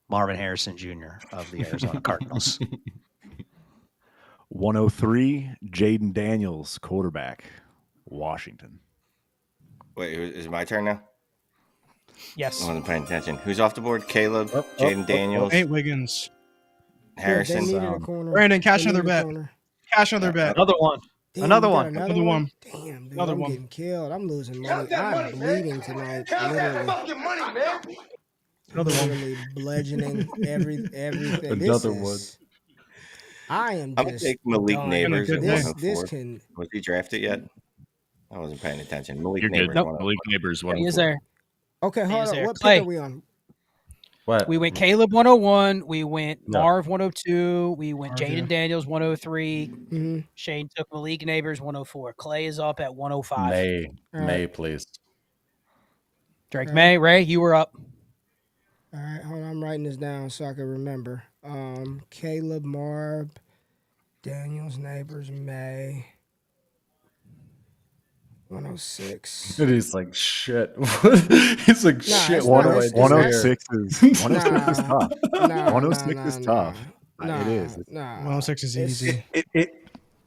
Marvin Harrison Jr. of the Arizona Cardinals. 103 Jaden Daniels, quarterback, Washington. Wait, is it my turn now? Yes. I wasn't paying attention. Who's off the board? Caleb, Jaden Daniels, Nate Wiggins, Harrison. Brandon, cash another bet. Cash another bet. Another one. Damn, another one. Another one. Damn, dude, Another I'm one. getting killed. I'm losing money. I'm bleeding tonight. Literally. Another one. Literally bludgeoning everything. Another one. I am I'm gonna just take Malik done. Nabers at This 104. can. Was he drafted yet? I wasn't paying attention. Malik You're Nabers. good. Nope. Malik Nabers. He is there. Okay, hold on. there. What Clay. pick are we on? What? We went Caleb 101. We went No. Marv 102. We went Marv, Jaden yeah. Daniels 103. Mm-hmm. Shane took Malik Nabers 104. Clay is up at 105. May, please. Drake May, Ray, you were up. All right, hold on. I'm writing this down so I can remember. Caleb, Marv, Daniels, Nabers, Maye. 106. And he's like, shit. He's like, shit. What do I do 106 here? is 106 is tough. 106 is tough. It is. Nah. 106 is easy.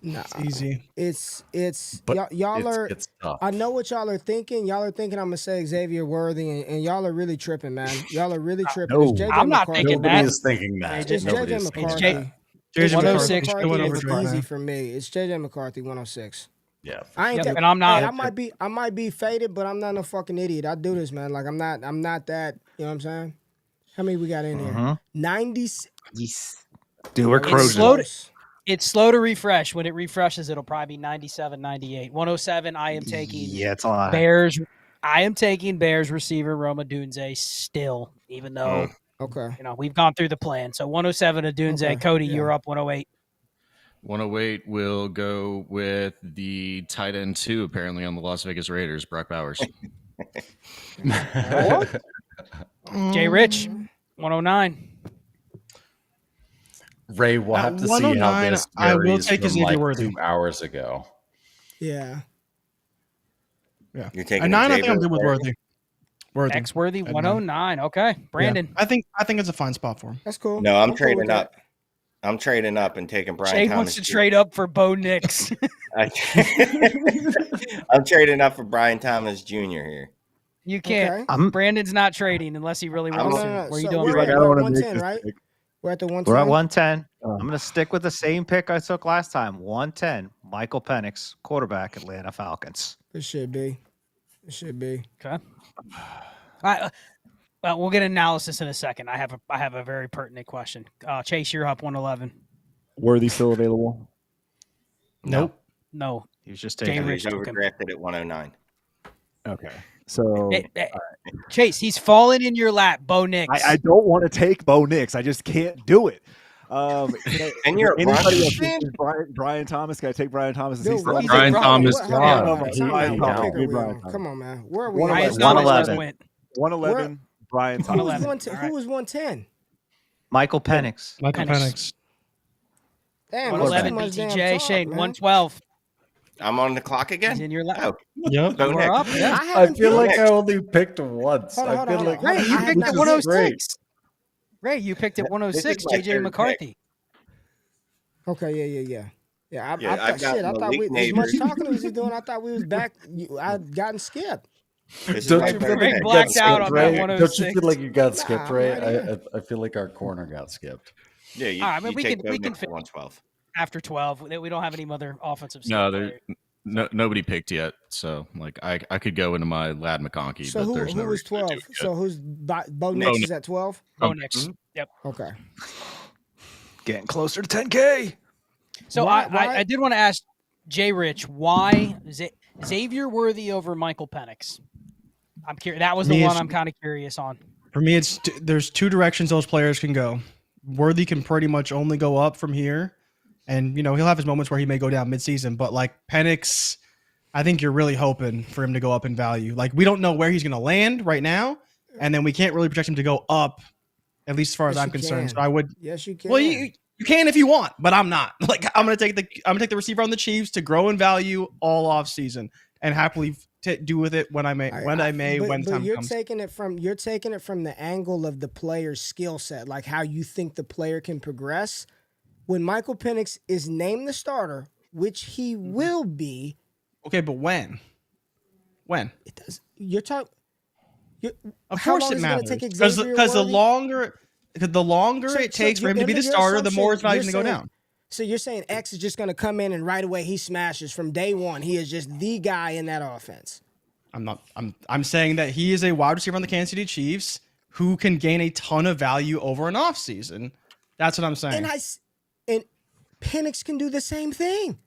Nah. It's easy. It's But y'all are. it's tough. I know what y'all are thinking. Y'all are thinking I'm gonna say Xavier Worthy, and y'all are really tripping, man. Y'all are really tripping. No. It's JJ I'm not McCarthy. thinking Nobody that. is thinking that. It's Nobody JJ is thinking McCarthy. that. JJ 106 McCarthy went over is Jordan. easy for me. It's JJ McCarthy 106. Yeah. I ain't and I'm not. Hey, I might be faded, but I'm not no fucking idiot. I do this, man. Like I'm not that. You know what I'm saying? How many we got in here? 90. Yes. Dude, we're It's cruising. slow. It's slow to refresh. When it refreshes, it'll probably be 97, 98. 107, I am taking Yeah, it's a lot. Bears. I am taking Bears receiver Rome Odunze still, even though Okay. we've gone through the plan. So 107 Odunze. Okay, Cody, yeah. you're up 108. 108 will go with the tight end 2, apparently on the Las Vegas Raiders, Brock Bowers. JRich, 109. Ray, we'll have to see how 109, this I will varies take from Xavier like Worthy. 2 hours ago. Yeah. Yeah. You're taking At 9, I think Xavier I'm good with Worthy. X Worthy, At 109. Okay. Brandon. Yeah. I think it's a fine spot for him. That's cool. No, I'm cool trading with that. up. I'm trading up and taking Brian Jay Thomas. wants to trade up for Bo Nix. I'm trading up for Brian Thomas Jr. here. You can't. Okay. Brandon's not trading unless he really wants to. No. What are you So doing? we're like, at I don't wanna 110, make right? this We're at the 110. We're at 110. Oh. I'm going to stick with the same pick I took last time. 110. Michael Penix, quarterback, Atlanta Falcons. It should be. Okay. All right. Well, we'll get analysis in a second. I have a very pertinent question. Chase, you're up 111. Worthy still available? Nope. No. He was just Jay taking Rich He's took him. overdrafted at 109. Okay. So Chase, he's fallen in your lap, Bo Nix. I don't want to take Bo Nix. I just can't do it. And you're a anybody else? fan? Brian Thomas? Can I take Brian Thomas? Dude, Still what- Brian hold Thomas. on, hold on, hold on. He- Time out. he- What he- pick are he- we Brian on? Thomas. Come on, man. Where are we? Ryan at? Thomas 111. just went. 111. Brian Who Thomas. was 111. 110? Who was 110? Michael Penix. Michael Penix. Damn, 111 that's too much BTJ. damn talk, Shane, man. 112. I'm on the clock He's again? in your lap. Oh, Yep. Bo You Nix. are up. Yeah. I I haven't feel like picked- I only picked once. Hold on, I hold feel on, like hold on. Ray, you I picked have at not- 106. Ray, you picked at 106. my JJ third McCarthy. Okay, yeah. Yeah, Yeah, I've got I thought Malik we as much Nabers. talking as he's doing. I thought we was back. I'd gotten skipped. This is Don't my you third feel Ray pick. blacked got out skipped, on Ray? that Don't you 106. feel like you got skipped, Nah, Ray? I'm right I feel like our corner got skipped. Yeah, you, All right, I mean, you we take can- Bo we can Nix fit- at 112. After 12, we don't have any other offensive No, skill players. nobody picked yet. So, like, I could go into my Lad McConkey, So but who there's no was reason to do 12? it yet. So who's Bo No, Nix no. is at 12? Bo Nix. Yep. Okay. Getting closer to 10K. So Why- I did want to ask JRich, why Xavier Worthy over Michael Penix? I'm curious. That was the Me, one it's- I'm kind of curious on. For me, there's two directions those players can go. Worthy can pretty much only go up from here, and he'll have his moments where he may go down midseason. But like Penix, I think you're really hoping for him to go up in value. Like we don't know where he's going to land right now, and then we can't really project him to go up, at least as far as Yes, I'm you concerned. can. So I would. Yes, you can. Well, you can if you want, but I'm not. Like I'm gonna take the receiver on the Chiefs to grow in value all off season and happily do with it when I may when the time you're comes. taking it from the angle of the player's skill set, like how you think the player can progress. When Michael Penix is named the starter, which he will be, Okay, but when? it does. You're talking. Of How course long it is it gonna matters take because Xavier the Worthy? longer So- it so takes for him to be the your starter, the more his assumption- value is going to go you're down. So you're saying X is just going to come in and right away he smashes from day one. He is just the guy in that offense. I'm saying that he is a wide receiver on the Kansas City Chiefs who can gain a ton of value over an offseason. That's what I'm saying. And Penix can do the same thing.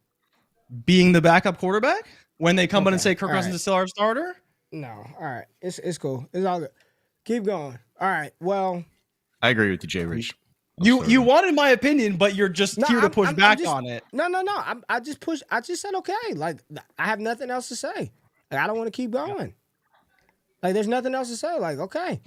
Being the backup quarterback when they come in and Okay, say Kirk all Cousins right. is still our starter. No, all right, it's cool. It's all good. Keep going. All right. Well, I agree with you, Jay Rich. You wanted my opinion, but you're just here to push I'm back just- on it. No. I just pushed. I just said okay. Like I have nothing else to say. Like, I don't want to keep going. Like there's nothing else to say. Like okay.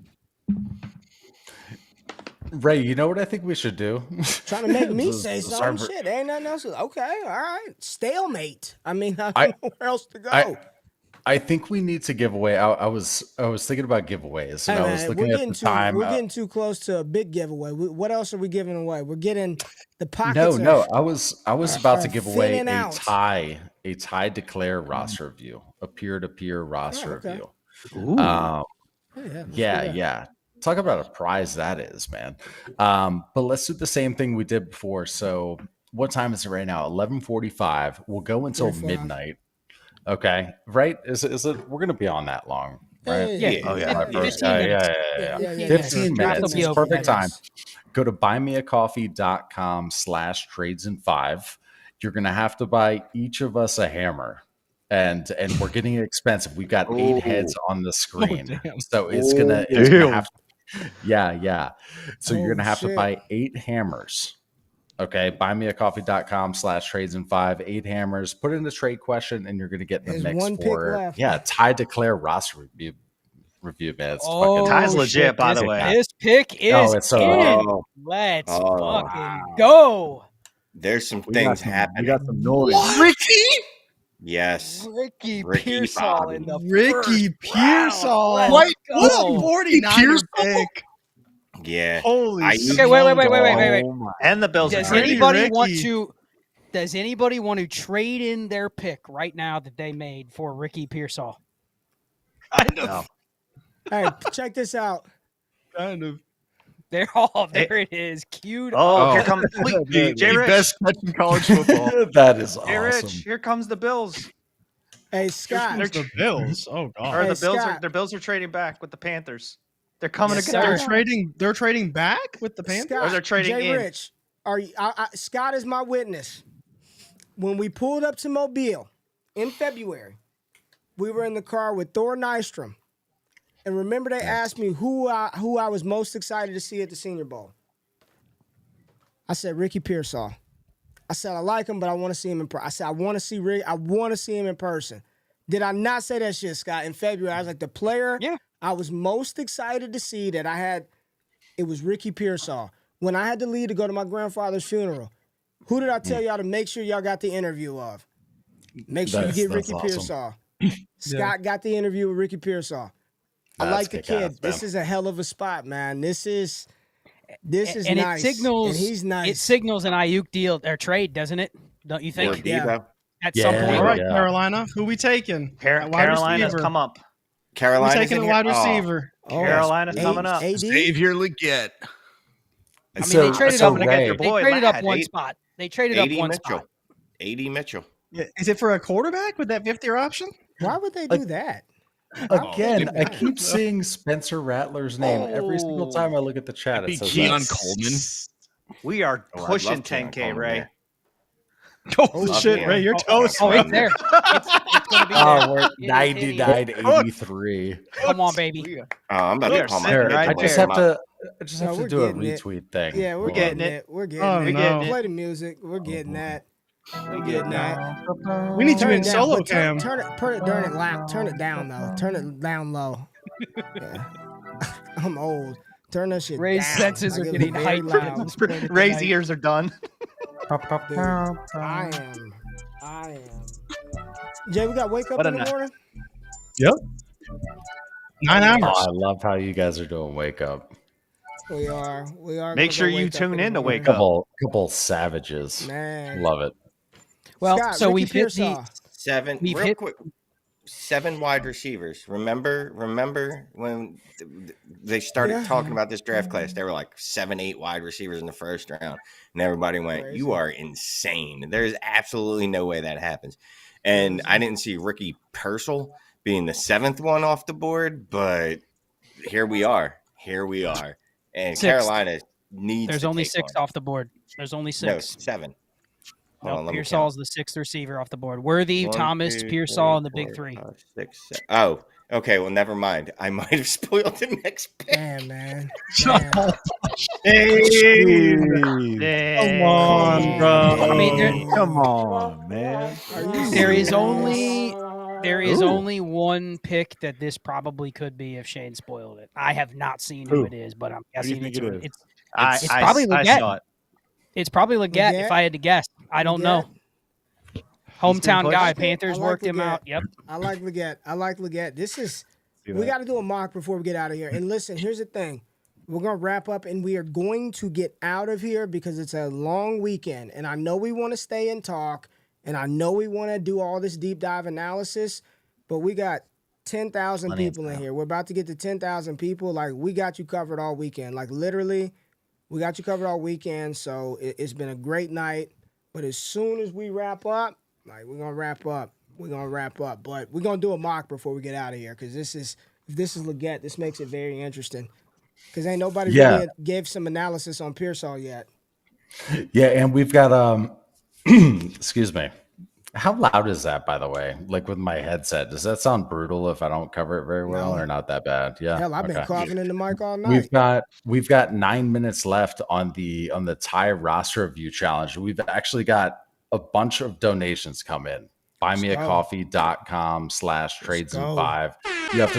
Ray, you know what I think we should do? Trying to make me say Just something. start- Shit, ain't nothing else. Okay, all right. Stalemate. I mean, I don't know where else to go. I think we need to give away. I was thinking about giveaways, and Hey, I was man, looking at the time. We're getting too close to a big giveaway. What else are we giving away? We're getting the pockets. No. I was about to give away thinning out. a tie declare roster review, a peer-to-peer roster review. Ooh. Yeah. Talk about a prize that is, man. But let's do the same thing we did before. So, what time is it right now? 11:45. We'll go until 45. midnight. Okay, right? Is it? We're gonna be on that long, right? Yeah. Oh, yeah. 15 minutes. Yeah. 15 Draft minutes. will be It's over perfect then. time. Go to buymeacoffee.com/trades-in-5. You're gonna have to buy each of us a hammer. And we're getting it expensive. We've got 8 heads on the screen. So it's gonna have to, yeah. So you're gonna have to buy 8 hammers. Okay, buymeacoffee.com/trades-in-5, 8 hammers. Put in the trade question, and you're going to get in the There's mix one pick for left. tie declare roster review, man. It's Oh, Ty's legit, shit, by this- the way. This pick is it's so in. Oh, Let's Oh. fucking go. there's some We got things some, happening. we got some noise. Yes. Ricky Ricky Pearsall Bobby. in the Ricky first round. Pearsall. Let's What go. a 49er pick. Yeah. Holy I- shit. Okay, wait. Oh my. And the Bills Does are ready. anybody Ricky. want to trade in their pick right now that they made for Ricky Pearsall? Kind of. No. Hey, check this out. Kind of. There it is. Queued Oh, up. here comes The JRich. best catch in college football. that is JRich, awesome. here comes the Bills. Hey, Scott. There's the Bills. Oh god. Or Hey, the Bills Scott. their Bills are trading back with the Panthers. They're coming Yes, to sir. get They're trading back with the Panthers. Scott, Or they're trading in. JRich, are you? Scott is my witness. When we pulled up to Mobile in February, we were in the car with Thor Nystrom, and remember they asked me who I was most excited to see at the Senior Bowl. I said Ricky Pearsall. I said I like him, but I want to see him in person. I said I want to see Rick. I want to see him in person. Did I not say that shit, Scott? In February, I was like the player. Yeah. I was most excited to see that I had. It was Ricky Pearsall. When I had to leave to go to my grandfather's funeral, who did I tell y'all to make sure y'all got the interview of? Make sure you get That's Ricky awesome. Pearsall. Scott got the interview with Ricky Pearsall. I That's like the kick-ass, kid. This man. is a hell of a spot, man. This is And nice. it signals and he's nice. It signals an Ayuk deal or trade, doesn't it? Don't you Or think? Debo. At some Yeah. point. All right, Yeah. Carolina. Who we taking? At wide Carolina's receiver. come up. We Carolina's taking in a here? wide Oh, receiver. Carolina's coming up. AD? Xavier Leggett. I mean, So- they traded so up. Ray- your They boy, traded up Ladd. one AD spot. They traded up one Mitchell. spot. AD Mitchell. Yeah. Is it for a quarterback with that 5th-year option? Why would they do that? Again, Oh, I keep seeing Spencer Rattler's name every single time I look at the chat. Be It says Keon that. Coleman. We are Oh, I'd pushing love Keon 10K, Coleman Ray. there. Holy Love shit, him. Ray, you're toast. Oh, it's Wow. there. It's going to be there. Oh, we're It is 99-83. Come on, baby. Oh, I'm about We to are call my sitting head right I to just there. have to. I just No, have to we're do a getting it. retweet thing. Yeah, we're Hold getting on. it. We're getting Oh, it. We're no. getting it. Play the music. We're getting that. We're getting that. We need you Turn in it down, solo but cam. turn it loud. Turn it down though. Turn it down low. Yeah. I'm old. Turn that shit Ray's down. senses are Like, it's getting very hyped loud. at this point in the Ray's night. ears are done. Dude, I am. Jay, we got wake up What in a the night. morning. 9 hours. Oh, I love how you guys are doing wake up. We are. Make gonna sure go you wake up tune the in to morning. wake up. Couple savages. Man. Love it. Well, Scott, so Ricky we've hit the. Pearsall. Seven, We've real hit- quick. 7 wide receivers. Remember when they started talking about this draft class? They were like 7, 8 wide receivers in the first round, and everybody went, Crazy. "You are insane." There's absolutely no way that happens. And I didn't see Ricky Pearsall being the 7th one off the board, but here we are. And Sixth. Carolina needs. There's to only take 6 one. off the board. There's only No, 6. 7. Hold No, on, let me Pearsall's count. the 6th receiver off the board. Worthy, 1, Thomas, 2, Pearsall, 3, and the big 4, 3. 5, 6, 7. Oh, okay. Well, never mind. I might have spoiled the next pick. Damn, man. Hey, Dang. come on, bro. I mean, Come on, man. there is only one pick that this probably could be if Shane spoiled it. I have not seen who Who? it is, but I'm Who do you guessing think it is? It's probably Leggett. saw it. It's probably Leggett if I had to guess. I don't know. Hometown guy. Panthers worked him out. Yep. I like Leggett. We got to do a mock before we get out of here. And listen, here's the thing. We're going to wrap up and we are going to get out of here because it's a long weekend. And I know we want to stay and talk. And I know we want to do all this deep dive analysis. But we got 10,000 people in here. We're about to get to 10,000 people. Like, we got you covered all weekend. Like, literally, we got you covered all weekend. So it's been a great night. But as soon as we wrap up, like, we're going to wrap up. But we're going to do a mock before we get out of here because if this is Leggett, this makes it very interesting. Because ain't nobody really gave some analysis on Pearsall yet. Yeah, and we've got excuse me. How loud is that, by the way? Like with my headset, does that sound brutal if I don't cover it very well, or not that bad? Yeah. Hell, I've been coughing in the mic all night. We've got 9 minutes left on the tie roster review challenge. We've actually got a bunch of donations come in. buymeacoffee.com/trades5. You have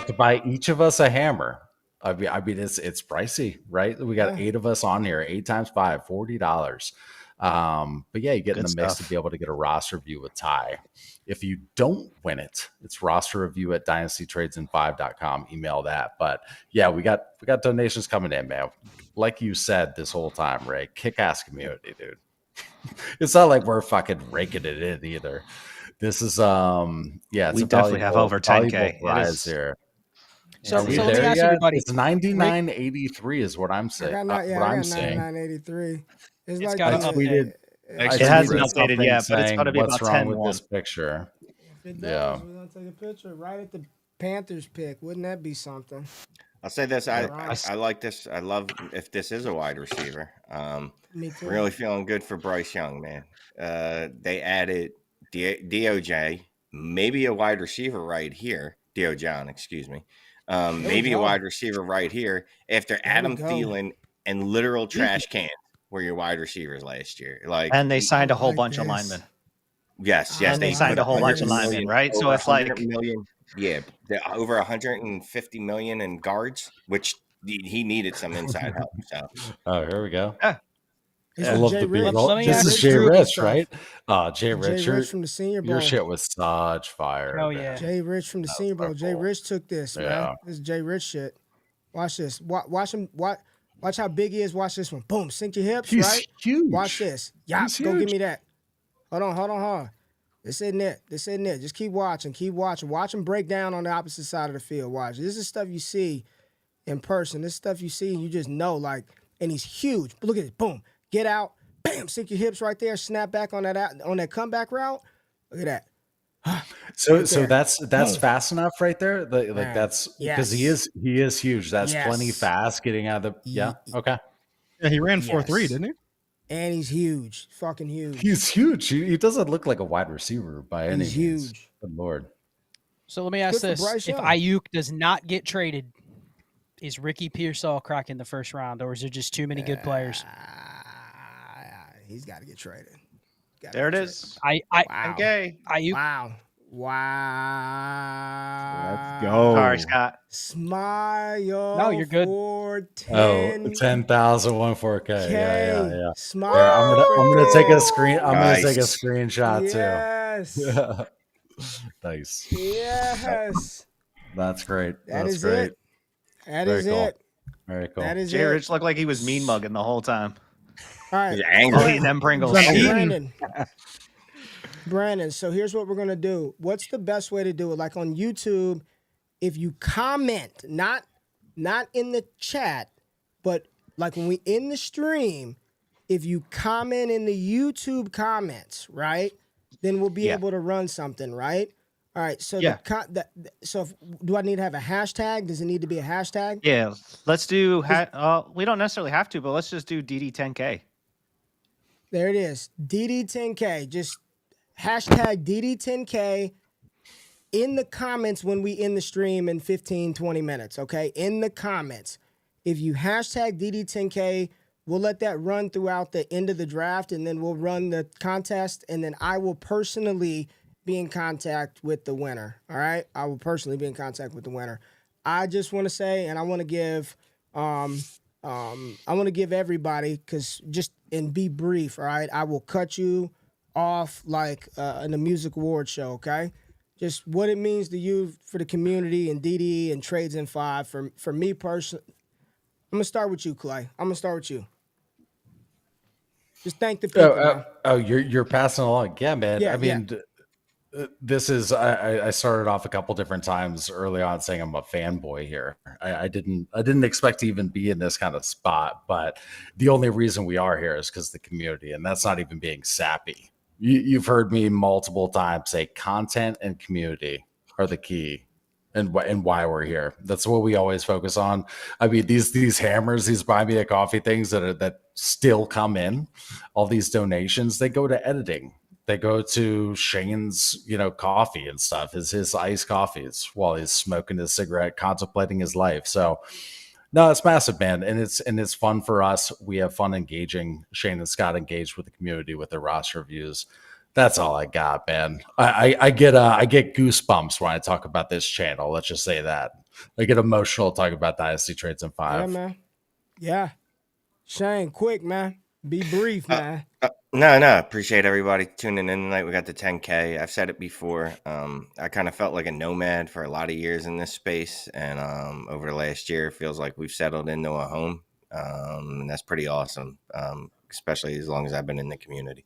to buy each of us a hammer. I mean, it's pricey, right? We got 8 of us on here. 8 times 5, $40. But yeah, you get in the mix to be able to get a roster review with Ty. If you don't win it, it's roster review at dynastytradesin5.com. Email that. But yeah, we got donations coming in, man. Like you said this whole time, Ray, kick-ass community, dude. It's not like we're fucking raking it in either. This is we definitely have over 10K prize here. So let me ask everybody. It's 99.83 is what I'm saying. I got 99.83. It's like got to update. It hasn't updated yet, but it's going to be what's about wrong 10 with this picture. If it does, we're going to take a picture right at the Panthers pick. Wouldn't that be something? I'll say this. I like this. I love if this is a wide receiver. Me too. Really feeling good for Bryce Young, man. They added DOJ, maybe a wide receiver right here. John, excuse me. Maybe a wide receiver right here after Adam Thielen and literal trash cans were your wide receivers last year. And they signed a whole bunch of linemen. Yes. And they signed a whole bunch of linemen, right? So it's like million. Yeah, over 150 million in guards, which he needed some inside help. So, here we go. Yeah. I love the B-roll. This is JRich, right? JRich from the Senior Bowl. Your shit was such fire. Oh yeah, JRich from the Senior Bowl. JRich took this, man. This is JRich shit. Watch this. Watch him. Watch how big he is. Watch this one. Boom. Sink your hips. He's right. Huge. Watch this. Yeah. Go give me that. Hold on. This isn't it. Just keep watching. Watch him break down on the opposite side of the field. Watch. This is stuff you see in person. This stuff you see and you just know, like, and he's huge. But look at it. Boom. Get out. Bam. Sink your hips right there. Snap back on that comeback route. Look at that. So that's fast enough right there. That's because he is huge. That's plenty fast getting out of the okay. Yeah, he ran 4.3, didn't he? And he's huge. Fucking huge. He's huge. He doesn't look like a wide receiver by any means. He's huge. Good Lord. So let me ask this. If Ayuk does not get traded, is Ricky Pearsall cracking the first round, or is there just too many good players? He's got to get traded. There it is. Okay. Ayuk. Wow. Let's go. Sorry, Scott. Smile. No, you're good. For 10, 10,000 4K. Yeah. Smile. I'm gonna take a screen. I'm gonna take a screenshot too. Yes. Nice. Yes. That's great. That's great. That is it. Very cool. That is JRich looked like he was mean mugging the whole time. All right. He's angry. Eating them Pringles. Brandon, so here's what we're going to do. What's the best way to do it? Like on YouTube, if you comment, not in the chat, but like when we in the stream, if you comment in the YouTube comments, right, then we'll be able to run something, right? All right, so do I need to have a hashtag? Does it need to be a hashtag? Yeah, let's do. We don't necessarily have to, but let's just do DD10K. There it is, DD10K. Just hashtag DD10K in the comments when we in the stream in 15, 20 minutes, okay? In the comments. If you hashtag DD10K, we'll let that run throughout the end of the draft, and then we'll run the contest, and then I will personally be in contact with the winner, all right? I will personally be in contact with the winner. I just want to say, and I want to give a I want to give everybody, and be brief, all right? I will cut you off like in a music award show, okay? Just what it means to you for the community and DDE and Trades in 5. For me personally, I'm going to start with you, Clay. I'm going to start with you. Just thank the people, man. You're passing along. Yeah, man. Yeah, I mean, this is I started off a couple different times early on saying I'm a fanboy here. I didn't expect to even be in this kind of spot, but the only reason we are here is because the community, and that's not even being sappy. You've heard me multiple times say content and community are the key, and why we're here. That's what we always focus on. I mean, these hammers, these buy me a coffee things that still come in, all these donations, they go to editing. They go to Shane's, coffee and stuff, his iced coffees while he's smoking his cigarette, contemplating his life. So no, it's massive, man. And it's fun for us. We have fun engaging. Shane and Scott engaged with the community with their roster reviews. That's all I got, man. I get goosebumps when I talk about this channel. Let's just say that. I get emotional talking about Dynasty Trades in 5. Yeah, man. Yeah. Shane, quick, man. Be brief, man. No. Appreciate everybody tuning in tonight. We got the 10K. I've said it before. I kind of felt like a nomad for a lot of years in this space. And over the last year, it feels like we've settled into a home. And that's pretty awesome, especially as long as I've been in the community.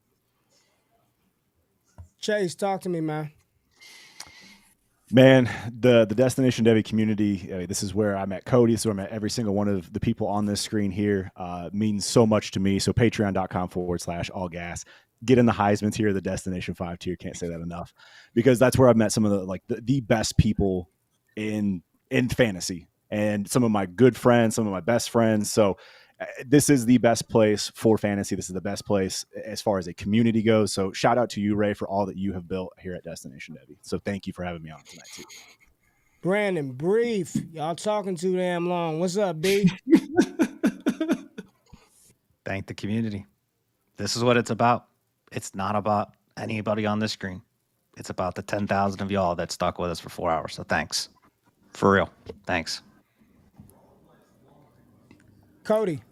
Chase, talk to me, man. Man, the Destination Devy community, this is where I met Cody, so I met every single one of the people on this screen here, means so much to me. So patreon.com/allgas. Get in the Heisman tier, the Destination 5 tier. Can't say that enough, because that's where I've met some of the best people in fantasy, and some of my good friends, some of my best friends. So this is the best place for fantasy. This is the best place as far as a community goes. So shout out to you, Ray, for all that you have built here at Destination Devy. So thank you for having me on tonight too. Brandon, brief. Y'all talking too damn long. What's up, B? Thank the community. This is what it's about. It's not about anybody on this screen. It's about the 10,000 of y'all that stuck with us for 4 hours. So thanks. For real. Thanks. Cody.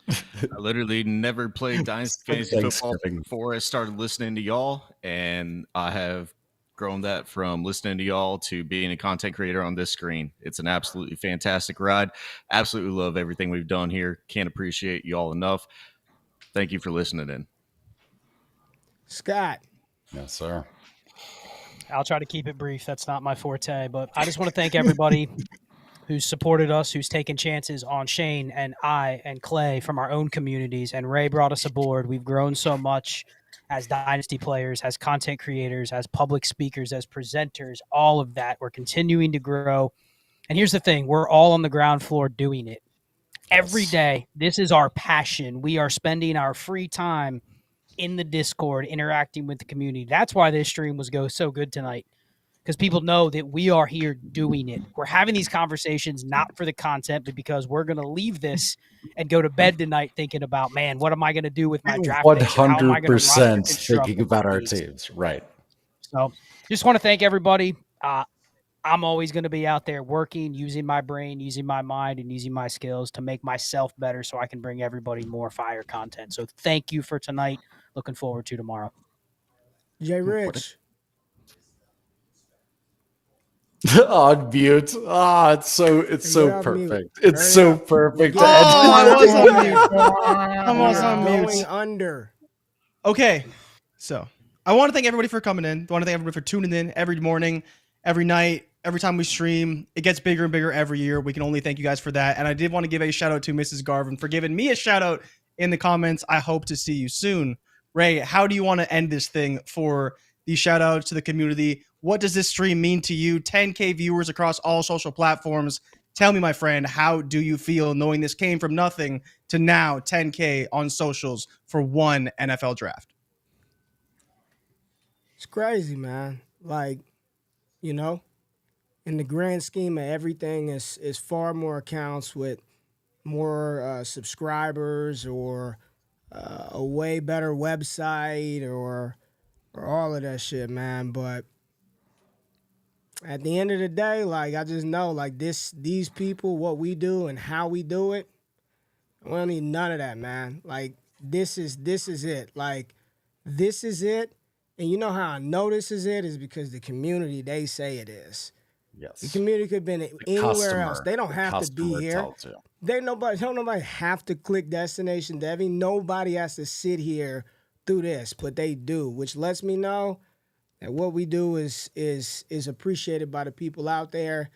I literally never played Dynasty Fantasy Football before I started listening to y'all, and I have grown that from listening to y'all to being a content creator on this screen. It's an absolutely fantastic ride. Absolutely love everything we've done here. Can't appreciate y'all enough. Thank you for listening in. Scott. Yes, sir. I'll try to keep it brief. That's not my forte, but I just want to thank everybody who's supported us, who's taken chances on Shane and I and Clay from our own communities. And Ray brought us aboard. We've grown so much as Dynasty players, as content creators, as public speakers, as presenters, all of that. We're continuing to grow. And here's the thing. We're all on the ground floor doing it. Every day, this is our passion. We are spending our free time in the Discord, interacting with the community. That's why this stream was so good tonight. Because people know that we are here doing it. We're having these conversations not for the content, but because we're going to leave this and go to bed tonight thinking about, man, what am I going to do with my draft? 100% thinking about our teams. Right. So just want to thank everybody. I'm always going to be out there working, using my brain, using my mind, and using my skills to make myself better so I can bring everybody more fire content. So thank you for tonight. Looking forward to tomorrow. JRich. On mute. It's so perfect. It's so perfect. I was on mute. I was on mute. Going under. Okay, so I want to thank everybody for coming in. I want to thank everybody for tuning in every morning, every night, every time we stream. It gets bigger and bigger every year. We can only thank you guys for that. And I did want to give a shout out to Mrs. Garvin for giving me a shout out in the comments. I hope to see you soon. Ray, how do you want to end this thing for these shout outs to the community? What does this stream mean to you? 10K viewers across all social platforms. Tell me, my friend, how do you feel knowing this came from nothing to now 10K on socials for one NFL draft? It's crazy, man. Like, in the grand scheme of everything, is far more accounts with more subscribers or a way better website or all of that shit, man. But at the end of the day, like, I just know, like, these people, what we do and how we do it, We don't need none of that, man. Like, this is it. Like, this is it. And you know how I know this is it is because the community, they say it is. Yes. The community could have been anywhere else. They don't have to be here. Don't nobody have to click Destination Devy. Nobody has to sit here through this, but they do, which lets me know that what we do is appreciated by the people out there,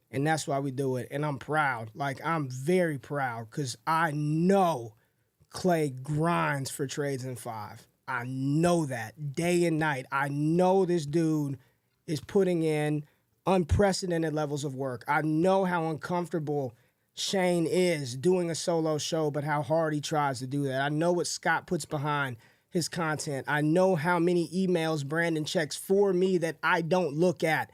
and that's why we do it. And I'm proud. Like, I'm very proud because I know Clay grinds for Trades in 5. I know that day and night. I know this dude is putting in unprecedented levels of work. I know how uncomfortable Shane is doing a solo show, but how hard he tries to do that. I know what Scott puts behind his content. I know how many emails Brandon checks for me that I don't look at.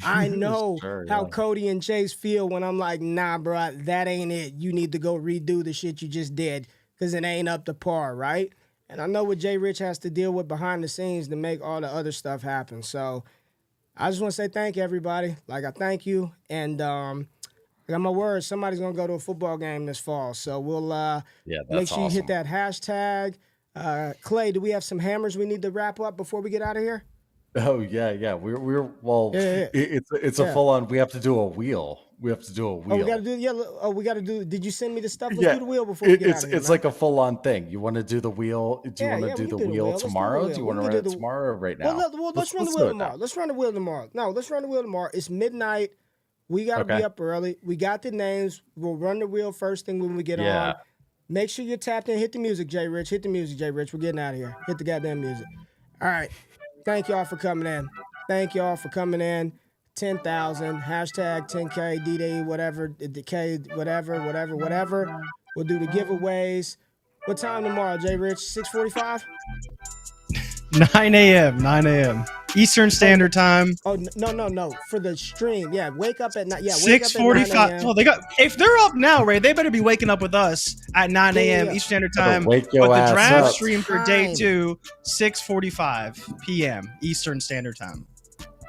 I know how Cody and Chase feel when I'm like, nah, bro, that ain't it. You need to go redo the shit you just did because it ain't up to par, right? And I know what JRich has to deal with behind the scenes to make all the other stuff happen. So I just want to say thank you, everybody. Like, I thank you. And I got my word. Somebody's going to go to a football game this fall. So we'll make sure you hit that hashtag. Clay, do we have some hammers we need to wrap up before we get out of here? Oh yeah. We're it's a full on. We have to do a wheel. Oh, we got to do. We got to do. Did you send me the stuff? Let's do the wheel before we get out of here. It's like a full on thing. You want to do the wheel? Do you want to do the wheel tomorrow? Do you want to run it tomorrow or right now? Well, let's run the wheel tomorrow. Let's run the wheel tomorrow. No, let's run the wheel tomorrow. It's midnight. We got to be up early. We got the names. We'll run the wheel first thing when we get on. Make sure you're tapped in. Hit the music, JRich. Hit the music, JRich. We're getting out of here. Hit the goddamn music. All right. Thank y'all for coming in. 10,000. Hashtag 10K, D-Day, whatever, K, whatever. We'll do the giveaways. What time tomorrow, JRich? 6:45? 9 a.m. Eastern Standard Time. Oh, no. For the stream. Yeah, wake up at night. Yeah, 6:45. Oh, if they're up now, Ray, they better be waking up with us at 9 a.m. Eastern Standard Time. Wake your but ass the draft up. stream for day 2, 6:45 p.m. Eastern Standard Time.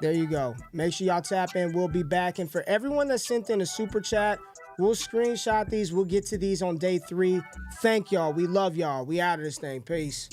There you go. Make sure y'all tap in. We'll be back. And for everyone that sent in a super chat, we'll screenshot these. We'll get to these on day 3. Thank y'all. We love y'all. We out of this thing. Peace.